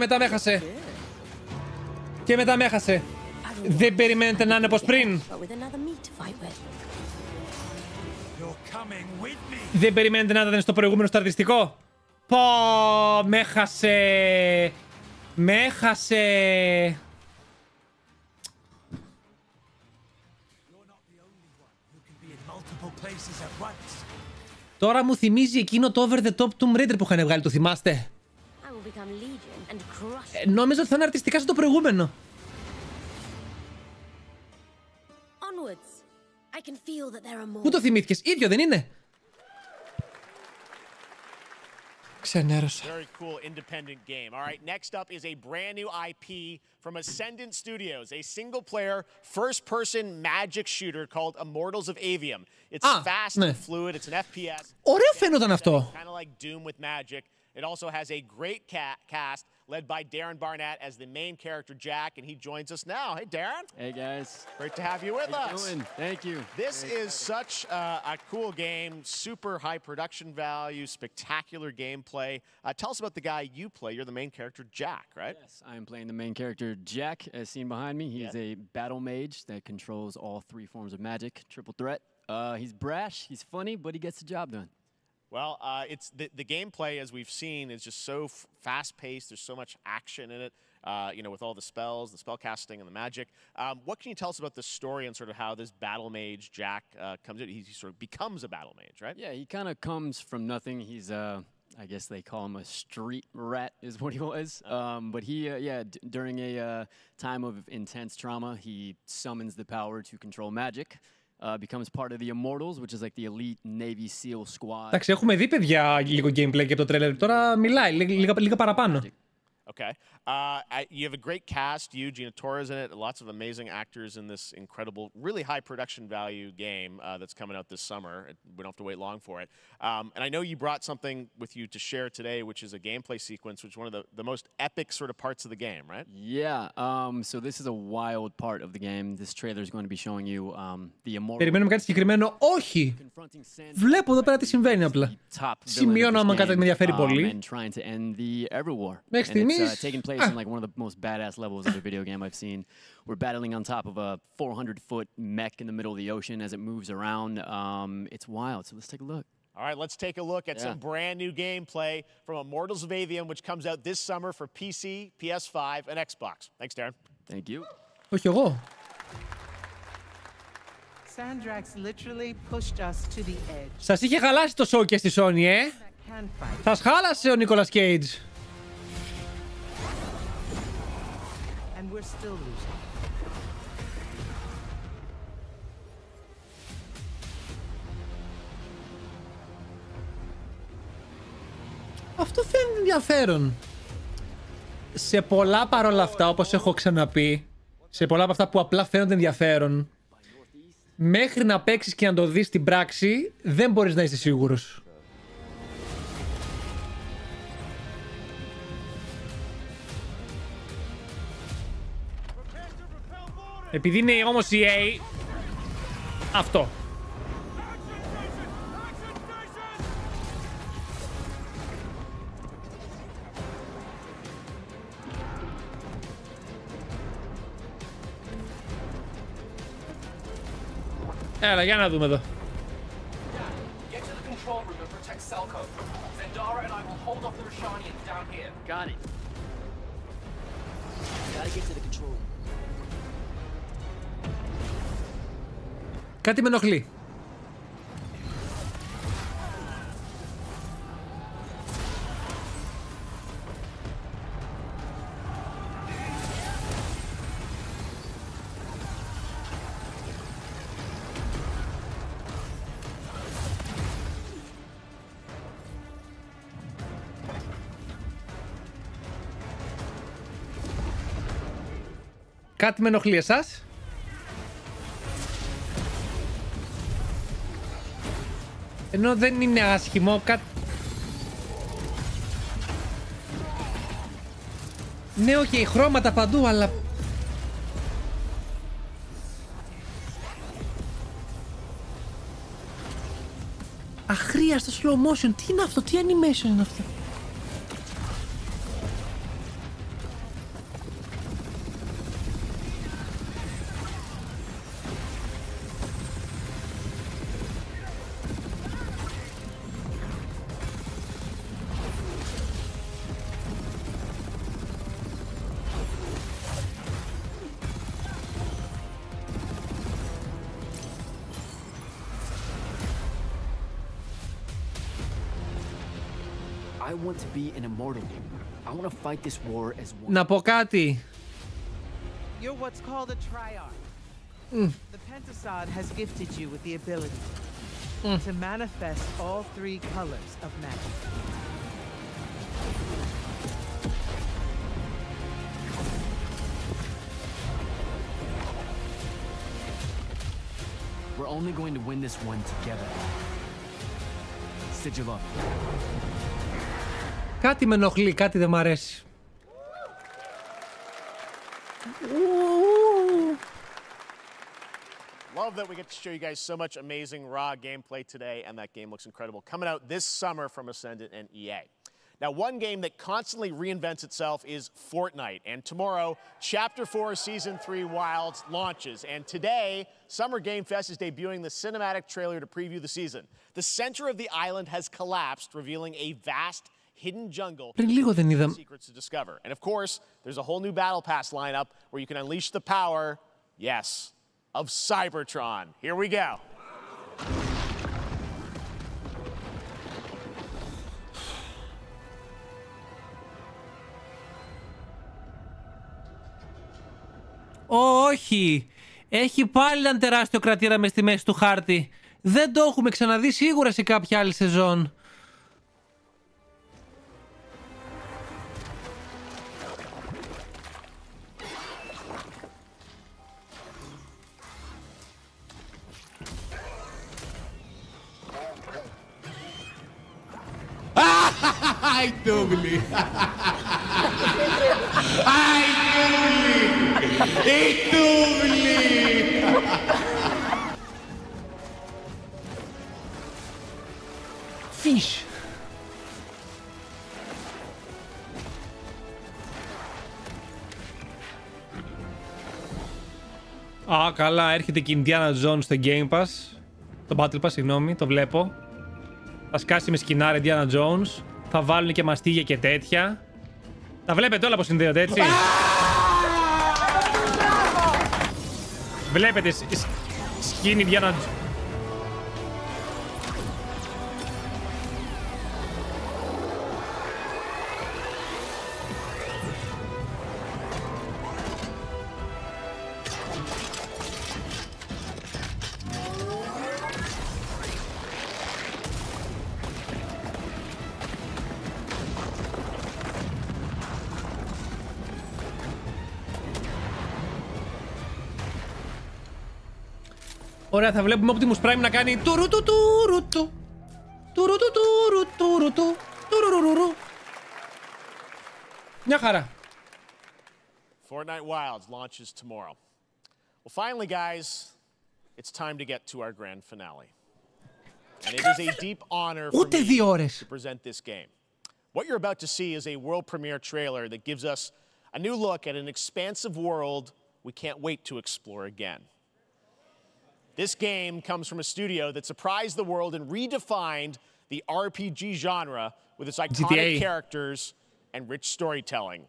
μετά με έχασε. Δεν περιμένετε να είναι όπως πριν. Δεν περιμένετε να ήταν στο προηγούμενο σταρτιστικό. Πω, με έχασε. Τώρα μου θυμίζει εκείνο το Over the Top Tomb Raider που είχαν βγάλει, το θυμάστε? Νόμιζα ότι θα είναι αρτιστικά στο προηγούμενο. Πού το θυμήθηκες? Ίδιο δεν είναι? Ξενέρωσα. Very cool independent game. All right, next up is a brand new IP from Ascendant Studios, a single-player, first-person magic shooter called Immortals of Avium. It's fast and fluid. It's an FPS. Ωραίο φαίνονταν αυτό. Kind of like Doom with magic. It also has a great cast led by Darren Barnett as the main character Jack, and he joins us now. Hey, Darren. Hey, guys. Great to have you with us. Thank you. This is such a cool game, super high production value, spectacular gameplay. Tell us about the guy you play. You're the main character, Jack, right? Yes, I am playing the main character, Jack, as seen behind me. He is a battle mage that controls all three forms of magic, triple threat. He's brash, he's funny, but he gets the job done. Well, it's the gameplay, as we've seen, is just so fast-paced. There's so much action in it, you know, with all the spells, the spell casting, and the magic. What can you tell us about the story and sort of how this battle mage, Jack, comes in? He sort of becomes a battle mage, right? Yeah, he kind of comes from nothing. He's, I guess they call him a street rat is what he was. But he, during a time of intense trauma, he summons the power to control magic. Becomes part of the Immortals, which is like the elite Navy SEAL squad. Εντάξει, έχουμε δει, παιδιά, λίγο gameplay και από το τρέλερ. Τώρα μιλάει λίγα παραπάνω. Okay. You have a great cast. You, Gina Torres in it. Lots of amazing actors in this incredible, really high production value game that's coming out this summer. We don't have to wait long for it. And I know you brought something with you to share today, which is a gameplay sequence, which is one of the most epic sort of parts of the game, right? Yeah. So this is a wild part of the game. This trailer is going to be showing you the Immortals. Περιμένουμε κάτι συγκεκριμένο? Όχι! Βλέπω εδώ πέρα τι συμβαίνει απλά. Σημειώνω άμα κάτι με ενδιαφέρει πολύ. Μέχρι στιγμής... taking place in like one of the most badass levels of a video game I've seen. We're battling on top of a 400-foot mech in the middle of the ocean as it moves around. It's wild, so let's take a look. All right, let's take a look at some brand new gameplay from Immortals of Avium, which comes out this summer for PC, PS5, and Xbox. Thanks, Darren. Thank you. Όχι εγώ. Sandrax literally pushed us to the edge. Σας είχε χαλάσει το show και στη Sony, Σας χάλασε ο Νίκολας Κέιτζ. And we're still losing. Αυτό φαίνεται ενδιαφέρον. Σε πολλά παρόλα αυτά, όπως έχω ξαναπεί, σε πολλά από αυτά που απλά φαίνονται ενδιαφέρον, μέχρι να παίξεις και να το δεις στην πράξη, δεν μπορείς να είσαι σίγουρος. Επειδή είναι όμως η EA, αυτό. Έλα, για να δούμε εδώ. Get to the control room and protect Selko. Zendara and I will hold off the Rashanians down here. Got it. Gotta get to the control room. Κάτι με ενοχλεί. Κάτι με ενοχλεί εσάς. Ενώ δεν είναι άσχημο, ναι, όχι, χρώματα παντού, αλλά... Αχρίαστο slow motion, τι είναι αυτό, τι animation είναι αυτό. I want to be an immortal. I want to fight this war as one. Να πω κάτι. You're what's called a triarch. The Pentasod has gifted you with the ability to manifest all three colors of magic. We're only going to win this one together. Sigil up. Κάτι με ενοχλεί, κάτι δεν μ' αρέσει. Love that we get to show you guys so much amazing raw gameplay today, and that game looks incredible. Coming out this summer from Ascendant and EA. Now, one game that constantly reinvents itself is Fortnite, and tomorrow, Chapter 4 Season 3 Wilds launches, and today, Summer Game Fest is debuting the cinematic trailer to preview the season. The center of the island has collapsed, revealing a vast hidden jungle secrets to discover. And of course, there's a whole new battle pass lineup where you can unleash the power, yes, of Cybertron. Here we go. Όχι! Έχει πάλι έναν τεράστιο κρατήρα μες στη μέση του χάρτη. Δεν το έχουμε ξαναδεί σίγουρα σε κάποια άλλη σεζόν. Ai, Douglas! Ai, Douglas! Ei, Douglas! Fish! Α, καλά, έρχεται και η Indiana Jones στο Game Pass. Το Battle Pass, συγγνώμη, το βλέπω. Θα σκάσει με σκηνάρι Indiana Jones. Θα βάλουν και μαστίγια και τέτοια. Τα βλέπετε όλα πως συνδέονται, έτσι. Βλέπετε σκηνή Indiana Jones. Ωραία, θα βλέπουμε Optimus Prime να κάνει τουρου-του-του-ρου-του. Τουρου-του-του-ρου-του-ρου-του. Τουρου-ρου-ρου-ρου. Μια χαρά. Fortnite Wilds launches tomorrow. Well, finally, guys, it's time to get to our grand finale. And it is a deep honor for me to present this game. What you're about to see is a world premiere trailer that gives us a new look at an expansive world we can't wait to explore again. This game comes from a studio that surprised the world and redefined the RPG genre with its iconic characters and rich storytelling.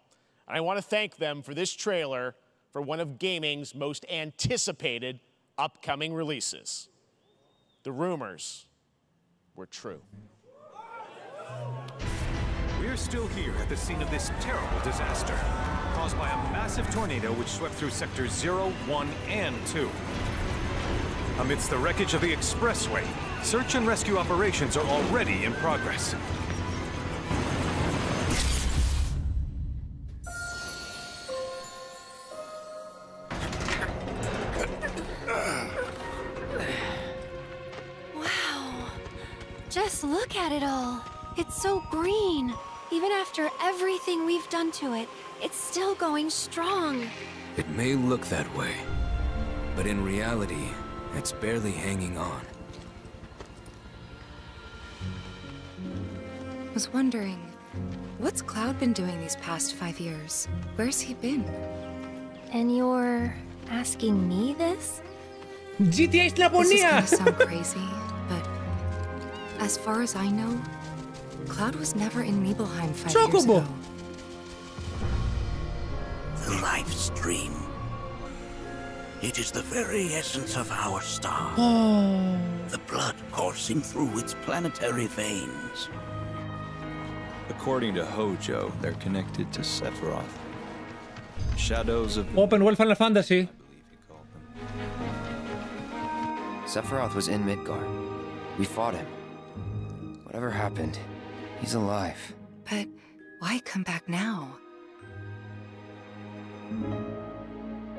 And I want to thank them for this trailer for one of gaming's most anticipated upcoming releases. The rumors were true. We're still here at the scene of this terrible disaster, caused by a massive tornado which swept through sectors 0, 1, and 2. Amidst the wreckage of the expressway, search and rescue operations are already in progress. Just look at it all. It's so green. Even after everything we've done to it, it's still going strong. It may look that way, but in reality, it's barely hanging on. Was wondering, what's Cloud been doing these past 5 years? Where's he been? And you're asking me this? GTA στην Ιαπωνία! This is gonna sound crazy, but as far as I know, Cloud was never in Nibelheim 5 years ago. The life stream. It is the very essence of our star. The blood coursing through its planetary veins. According to Hojo, they're connected to Sephiroth. Shadows of Open World Final Fantasy. Sephiroth was in Midgard. We fought him. Whatever happened, he's alive. But why come back now?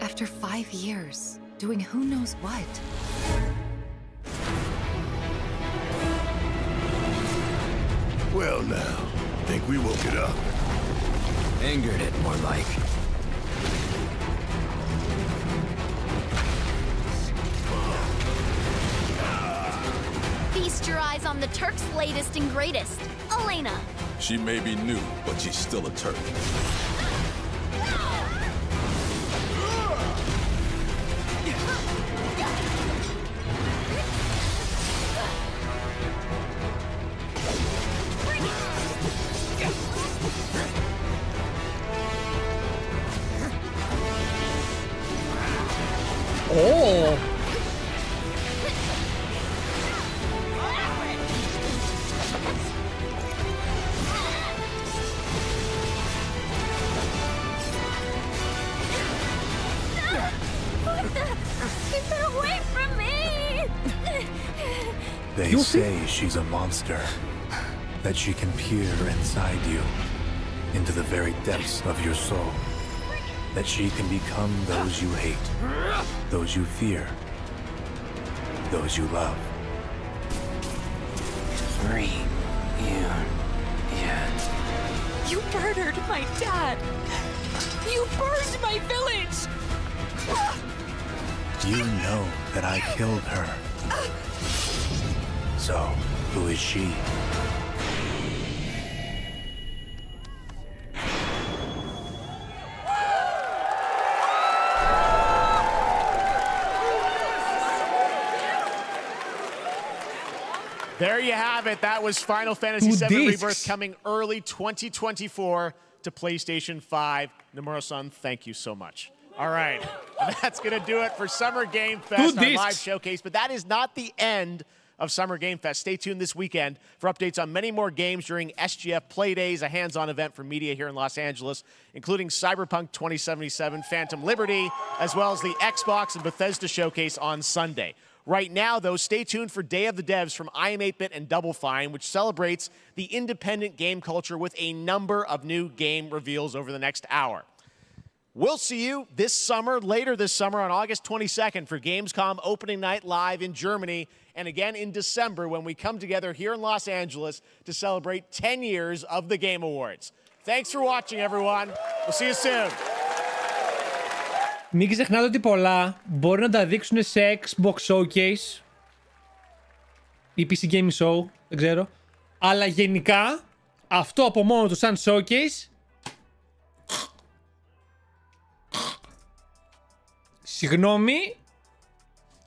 After 5 years, doing who knows what? Well now, think we woke it up. Angered it, more like. Feast your eyes on the Turk's latest and greatest, Elena. She may be new, but she's still a Turk. Oh! Keep her away from me! They say she's a monster, that she can peer inside you, into the very depths of your soul, that she can become those you hate, those you fear, those you love. You murdered my dad! You burned my village! You know that I killed her. So, who is she? There you have it. That was Final Fantasy VII Rebirth coming early 2024 to PlayStation 5. Nomura-san, thank you so much. All right, that's going to do it for Summer Game Fest, our live showcase. But that is not the end of Summer Game Fest. Stay tuned this weekend for updates on many more games during SGF Play Days, a hands-on event for media here in Los Angeles, including Cyberpunk 2077, Phantom Liberty, as well as the Xbox and Bethesda showcase on Sunday. Right now, though, stay tuned for Day of the Devs from IM8bit and Double Fine, which celebrates the independent game culture with a number of new game reveals over the next hour. We'll see you this summer, later this summer on August 22nd for Gamescom opening night live in Germany, and again in December when we come together here in Los Angeles to celebrate 10 years of the Game Awards. Thanks for watching, everyone. We'll see you soon. Μην ξεχνάτε ότι πολλά μπορεί να τα δείξουν σε Xbox Showcase ή PC Game Show, δεν ξέρω. Αλλά γενικά, αυτό από μόνο του σαν Showcase, συγγνώμη,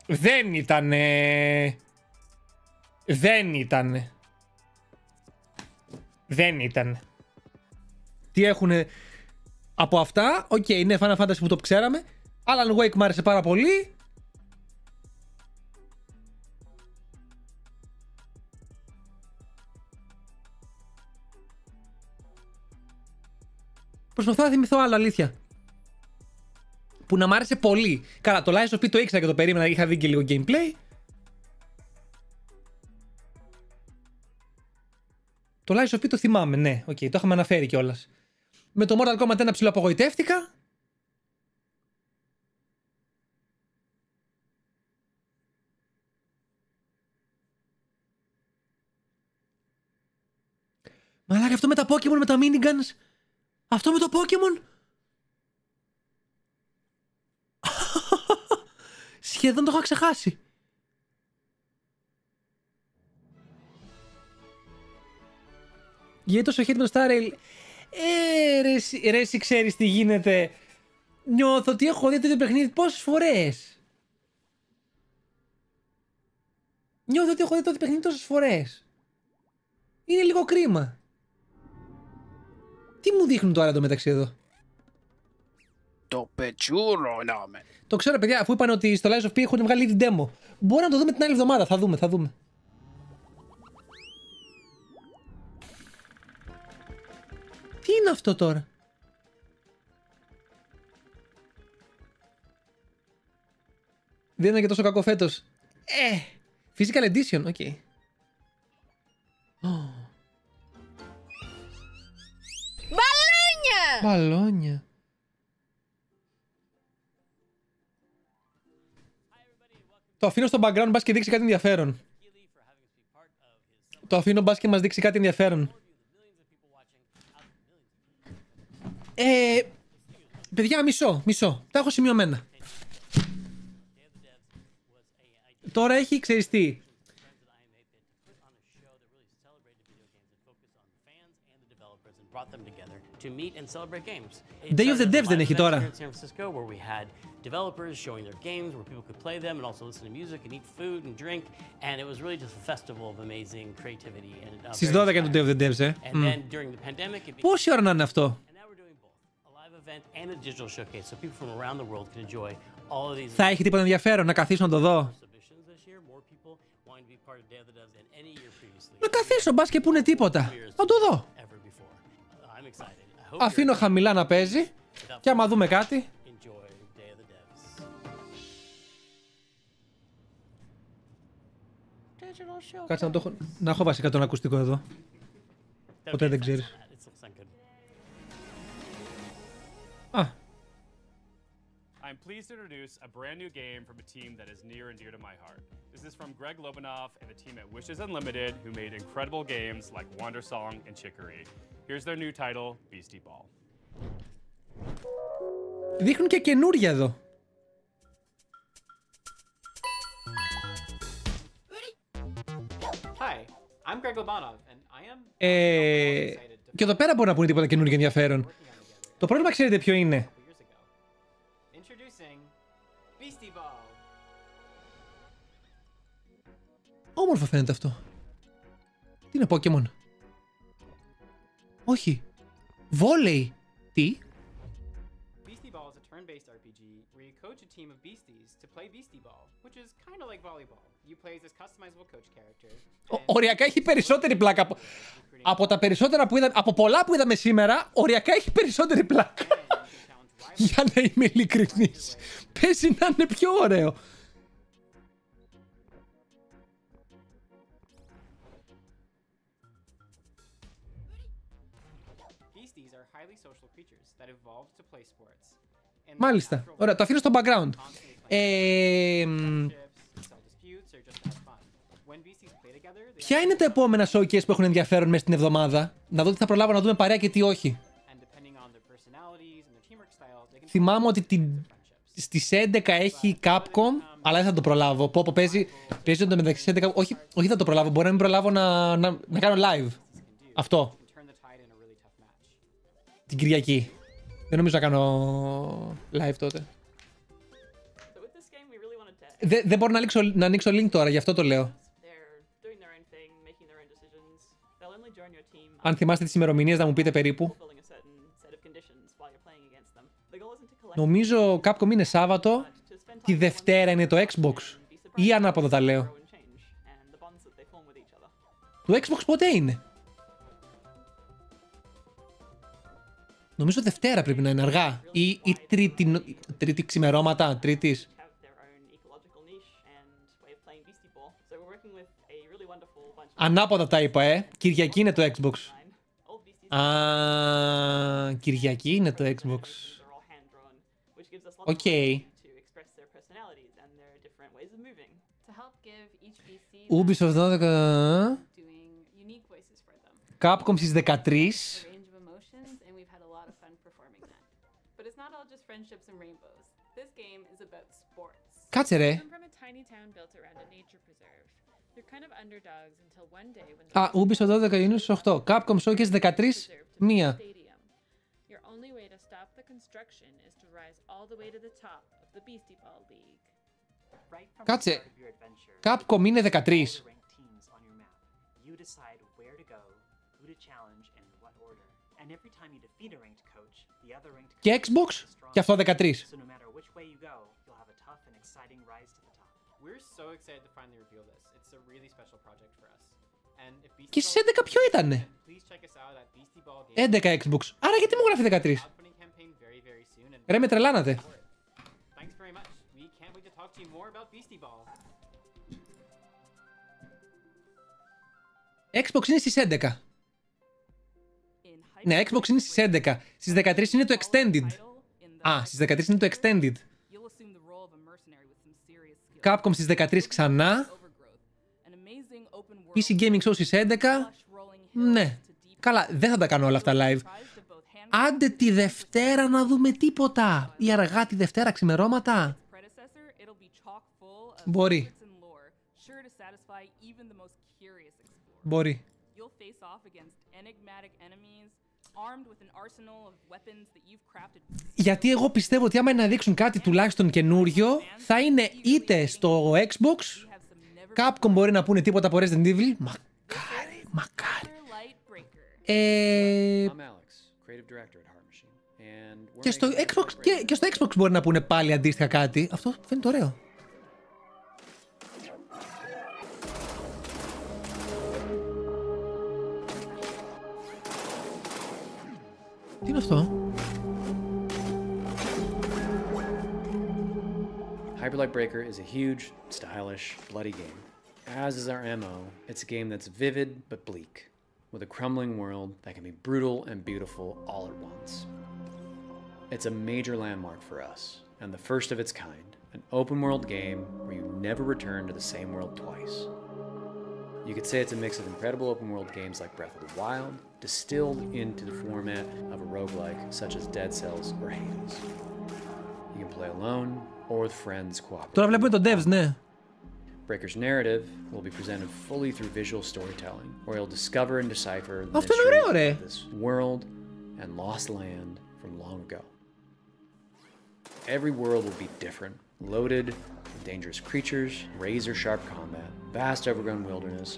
δεν ήτανε. Τι έχουνε από αυτά? Οκ, ναι, Final Fantasy που το ξέραμε. Alan Wake μου άρεσε πάρα πολύ. Προσπαθώ να θυμηθώ άλλα, αλήθεια. Που να μ' άρεσε πολύ. Καλά, το Lies of P το ήξερα και το περίμενα, είχα δει και λίγο gameplay. Το Lies of P το θυμάμαι, ναι, οκ, το είχαμε αναφέρει κιόλας. Με το Mortal Kombat 1 ψιλοαπογοητεύτηκα. Μαλάκα, αυτό με τα Pokemon, με τα miniguns. Αυτό με το Pokemon. Σχεδόν το έχω ξεχάσει. Γιατί τόσο hate με το Star Rail. Ρε εσύ ξέρεις τι γίνεται. Νιώθω ότι έχω δει το παιχνίδι πόσες φορές. Νιώθω ότι έχω δει το παιχνίδι τόσες φορές. Είναι λίγο κρίμα. Τι μου δείχνουν τώρα το μεταξύ εδώ? Το πετσούρο, νόμε. Το ξέρω, παιδιά, αφού είπαν ότι στο Lies of P έχουν βγάλει ήδη demo. Μπορεί να το δούμε την άλλη εβδομάδα. Θα δούμε. Τι είναι αυτό τώρα? Δεν είναι και τόσο κακό φέτος. Physical edition, οκ. Okay. Μπαλόνια! Το αφήνω στο background, μπας και δείξει κάτι ενδιαφέρον. Μας δείξει κάτι ενδιαφέρον. Παιδιά, μισό. Τα έχω σημειωμένα. Τώρα έχει, ξέρεις τι. Day of the Devs δεν έχει τώρα. Developers showing their games where people could play them and also listen to music and eat food and drink, and it was really just a festival of amazing creativity and Στις 12 είναι το Day of the Devs, And then during the pandemic it became πόση ώρα να είναι αυτό? a live event and a digital showcase so people from around the world can enjoy all of these. Θα έχει τίποτα ενδιαφέρον να καθίσω να το δω? Να καθίσω, μπας και πούνε τίποτα. Να το δω. Αφήνω χαμηλά να παίζει και άμα δούμε κάτι. Κάτσε να έχω βασικά τον ακουστικό εδώ. Ποτέ δεν ξέρεις. I'm pleased to introduce a brand new game from a team that is near and dear to my heart. This is from Greg Lobanoff and the team at Wishes Unlimited, who made incredible games like Wander Song and Chicory. Here's their new title, Beastie Ball. Δείχνουν και καινούρια εδώ. Hi, I'm Greg Lobanov and I am και εδώ πέρα μπορεί να πούνε τίποτα καινούργιο ενδιαφέρον. Το πρόβλημα ξέρετε ποιο είναι? Introducing Beastie Ball. Όμορφο φαίνεται αυτό. Τι είναι Pokemon? Όχι. Βόλεϊ. Τι? Beastie Ball is a turn-based RPG where you coach a team of beasties to play Beastie Ball, which is kind of like volleyball. You play as this customizable coach character. Οριακά έχει περισσότερη πλάκα. Από τα περισσότερα που είδαμε, από πολλά που είδαμε σήμερα, οριακά έχει περισσότερη πλάκα. Για να είμαι ειλικρινής. Παίζει να είναι πιο ωραίο. Beasties are highly social creatures that evolved to play sports. Μάλιστα. Ωραία, το αφήνω στο background. Ποια είναι τα επόμενα showcase που έχουν ενδιαφέρον μέσα στην εβδομάδα? Να δω τι θα προλάβω να δούμε παρέα και τι όχι. Θυμάμαι ότι στις 11 έχει Capcom, αλλά δεν θα το προλάβω. Πω παίζει το μεταξύ στις 11. Όχι θα το προλάβω, μπορεί να μην προλάβω να κάνω live. Αυτό. Την Κυριακή. Δεν νομίζω να κάνω live τότε. Δεν μπορώ να ανοίξω link τώρα, γι' αυτό το λέω. Αν θυμάστε τις ημερομηνίες να μου πείτε περίπου. Νομίζω Capcom είναι Σάββατο, τη Δευτέρα είναι το Xbox. Ή ανάποδα τα λέω. Το Xbox πότε είναι? Νομίζω Δευτέρα πρέπει να είναι αργά. Ή τρίτη ξημερώματα, τρίτης. Ανάποδα τα είπα, Κυριακή είναι το Xbox. Κυριακή είναι το Xbox. Οκ. Ubisoft 12. Capcom στις 13. Κάτσε ρε. Ubisoft 12 Ιουνίου στις 8. Capcom Showcase 13 μία. Κάτσε. Capcom είναι 13. Και Xbox και αυτό 13. Και στις 11 ποιο ήτανε? 11 Xbox. Άρα γιατί μου γράφει 13? Ρε με τρελάνατε. Xbox είναι στις 11. Ναι, Xbox είναι στις 11. Στις 13 είναι το Extended. Στις 13 είναι το Extended. Capcom στις 13 ξανά. PC Gaming Show στις 11. Ναι. Καλά, δεν θα τα κάνω όλα αυτά live. Άντε τη Δευτέρα να δούμε τίποτα. Ή αργά τη Δευτέρα ξημερώματα. Μπορεί. Μπορεί. Γιατί εγώ πιστεύω ότι άμα να δείξουν κάτι τουλάχιστον καινούριο, θα είναι είτε στο Xbox, Capcom μπορεί να πούνε τίποτα από Resident Evil. Μακάρι. Και στο Xbox μπορεί να πούνε πάλι αντίστοιχα κάτι. Αυτό φαίνεται ωραίο. Τι είναι αυτό? Hyperlight Breaker is a huge, stylish, bloody game. As is our MO, it's a game that's vivid but bleak, with a crumbling world that can be brutal and beautiful all at once. It's a major landmark for us, and the first of its kind, an open-world game where you never return to the same world twice. You could say it's a mix of incredible open-world games like Breath of the Wild, distilled into the format of a roguelike such as Dead Cells or Hades. You can play alone or with friends cooperatively. Τώρα βλέπουμε τον Devs, ναι. Breaker's narrative will be presented fully through visual storytelling, where you'll discover and decipher the Αυτό είναι ωραίο, ρε. mystery of this world and lost land from long ago. Every world will be different, loaded with dangerous creatures, razor-sharp combat, vast overgrown wilderness,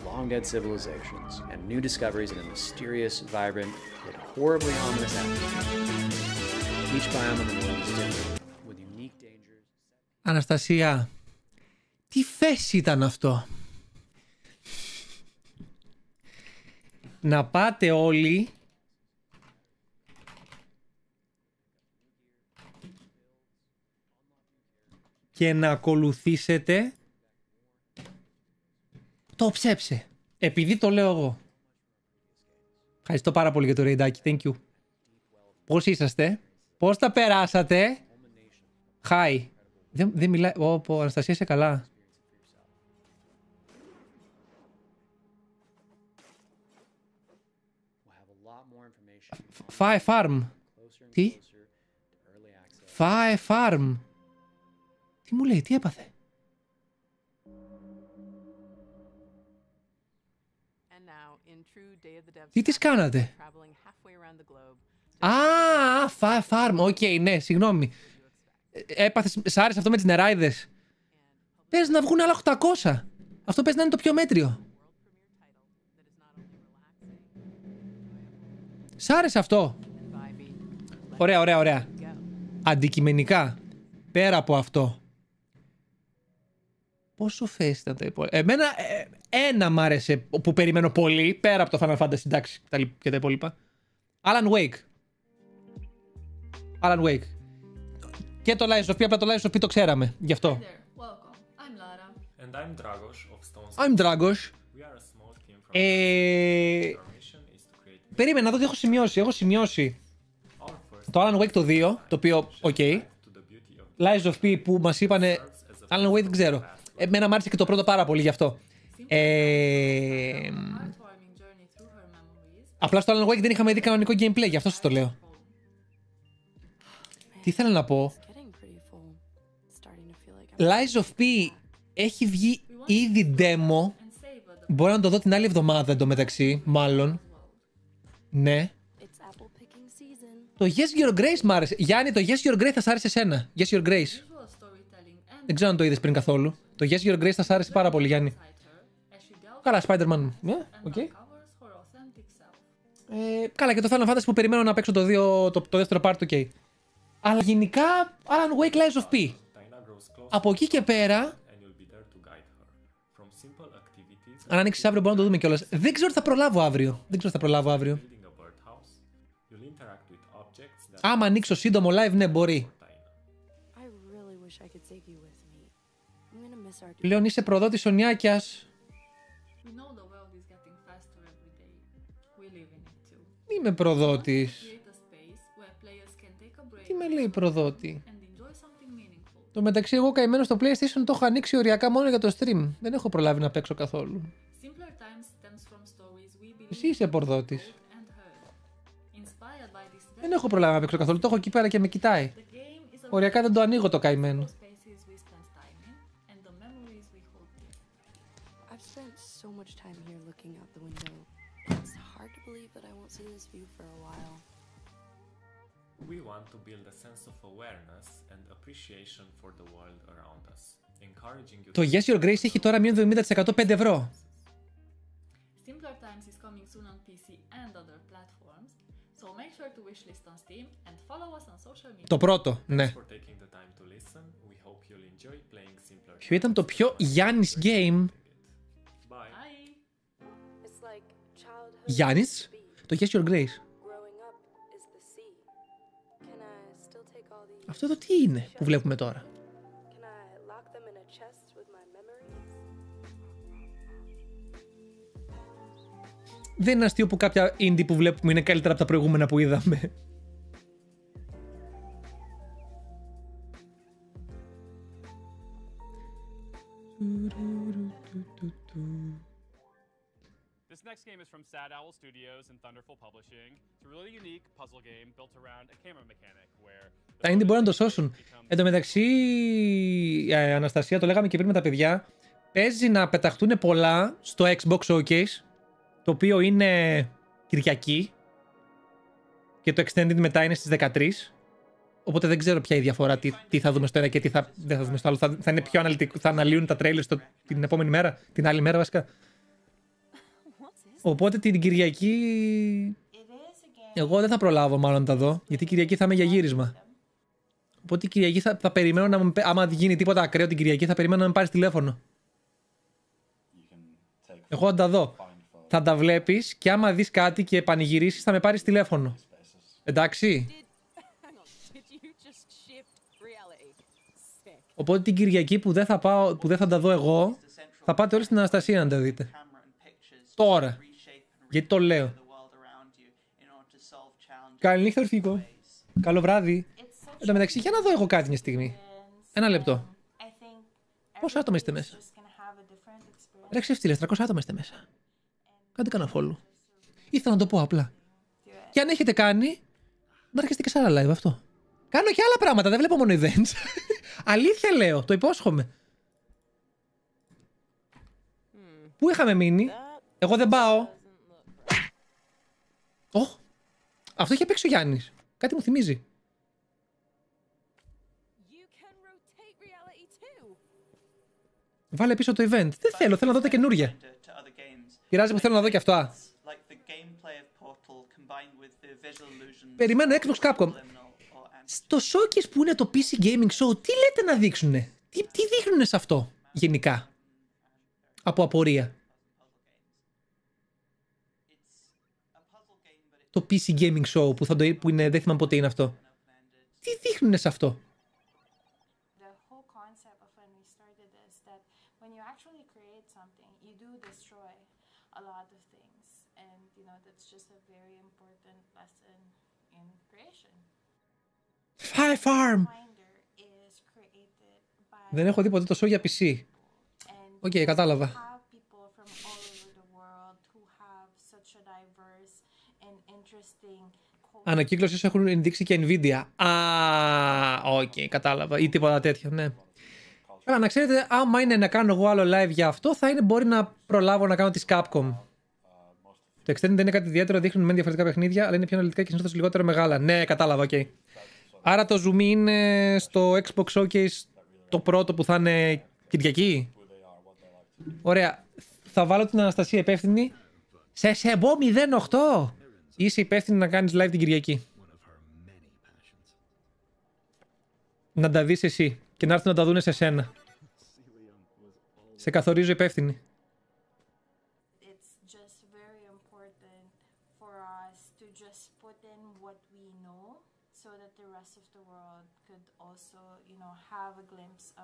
long-dead civilizations, and new discoveries in a mysterious, vibrant, yet horribly ominous atmosphere. Each biome in the world is different, with unique dangers. Αναστασία, τι θέση ήταν αυτό? Να πάτε όλοι και να ακολουθήσετε το ψέψε. Επειδή το λέω εγώ. Ευχαριστώ πάρα πολύ για το ρεϊντάκι. Thank you. Πώς είσαστε? Πώς τα περάσατε? Hi. Δεν μιλάει. Ω, Αναστασία, είσαι καλά. Farm. Τι? Farm. Τι μου λέει, τι έπαθε? Τι τις κάνατε? Farm. Οκ, ναι, συγγνώμη. Έπαθες, σ' άρεσε αυτό με τις νεράιδες? Πες να βγουν άλλα 800. Αυτό πες να είναι το πιο μέτριο. Σ' άρεσε αυτό? Ωραία, ωραία, ωραία. Αντικειμενικά, πέρα από αυτό, πόσο face ήταν το υπόλοιπο? Εμένα ένα μ' άρεσε που περιμένω πολύ, πέρα από το Final Fantasy, εντάξει, και τα υπόλοιπα. Alan Wake. Alan Wake. Και το Lies of P, απλά το Lies of P το ξέραμε, γι' αυτό. And I'm Dragos of Stones. I'm Dragos. Περίμενα να δω τι έχω σημειώσει. Έχω σημειώσει το Alan Wake το 2, το οποίο, ok. Lies of P που μας είπανε, Alan Wake δεν ξέρω. Εμένα μ' άρεσε και το πρώτο πάρα πολύ γι' αυτό. Απλά στο Alan Wake δεν είχαμε δει κανονικό gameplay, γι' αυτό σας το λέω. Τι ήθελα να πω. Lies of P έχει βγει ήδη demo. Μπορώ να το δω την άλλη εβδομάδα εντωμεταξύ, μάλλον. Ναι. Το Yes Your Grace μ' άρεσε. Γιάννη, το Yes Your Grace θα σ' άρεσε εσένα. Yes Your Grace. Δεν ξέρω αν το είδες πριν καθόλου. Το Yes Your Grace θα σ' άρεσε πάρα πολύ, Γιάννη. Καλά, Spider-Man. Okay. Καλά, και το Final Fantasy που περιμένω να παίξω το δεύτερο part, ok. Αλλά γενικά, Alan Wake, Lies of P. Από εκεί και πέρα, αν ανοίξεις αύριο μπορούμε να το δούμε κιόλας. Δεν ξέρω τι θα προλάβω αύριο. Άμα ανοίξω σύντομο live, ναι, μπορεί. Πλέον είσαι προδότης Σονιάκιας. Είμαι προδότης. Τι με λέει προδότη? Το μεταξύ, εγώ καημένο στο PlayStation το έχω ανοίξει οριακά μόνο για το stream. Δεν έχω προλάβει να παίξω καθόλου. Εσύ είσαι προδότης. Δεν έχω προλάβει να παίξω καθόλου. Το έχω εκεί πέρα και με κοιτάει. Οριακά δεν το ανοίγω το καημένο. We want to build a sense of awareness and appreciation for the world around us, encouraging you. Το Yes Your Grace έχει τώρα μείον 70%, 5 ευρώ. Simpler Times is coming soon on PC and other platforms, so make sure to wishlist on Steam and follow us on social media. Το πρώτο, ναι. Ποιο ήταν το πιο Γιάννης game? Γιάννης, το Yes Your Grace. Αυτό εδώ τι είναι που βλέπουμε τώρα? Δεν είναι αστείο που κάποια indie που βλέπουμε είναι καλύτερα από τα προηγούμενα που είδαμε. This next game is from Sad Owl Studios and Thunderful Publishing. It's a really unique puzzle game built around a camera mechanic where τα indie μπορεί να το σώσουν. Εν τω μεταξύ, Αναστασία, το λέγαμε και πριν με τα παιδιά, παίζει να πεταχτούν πολλά στο Xbox Showcase, το οποίο είναι Κυριακή και το Extended μετά είναι στις 13. Οπότε δεν ξέρω ποια η διαφορά, τι θα δούμε στο ένα και τι δεν θα δούμε στο άλλο. Θα είναι πιο αναλυτικό, θα αναλύουν τα trailers την επόμενη μέρα, την άλλη μέρα βασικά. Οπότε την Κυριακή εγώ δεν θα προλάβω μάλλον να τα δω, γιατί Κυριακή θα είμαι για γύρισμα. Οπότε την Κυριακή θα περιμένω άμα γίνει τίποτα ακραίο την Κυριακή θα περιμένω να με πάρεις τηλέφωνο. Εγώ θα τα δω. Θα τα βλέπεις και άμα δεις κάτι και πανηγυρίσεις θα με πάρεις τηλέφωνο. Εντάξει. Οπότε την Κυριακή που δεν θα τα δω εγώ, θα πάτε όλοι στην Αναστασία να τα δείτε. Τώρα. Γιατί το λέω. Καληνύχτα, Ορθίκο. Καλό βράδυ. Εν τω μεταξύ, για να δω εγώ κάτι μια στιγμή. Ένα λεπτό. Πόσα άτομα είστε μέσα? Ρε ξεφτύλες, 300 άτομα είστε μέσα. Κάντε κανένα follow. Ήθελα να το πω απλά. Και αν έχετε κάνει, να έρχεστε και σε άλλα live αυτό. Κάνω και άλλα πράγματα, δεν βλέπω μόνο events. Αλήθεια λέω, το υπόσχομαι. Πού είχαμε μείνει? Εγώ δεν πάω. Αυτό είχε παίξει ο Γιάννης. Κάτι μου θυμίζει. Βάλε πίσω το event. Δεν θέλω, θέλω να δω τα καινούργια. Πειράζει που θέλω να δω και αυτά. Περιμένω Xbox Capcom. Στο showcase που είναι το PC Gaming Show, τι λέτε να δείξουνε? Τι δείχνουνε σε αυτό, γενικά? Από απορία. Το PC Gaming Show που είναι, δεν θυμάμαι πότε είναι αυτό. Τι δείχνουνε σε αυτό? Farm. Δεν έχω δει ποτέ το show για PC. Οκ, κατάλαβα. Ανακύκλωσης έχουν ενδείξει και Nvidia. Οκ, κατάλαβα. Ή τίποτα τέτοιο, ναι. Καλά, να ξέρετε, άμα είναι να κάνω εγώ άλλο live για αυτό, θα είναι μπορεί να προλάβω να κάνω τη Capcom. Το Extended δεν είναι κάτι ιδιαίτερο, δείχνουν μεν διαφορετικά παιχνίδια, αλλά είναι πιο αναλυτικά και συνήθως λιγότερο μεγάλα. Ναι, κατάλαβα, οκ. Άρα το zoom είναι στο Xbox Showcase το πρώτο που θα είναι Κυριακή. Ωραία. Θα βάλω την Αναστασία υπεύθυνη. Σε σεμπό 08. Είσαι υπεύθυνη να κάνεις live την Κυριακή. Να τα δεις εσύ και να έρθουν να τα δούνε σε σένα. Σε καθορίζω υπεύθυνη.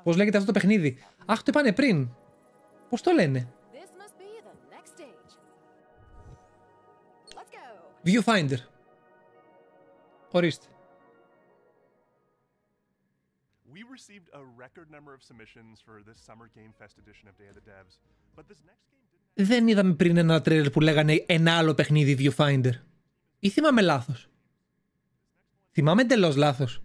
Πώς λέγεται αυτό το παιχνίδι? Αχ, το είπανε πριν. Πώς το λένε? Viewfinder. Ορίστε. Δεν είδαμε πριν ένα τρέλερ που λέγανε ένα άλλο παιχνίδι Viewfinder? Ή θυμάμαι λάθος? Θυμάμαι εντελώς λάθος.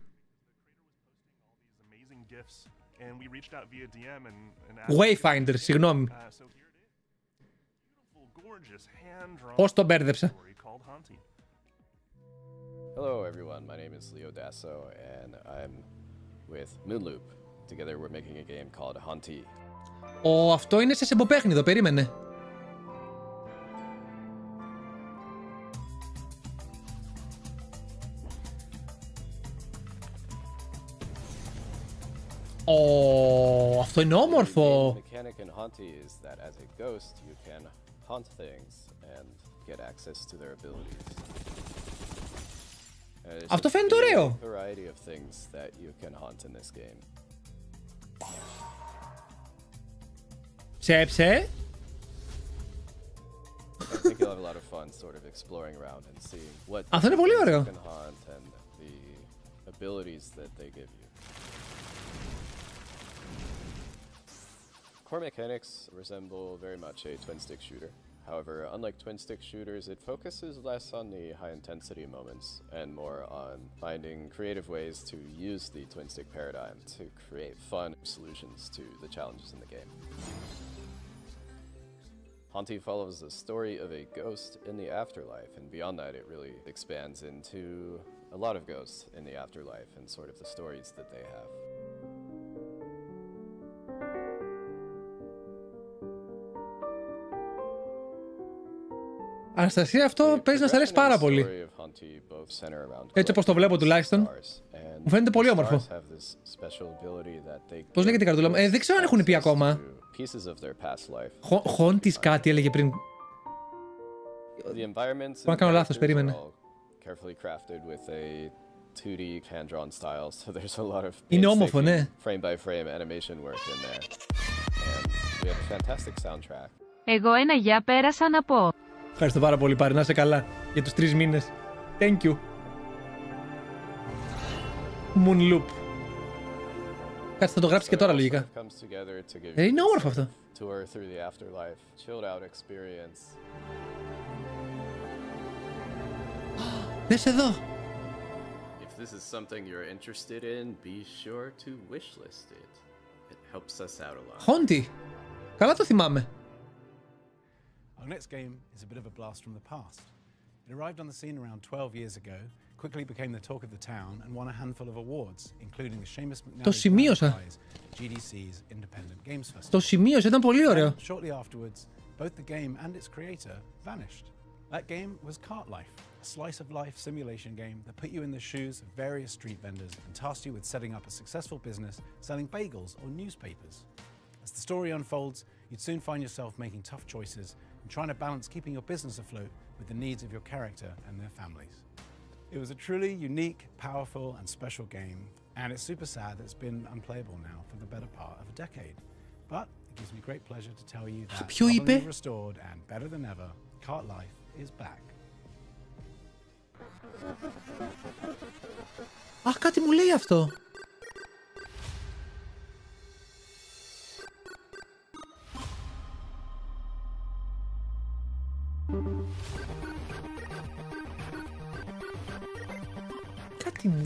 Wayfinder, συγγνώμη. Πώς το μπέρδεψα? Hello everyone, my name is Leo Dasso and I'm with Moonloop. Together we're making a game called Hanti. Αυτό είναι σε σεμποπέχνιδο, περίμενε. Αυτό είναι όμορφο. The mechanic in Hanti is that as a ghost you can haunt things and get access to their abilities. Αυτό φαίνεται ωραίο. Variety of things that you can haunt in this game. Ψέψε. I think you'll have a lot of fun sort of exploring around and seeing what Αυτό είναι πολύ ωραίο. you can haunt and the abilities that they give you. Core mechanics resemble very much a twin-stick shooter. However, unlike twin-stick shooters, it focuses less on the high-intensity moments and more on finding creative ways to use the twin-stick paradigm to create fun solutions to the challenges in the game. Hanti follows the story of a ghost in the afterlife, and beyond that it really expands into a lot of ghosts in the afterlife and sort of the stories that they have. Αναστασία, αυτό παίζει να σ' αρέσει πάρα πολύ. Έτσι όπως το βλέπω τουλάχιστον. Μου φαίνεται πολύ όμορφο. Πώς λέγεται η καρτούλα μου? Δεν ξέρω αν έχουν πει ακόμα. Χόντις κάτι έλεγε πριν. Μπορώ να κάνω λάθος, περίμενε. Είναι όμορφο, ναι. Εγώ ένα γεια πέρασα να πω. Ευχαριστώ πάρα πολύ, Πάρη, να είσαι καλά για τους 3 μήνες. Thank you. Moonloop. Κάτσε, θα το γράψει και τώρα λογικά. Είναι όμορφο αυτό. Δες εδώ. If this is something you're interested in, be sure to wishlist it. It helps us out a lot. Χόντι. Καλά το θυμάμαι. Our next game is a bit of a blast from the past. It arrived on the scene around 12 years ago, quickly became the talk of the town, and won a handful of awards, including the Seamus McNally Prize, GDC's Independent Games Festival. Το σημείωσα, ήταν πολύ ωραίο. Shortly afterwards, both the game and its creator vanished. That game was Cart Life, a slice-of-life simulation game that put you in the shoes of various street vendors and tasked you with setting up a successful business selling bagels or newspapers. As the story unfolds, you'd soon find yourself making tough choices and trying to balance keeping your business afloat with the needs of your character and their families. It was a truly unique, powerful, and special game, and it's super sad that it's been unplayable now for the better part of a decade. But it gives me great pleasure to tell you that, properly restored and better than ever, Cart Life is back. Αχ, κάτι μου λέει αυτό.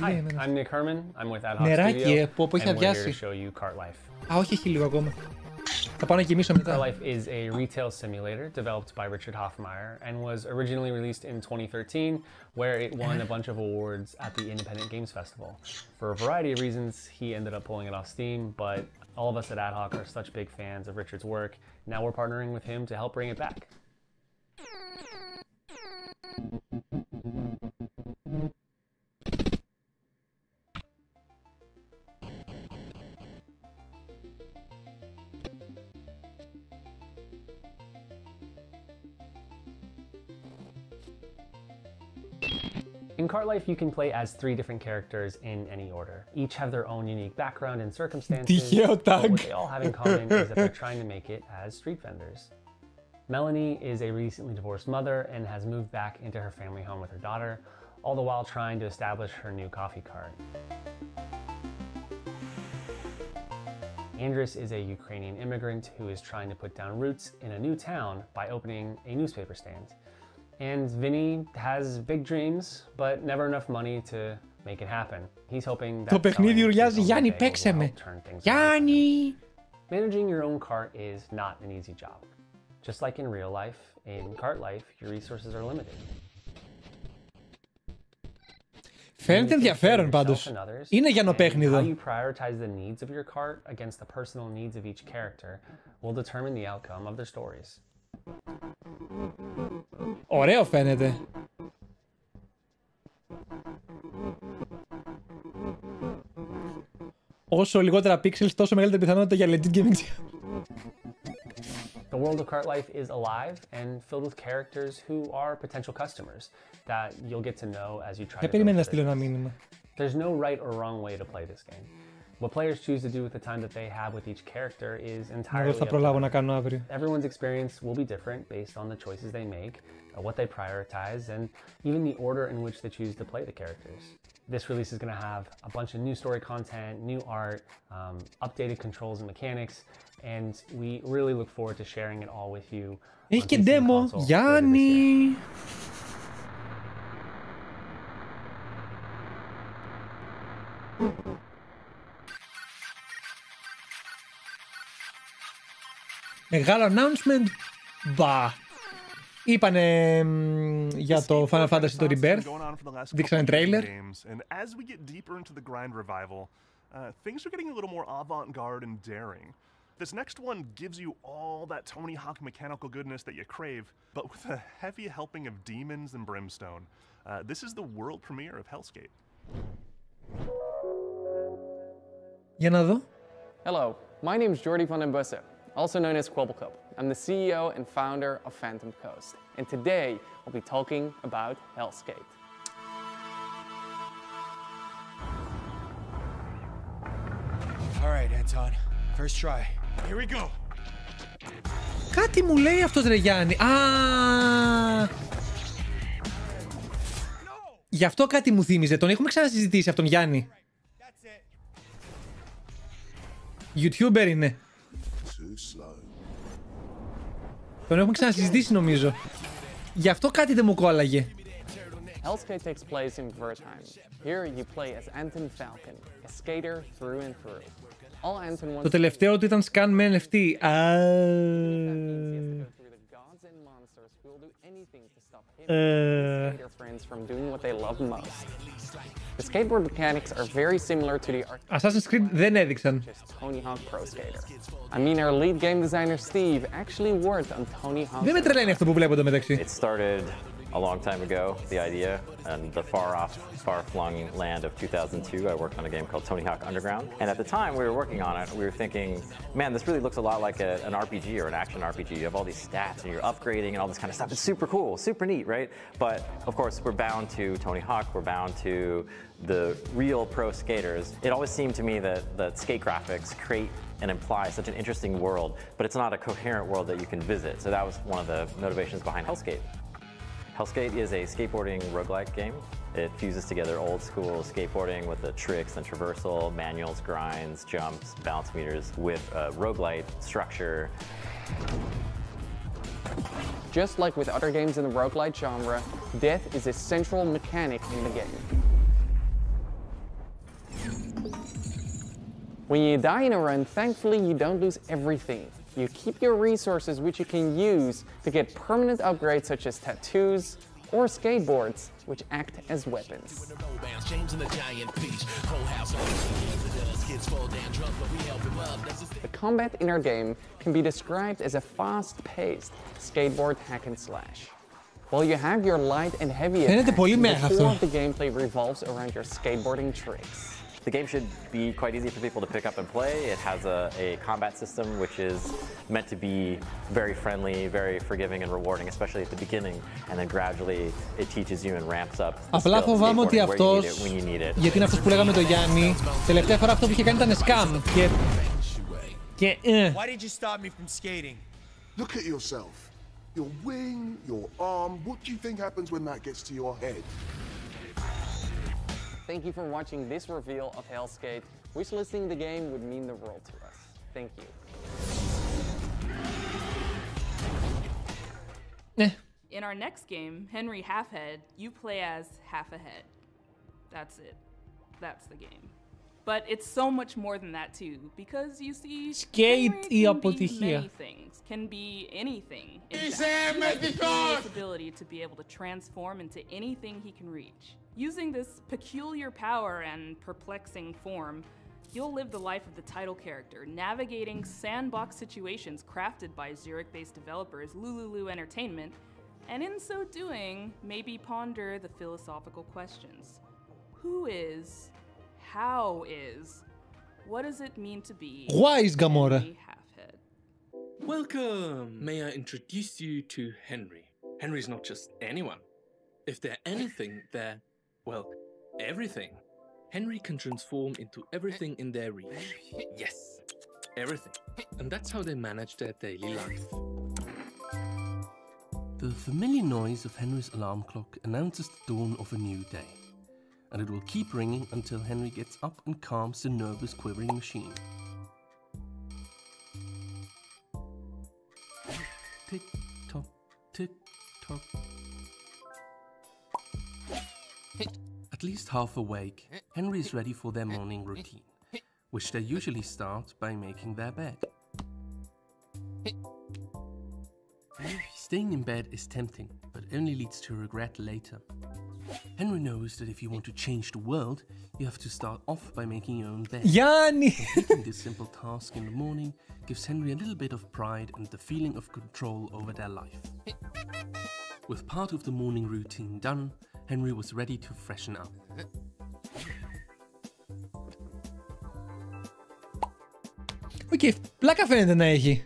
Hi, I'm Nick Herman. I'm with Ad Hoc Νεράκι, Studio, που έχει and we're here to αδειάσει. show you Cart Life. Α, όχι, έχει λίγο ακόμα. Θα πάω να γεμίσω μετά. Cart Life is a retail simulator developed by Richard Hoffmeyer and was originally released in 2013, where it won a bunch of awards at the Independent Games Festival. For a variety of reasons, he ended up pulling it off Steam, but all of us at Ad Hoc are such big fans of Richard's work. Now we're partnering with him to help bring it back. In Cart Life, you can play as 3 different characters in any order. Each have their own unique background and circumstances, but what they all have in common is that they're trying to make it as street vendors. Melanie is a recently divorced mother and has moved back into her family home with her daughter, all the while trying to establish her new coffee cart. Andres is a Ukrainian immigrant who is trying to put down roots in a new town by opening a newspaper stand. And Vinny has big dreams, but never enough money to make it happen. He's hoping that το παιχνίδι ουρλιάζει, Γιάννη, παίξε με. Γιάννη! Managing your own cart is not an easy job. Just like in real life, in cart life, your resources are limited. Φαίνεται ενδιαφέρον πάντως. Είναι γιαννοπαίχνιδο. How you prioritize the needs of your cart against the personal needs of each character will determine the outcome of their stories. Ωραίο φαίνεται. Όσο λιγότερα pixels, τόσο μεγαλύτερη πιθανότητα για legit gaming. The world of Cart Life is alive and filled with characters who are potential customers that you'll get to know as you try to build a business. There's no right or wrong way to play this game. What players choose to do with the time that they have with each character is entirely up to them. Everyone's experience will be different based on the choices they make, what they prioritize, and even the order in which they choose to play the characters. This release is going to have a bunch of new story content, new art, updated controls and mechanics, and we really look forward to sharing it all with you. Έχει και demo, Γιάννη! Μεγάλο announcement. Μπα. Είπανε για το Final Fantasy το Rebirth. Δείξανε trailer. And as we get deeper into the grind revival, things are getting a little more avant-garde and daring. This next one gives you all that Tony Hawk mechanical goodness that you crave, but with a heavy helping of demons and brimstone. This is the world premiere of Hellscape. Για να δω. Hello, my name is Jordi van den Bussen, also known as Kwebbelkop. I'm the CEO and founder of Phantom Coast, and today we'll be talking about Hellscape. All right, Anton, first try. Here we go. Κάτι μου λέει αυτός ρε Γιάννη. Α! Γι' αυτό κάτι μου θύμιζε. Τον έχουμε ξανασυζητήσει αυτόν Γιάννη. YouTuber είναι. Τον έχουμε ξανασυζητήσει νομίζω. Γι' αυτό κάτι δεν μου κόλλαγε. Hellskate takes place in Wertheim. Here you play as Anton Falcon, a skater through and through. All Anton wants Το τελευταίο του ήταν scan με NFT. The skateboard mechanics are very similar to the Assassin's Creed δεν έδειξαν. Tony Hawk Pro Skater. I mean, our lead game designer Steve actually worked on Tony Hawk. Δεν με τρελαίνει αυτό που βλέπω εδώ μεταξύ. It started a long time ago, the idea, and the far-off, far-flung land of 2002, I worked on a game called Tony Hawk Underground. And at the time we were working on it, we were thinking, man, this really looks a lot like an RPG or an action RPG. You have all these stats and you're upgrading and all this kind of stuff. It's super cool, super neat, right? But of course, we're bound to Tony Hawk, we're bound to the real pro skaters. It always seemed to me that skate graphics create and imply such an interesting world, but it's not a coherent world that you can visit. So that was one of the motivations behind Hellskate. Hellskate is a skateboarding roguelike game. It fuses together old school skateboarding with the tricks and traversal, manuals, grinds, jumps, balance meters with a roguelite structure. Just like with other games in the roguelite genre, death is a central mechanic in the game. When you die in a run, thankfully you don't lose everything. You keep your resources which you can use to get permanent upgrades such as tattoos or skateboards, which act as weapons. The combat in our game can be described as a fast-paced skateboard hack and slash. While you have your light and heavy attacks, the core of the gameplay revolves around your skateboarding tricks. The game should be quite easy for people to pick up and play. It has a combat system which is meant to be very friendly, very forgiving and rewarding, especially at the beginning, and then gradually it teaches you and ramps up the Απλά φοβάμαι ότι αυτός, γιατί είναι αυτός που λέγαμε το Γιάννη, τελευταία φορά αυτό που είχε κάνει ήταν scam. Και Why did you stop me from skating? Look at yourself. Your wing, your arm, what do you think happens when that gets to your head? Thank you for watching this reveal of Hellskate, which listing the game would mean the world to us. Thank you. In our next game, Henry Halfhead, you play as Half a Head. That's it. That's the game. But it's so much more than that too, because you see, Skate Henry can be αποτυχία. many things, can be anything. His ability to be able to transform into anything he can reach. Using this peculiar power and perplexing form, you'll live the life of the title character, navigating sandbox situations crafted by Zurich-based developers Lululu Entertainment, and in so doing, maybe ponder the philosophical questions. Who is? How is? What does it mean to be Wise Gamora. Henry Halfhead? Welcome! May I introduce you to Henry? Henry's not just anyone. If they're anything, they're, well, everything. Henry can transform into everything in their reach. Yes, everything. And that's how they manage their daily life. The familiar noise of Henry's alarm clock announces the dawn of a new day. And it will keep ringing until Henry gets up and calms the nervous, quivering machine. Tick-tock, tick-tock. At least half awake, Henry is ready for their morning routine, which they usually start by making their bed. Staying in bed is tempting, but only leads to regret later. Henry knows that if you want to change the world, you have to start off by making your own bed. Yanni! Completing this simple task in the morning gives Henry a little bit of pride and the feeling of control over their life. With part of the morning routine done, Henry was ready to freshen up. Οκ, πλάκα φαίνεται να έχει.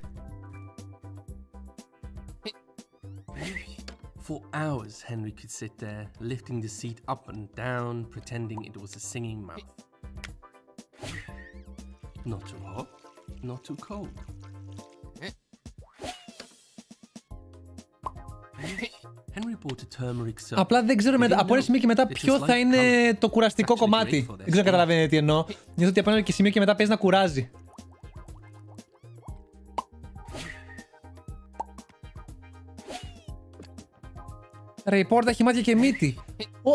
For hours, Henry could sit there, lifting the seat up and down, pretending it was a singing mouth. Not too hot, not too cold. Henry bought a turmeric soap. Απλά δεν ξέρω από ένα σημείο και μετά ποιο θα είναι το κουραστικό κομμάτι. Δεν ξέρω αν καταλαβαίνετε τι εννοώ. Νιώθω ότι από ένα σημείο και μετά παίζει να κουράζει. Ρε η πόρτα έχει μάτια και μύτη.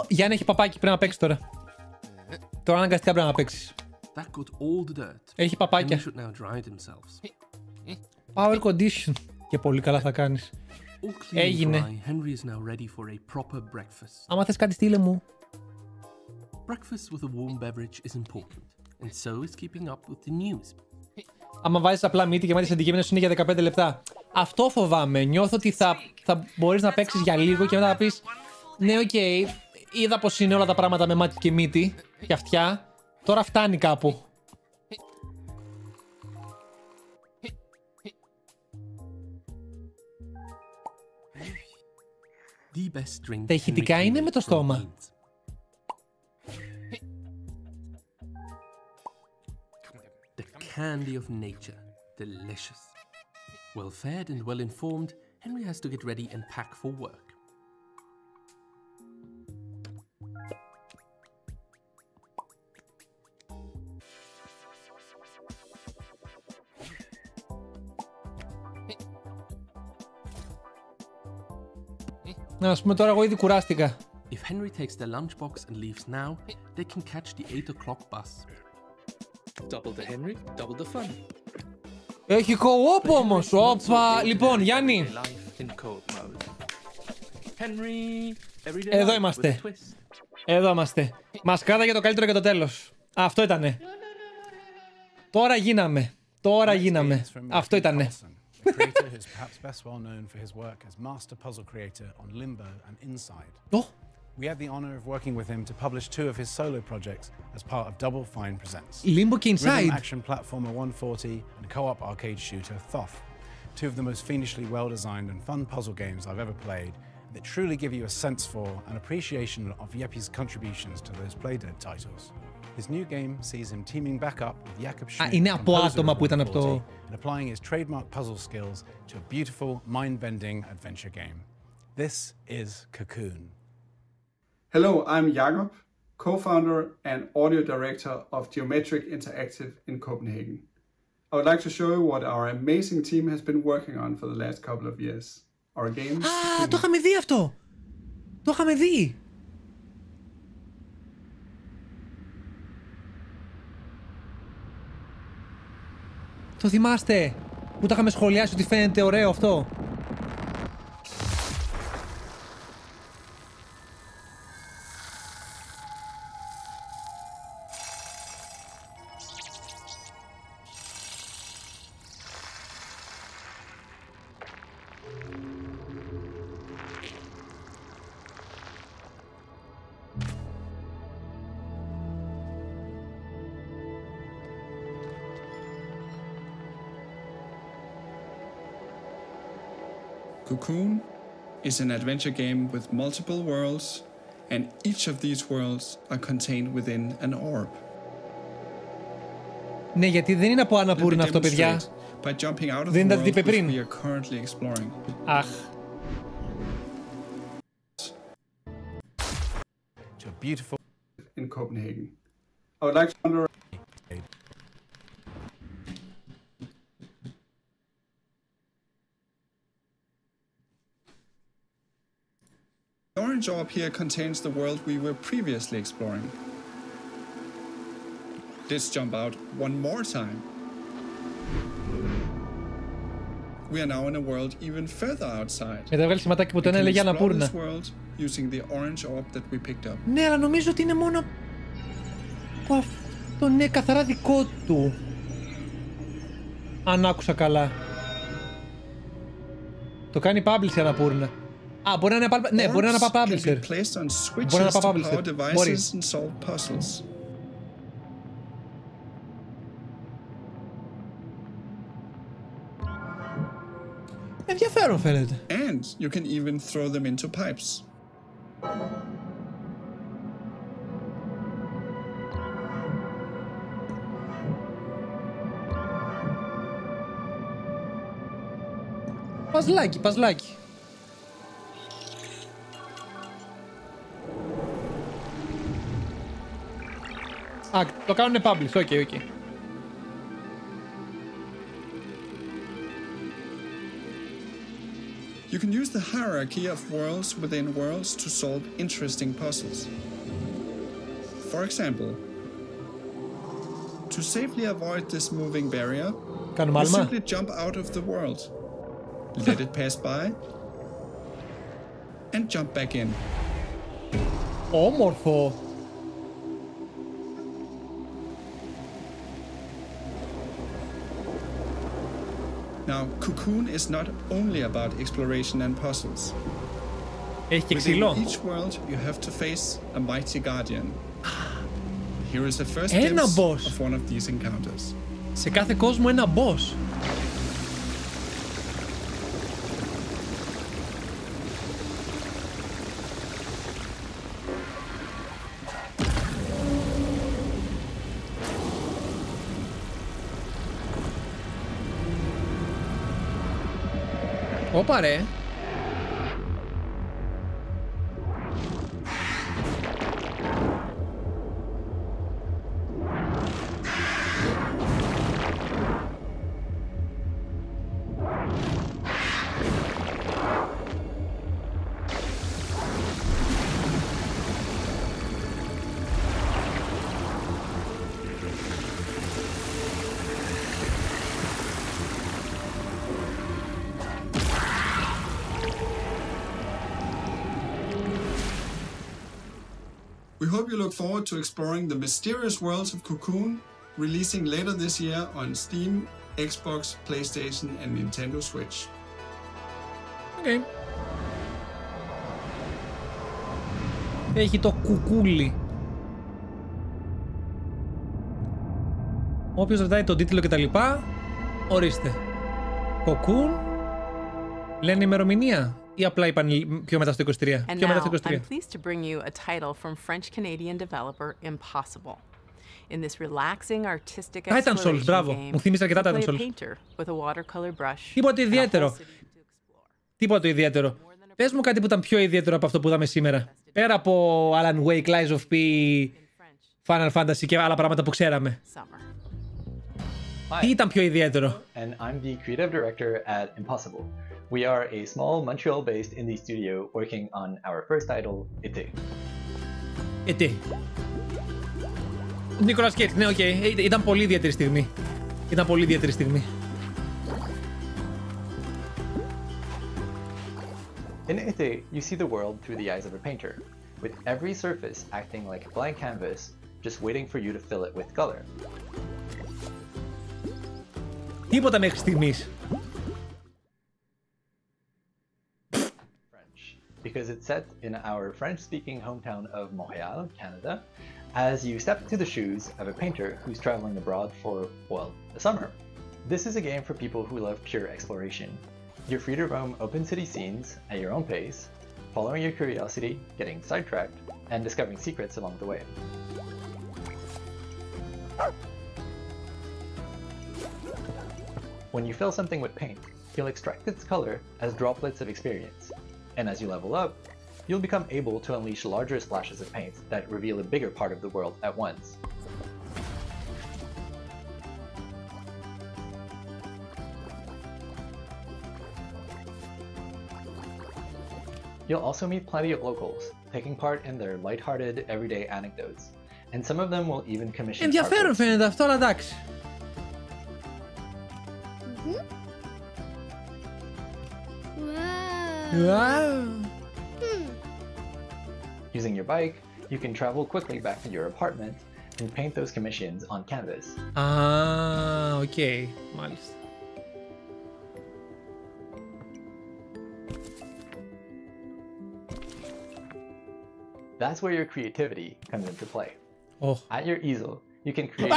Γιάννη έχει παπάκι, πρέπει να παίξει τώρα. Τώρα αναγκαστικά πρέπει να παίξει. Έχει παπάκια. Power condition. Και πολύ καλά θα κάνεις. Έγινε. Άμα θες κάτι στείλε μου. Άμα βάζεις απλά μύτη και μάτια σε αντικείμενο είναι για 15 λεπτά. Αυτό φοβάμαι. Νιώθω ότι θα μπορείς να παίξεις για λίγο και μετά να πεις ναι, οκ, είδα πως είναι όλα τα πράγματα με μάτι και μύτη και αυτιά. Τώρα φτάνει κάπου. Τα ηχητικά είναι με το στόμα. Candy of nature, delicious. Well fed and well informed, Henry has to get ready and pack for work. Ας πούμε τώρα εγώ ήδη κουράστηκα. If Henry takes their lunchbox and leaves now, they can catch the 8 o'clock bus. Double the Henry, double the fun. Έχει co-op όμως. Όπα. Λοιπόν, Γιάννη. Εδώ είμαστε. Εδώ είμαστε. Μας κράτα για το καλύτερο και το τέλος. Αυτό ήτανε. Τώρα γίναμε. Τώρα γίναμε. Αυτό ήτανε. The creator who's perhaps best well known for his work as master puzzle creator on Limbo and Inside. We had the honor of working with him to publish 2 of his solo projects as part of Double Fine Presents. Limbo και Inside. Rhythm action platformer 140 and co-op arcade shooter Thoth. 2 of the most fiendishly well-designed and fun puzzle games I've ever played that truly give you a sense for and appreciation of Jeppy's contributions to those Playdead titles. His new game sees him teaming back up with Jakob Schmidt, είναι από άτομα που ήταν από το... and applying his trademark puzzle skills to a beautiful, mind-bending adventure game. This is Cocoon. Hello, I'm Jakob, co-founder and audio director of Geometric Interactive in Copenhagen. I would like to show you what our amazing team has been working on for the last couple of years. Our game... το είχαμε δει αυτό! Το είχαμε δει! Το θυμάστε που τα είχαμε σχολιάσει ότι φαίνεται ωραίο αυτό. Cocoon is an adventure game with multiple worlds, and each of these worlds are contained within an orb. Ναι, γιατί δεν είναι από Αναπούρνα αυτό, παιδιά. Δεν τα δείτε πριν. Αχ. Beautiful in Copenhagen. I would like to wonder... The orange orb here contains the world we were previously exploring. Let's jump out one more time. We are now in a world even further outside. Μετά βγάλει σηματάκι που το ένα έλεγε Αναπούρνα. Using the orange orb that we picked up. Ναι, αλλά νομίζω ότι είναι μόνο από αυτό, ναι, καθαρά δικό του. Αν άκουσα καλά. Το κάνει publisher Αναπούρνα. Α, μπορεί να είναι ναι, μπορεί να είναι publisher. Μπορεί να είναι publisher. Μπορεί. Ενδιαφέρον φαίνεται. And you can even throw them into pipes. Παζλάκι, παζλάκι. Α, το κάνουνε publish, οκ, οκ. You can use the hierarchy of worlds within worlds to solve interesting puzzles. For example, to safely avoid this moving barrier, you simply jump out of the world, let it pass by, and jump back in. Όμορφο. Now, Cocoon is not only about exploration and puzzles. Έχει και ξύλο. Within each world, you have to face a mighty guardian. Here is the first glimpse of one of these encounters. Σε κάθε κόσμο ένα boss. Όπα ρε. We hope you look forward to exploring the mysterious worlds of Cocoon, releasing later this year on Steam, Xbox, PlayStation and Nintendo Switch. Okay. Έχει το κουκούλι. Όποιος ρωτάει τον τίτλο και τα λοιπά, ορίστε. Cocoon, λένε ημερομηνία. Ή απλά είπαν πιο μετά στο 23. And πιο μετά now, στο 23. I'm pleased to bring you a title from French-Canadian developer Impossible. In this relaxing artistic Titan Souls, exploration μπράβο. game, Μου θύμισε αρκετά you Titan play a Souls. painter with a watercolor brush. Τίποτα and a whole ιδιαίτερο. Τίποτα ιδιαίτερο. Πες μου κάτι που ήταν πιο ιδιαίτερο από αυτό που είδαμε σήμερα. Πέρα από Alan Wake, Lies of P, Final Fantasy και άλλα πράγματα που ξέραμε. Τι ήταν πιο ιδιαίτερο? And I'm the creative director at Impossible. We are a small Montreal-based indie studio working on our first title, Été. Été. Νίκολας Κέιτς, ναι, οκ. Ήταν πολύ ιδιαίτερη στιγμή. Ήταν πολύ ιδιαίτερη στιγμή. In Été, you see the world through the eyes of a painter, with every surface acting like a blank canvas, just waiting for you to fill it with color. Τίποτα μέχρι στιγμής. Because it's set in our French-speaking hometown of Montreal, Canada, as you step into the shoes of a painter who's traveling abroad for, well, the summer. This is a game for people who love pure exploration. You're free to roam open city scenes at your own pace, following your curiosity, getting sidetracked, and discovering secrets along the way. When you fill something with paint, you'll extract its color as droplets of experience. And as you level up, you'll become able to unleash larger splashes of paint that reveal a bigger part of the world at once. You'll also meet plenty of locals, taking part in their lighthearted, everyday anecdotes, and some of them will even commission Ενδιαφέρον φαίνεται αυτό, αλλά εντάξει. Wow. Using your bike, you can travel quickly back to your apartment and paint those commissions on canvas. Α, οκ. Μάλιστα. That's where your creativity comes into play. Oh. At your easel, you can create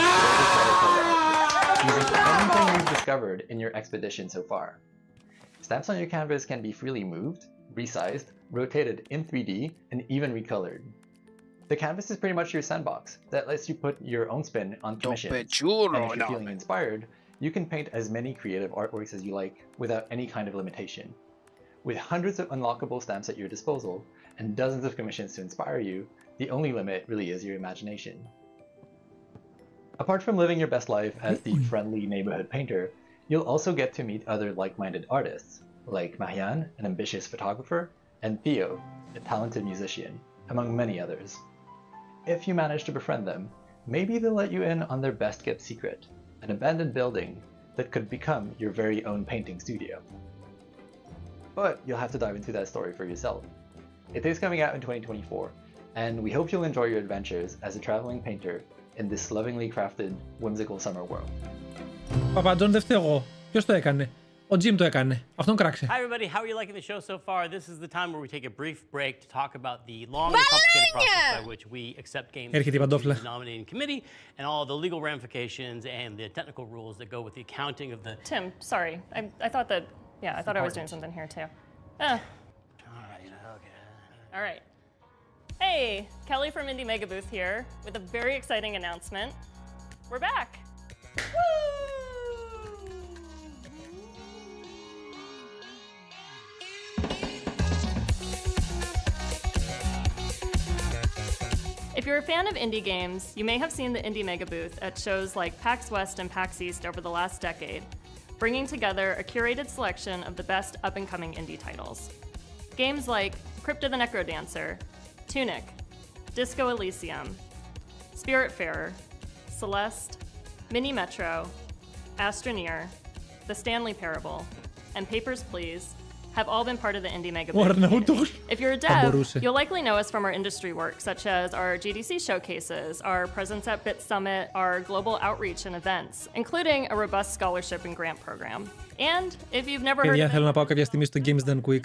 using anything you've discovered in your expedition so far. Stamps on your canvas can be freely moved, resized, rotated in 3D, and even recolored. The canvas is pretty much your sandbox that lets you put your own spin on commissions. And if you're feeling inspired, you can paint as many creative artworks as you like without any kind of limitation. With hundreds of unlockable stamps at your disposal and dozens of commissions to inspire you, the only limit really is your imagination. Apart from living your best life as the friendly neighborhood painter, you'll also get to meet other like-minded artists. like Marianne, an ambitious photographer, and Theo, a talented musician, among many others. If you manage to befriend them, maybe they'll let you in on their best-kept secret, an abandoned building that could become your very own painting studio. But you'll have to dive into that story for yourself. It is coming out in 2024, and we hope you'll enjoy your adventures as a traveling painter in this lovingly crafted, whimsical summer world. Παπαντζόν δεν φταίω εγώ. Ποιος το έκανε? Ο Jim το έκανε. Αυτόν κράξε. Hi everybody, how are you liking the show so far? This is the time where we take a brief break to talk about the long and complicated process by which we accept games to the nominating committee and all the legal ramifications and the technical rules that go with the accounting of the... Tim, sorry. I thought that... Yeah, I thought I was doing something here too. All right. Hey, Kelly from Indie Mega Booth here with a very exciting announcement. We're back. Woo! If you're a fan of indie games, you may have seen the Indie Mega Booth at shows like PAX West and PAX East over the last decade, bringing together a curated selection of the best up-and-coming indie titles. Games like Crypta the Necrodancer, Tunic, Disco Elysium, Spiritfarer, Celeste, Mini Metro, Astroneer, The Stanley Parable, and Papers, Please have all been part of the Indie Mega Booth. If you're a dev, you'll likely know us from our industry work, such as our GDC showcases, our presence at Bit Summit, our global outreach and events, including a robust scholarship and grant program. And if you've never heard of θέλω να πάω κάποια στιγμή στο Games Done Quick.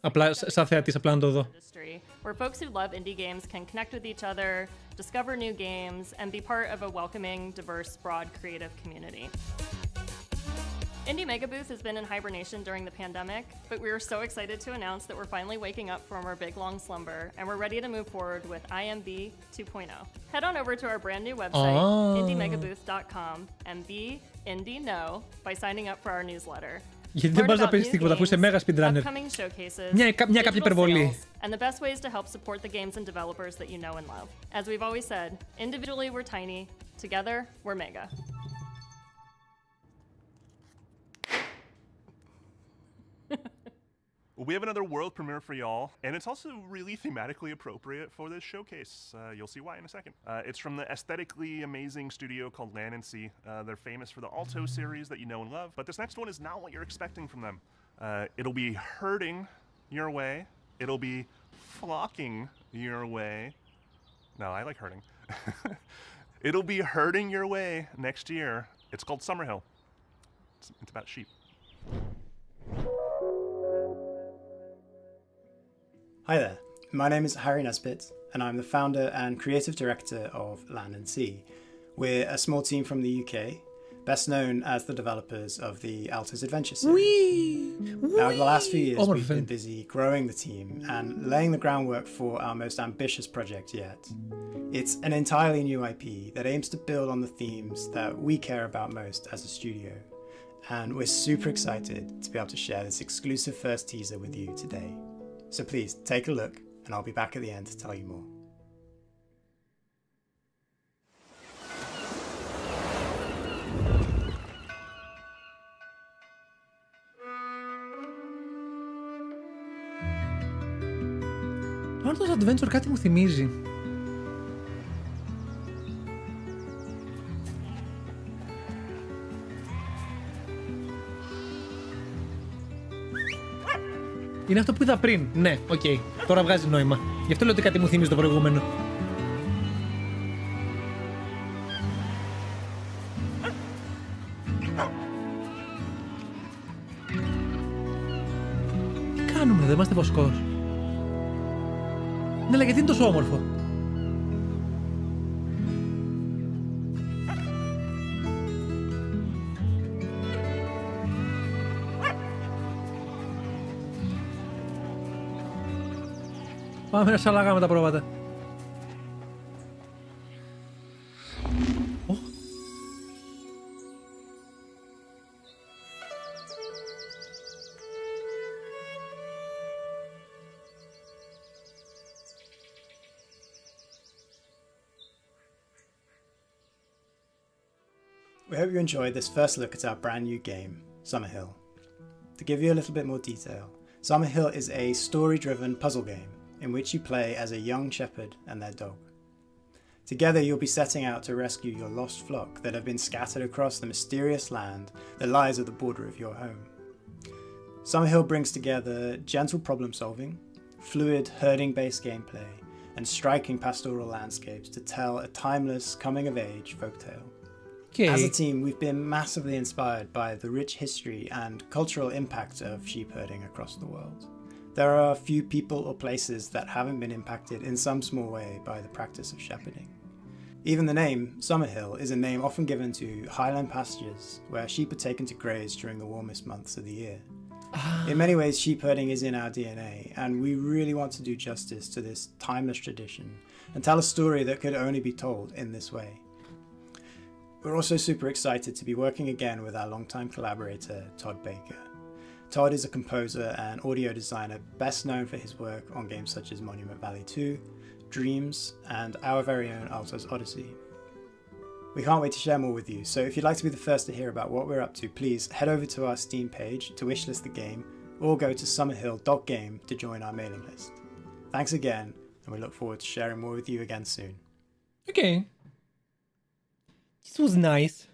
Απλά σαν θεατής, απλά να το δω. Where folks who love indie games can connect with each other, discover new games, and be part of a welcoming, diverse, broad, creative community. Indie Mega Booth has been in hibernation during the pandemic, but we are so excited to announce that we're finally waking up from our big long slumber and we're ready to move forward with IMB 2.0. Head on over to our brand new website, indiemegabooth.com, and be indie know by signing up for our newsletter. Γιατί δεν πας να παίζεις τίποτα, αφού είσαι μέγα speedrunner. Μια κάποια υπερβολή. And the best ways to help support the games and developers that you know and love. As we've always said, individually we're tiny, together we're mega. We have another world premiere for y'all, and it's also really thematically appropriate for this showcase. You'll see why in a second. It's from the aesthetically amazing studio called Land and Sea. They're famous for the Alto series that you know and love, but this next one is not what you're expecting from them. It'll be herding your way. It'll be flocking your way. No, I like herding. It'll be herding your way next year. It's called Summerhill. It's about sheep. Hi there, my name is Harry Nesbitt and I'm the founder and creative director of Land and Sea. We're a small team from the UK, best known as the developers of the Alto's Adventure series. Now, over the last few years, we've been busy growing the team and laying the groundwork for our most ambitious project yet. It's an entirely new IP that aims to build on the themes that we care about most as a studio. And we're super excited to be able to share this exclusive first teaser with you today. So please, take a look, and I'll be back at the end to tell you more. Το Alto's Adventure κάτι μου θυμίζει. Είναι αυτό που είδα πριν. Ναι, οκ. Τώρα βγάζει νόημα. Γι' αυτό λέω ότι κάτι μου θυμίζει το προηγούμενο. Τι κάνουμε, δεν είμαστε βοσκός. Ναι, αλλά γιατί είναι τόσο όμορφο. Πάμε να σαλάγαμε τα πρόβατα. We hope you enjoyed this first look at our brand new game, Summerhill. To give you a little bit more detail, Summerhill is a story-driven puzzle game in which you play as a young shepherd and their dog. Together you'll be setting out to rescue your lost flock that have been scattered across the mysterious land that lies at the border of your home. Summerhill brings together gentle problem-solving, fluid herding-based gameplay, and striking pastoral landscapes to tell a timeless coming-of-age folktale. Okay. As a team, we've been massively inspired by the rich history and cultural impact of sheep herding across the world. There are few people or places that haven't been impacted in some small way by the practice of shepherding. Even the name, Summerhill, is a name often given to highland pastures where sheep are taken to graze during the warmest months of the year. In many ways, sheep herding is in our DNA, and we really want to do justice to this timeless tradition and tell a story that could only be told in this way. We're also super excited to be working again with our longtime collaborator, Todd Baker. Todd is a composer and audio designer best known for his work on games such as Monument Valley 2, Dreams, and our very own Alto's Odyssey. We can't wait to share more with you, so if you'd like to be the first to hear about what we're up to, please head over to our Steam page to wishlist the game, or go to summerhill.game to join our mailing list. Thanks again, and we look forward to sharing more with you again soon. Okay. This was nice.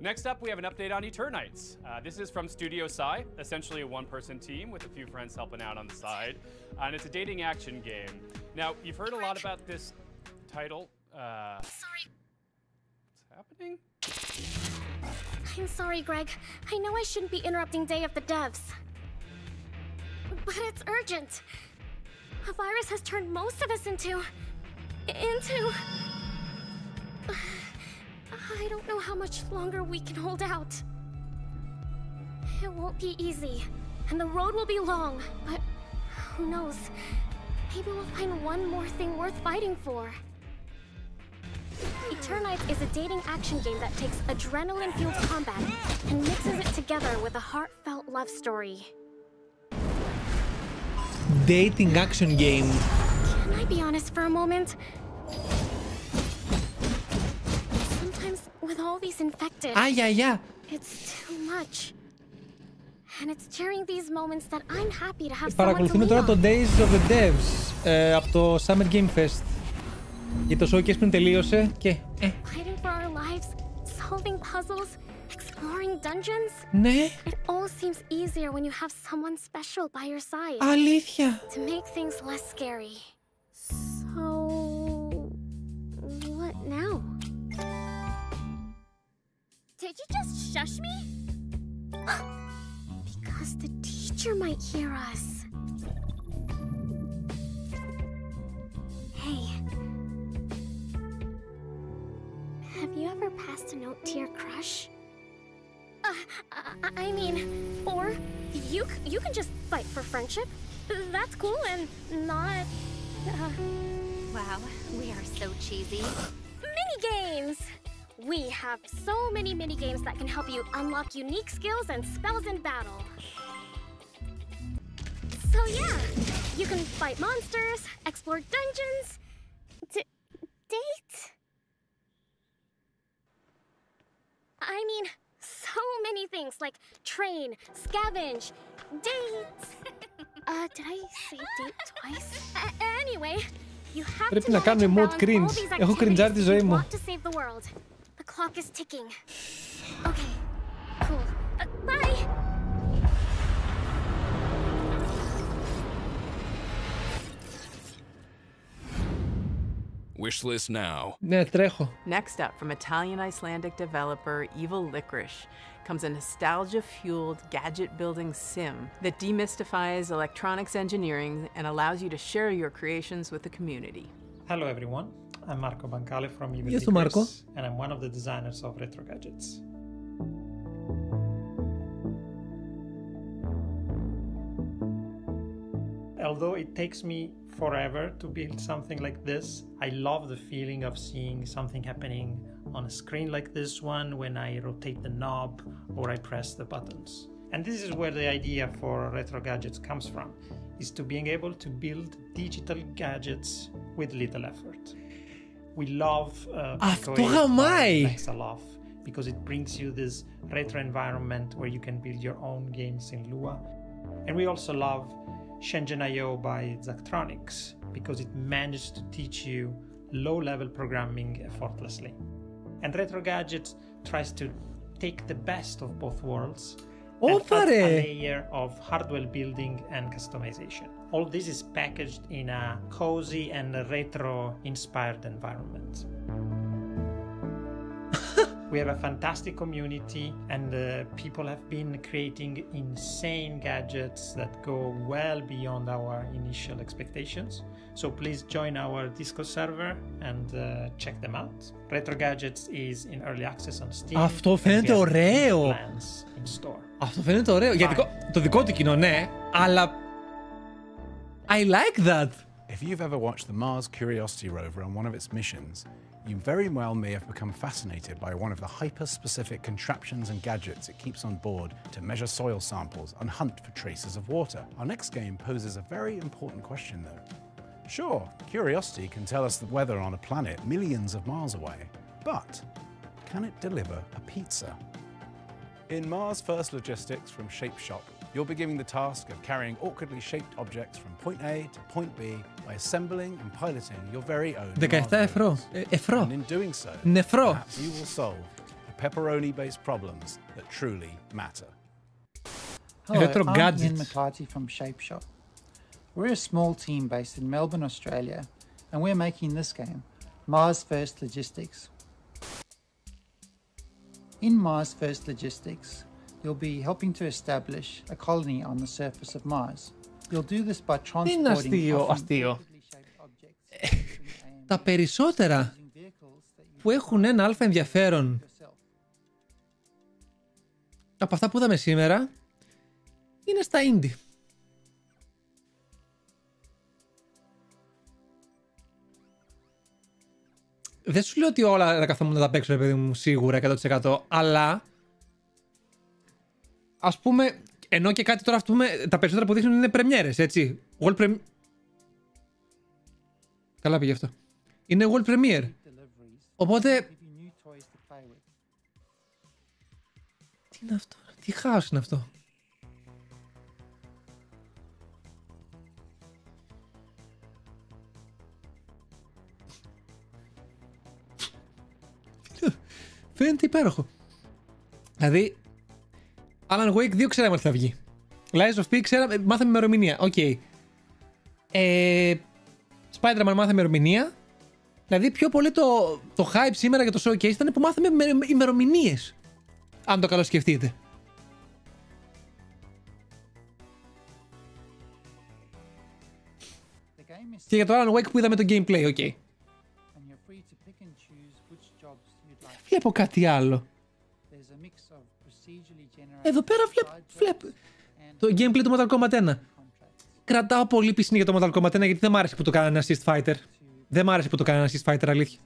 Next up, we have an update on Eternights. This is from Studio Psy, essentially a one-person team with a few friends helping out on the side. And it's a dating action game. Now, you've heard a lot about this title. Sorry. What's happening? I'm sorry, Greg. I know I shouldn't be interrupting Day of the Devs. But it's urgent. A virus has turned most of us into... I don't know how much longer we can hold out. It won't be easy, and the road will be long, but who knows? Maybe we'll find one more thing worth fighting for. Eternights is a dating action game that takes adrenaline-fueled combat and mixes it together with a heartfelt love story. Dating action game. Can I be honest for a moment? With all these infected, it's too much. And it's during these moments that I'm happy to have someone to Παρακολουθούμε τώρα το Days of the Devs από το Summer Game Fest. Για το showcase πριν τελείωσε και... Fighting for our lives, solving puzzles, exploring dungeons. Ναι. It all seems easier when you have someone special by your side. Αλήθεια. To make things less scary. So... what now? Did you just shush me? Because the teacher might hear us. Hey. Have you ever passed a note to your crush? I mean, or you can just fight for friendship. That's cool and not... Wow, we are so cheesy. Mini-games! We have so many mini-games that can help you unlock unique skills and spells in battle. So yeah, you can fight monsters, explore dungeons, date? I mean, so many things like train, scavenge, date. Did I say date twice? Anyway, you have to know how to balance all these activities if you want to save the world. The clock is ticking. Okay, cool. Bye! Wishlist now. Ναι, τρέχω. Next up, from Italian-Icelandic developer Evil Licorice, comes a nostalgia-fueled gadget-building sim that demystifies electronics engineering and allows you to share your creations with the community. Hello everyone, I'm Marco Bancale from Evil Yes, Marco. Licorice, and I'm one of the designers of Retro Gadgets. Although it takes me forever to build something like this, I love the feeling of seeing something happening on a screen like this one when I rotate the knob or I press the buttons. And this is where the idea for Retro Gadgets comes from, is to being able to build digital gadgets with little effort. We love Αυτό γαμάει! because it brings you this retro environment where you can build your own games in Lua. And we also love Shenzhen.io by Zachtronics because it managed to teach you low-level programming effortlessly. And Retro Gadgets tries to take the best of both worlds and add a layer of hardware building and customization. All this is packaged in a cozy and retro-inspired environment. We have a fantastic community, and people have been creating insane gadgets that go well beyond our initial expectations. So please join our Discord server and check them out. Retro Gadgets is in early access on Steam. Αυτό φαίνεται ωραίο. In store. Αυτό φαίνεται ωραίο. Για το δικό του κοινό, ναι, αλλά I like that. If you've ever watched the Mars Curiosity rover on one of its missions, you very well may have become fascinated by one of the hyper-specific contraptions and gadgets it keeps on board to measure soil samples and hunt for traces of water. Our next game poses a very important question, though. Sure, Curiosity can tell us the weather on a planet millions of miles away, but can it deliver a pizza? In Mars First Logistics from Shape Shop, you'll be given the task of carrying awkwardly shaped objects from point A to point B by assembling and piloting your very own Mars rovers. And in doing so, perhaps you will solve the pepperoni-based problems that truly matter. Hello, I'm Ian McCarthy from Shape Shop. We're a small team based in Melbourne, Australia, and we're making this game, Mars First Logistics. In Mars First Logistics, you'll be helping to establish a colony on the surface of Mars. You'll do this by transporting αστείο. Τα περισσότερα που έχουν ένα αλφα ενδιαφέρον από αυτά που είδαμε σήμερα είναι στα indie. Δεν σου λέω ότι όλα θα καθόμουν να τα παίξω, παιδί μου, σίγουρα 100%, αλλά ας πούμε, ενώ και κάτι τώρα, τα περισσότερα που δείχνουν είναι πρεμιέρες, έτσι. Καλά πήγε αυτό. Είναι World Premiere. Οπότε... Τι είναι αυτό, τι χάος είναι αυτό. Φαίνεται υπέροχο. Δηλαδή, Alan Wake 2 ξέραμε ότι θα βγει. Lies of P μάθαμε ημερομηνία. Οκ. Spider-Man μάθαμε ημερομηνία. Δηλαδή, πιο πολύ το hype σήμερα για το showcase ήταν που μάθαμε ημερομηνίες. Αν το καλοσκεφτείτε. Και για το Alan Wake που είδαμε το gameplay, οκ. Βλέπω κάτι άλλο. Εδώ πέρα βλέπω το gameplay του Mortal Kombat 1. Κρατάω πολύ πισινή για το Mortal Kombat 1 γιατί δεν μ' άρεσε που το κάνανε assist fighter. Δεν μ' άρεσε που το κάνανε assist fighter, αλήθεια.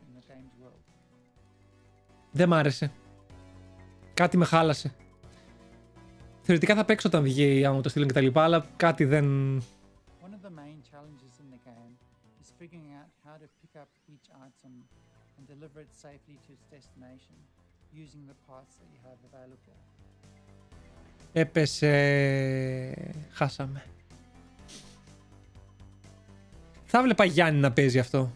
Δεν μ' άρεσε. Κάτι με χάλασε. Θεωρητικά θα παίξω όταν βγει, άμα το στείλουν και τα λοιπά, αλλά κάτι δεν... deliver it safely to its destination using the parts that you have available. Έπεσε... Χάσαμε. Θα βλέπα Γιάννη να παίζει αυτό.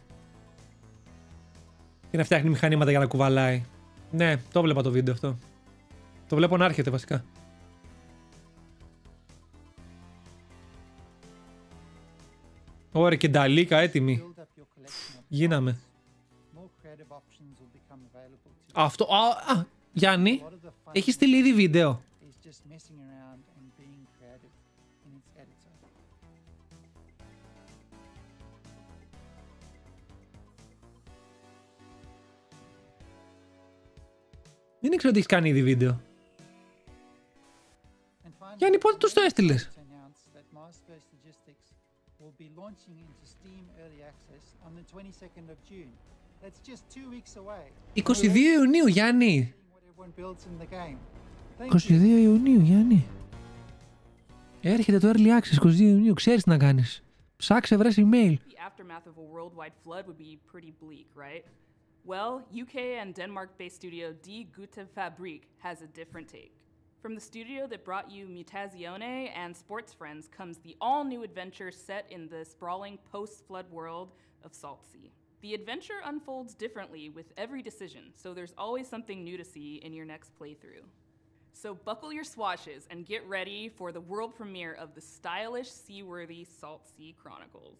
Και να φτιάχνει μηχανήματα για να κουβαλάει. Ναι, το βλέπα το βίντεο αυτό. Το βλέπω να έρχεται βασικά. Ωραία, και νταλίκα έτοιμη. Γίναμε. Αυτό, Γιάννη, έχει στείλει ήδη βίντεο. Δεν ήξερα ότι έχεις κάνει ήδη βίντεο. Γιάννη, πότε τους το έστειλες? 22 Ιουνίου, Γιάννη. 22 Ιουνίου, Γιάννη. Έρχεται το Early Access 22 Ιουνίου. Ξέρεις τι να κάνεις. Ψάξε, βρες email. The aftermath of a worldwide flood would be pretty bleak, right? Well, UK and Denmark-based studio Die Gute Fabrik has a different take. From the studio that brought you Mutazione and Sports Friends comes the all-new adventure set in the sprawling post-flood world of Saltsea. The adventure unfolds differently with every decision, so there's always something new to see in your next playthrough. So buckle your swashes and get ready for the world premiere of the stylish, seaworthy Saltsea Chronicles.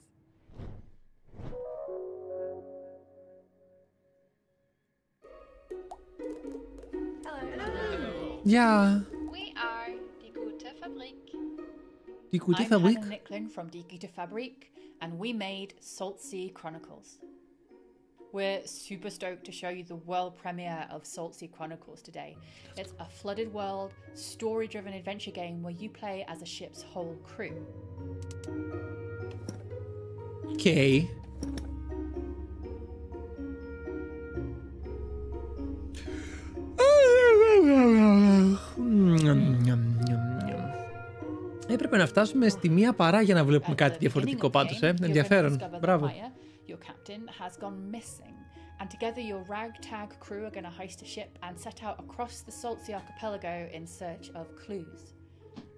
Yeah. We are Die Gute Fabrik. Die Gute I'm Fabrik. Hannah Nicklin from Die Gute Fabrik, and we made Saltsea Chronicles. We're super stoked to show you the world premiere of Saltsea Chronicles today. It's a flooded world, story-driven adventure game where you play as a ship's whole crew. Okay. Έπρεπε να φτάσουμε στη μία παρά για να βλέπουμε κάτι διαφορετικό πάντως, ενδιαφέρον. Μπράβο. Your captain has gone missing, and together your ragtag crew are going to heist a ship and set out across the Saltsea archipelago in search of clues.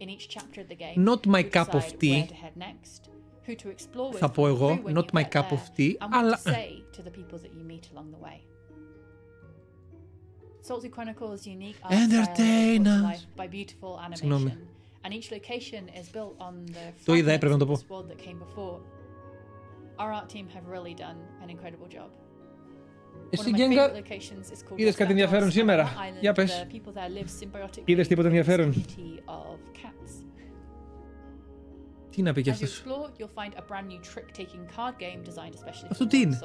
In each chapter of the game, Not my cup of tea. where to head next, who to explore with, Θα πω εγώ, not my cup of tea, and what αλλά... to say to the people that you meet along the way. Saltsea Chronicles' unique art style is life by beautiful animation, and each location is built on the fragments of this world that came before. Our art team have really done an incredible job. Εσύ, Γκένγκα, είδες κάτι ενδιαφέρον σήμερα? Για πες. Είδες τίποτα ενδιαφέρον? Τι να πει κι αυτός? Αυτό τι είναι?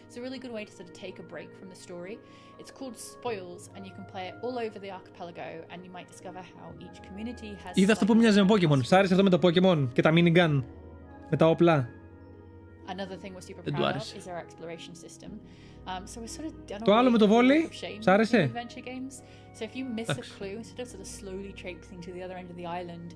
It's a really good way to sort of take a break from the story. It's called Spoils, and you can play it all over the archipelago, and you might discover how each community has. Είδα αυτό που μοιάζει με Pokemon. Σ' άρεσε αυτό με το Pokemon και τα minigun με τα όπλα? Another thing we're super proud of is our exploration system. So we're sort of done το άλλο με το βόλεϊ, σ' άρεσε? So if you miss a clue, instead of sort of slowly traipsing to the other end of the island,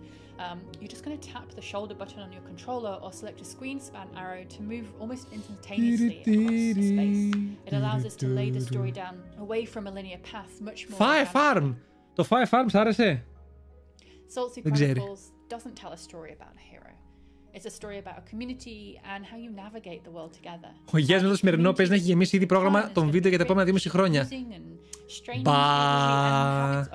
you're just going to tap the shoulder button on your controller or select a screen span arrow to move almost instantaneously across the space. It allows us to lay the story down away from a linear path much more. Fire Farm! Το Fire Farm σ' άρεσε? Saltsea Chronicles doesn't tell a story about a hero. It's a story about a community and how you navigate the world together. Ο Γιάννης με το σημερινό παίζει να έχει γεμίσει ήδη πρόγραμμα των βίντεο για τα επόμενα 2,5 χρόνια. Μπα.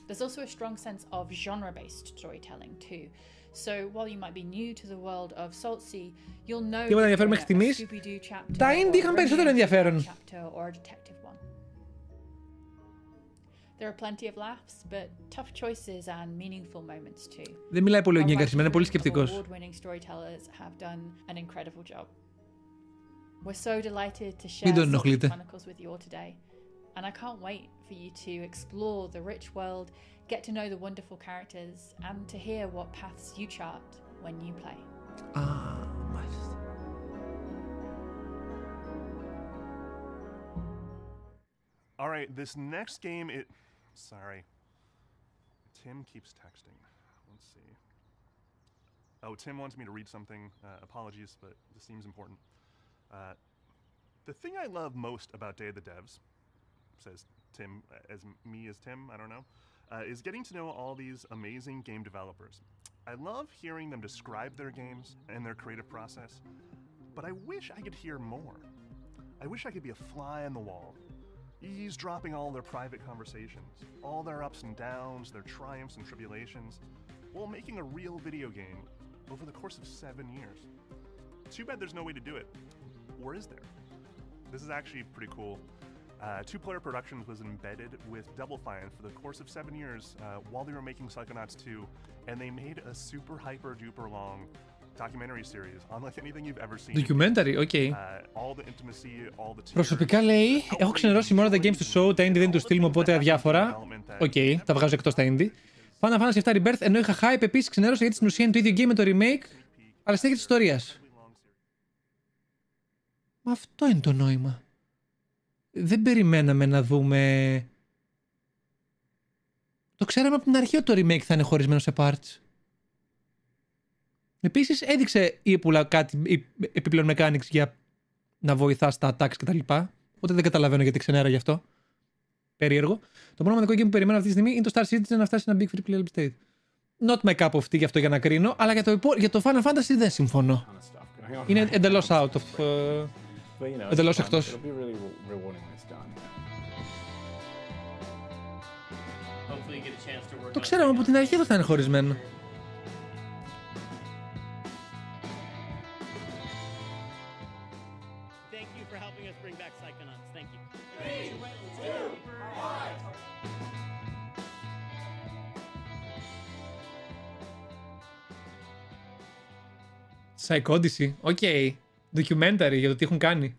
There's also a strong sense of genre-based storytelling too. So while you might be new to the world of Saltsea, you'll know Τίποτα ενδιαφέρον μέχρι στιγμής. Τα indie είχαν περισσότερο ενδιαφέρον. There are plenty of laughs, but tough choices and meaningful moments too. Δεν μιλάει πολύ ο Γκέγκα σήμερα, είναι πολύ σκεπτικός. Award-winning storytellers have done an incredible job. We're so delighted to share Saltsea Chronicles with you all today, and I can't wait for you to explore the rich world, get to know the wonderful characters, and to hear what paths you chart when you play. Μάλιστα. All right, this next game, Sorry. Tim keeps texting. Let's see. Oh, Tim wants me to read something. Apologies, but this seems important. The thing I love most about Day of the Devs, says Tim, as me as Tim, I don't know, is getting to know all these amazing game developers. I love hearing them describe their games and their creative process, but I wish I could hear more. I wish I could be a fly on the wall, eavesdropping all their private conversations, all their ups and downs, their triumphs and tribulations, while making a real video game over the course of 7 years. Too bad there's no way to do it. Or is there? This is actually pretty cool. Two Player Productions was embedded with Double Fine for the course of 7 years while they were making Psychonauts 2, and they made a super hyper duper long documentary series, unlike anything you've ever seen. Documentary, okay. All the intimacy, all the προσωπικά λέει, έχω ξενερώσει μόνο τα games του show, τα indie δεν του στείλουμε οπότε αδιάφορα. Οκ, τα βγάζω εκτός τα indie. Final Fantasy VII Rebirth, ενώ είχα hype επίσης ξενέρωσα γιατί στην ουσία είναι το ίδιο game με το remake, αλλά στέκει της ιστορίας. Μα αυτό είναι το νόημα. Δεν περιμέναμε να δούμε... Το ξέραμε από την αρχή ότι το remake θα είναι χωρισμένο σε parts. Επίσης έδειξε η Επούλα κάτι επιπλέον mechanics για να βοηθά στα attacks κτλ. Οπότε δεν καταλαβαίνω γιατί ξενέρα γι' αυτό. Περίεργο. Το μόνο μοναδικό game που περιμένω αυτή τη στιγμή είναι το Star Citizen να φτάσει σε ένα big free playable state. Not my cup of tea γι' αυτό για να κρίνω, αλλά για το Final Fantasy δεν συμφωνώ. Είναι εντελώς out of. Εντελώς εκτός. Το ξέραμε από την αρχή εδώ θα είναι χωρισμένο. Psychodyssey, οκ. Documentary για το τι έχουν κάνει.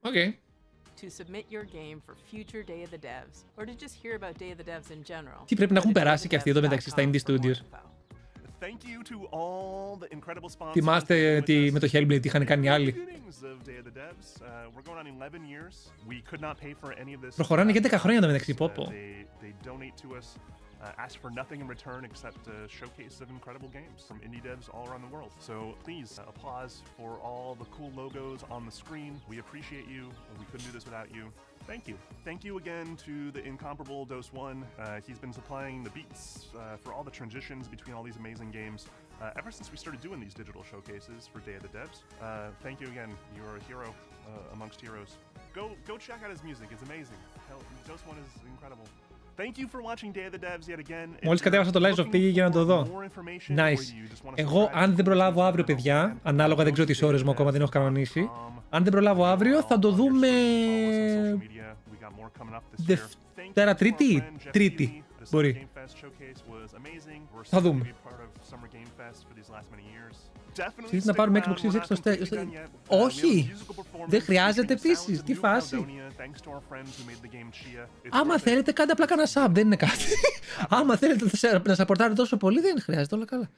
Οκ. To submit your game for future Day of the Devs, or to just hear about Day of the Devs in general. Τι πρέπει να έχουν περάσει και αυτοί εδώ μεταξύ στα Indie Studios. Θυμάστε με το Hellblade τι είχαν κάνει οι άλλοι. Προχωράνε για 10 χρόνια εδώ μεταξύ, πόπο. Ask for nothing in return except showcases of incredible games from indie devs all around the world. So please applause for all the cool logos on the screen. We appreciate you. We couldn't do this without you. Thank you. Thank you again to the incomparable Dose One. He's been supplying the beats for all the transitions between all these amazing games ever since we started doing these digital showcases for Day of the Devs. Thank you again. You're a hero amongst heroes. Go check out his music. It's amazing. Hell, Dose One is incredible. Thank you for watching Day of the Devs yet again. Μόλις κατέβασα το Lies of P για να το δω. Nice. Εγώ, αν δεν προλάβω αύριο, παιδιά, ανάλογα δεν ξέρω τις ώρες μου ακόμα, δεν έχω κανονίσει. Αν δεν προλάβω αύριο, θα το δούμε. Δευτέρα, Τρίτη. Τρίτη. Μπορεί. Θα δούμε. Θέλετε να πάρουμε Xbox Series X στο όχι! Δεν χρειάζεται επίσης. Τι φάση. Άμα θέλετε, κάντε απλά κανένα sub. Δεν είναι κάτι. Άμα θέλετε να σαπορτάρετε τόσο πολύ, δεν χρειάζεται. Όλα καλά.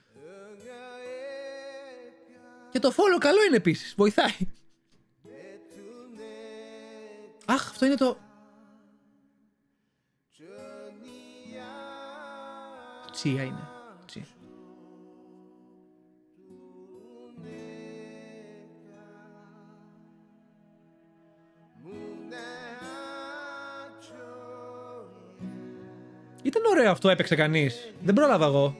Και το follow καλό είναι επίσης. Βοηθάει. Αχ, αυτό είναι το... Τσία είναι. Τσία. Ήταν ωραίο αυτό, έπαιξε κανείς. Δεν πρόλαβα εγώ.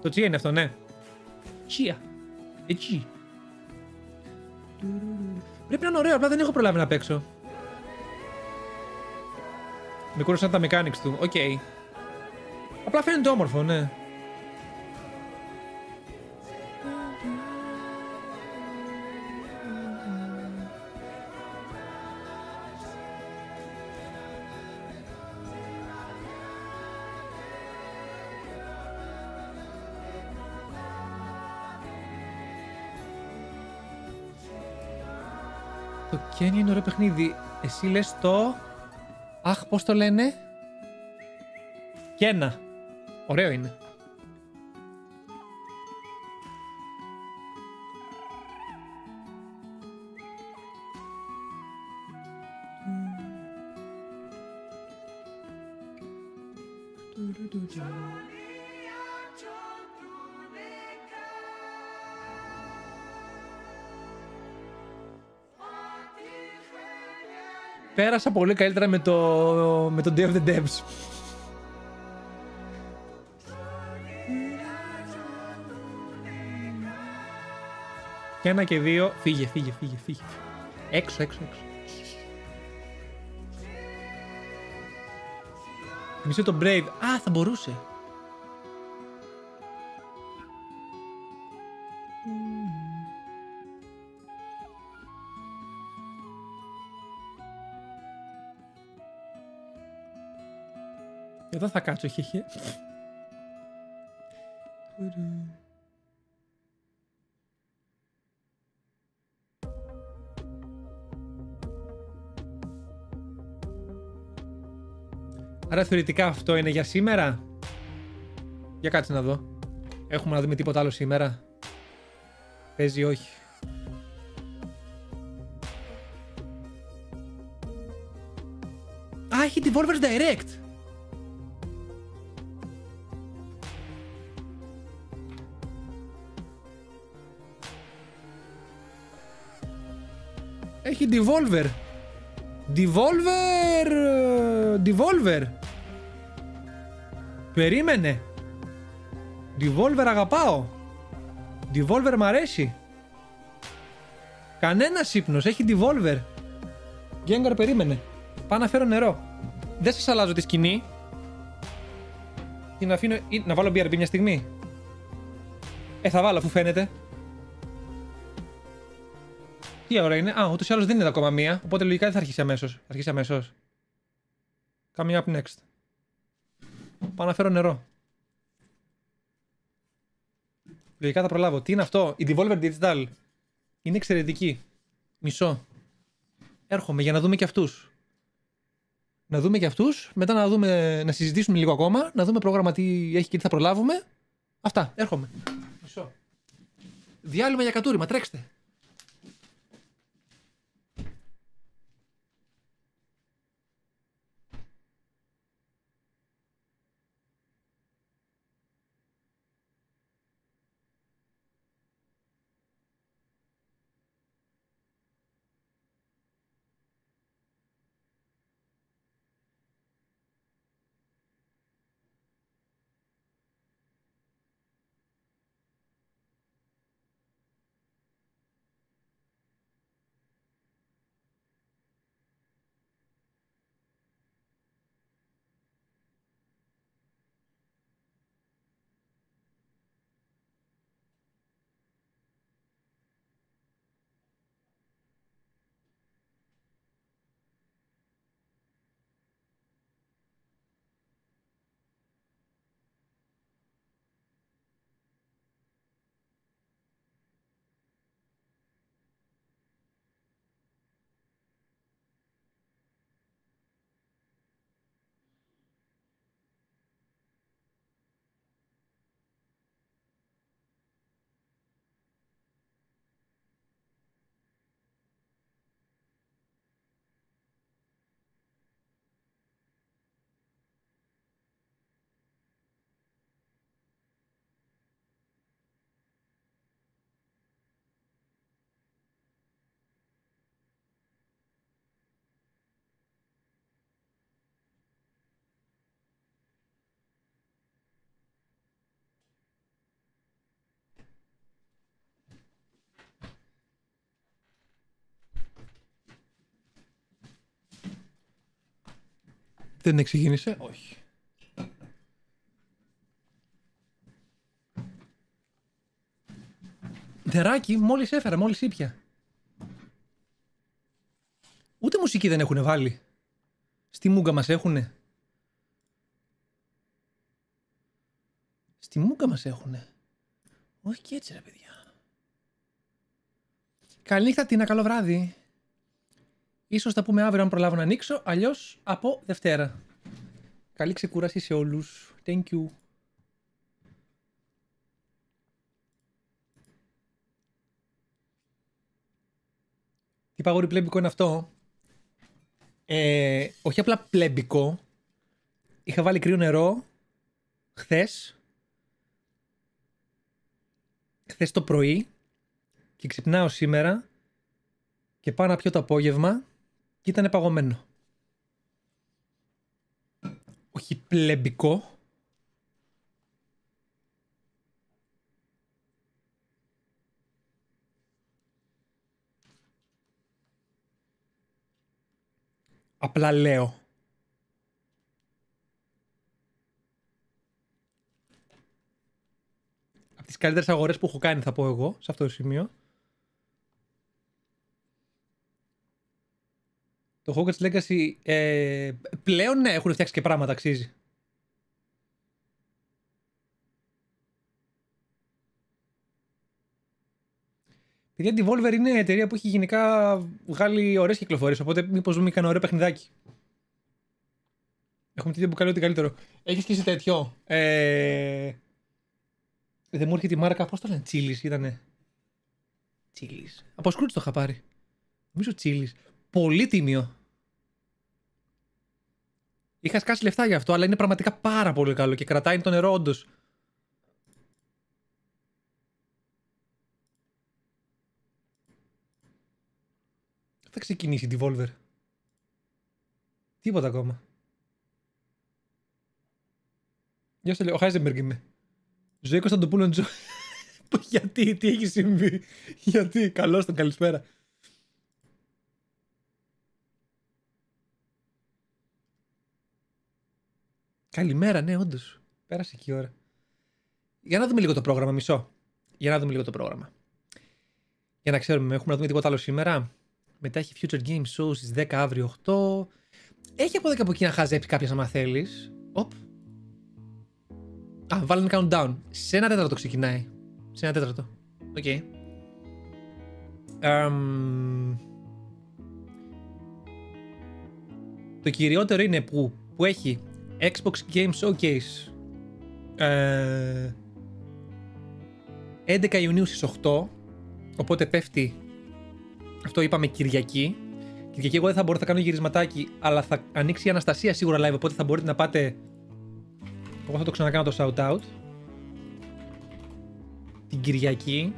Το τσία είναι αυτό, ναι. Τσία. Έτσι. Πρέπει να είναι ωραίο, απλά δεν έχω προλάβει να παίξω. Με κούρασαν τα mechanics του, οκ. Απλά φαίνεται όμορφο, ναι. Το Kenny είναι ωραίο παιχνίδι. Εσύ λες το... Αχ, πώς το λένε? Κένα. Ωραίο είναι. Πέρασα πολύ καλύτερα με το Day of the Devs. Και 1 και 2. Φύγε. Έξω. Μισό το Brave. Α, θα μπορούσε. Εδώ θα κάτσω, χεχε. Άρα θεωρητικά αυτό είναι για σήμερα. Για κάτσε να δω. Έχουμε να δούμε τίποτα άλλο σήμερα. Παίζει όχι. Α, έχει Devolver's Direct. Έχει Devolver. Devolver. Περίμενε. Devolver αγαπάω. Devolver μ' αρέσει. Κανένας ύπνος. Έχει Devolver. Γκέγκαρ, περίμενε. Πάω να φέρω νερό. Δεν σας αλλάζω τη σκηνή. Την αφήνω... Να βάλω BRB μια στιγμή. Θα βάλω αφού φαίνεται. Τι ώρα είναι? Α, ούτως ή άλλως δεν είναι ακόμα μία. Οπότε λογικά δεν θα αρχίσει αμέσως. Θα αρχίσει αμέσως. Coming up next. Πάω να φέρω νερό. Λογικά θα προλάβω. Τι είναι αυτό? Η Devolver Digital. Είναι εξαιρετική. Μισό. Έρχομαι για να δούμε και αυτούς. Να δούμε και αυτούς. Μετά να δούμε, να συζητήσουμε λίγο ακόμα. Να δούμε πρόγραμμα τι έχει και τι θα προλάβουμε. Αυτά. Έρχομαι. Μισό. Διάλειμμα για κατούριμα. Τρέξτε. Δεν εξηγήνισε. Όχι. Νεράκι, μόλις έφερα, μόλις ήπια. Ούτε μουσική δεν έχουνε βάλει. Στη μούγκα μας έχουνε. Στη μούγκα μας έχουνε. Όχι και έτσι ρε παιδιά. Καληνύχτα Τίνα, καλό βράδυ. Ίσως θα πούμε αύριο αν προλάβω να ανοίξω, αλλιώς από Δευτέρα. Καλή ξεκούραση σε όλους. Thank you. Τι παγόρι πλέμπικο είναι αυτό? Όχι απλά πλέμπικο. Είχα βάλει κρύο νερό χθες το πρωί και ξυπνάω σήμερα και πάω να πιω το απόγευμα και ήταν παγωμένο. Όχι πλεμπικό. Απλά λέω. Από τις καλύτερες αγορές που έχω κάνει θα πω εγώ σε αυτό το σημείο. Το Hogwarts Legacy πλέον ναι, έχουν φτιάξει και πράγματα, αξίζει. Παιδιά, Devolver είναι εταιρεία που έχει γενικά βγάλει ωραίες κυκλοφορίες, οπότε μήπως δούμε κανένα ωραίο παιχνιδάκι. Έχουμε τέτοιο που κάνει ό,τι καλύτερο. Έχεις και εσύ τέτοιο. Δεν μου έρχεται η μάρκα, πώς το λένε, Chili's ήτανε. Chili's. Από Scrooge το είχα πάρει. Νομίζω Chili's. Πολύ τίμιο. Είχα σκάσει λεφτά για αυτό, αλλά είναι πραγματικά πάρα πολύ καλό και κρατάει το νερό όντως. Θα ξεκινήσει η Devolver. Τίποτα ακόμα. Γεια σας, ο Heisenberg είμαι. Ζωή Κωνσταντοπούλου Τζο. Γιατί, τι έχει συμβεί. Γιατί, καλώς τον, καλησπέρα. Καλημέρα, ναι, όντως. Πέρασε και η ώρα. Για να δούμε λίγο το πρόγραμμα, μισό. Για να δούμε λίγο το πρόγραμμα. Για να ξέρουμε, έχουμε να δούμε τίποτα άλλο σήμερα. Μετά έχει Future Game Show στις 10 αύριο 8. Έχει από 10 από εκεί να χαζέψει κάποιες άμα θέλεις. Οπ. Α, βάλει ένα countdown. Σε ένα τέταρτο ξεκινάει. Σε ένα τέταρτο. Οκ. Okay. Το κυριότερο είναι που έχει Xbox Game Showcase 11 Ιουνίου στις 8. Οπότε πέφτει. Αυτό είπαμε Κυριακή. Κυριακή εγώ δεν θα μπορώ, θα κάνω γυρισματάκι, αλλά θα ανοίξει η Αναστασία σίγουρα live, οπότε θα μπορείτε να πάτε. Εγώ θα το ξανακάνω το shout out. Την Κυριακή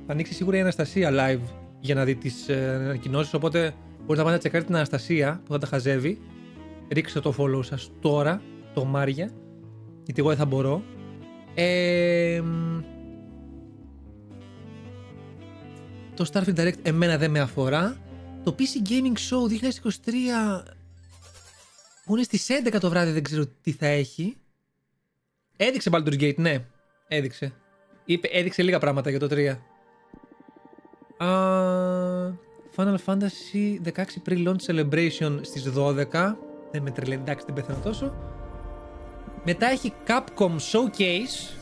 θα ανοίξει σίγουρα η Αναστασία live για να δει τις ανακοινώσεις, οπότε μπορείτε να πάτε να τσεκάρετε την Αναστασία που θα τα χαζεύει. Ρίξτε το follow σας τώρα, το Μάρια, γιατί εγώ δεν θα μπορώ. Το Starfield Direct εμένα δεν με αφορά. Το PC Gaming Show 2023 που είναι στις 11 το βράδυ, δεν ξέρω τι θα έχει. Έδειξε Baldur's Gate, ναι. Έδειξε. Έδειξε λίγα πράγματα για το 3. Final Fantasy 16 Pre-Launch Celebration στις 12. Δεν με τρελαίνει, εντάξει, δεν πέθανα τόσο. Μετά έχει Capcom Showcase.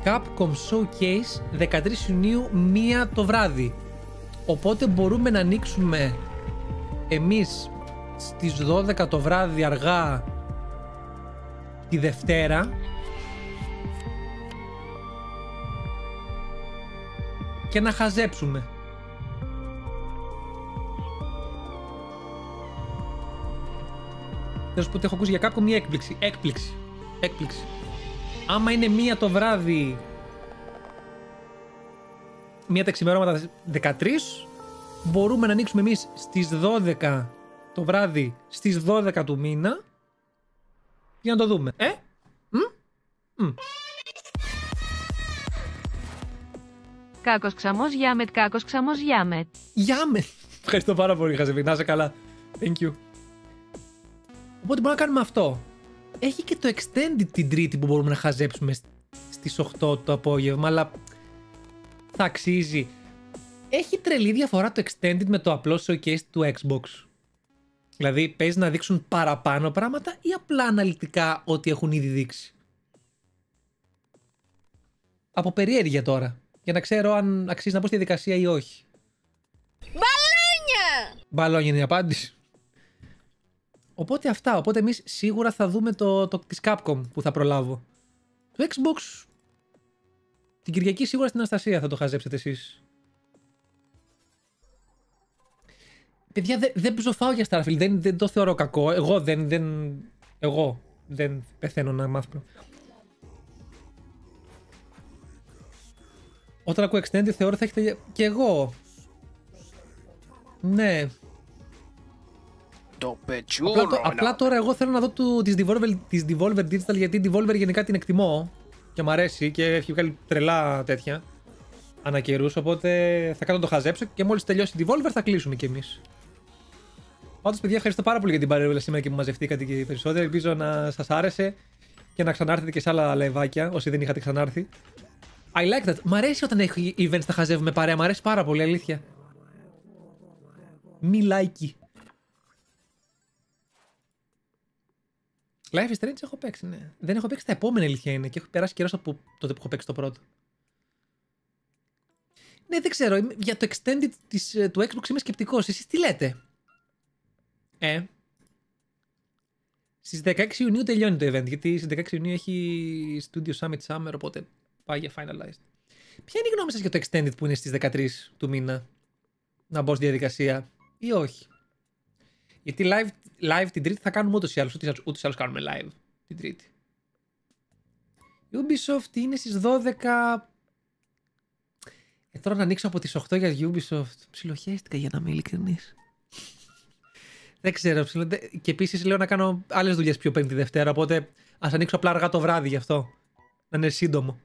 Capcom Showcase 13 Ιουνίου 1 το βράδυ. Οπότε μπορούμε να ανοίξουμε εμείς στις 12 το βράδυ αργά τη Δευτέρα και να χαζέψουμε. Θα σου πω ότι έχω ακούσει για Capcom μια έκπληξη. Άμα είναι 1 το βράδυ, 1 τα ξημερώματα 13, μπορούμε να ανοίξουμε εμείς στις 12 το βράδυ, στις 12 του μήνα, για να το δούμε. Κάκος Xamos UNCUT, Κάκος Xamos UNCUT. Γιάμετ! Ευχαριστώ πάρα πολύ, Χαζεβή. Να είσαι καλά. Thank you. Οπότε μπορούμε να κάνουμε αυτό. Έχει και το Extended την Τρίτη που μπορούμε να χαζέψουμε στις 8 το απόγευμα, αλλά θα αξίζει. Έχει τρελή διαφορά το Extended με το απλό showcase του Xbox. Δηλαδή, παίζει να δείξουν παραπάνω πράγματα ή απλά αναλυτικά ό,τι έχουν ήδη δείξει. Από περιέργεια τώρα. Για να ξέρω αν αξίζει να πω στη διαδικασία ή όχι. Μπαλόνια! Μπαλόνια είναι η απάντηση. Οπότε αυτά. Οπότε εμείς σίγουρα θα δούμε το της Capcom που θα προλάβω. Το Xbox την Κυριακή σίγουρα στην Αναστασία θα το χαζέψετε εσείς. Παιδιά, δεν ψοφάω για Starfield. Δεν το θεωρώ κακό. Εγώ δεν πεθαίνω να μάθω. Όταν ακούω Extended θεωρώ θα έχετε και εγώ. Ναι. Το πετσούρο. Απλά τώρα εγώ θέλω να δω της Devolver Digital, γιατί η Devolver γενικά την εκτιμώ και μου αρέσει και έχει βγάλει τρελά τέτοια ανά καιρούς, οπότε θα κάνω το χαζέψω και μόλις τελειώσει η Devolver θα κλείσουμε κι εμείς. Πάντως παιδιά, ευχαριστώ πάρα πολύ για την παρέμβαση σήμερα και που μαζευτήκατε και περισσότερο. Ελπίζω να σας άρεσε και να ξανάρθετε και σε άλλα λαϊβάκια όσοι δεν είχατε ξανάρθει. I like that. Μ' αρέσει όταν έχει events τα χαζεύουμε παρέα. Μ' αρέσει πάρα πολύ, αλήθεια. Μη like. Life is Strange έχω παίξει, ναι. Δεν έχω παίξει τα επόμενα, αλήθεια είναι. Και έχω περάσει καιρός από τότε που έχω παίξει το πρώτο. Ναι, δεν ξέρω. Για το extended του Xbox είμαι σκεπτικός. Εσείς τι λέτε? Στις 16 Ιουνίου τελειώνει το event. Γιατί στις 16 Ιουνίου έχει Studio Summit Summer. Οπότε πάει για finalized. Ποια είναι η γνώμη σας για το Extended που είναι στις 13 του μήνα? Να μπω στη διαδικασία ή όχι? Γιατί live την Τρίτη θα κάνουμε ούτως ή άλλως. Ούτως ή άλλως κάνουμε live την Τρίτη. Ubisoft είναι στις 12. Τώρα να ανοίξω από τις 8 για Ubisoft. Ψιλοχέστηκα για να είμαι ειλικρινής. Δεν ξέρω. Και επίσης λέω να κάνω άλλες δουλειές πιο πριν τη Δευτέρα. Οπότε ας ανοίξω απλά αργά το βράδυ γι' αυτό. Να είναι σύντομο.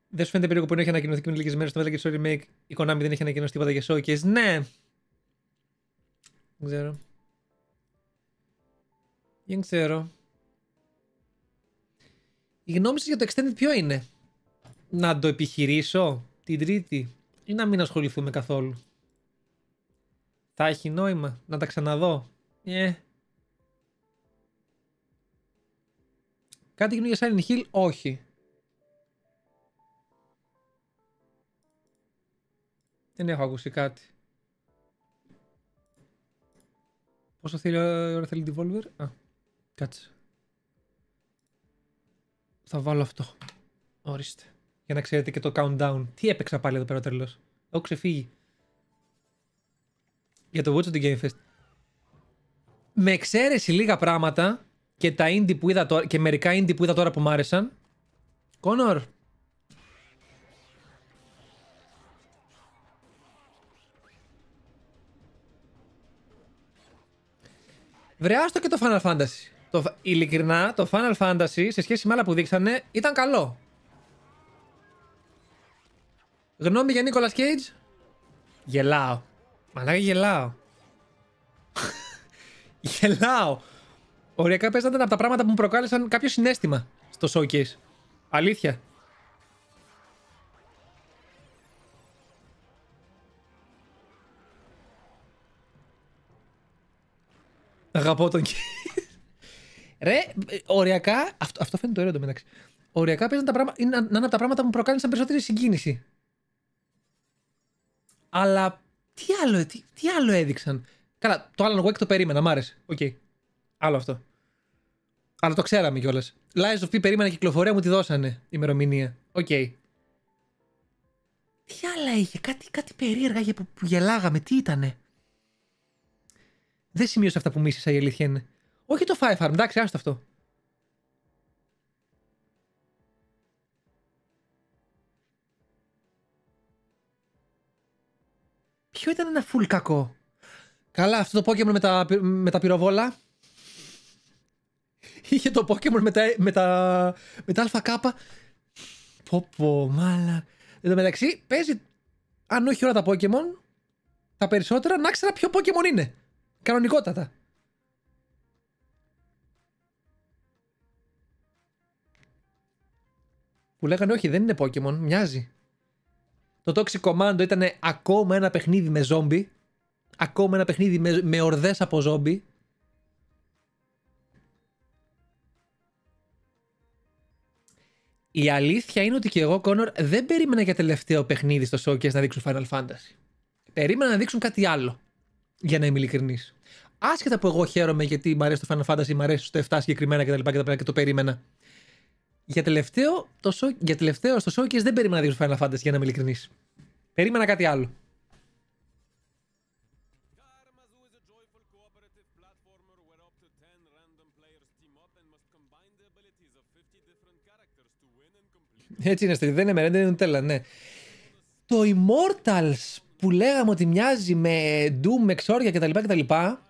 Δεν σου φαίνεται περίεργο που έχει ανακοινωθεί πριν λίγες μέρες το Metal Gear Solid Remake? Η Konami δεν έχει ανακοινώσει τίποτα για showcase. Ναι. Δεν ξέρω. Δεν ξέρω. Η γνώμη σας για το Extended ποιο είναι? Να το επιχειρήσω την Τρίτη ή να μην ασχοληθούμε καθόλου? Θα έχει νόημα να τα ξαναδώ? Κάτι καινούργιο για Silent Hill? Όχι. Δεν έχω ακούσει κάτι. Πόσο θέλει ώρα θέλει Devolver? Κάτσε. Θα βάλω αυτό. Ορίστε. Για να ξέρετε και το countdown. Τι έπαιξα πάλι εδώ πέρα ο τρελός? Έχω ξεφύγει. Για το Watch of the Game Fest. Με εξαίρεση λίγα πράγματα και τα indie που είδα τώρα, και μερικά indie που είδα τώρα που μ' άρεσαν. Κόνορ. Βρε, άστο και το Final Fantasy. Ειλικρινά, το Final Fantasy σε σχέση με άλλα που δείξανε ήταν καλό. Γνώμη για Nicolas Cage? Γελάω. Μαλάκα γελάω. Γελάω. Οριακά παίζανε από τα πράγματα που μου προκάλεσαν κάποιο συναίσθημα στο showcase. Αλήθεια. Αγαπώ τον Ρε, οριακά. Αυτό φαίνεται το ωραίο μεταξύ. Οριακά παίζανε τα πράγματα. Είναι από τα πράγματα που μου προκάλεσαν περισσότερη συγκίνηση. Αλλά τι άλλο έδειξαν? Καλά, το Alan Wake το περίμενα, μ' άρεσε. Οκ. Άλλο αυτό. Αλλά το ξέραμε κιόλας. Lies of P περίμενα κυκλοφορία, μου τη δώσανε ημερομηνία. Οκ. Τι άλλα είχε? Κάτι περίεργα είχε που γελάγαμε. Τι ήτανε? Δεν σημείωσα αυτά που μίσησα, η αλήθεια είναι. Όχι το Fire Farm, εντάξει, άστο αυτό. Ποιο ήταν ένα full κακό? Καλά, αυτό το Pokemon με τα πυροβόλα. Είχε το Pokemon με τα ΑΚ. Πω, μάλα. Εν τω μεταξύ, παίζει, αν όχι όλα τα Pokemon, τα περισσότερα, να ξέρα ποιο Pokemon είναι. Κανονικότατα. Που λέγανε όχι, δεν είναι Pokemon, μοιάζει. Το Toxic Commando ήταν ακόμα ένα παιχνίδι με ζόμπι. Ακόμα ένα παιχνίδι με ορδές από ζόμπι. Η αλήθεια είναι ότι και εγώ, Connor, δεν περίμενα για τελευταίο παιχνίδι στο showcase να δείξουν Final Fantasy. Περίμενα να δείξουν κάτι άλλο. Για να είμαι ειλικρινής. Άσχετα που εγώ χαίρομαι γιατί μου αρέσει το Final Fantasy, μου αρέσει στο 7 συγκεκριμένα κτλ. Και το περίμενα. Για τελευταίο στο showcase δεν περίμενα να δείξουν Final Fantasy, για να είμαι ειλικρινής. Περίμενα κάτι άλλο. Έτσι είναι, δεν είναι μερέντα, είναι Nutella, ναι. Το Immortals που λέγαμε ότι μοιάζει με Doom, με εξόρια κτλ.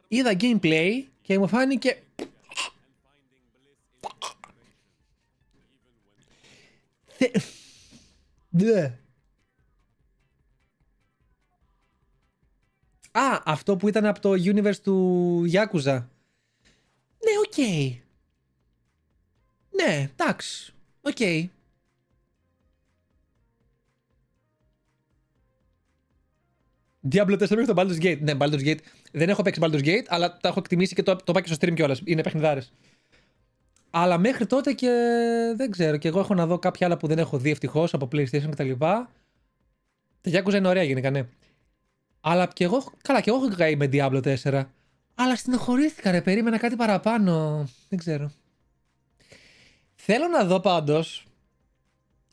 Είδα gameplay και μου φάνηκε... αυτό που ήταν από το universe του Yakuza. Ναι, οκ. Ναι, εντάξει. Οκ. Diablo 4 μέχρι το Baldur's Gate. Ναι, Baldur's Gate. Δεν έχω παίξει Baldur's Gate, αλλά τα έχω εκτιμήσει και το πάω και στο stream κιόλας. Είναι παιχνιδάρες. Αλλά μέχρι τότε και δεν ξέρω. Και εγώ έχω να δω κάποια άλλα που δεν έχω δει ευτυχώς από PlayStation κτλ. Τα Yakuza είναι ωραία γενικά, ναι. Αλλά και εγώ, καλά, και εγώ έχω καεί με Diablo 4. Αλλά στενοχωρήθηκα, ρε. Περίμενα κάτι παραπάνω. Δεν ξέρω. Θέλω να δω πάντως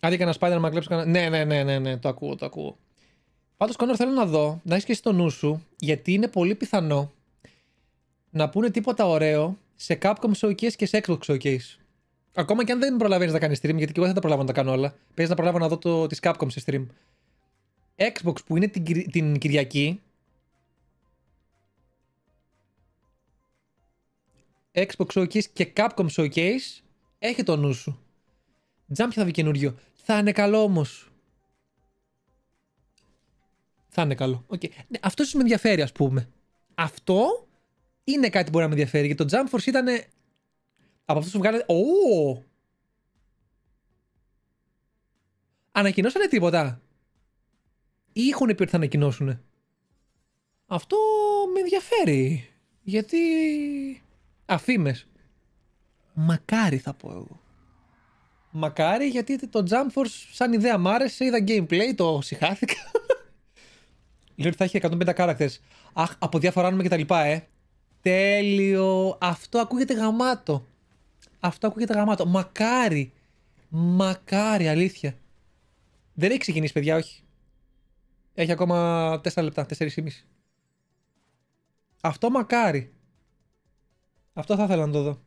Άντε και ένα Spider-Man να κλέψω κανένα. Ναι, το ακούω. Πάντως, Κόνορ, θέλω να δω, να έχεις και στο νου σου, γιατί είναι πολύ πιθανό να πούνε τίποτα ωραίο σε Capcom Showcase και σε Xbox Showcase. Ακόμα και αν δεν προλαβαίνεις να κάνεις stream, γιατί και εγώ δεν θα προλάβω να τα κάνω όλα. Παίζει να προλάβω να δω τις Capcom σε stream. Xbox που είναι την Κυριακή. Xbox Showcase και Capcom Showcase, έχει το νου σου. Jump θα βγει καινούριο. Θα είναι καλό όμως. Θα είναι καλό. Okay. Ναι, αυτό ίσως με ενδιαφέρει, ας πούμε. Αυτό είναι κάτι που μπορεί να με ενδιαφέρει. Γιατί το Jump Force ήταν από αυτούς που βγάλε. Oh! Ανακοινώσανε τίποτα? Ή έχουν πει ότι θα ανακοινώσουνε? Αυτό με ενδιαφέρει. Γιατί αφήμες. Μακάρι θα πω εγώ. Μακάρι, γιατί το Jump Force σαν ιδέα μ' άρεσε, είδα gameplay, το συχάθηκα. Λέω ότι θα έχει 150 characters. Αχ, από διάφορα άνομα και τα λοιπά, Τέλειο. Αυτό ακούγεται γαμάτο. Μακάρι. Μακάρι, αλήθεια. Δεν έχει ξεκινήσει, παιδιά, όχι. Έχει ακόμα 4 λεπτά, 4,5. Αυτό μακάρι. Αυτό θα ήθελα να το δω.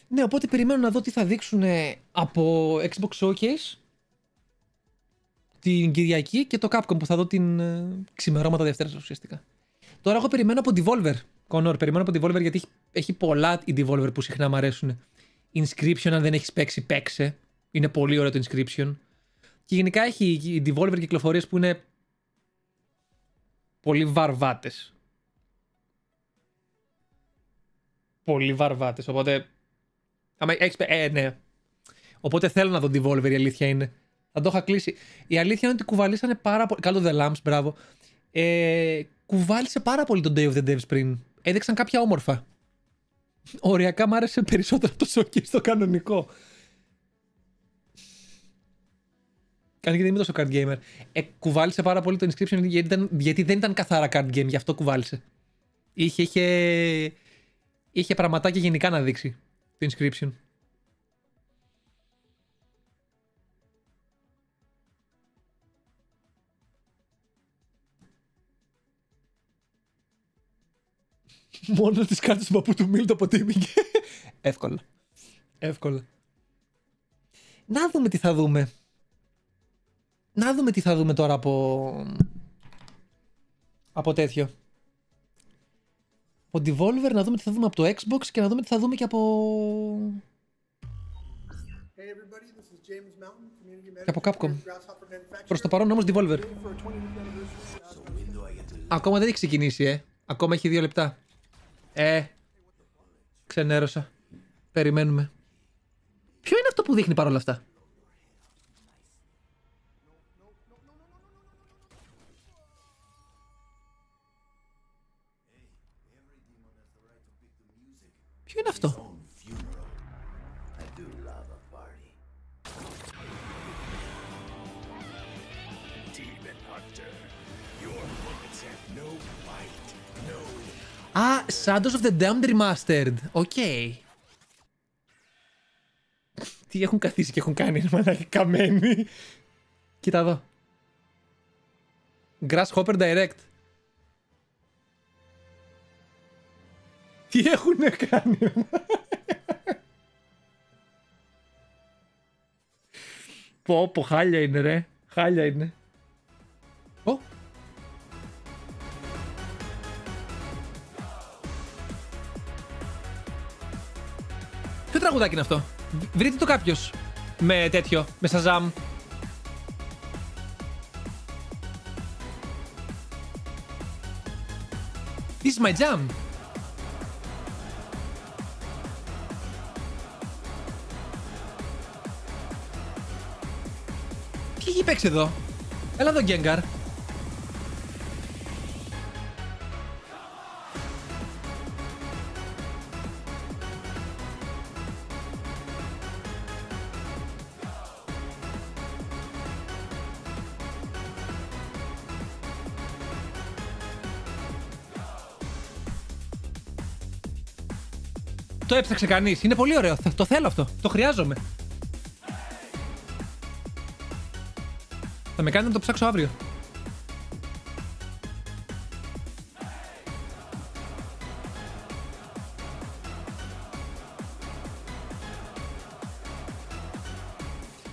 Ναι, οπότε περιμένω να δω τι θα δείξουν από Xbox Showcase την Κυριακή και το Capcom που θα δω την ξημερώματα Δευτέρας ουσιαστικά. Τώρα εγώ περιμένω από Devolver. Κονόρ, περιμένω από Devolver γιατί έχει πολλά οι Devolver που συχνά μου αρέσουν. Inscription, αν δεν έχεις παίξει, παίξε. Είναι πολύ ωραίο το Inscription. Και γενικά έχει οι Devolver κυκλοφορίες που είναι πολύ βαρβάτες. Πολύ βαρβάτες, οπότε... ναι. Οπότε θέλω να δω Devolver, η αλήθεια είναι. Θα το είχα κλείσει. Η αλήθεια είναι ότι κουβαλήσανε πάρα πολύ... Καλό The Lamps, μπράβο. Κουβάλισε πάρα πολύ τον Day of the Devs πριν. Έδειξαν κάποια όμορφα. Οριακά μ' άρεσε περισσότερο το showcase στο κανονικό. Αν και δεν είμαι τόσο card gamer. Κουβάλισε πάρα πολύ το Inscription γιατί δεν ήταν καθαρά card game, γι' αυτό κουβάλισε. Είχε πραγματάκια γενικά να δείξει το Inscription. Μόνο τις κάρτες του παππού του Μίλ το αποτίμηκε. Εύκολα. Να δούμε τι θα δούμε. Να δούμε τι θα δούμε τώρα από τέτοιο. Από Devolver, να δούμε τι θα δούμε από το Xbox και να δούμε τι θα δούμε και από... και από Capcom. Προς το παρόν όμως Devolver. Ακόμα δεν έχει ξεκινήσει, Ακόμα έχει 2 λεπτά. Ξενέρωσα. Περιμένουμε. Ποιο είναι αυτό που δείχνει παρόλα αυτά? Ποιο είναι αυτό? Α, Shadows of the Damned Remastered. Οκ. Τι έχουν καθίσει και έχουν κάνει, μαλάκα, καμένοι. Κοίτα εδώ. Grasshopper Direct. Τι έχουνε κάνει? Πω, χάλια είναι, ρε. Χάλια είναι. Ποιο τραγουδάκι είναι αυτό? Βρείτε το κάποιος με τέτοιο, με Shazam. This is my jam. Τι έχει παίξει εδώ? Έλα εδώ, Γκέγκαρ. Το έψαξε κανείς. Είναι πολύ ωραίο. Το θέλω αυτό. Το χρειάζομαι. Θα με κάνει να το ψάξω αύριο.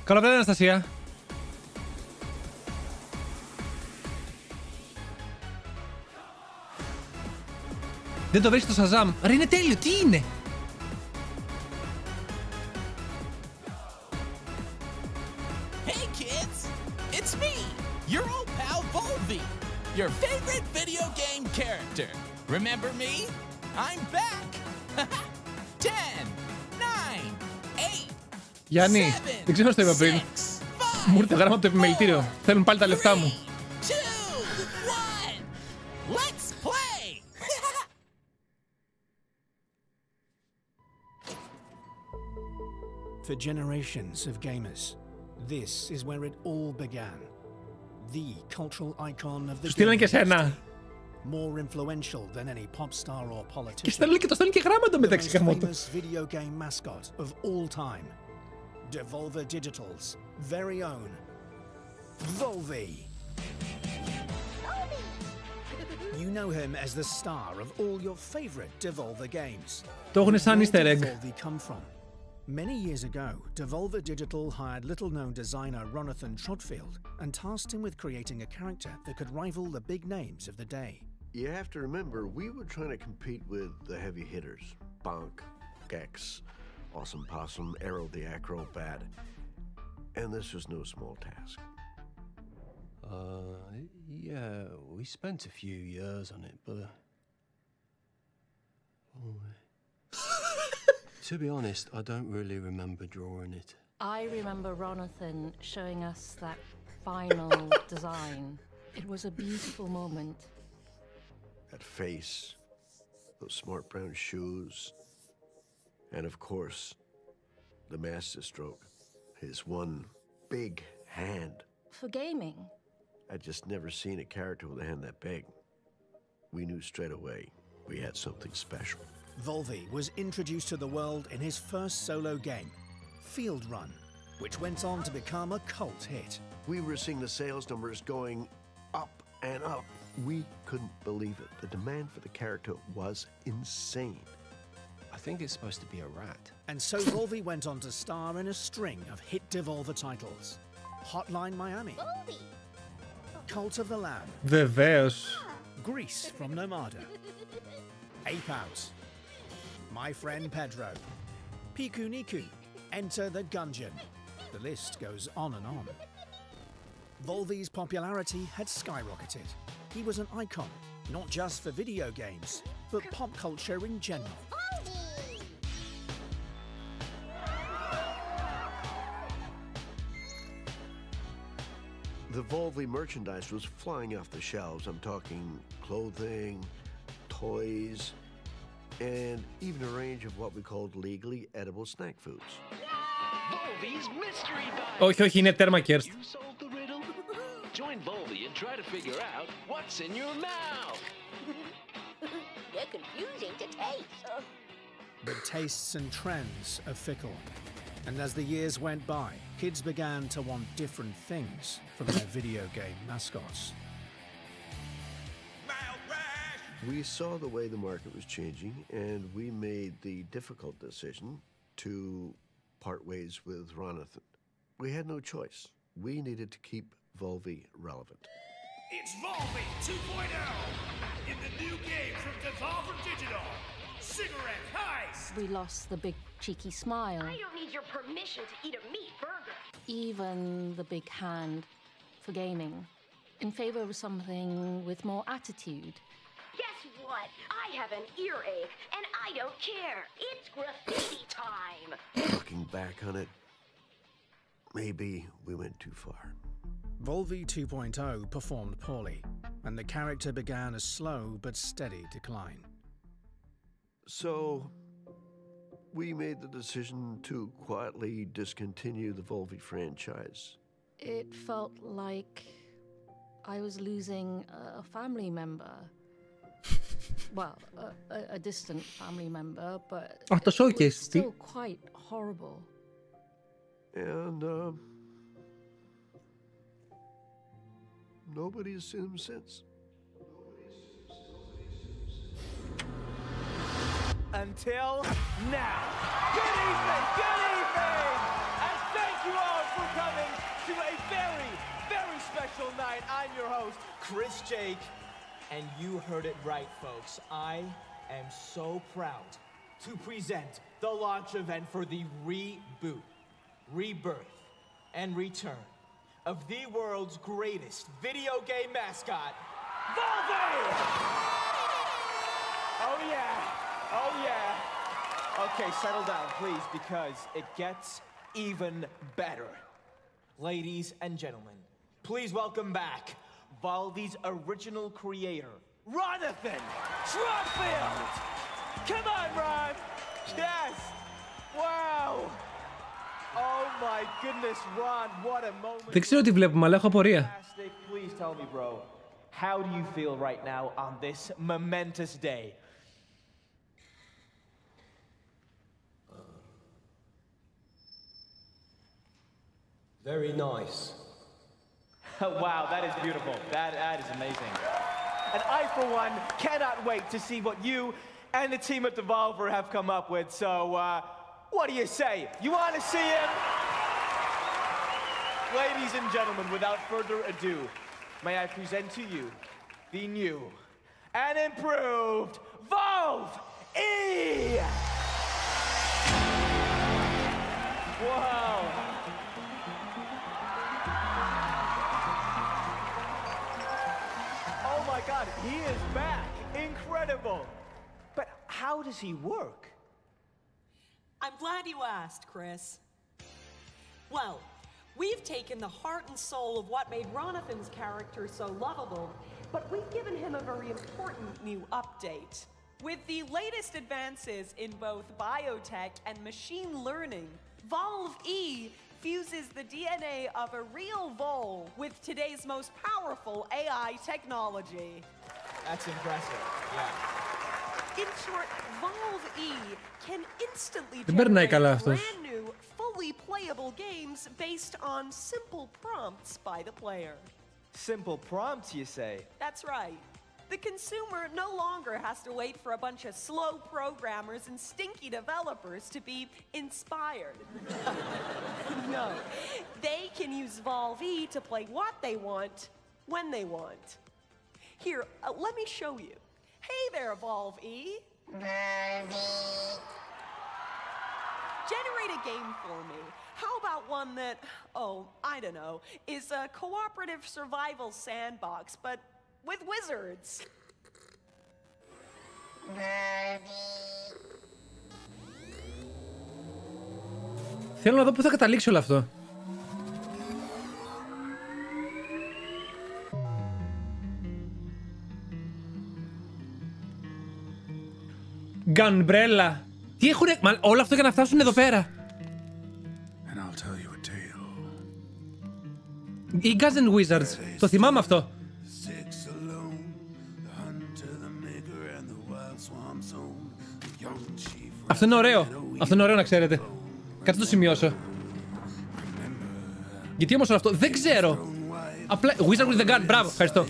Καλό βράδυ, Αναστασία. Δεν το βρίσκει το Shazam. Ρε, είναι τέλειο. Τι είναι? Hey kids, it's me, your old pal Volvi, your favorite video game character. Remember me? I'm back. 10, 9, 8. Γιάννη, δεν ξέρω αν το είπα πριν. Μου ήρθε γράμμα από το επιμελητήριο. Θέλουν πάλι τα λεφτά μου. For generations of gamers, this is where it all began. The cultural icon of the στείλανε και σένα. More influential than any pop star or politician. Και στέλνει και γράμματα μεταξύ γραμμάτων. The most famous video game mascot of all time. Devolver Digital's very own Volvi. You know him as the star of all your favorite Devolver games. Το έχουν σαν easter egg. Many years ago, Devolver Digital hired little-known designer Ronathan Trotfield and tasked him with creating a character that could rival the big names of the day. You have to remember, we were trying to compete with the heavy hitters. Bonk, Gex, Awesome Possum, Arrow the Acrobat. And this was no small task. Yeah, we spent a few years on it, but... To be honest, I don't really remember drawing it. I remember Ronathan showing us that final design. It was a beautiful moment. That face, those smart brown shoes, and of course, the masterstroke, his one big hand. For gaming? I'd just never seen a character with a hand that big. We knew straight away we had something special. Volvi was introduced to the world in his first solo game, Field Run, which went on to become a cult hit. We were seeing the sales numbers going up and up. We couldn't believe it. The demand for the character was insane. I think it's supposed to be a rat. And so Volvi went on to star in a string of hit Devolver titles. Hotline Miami, Cult of the Lamb, Βεβαίως. Grease from Nomada, Ape Out, My Friend Pedro, Piku Niku, Enter the Gungeon. The list goes on and on. Volvi's popularity had skyrocketed. He was an icon, not just for video games, but pop culture in general. The Volvi merchandise was flying off the shelves. I'm talking clothing, toys, and even a range of what we called legally edible snack foods. Volvi's mystery box. Όχι, όχι, είναι τέρμα Kerst. You solved the riddle? Join Volvi and try to figure out what's in your mouth. They're confusing to taste. But tastes and trends are fickle. And as the years went by, kids began to want different things from their video game mascots. We saw the way the market was changing, and we made the difficult decision to part ways with Ronathan. We had no choice. We needed to keep Volvi relevant. It's Volvi 2.0 in the new game from Devolver Digital. Cigarette Heist! We lost the big cheeky smile. I don't need your permission to eat a meat burger. Even the big hand for gaming. In favor of something with more attitude. Guess what? I have an earache, and I don't care. It's graffiti time. Looking back on it, maybe we went too far. Volvi 2.0 performed poorly, and the character began a slow but steady decline. So, we made the decision to quietly discontinue the Volvi franchise. It felt like I was losing a family member. Well, a distant family member, but it was still quite horrible. And Nobody has seen him since. Until now. Good evening, and thank you all for coming to a very, very special night. I'm your host, Chris Jake, and you heard it right, folks. I am so proud to present the launch event for the reboot, rebirth, and return of the world's greatest video game mascot, Volve! Oh yeah, oh yeah. Okay, settle down, please, because it gets even better. Ladies and gentlemen, please welcome back Volve's original creator, Ronathan Trotfield! Come on, Ron! Yes! Wow! Oh my goodness, Ron, what a moment. Δεν ξέρω τι βλέπουμε, αλλά έχω απορία. Please tell me, bro, how do you feel right now on this momentous day? Very nice. Wow, that is beautiful. That is amazing. And I, for one, cannot wait to see what you and the team at Devolver have come up with. So, what do you say? You want to see him? Ladies and gentlemen, without further ado, may I present to you the new and improved Volve E! Wow. Oh my God, he is back. Incredible. But how does he work? I'm glad you asked, Chris. Well, we've taken the heart and soul of what made Ronathan's character so lovable, but we've given him a very important new update. With the latest advances in both biotech and machine learning, Volve E fuses the DNA of a real vole with today's most powerful AI technology. That's impressive, yeah. In short, Volve E can instantly generate brand new, fully playable games based on simple prompts by the player. Simple prompts, you say? That's right. The consumer no longer has to wait for a bunch of slow programmers and stinky developers to be inspired. No, they can use Volve E to play what they want, when they want. Here, let me show you. Hey there, Volve E. Generate a game for me. How about one that, oh, I don't know, is a cooperative survival sandbox, but with wizards. Θέλω να δω πού θα καταλήξει όλο αυτό. Gunbrella. Τι έχουνε... Όλο αυτό για να φτάσουν εδώ πέρα. Eagles and Wizards. Το θυμάμαι αυτό. Αυτό είναι ωραίο. Αυτό είναι ωραίο να ξέρετε. Κάτι το σημειώσω. Γιατί όμως όλο αυτό δεν ξέρω. Απλά Wizard with the Gun. Μπράβο. Ευχαριστώ.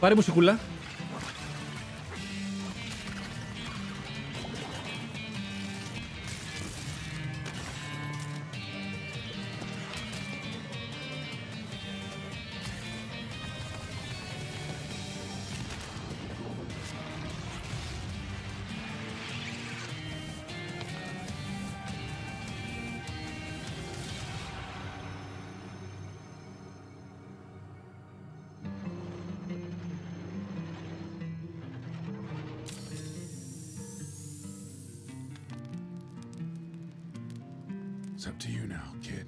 Πάρε μουσικούλα. It's up to you now, kid.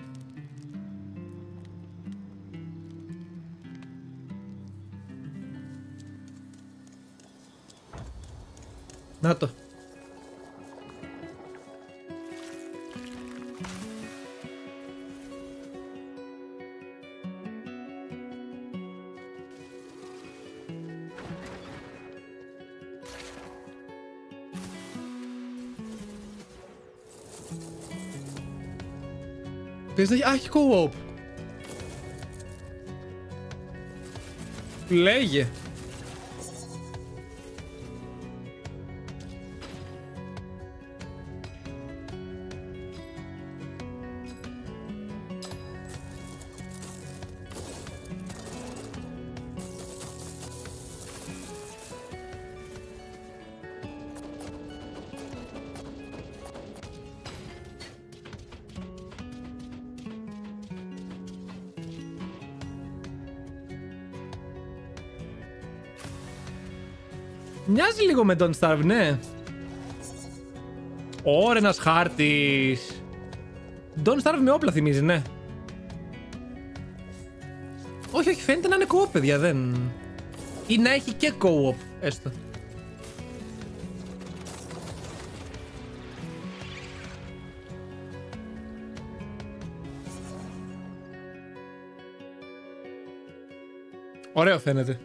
Να το. Πες να έχει co-op. Λέγε. Μοιάζει λίγο με Don't Starve, ναι. Ωραία, ένας χάρτης. Don't Starve με όπλα θυμίζει, ναι. Όχι, όχι, φαίνεται να είναι co-op, παιδιά, δεν... Ή να έχει και co-op, έστω. Ωραίο φαίνεται.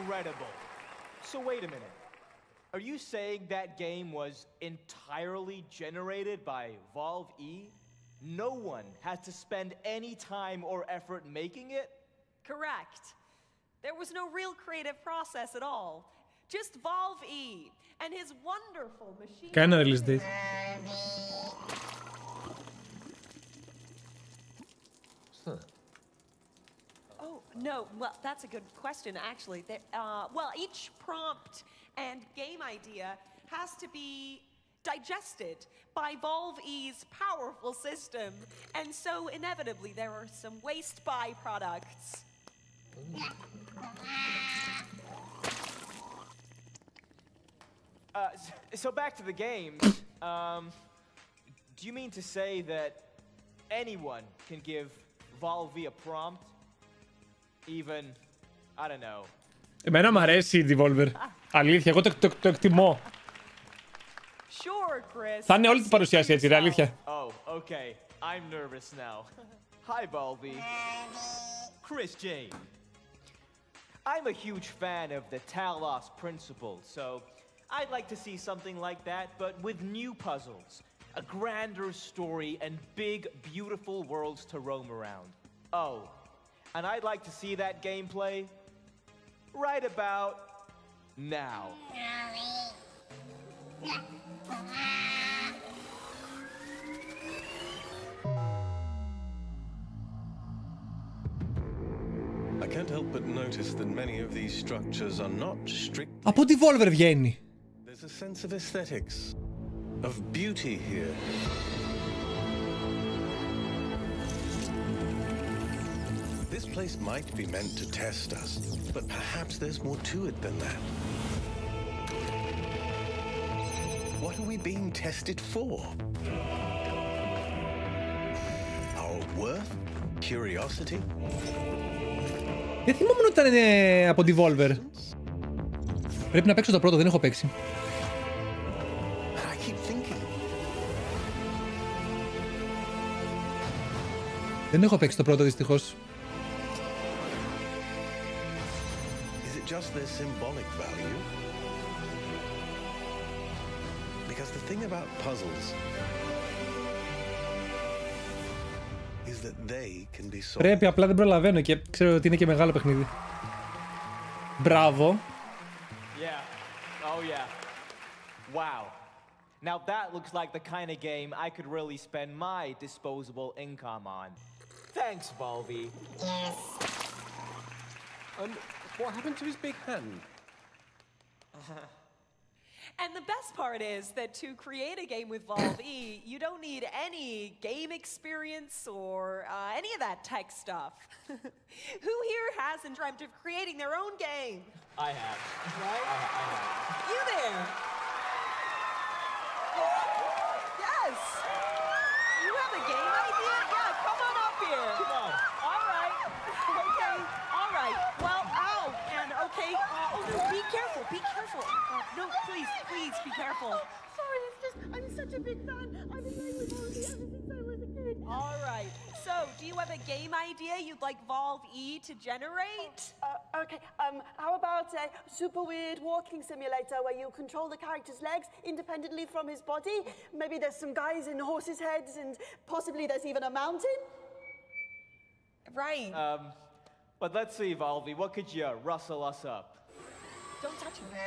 Incredible. So wait a minute. Are you saying that game was entirely generated by Valve E? No one had to spend any time or effort making it? Correct. There was no real creative process at all. Just Valve E and his wonderful machine. Kind of release date. No, well, that's a good question, actually. Well, each prompt and game idea has to be digested by Valve E's powerful system, and so inevitably there are some waste byproducts. So back to the game. Do you mean to say that anyone can give Valve a prompt? Even, I don't know. Εμένα μου αρέσει η Devolver. Αλήθεια, εγώ το εκτιμώ. Sure, Chris. Θα είναι όλη την παρουσίαση έτσι, ρε, αλήθεια. Oh, okay. I'm nervous now. Hi, Balby. Chris J. I'm a huge fan of the Talos principle, so I'd like to see something like that, but with new puzzles, a grander story, and big, beautiful worlds to roam around. Oh. And I'd like to see that gameplay right about now. I can't help but notice that many of these structures are not strict. Από τι Devolver βγαίνει? There's a sense of aesthetics, of beauty here. This place might be meant to test us, but perhaps there's more to it than that. What are we being tested for? Our worth? Curiosity? Δεν θυμόμουν ότι ήταν από Devolver. Πρέπει να παίξω το πρώτο, δεν έχω παίξει. I keep thinking. Δεν έχω παίξει το πρώτο, δυστυχώς. Just their symbolic value? Because the thing about puzzles is that they can be solved. Πρέπει, απλά δεν προλαβαίνω και ξέρω ότι είναι και μεγάλο παιχνίδι. Μπράβο. Yeah. Oh yeah. Wow. Now that looks like the kind of game I could really spend my disposable income on. Thanks, Volvi. Yes. What happened to his big hand? And the best part is that to create a game with Valve E, you don't need any game experience or any of that tech stuff. Who here hasn't dreamt of creating their own game? I have. Right? I have. You there? Yes! You have a game idea? Yeah, come on up here. Come on. All right. Okay. All right. Well, ow. And okay. Oh, no, be careful. Be careful. No, please, please, be careful. Sorry, it's just, I'm such a big fan. I've been playing with Volvi ever since I was a kid. All right. So, do you have a game idea you'd like Valve E to generate? Okay, how about a super weird walking simulator where you control the character's legs independently from his body? Maybe there's some guys in horses' heads and possibly there's even a mountain? Right. But let's see, Valve, what could you rustle us up? Don't touch me.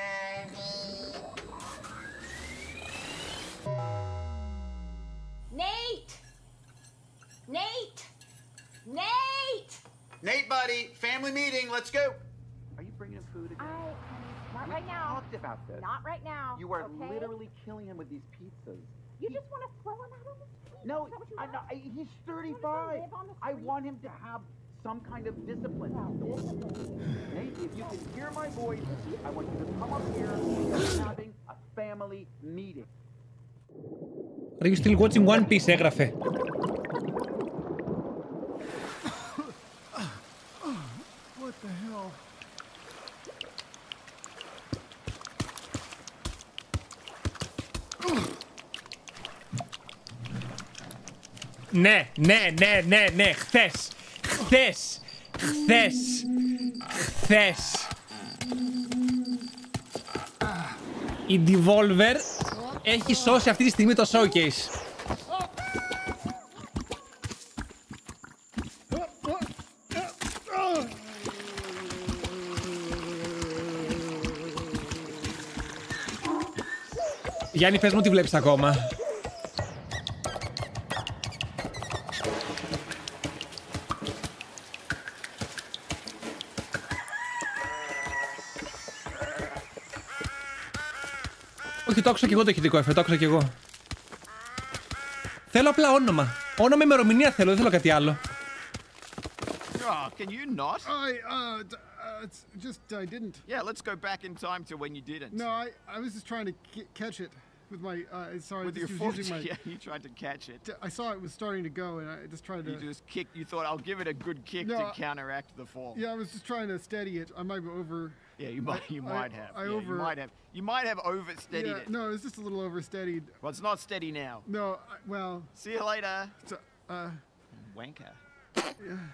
Nate! Nate! Nate! Nate, buddy, family meeting, let's go. Are you bringing him food again? Not We right now. talked about this. Not right now. You are okay? literally killing him with these pizzas. You just want to throw him out on the street. No, Is that what you want? he's You wanna 35. live on the I street? want him to have some kind of discipline. Nate, if you can hear my voice, I want you to come up here. We're having a family meeting. Are you still watching One Piece, έγραφε. What the hell? Ναι, ναι, ναι, ναι, ναι, χθες. Η Devolver έχει σώσει αυτή τη στιγμή το showcase. Γιάννη, πες μου τι βλέπεις ακόμα. Όχι, το άκουσα κι εγώ το ηχητικό εφέ, το άκουσα κι εγώ. Θέλω απλά όνομα. Όνομα, ημερομηνία θέλω, δεν θέλω κάτι άλλο. Oh, can you not? It's just I didn't. Yeah, let's go back in time to when you didn't. No, I was just trying to catch it with my. Sorry, With your foot, yeah, you tried to catch it. I saw it was starting to go, and I just tried to. You just kicked. You thought I'll give it a good kick to counteract the fall. Yeah, I was just trying to steady it. I might be over. Yeah, you might. You might have. You might have oversteadied it. No, it was just a little oversteadied. Well, it's not steady now. No, well. See you later. Wanker. Yeah.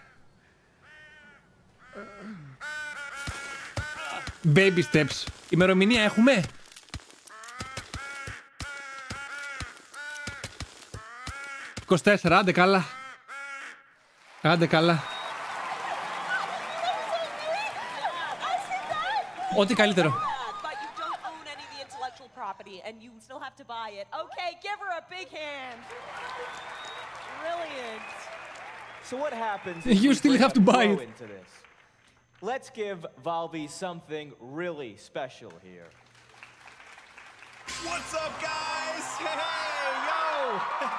Baby steps. Ημερομηνία έχουμε. Άντε καλά. Άντε καλά. Ό,τι καλύτερο. But you don't own any of the intellectual property and you still have to buy it. Okay, give her a big hand. Brilliant. So what happens You still have to buy it. into this? Let's give Valve something really special here. What's up, guys? Hey, yo!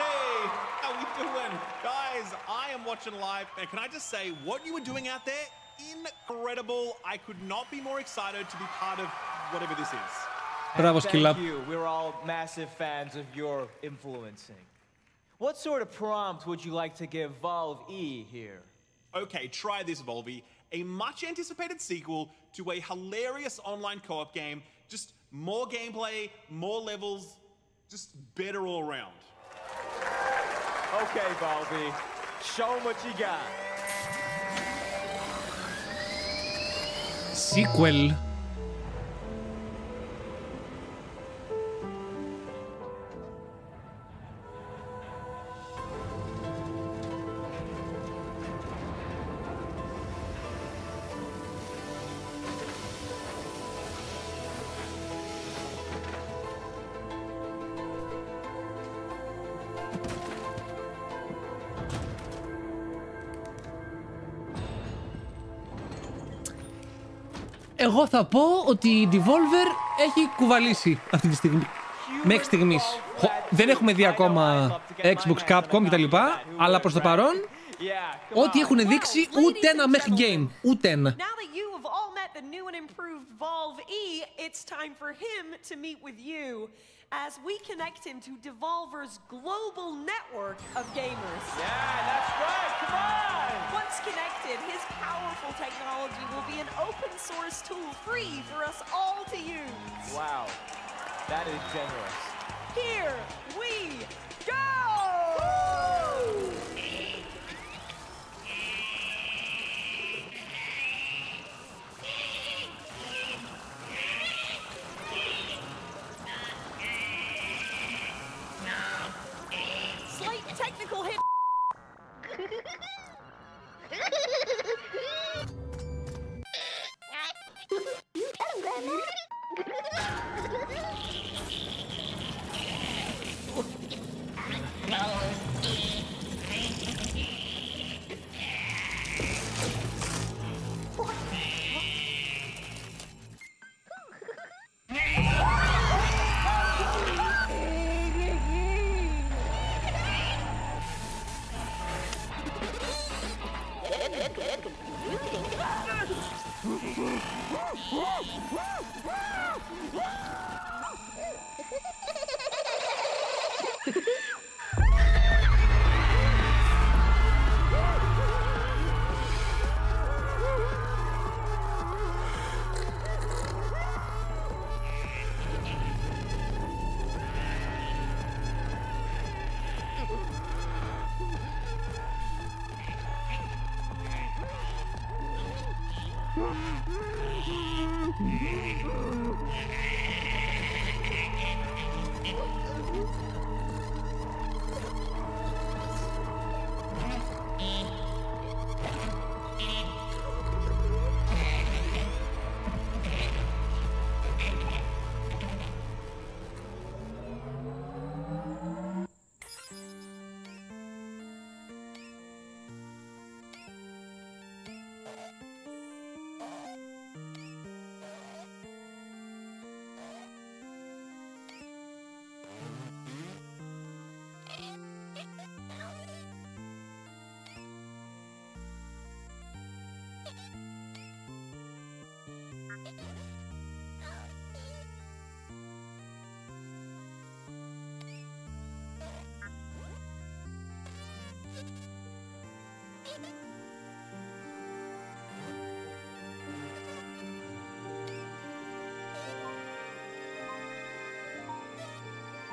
Hey, how we doing? Guys, I am watching live, and can I just say, what you were doing out there, incredible. I could not be more excited to be part of whatever this is. Bravo, Thank you. We're all massive fans of your influencing. What sort of prompt would you like to give Valve E here? Okay, try this, Volvi. A much-anticipated sequel to a hilarious online co-op game. Just more gameplay, more levels, just better all around. Okay, Valve, show them what you got. Sequel. Εγώ θα πω ότι η Devolver έχει κουβαλήσει αυτή τη στιγμή. Μέχρι στιγμής. Δεν έχουμε δει ακόμα Xbox, Capcom κτλ. Αλλά προς το παρόν, ό,τι έχουν δείξει, ούτε ένα mech game. Ούτε ένα. Now that you have all met the new and improved Valve E, it's time for him to meet with you as we connect him to Devolver's global network of gamers. Yeah, that's right. Come on! Once connected, his powerful technology will be an open source tool free for us all to use. Wow, that is generous. Here we go!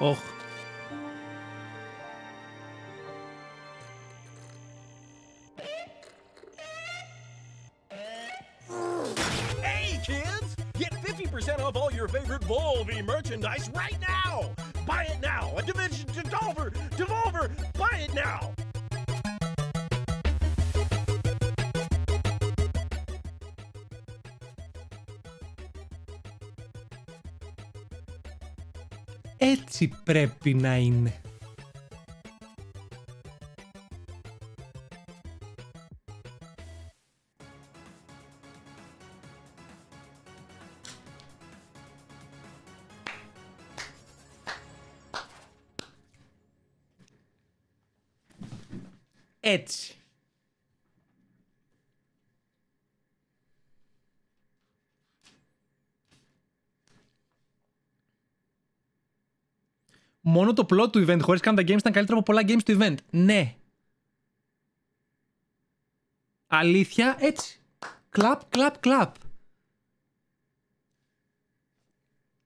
Όχ. Hey, kids! Get 50% off all your favorite Volvi merchandise right now! Buy it now! A Division Devolver! Buy it now! Έτσι πρέπει να είναι. Έτσι. Μόνο το plot του event χωρίς καν τα games ήταν καλύτερο από πολλά games του event. Ναι. Αλήθεια, έτσι. Κλαπ.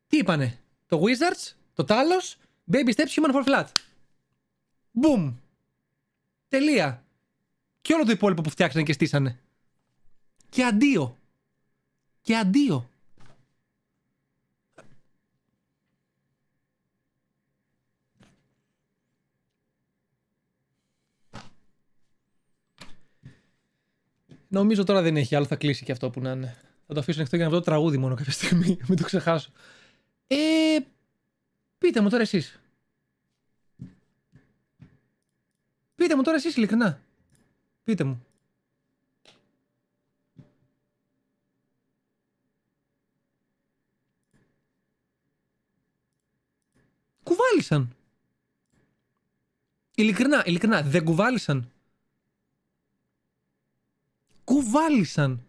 Τι είπανε? Το Wizards, το Talos, Baby Steps, Human for Flat. Boom. Τελεία. Και όλο το υπόλοιπο που φτιάξανε και στήσανε. Και αντίο. Νομίζω τώρα δεν έχει άλλο, θα κλείσει και αυτό που να είναι. Θα το αφήσω ανοιχτό για να βρω το τραγούδι μόνο κάποια στιγμή, μην το ξεχάσω. Πείτε μου τώρα εσείς. Ειλικρινά. Πείτε μου. Κουβάλισαν. Ειλικρινά, δεν κουβάλισαν. Κουβάλισαν.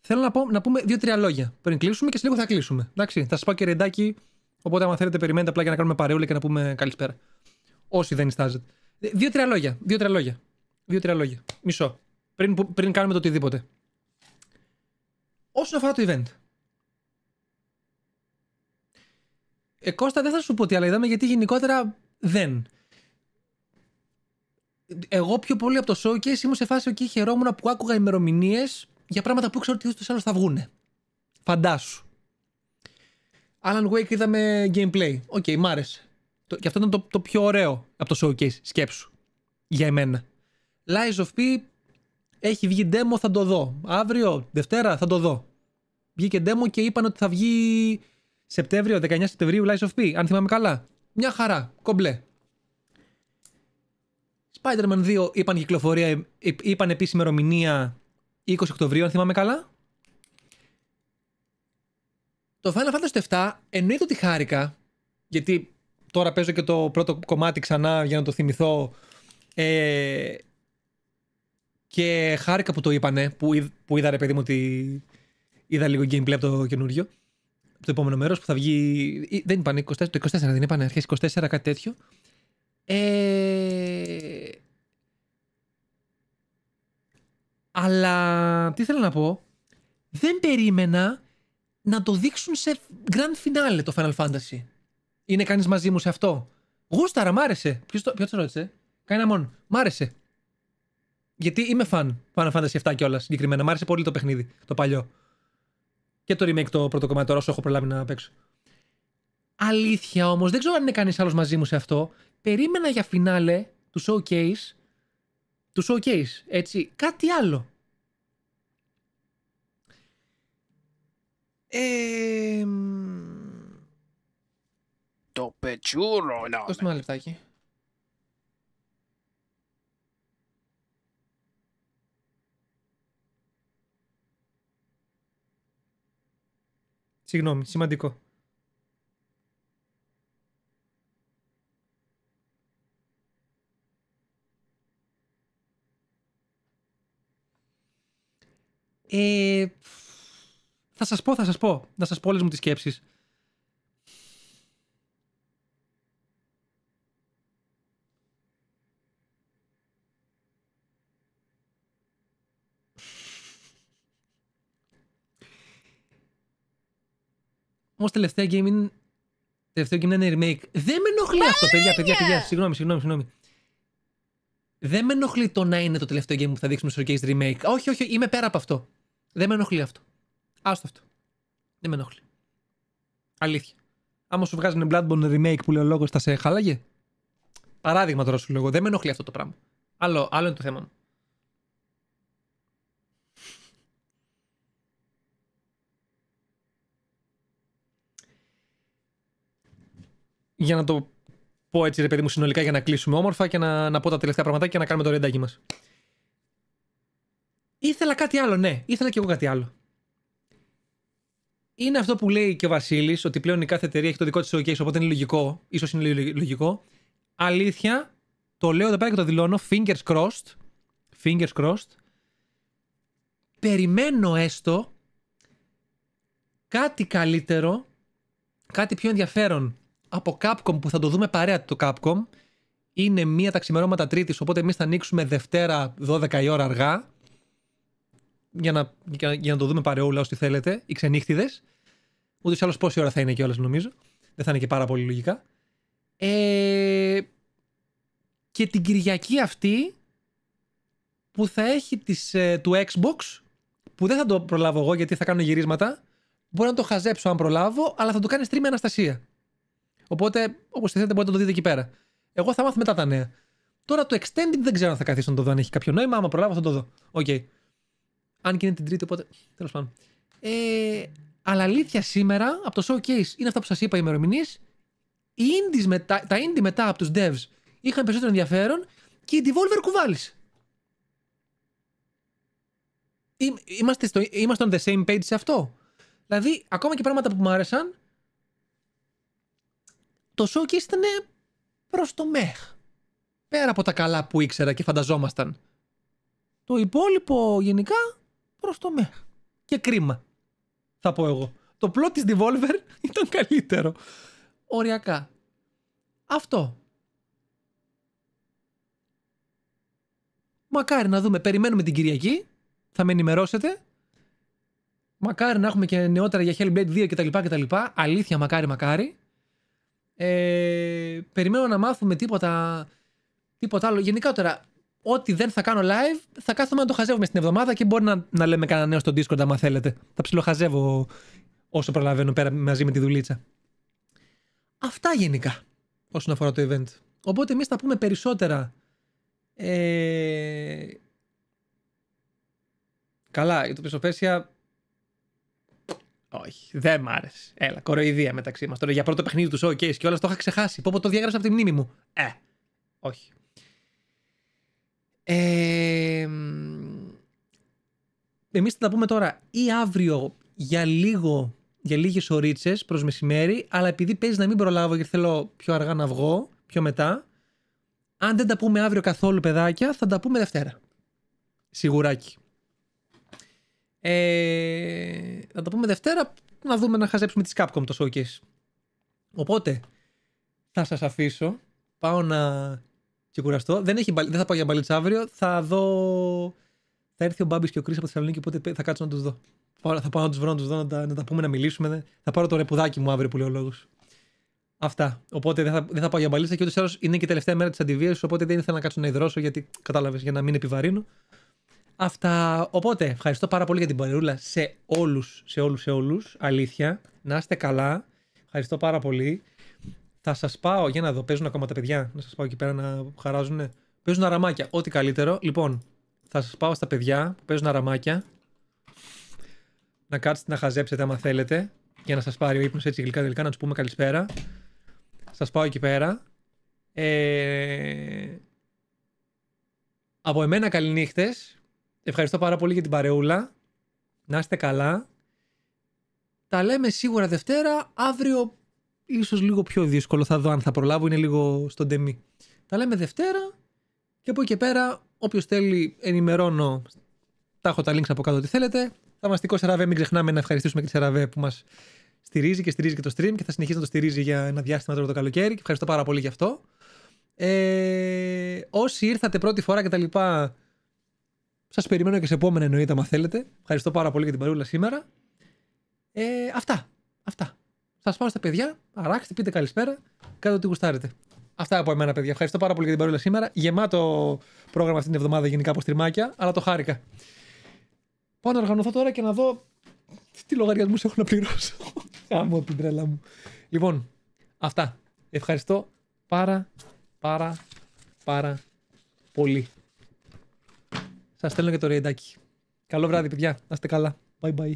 Θέλω να πούμε 2-3 λόγια πριν κλείσουμε και σε λίγο θα κλείσουμε. Εντάξει, θα σας πάω και ρεντάκι. Οπότε, άμα θέλετε, περιμένετε απλά για να κάνουμε παρεούλα και να πούμε καλησπέρα. Όσοι δεν ιστάζετε. 2-3 λόγια. Μισό. Πριν κάνουμε το οτιδήποτε. Όσον αφορά το event. Κώστα, δεν θα σου πω τι άλλα είδαμε, γιατί γενικότερα δεν. Εγώ πιο πολύ από το showcase ήμουν σε φάση εκεί, χαιρόμουν που άκουγα ημερομηνίες για πράγματα που ξέρω ότι ούτως ή άλλως θα βγούνε. Φαντάσου. Alan Wake είδαμε gameplay. Οκ, μ' άρεσε. Και αυτό ήταν το πιο ωραίο από το showcase, σκέψου. Για εμένα. Lies of P έχει βγει demo, θα το δω. Αύριο, Δευτέρα, θα το δω. βγήκε demo και είπαν ότι θα βγει Σεπτέμβριο, 19 Σεπτεμβρίου, Lies of P, αν θυμάμαι καλά. Μια χαρά, κομπλέ. Spider-Man 2 είπαν κυκλοφορία, είπαν επίσης ημερομηνία 20 Οκτωβρίου, αν θυμάμαι καλά. Το Final Fantasy 7 εννοείται ότι χάρηκα, γιατί τώρα παίζω και το πρώτο κομμάτι ξανά για να το θυμηθώ. Και χάρηκα που το είπανε, που είδα ρε παιδί μου ότι είδα λίγο gameplay από το καινούριο. Το επόμενο μέρος που θα βγει. Δεν είπανε, το 24 δεν είπανε, αρχές 24, κάτι τέτοιο. Αλλά τι θέλω να πω, δεν περίμενα να το δείξουν σε grand finale το Final Fantasy. Είναι κανείς μαζί μου σε αυτό? Γούσταρα, μ' άρεσε. Ποιος το ρώτησε? Κανένα μόνο. Μ' άρεσε. Γιατί είμαι φαν Final Fantasy 7 κιόλας συγκεκριμένα. Μ' άρεσε πολύ το παιχνίδι, το παλιό. Και το remake το πρώτο κομμάτι, τώρα όσο έχω προλάβει να παίξω. Αλήθεια όμως, δεν ξέρω αν είναι κανείς άλλος μαζί μου σε αυτό. Περίμενα για φινάλε του showcase, έτσι, κάτι άλλο. Το πετσούρο, ναι. Δώστε μου ένα λεπτάκι. Συγγνώμη, σημαντικό. Θα σας πω. Να σας πω όλες μου τις σκέψεις. Όμως τελευταίο game είναι remake. Δεν με ενοχλεί αυτό, παιδιά. Συγγνώμη. Δεν με ενοχλεί το να είναι το τελευταίο game που θα δείξουμε στο showcase remake. Όχι, είμαι πέρα από αυτό. Δεν με ενοχλεί αυτό. Άστο αυτό. Δεν με ενοχλεί. Αλήθεια. Άμα σου βγάζουν Bloodborne remake που λέει ο λόγος, θα σε χάλαγε? Παράδειγμα τώρα σου λέω. Δεν με ενοχλεί αυτό το πράγμα. Άλλο είναι το θέμα μου. Για να το πω έτσι ρε παιδί μου συνολικά, για να κλείσουμε όμορφα και να πω τα τελευταία πραγματάκια και να κάνουμε το ρεντάκι μας. Ήθελα κάτι άλλο, ναι. Ήθελα κι εγώ κάτι άλλο. Είναι αυτό που λέει και ο Βασίλης, ότι πλέον η κάθε εταιρεία έχει το δικό της showcase, οπότε είναι λογικό. Ίσως είναι λογικό. Αλήθεια, το λέω εδώ πέρα και το δηλώνω. Fingers crossed. Περιμένω έστω κάτι καλύτερο, κάτι πιο ενδιαφέρον από Capcom, που θα το δούμε παρέα το Capcom. Είναι μία τα ξημερώματα Τρίτης, οπότε εμείς θα ανοίξουμε Δευτέρα 12 η ώρα αργά. Για να το δούμε παρεούλα όσοι θέλετε, οι ξενύχτιδες. Ούτως ή άλλως πόση ώρα θα είναι κιόλας νομίζω. Δεν θα είναι και πάρα πολύ λογικά. Και την Κυριακή αυτή που θα έχει του Xbox, που δεν θα το προλάβω εγώ γιατί θα κάνω γυρίσματα. Μπορώ να το χαζέψω αν προλάβω, αλλά θα το κάνει stream η Αναστασία. Οπότε, όπως θέλετε, μπορείτε να το δείτε εκεί πέρα. Εγώ θα μάθω μετά τα νέα. Τώρα το Extended δεν ξέρω αν θα καθίσω να το δω, αν έχει κάποιο νόημα. Άμα προλάβω θα το δω. Οκ. Αν και είναι την Τρίτη, οπότε. Τέλος πάντων. Αλλά αλήθεια σήμερα, από το showcase, είναι αυτά που σας είπα, οι ημερομηνίες. Τα indie μετά από τους devs είχαν περισσότερο ενδιαφέρον και η Devolver κουβάλισε. Είμαστε on the same page σε αυτό. Δηλαδή, ακόμα και πράγματα που μου άρεσαν, το showcase ήταν προς το μεχ. Πέρα από τα καλά που ήξερα και φανταζόμασταν. Το υπόλοιπο γενικά προς το μεχ. Και κρίμα, θα πω εγώ. Το plot της Devolver ήταν καλύτερο. Οριακά. Αυτό. Μακάρι να δούμε. Περιμένουμε την Κυριακή. Θα με ενημερώσετε. Μακάρι να έχουμε και νεότερα για Hellblade 2 κτλ. Αλήθεια, μακάρι. Περιμένω να μάθουμε τίποτα άλλο. Γενικότερα, ό,τι δεν θα κάνω live, θα κάθομαι να το χαζεύουμε στην εβδομάδα και μπορεί να λέμε κανένα νέο στο Discord άμα θέλετε. Θα ψιλοχαζεύω όσο προλαβαίνω πέρα μαζί με τη δουλίτσα. Αυτά γενικά όσον αφορά το event. Οπότε εμείς θα πούμε περισσότερα. Καλά, για το Πεσοπέσια Όχι, δεν μ' άρεσε. Έλα, κοροϊδία μεταξύ μας. Τώρα για πρώτο παιχνίδι του showcase και όλα το είχα ξεχάσει. Πω το διάγραψα από τη μνήμη μου. Όχι. Εμείς θα τα πούμε τώρα ή αύριο για λίγες ωρίτσες προς μεσημέρι, αλλά επειδή παίζει να μην προλάβω γιατί θέλω πιο αργά να βγω, πιο μετά, αν δεν τα πούμε αύριο καθόλου παιδάκια, θα τα πούμε Δευτέρα. Σιγουράκι. Θα τα πούμε Δευτέρα, να δούμε να χαζέψουμε τις Capcom το showcase. Οπότε, θα σας αφήσω, πάω να ξεκουραστώ. Δεν θα πάω για μπαλίτσα αύριο, θα έρθει ο Μπάμπης και ο Κρίς από τη Θεσσαλονίκη, οπότε θα κάτσω να τους δω. Θα πάω να τους βρω, να τα πούμε, να μιλήσουμε. Θα πάρω το ρεπουδάκι μου αύριο που λέει ο λόγος. Αυτά. Οπότε δεν θα πάω για μπαλίτσα και ούτως ή άλλως είναι και η τελευταία μέρα της αντιβίωσης, οπότε δεν ήθελα να κάτσω να υδρώσω γιατί κατάλαβες, για να μην επιβαρύνω. Αυτά. Οπότε ευχαριστώ πάρα πολύ για την παρεούλα σε όλους. Αλήθεια. Να είστε καλά. Ευχαριστώ πάρα πολύ. Θα σας πάω, για να δω, παίζουν ακόμα τα παιδιά. Να σας πάω εκεί πέρα να χαράζουν. Παίζουν αραμάκια. Ό,τι καλύτερο. Λοιπόν, θα σας πάω στα παιδιά που παίζουν αραμάκια. Να κάτσετε να χαζέψετε άμα θέλετε. Για να σας πάρει ο ύπνος έτσι γλυκά να τους πούμε καλησπέρα. Σας πάω εκεί πέρα. Από εμένα καληνύχτες. Ευχαριστώ πάρα πολύ για την παρεούλα. Να είστε καλά. Τα λέμε σίγουρα Δευτέρα. Αύριο ίσως λίγο πιο δύσκολο. Θα δω αν θα προλάβω. Είναι λίγο στον τεμή. Τα λέμε Δευτέρα. Και από εκεί και πέρα, όποιος θέλει, ενημερώνω. Τα έχω τα links από κάτω ό,τι θέλετε. Θαυμαστικό Σεραβέ. Μην ξεχνάμε να ευχαριστήσουμε και τη Σεραβέ που μας στηρίζει και στηρίζει και το stream και θα συνεχίσει να το στηρίζει για ένα διάστημα τώρα το καλοκαίρι. Και ευχαριστώ πάρα πολύ γι' αυτό. Όσοι ήρθατε πρώτη φορά και τα λοιπά, σας περιμένω και σε επόμενα εννοείται, άμα θέλετε. Ευχαριστώ πάρα πολύ για την παρούλα σήμερα. Αυτά. Σας πάω στα παιδιά. Αράξτε, πείτε καλησπέρα. Κάντε ό,τι γουστάρετε. Αυτά από εμένα, παιδιά. Ευχαριστώ πάρα πολύ για την παρούλα σήμερα. Γεμάτο πρόγραμμα αυτή την εβδομάδα γενικά από στριμάκια, αλλά το χάρηκα. Πάω να οργανωθώ τώρα και να δω τι λογαριασμούς έχω να πληρώσω. Γάμω την τρέλα μου. Λοιπόν, αυτά. Ευχαριστώ πάρα πολύ. Σας στέλνω και το ρεϊντάκι. Καλό βράδυ, παιδιά. Να είστε καλά. Bye bye.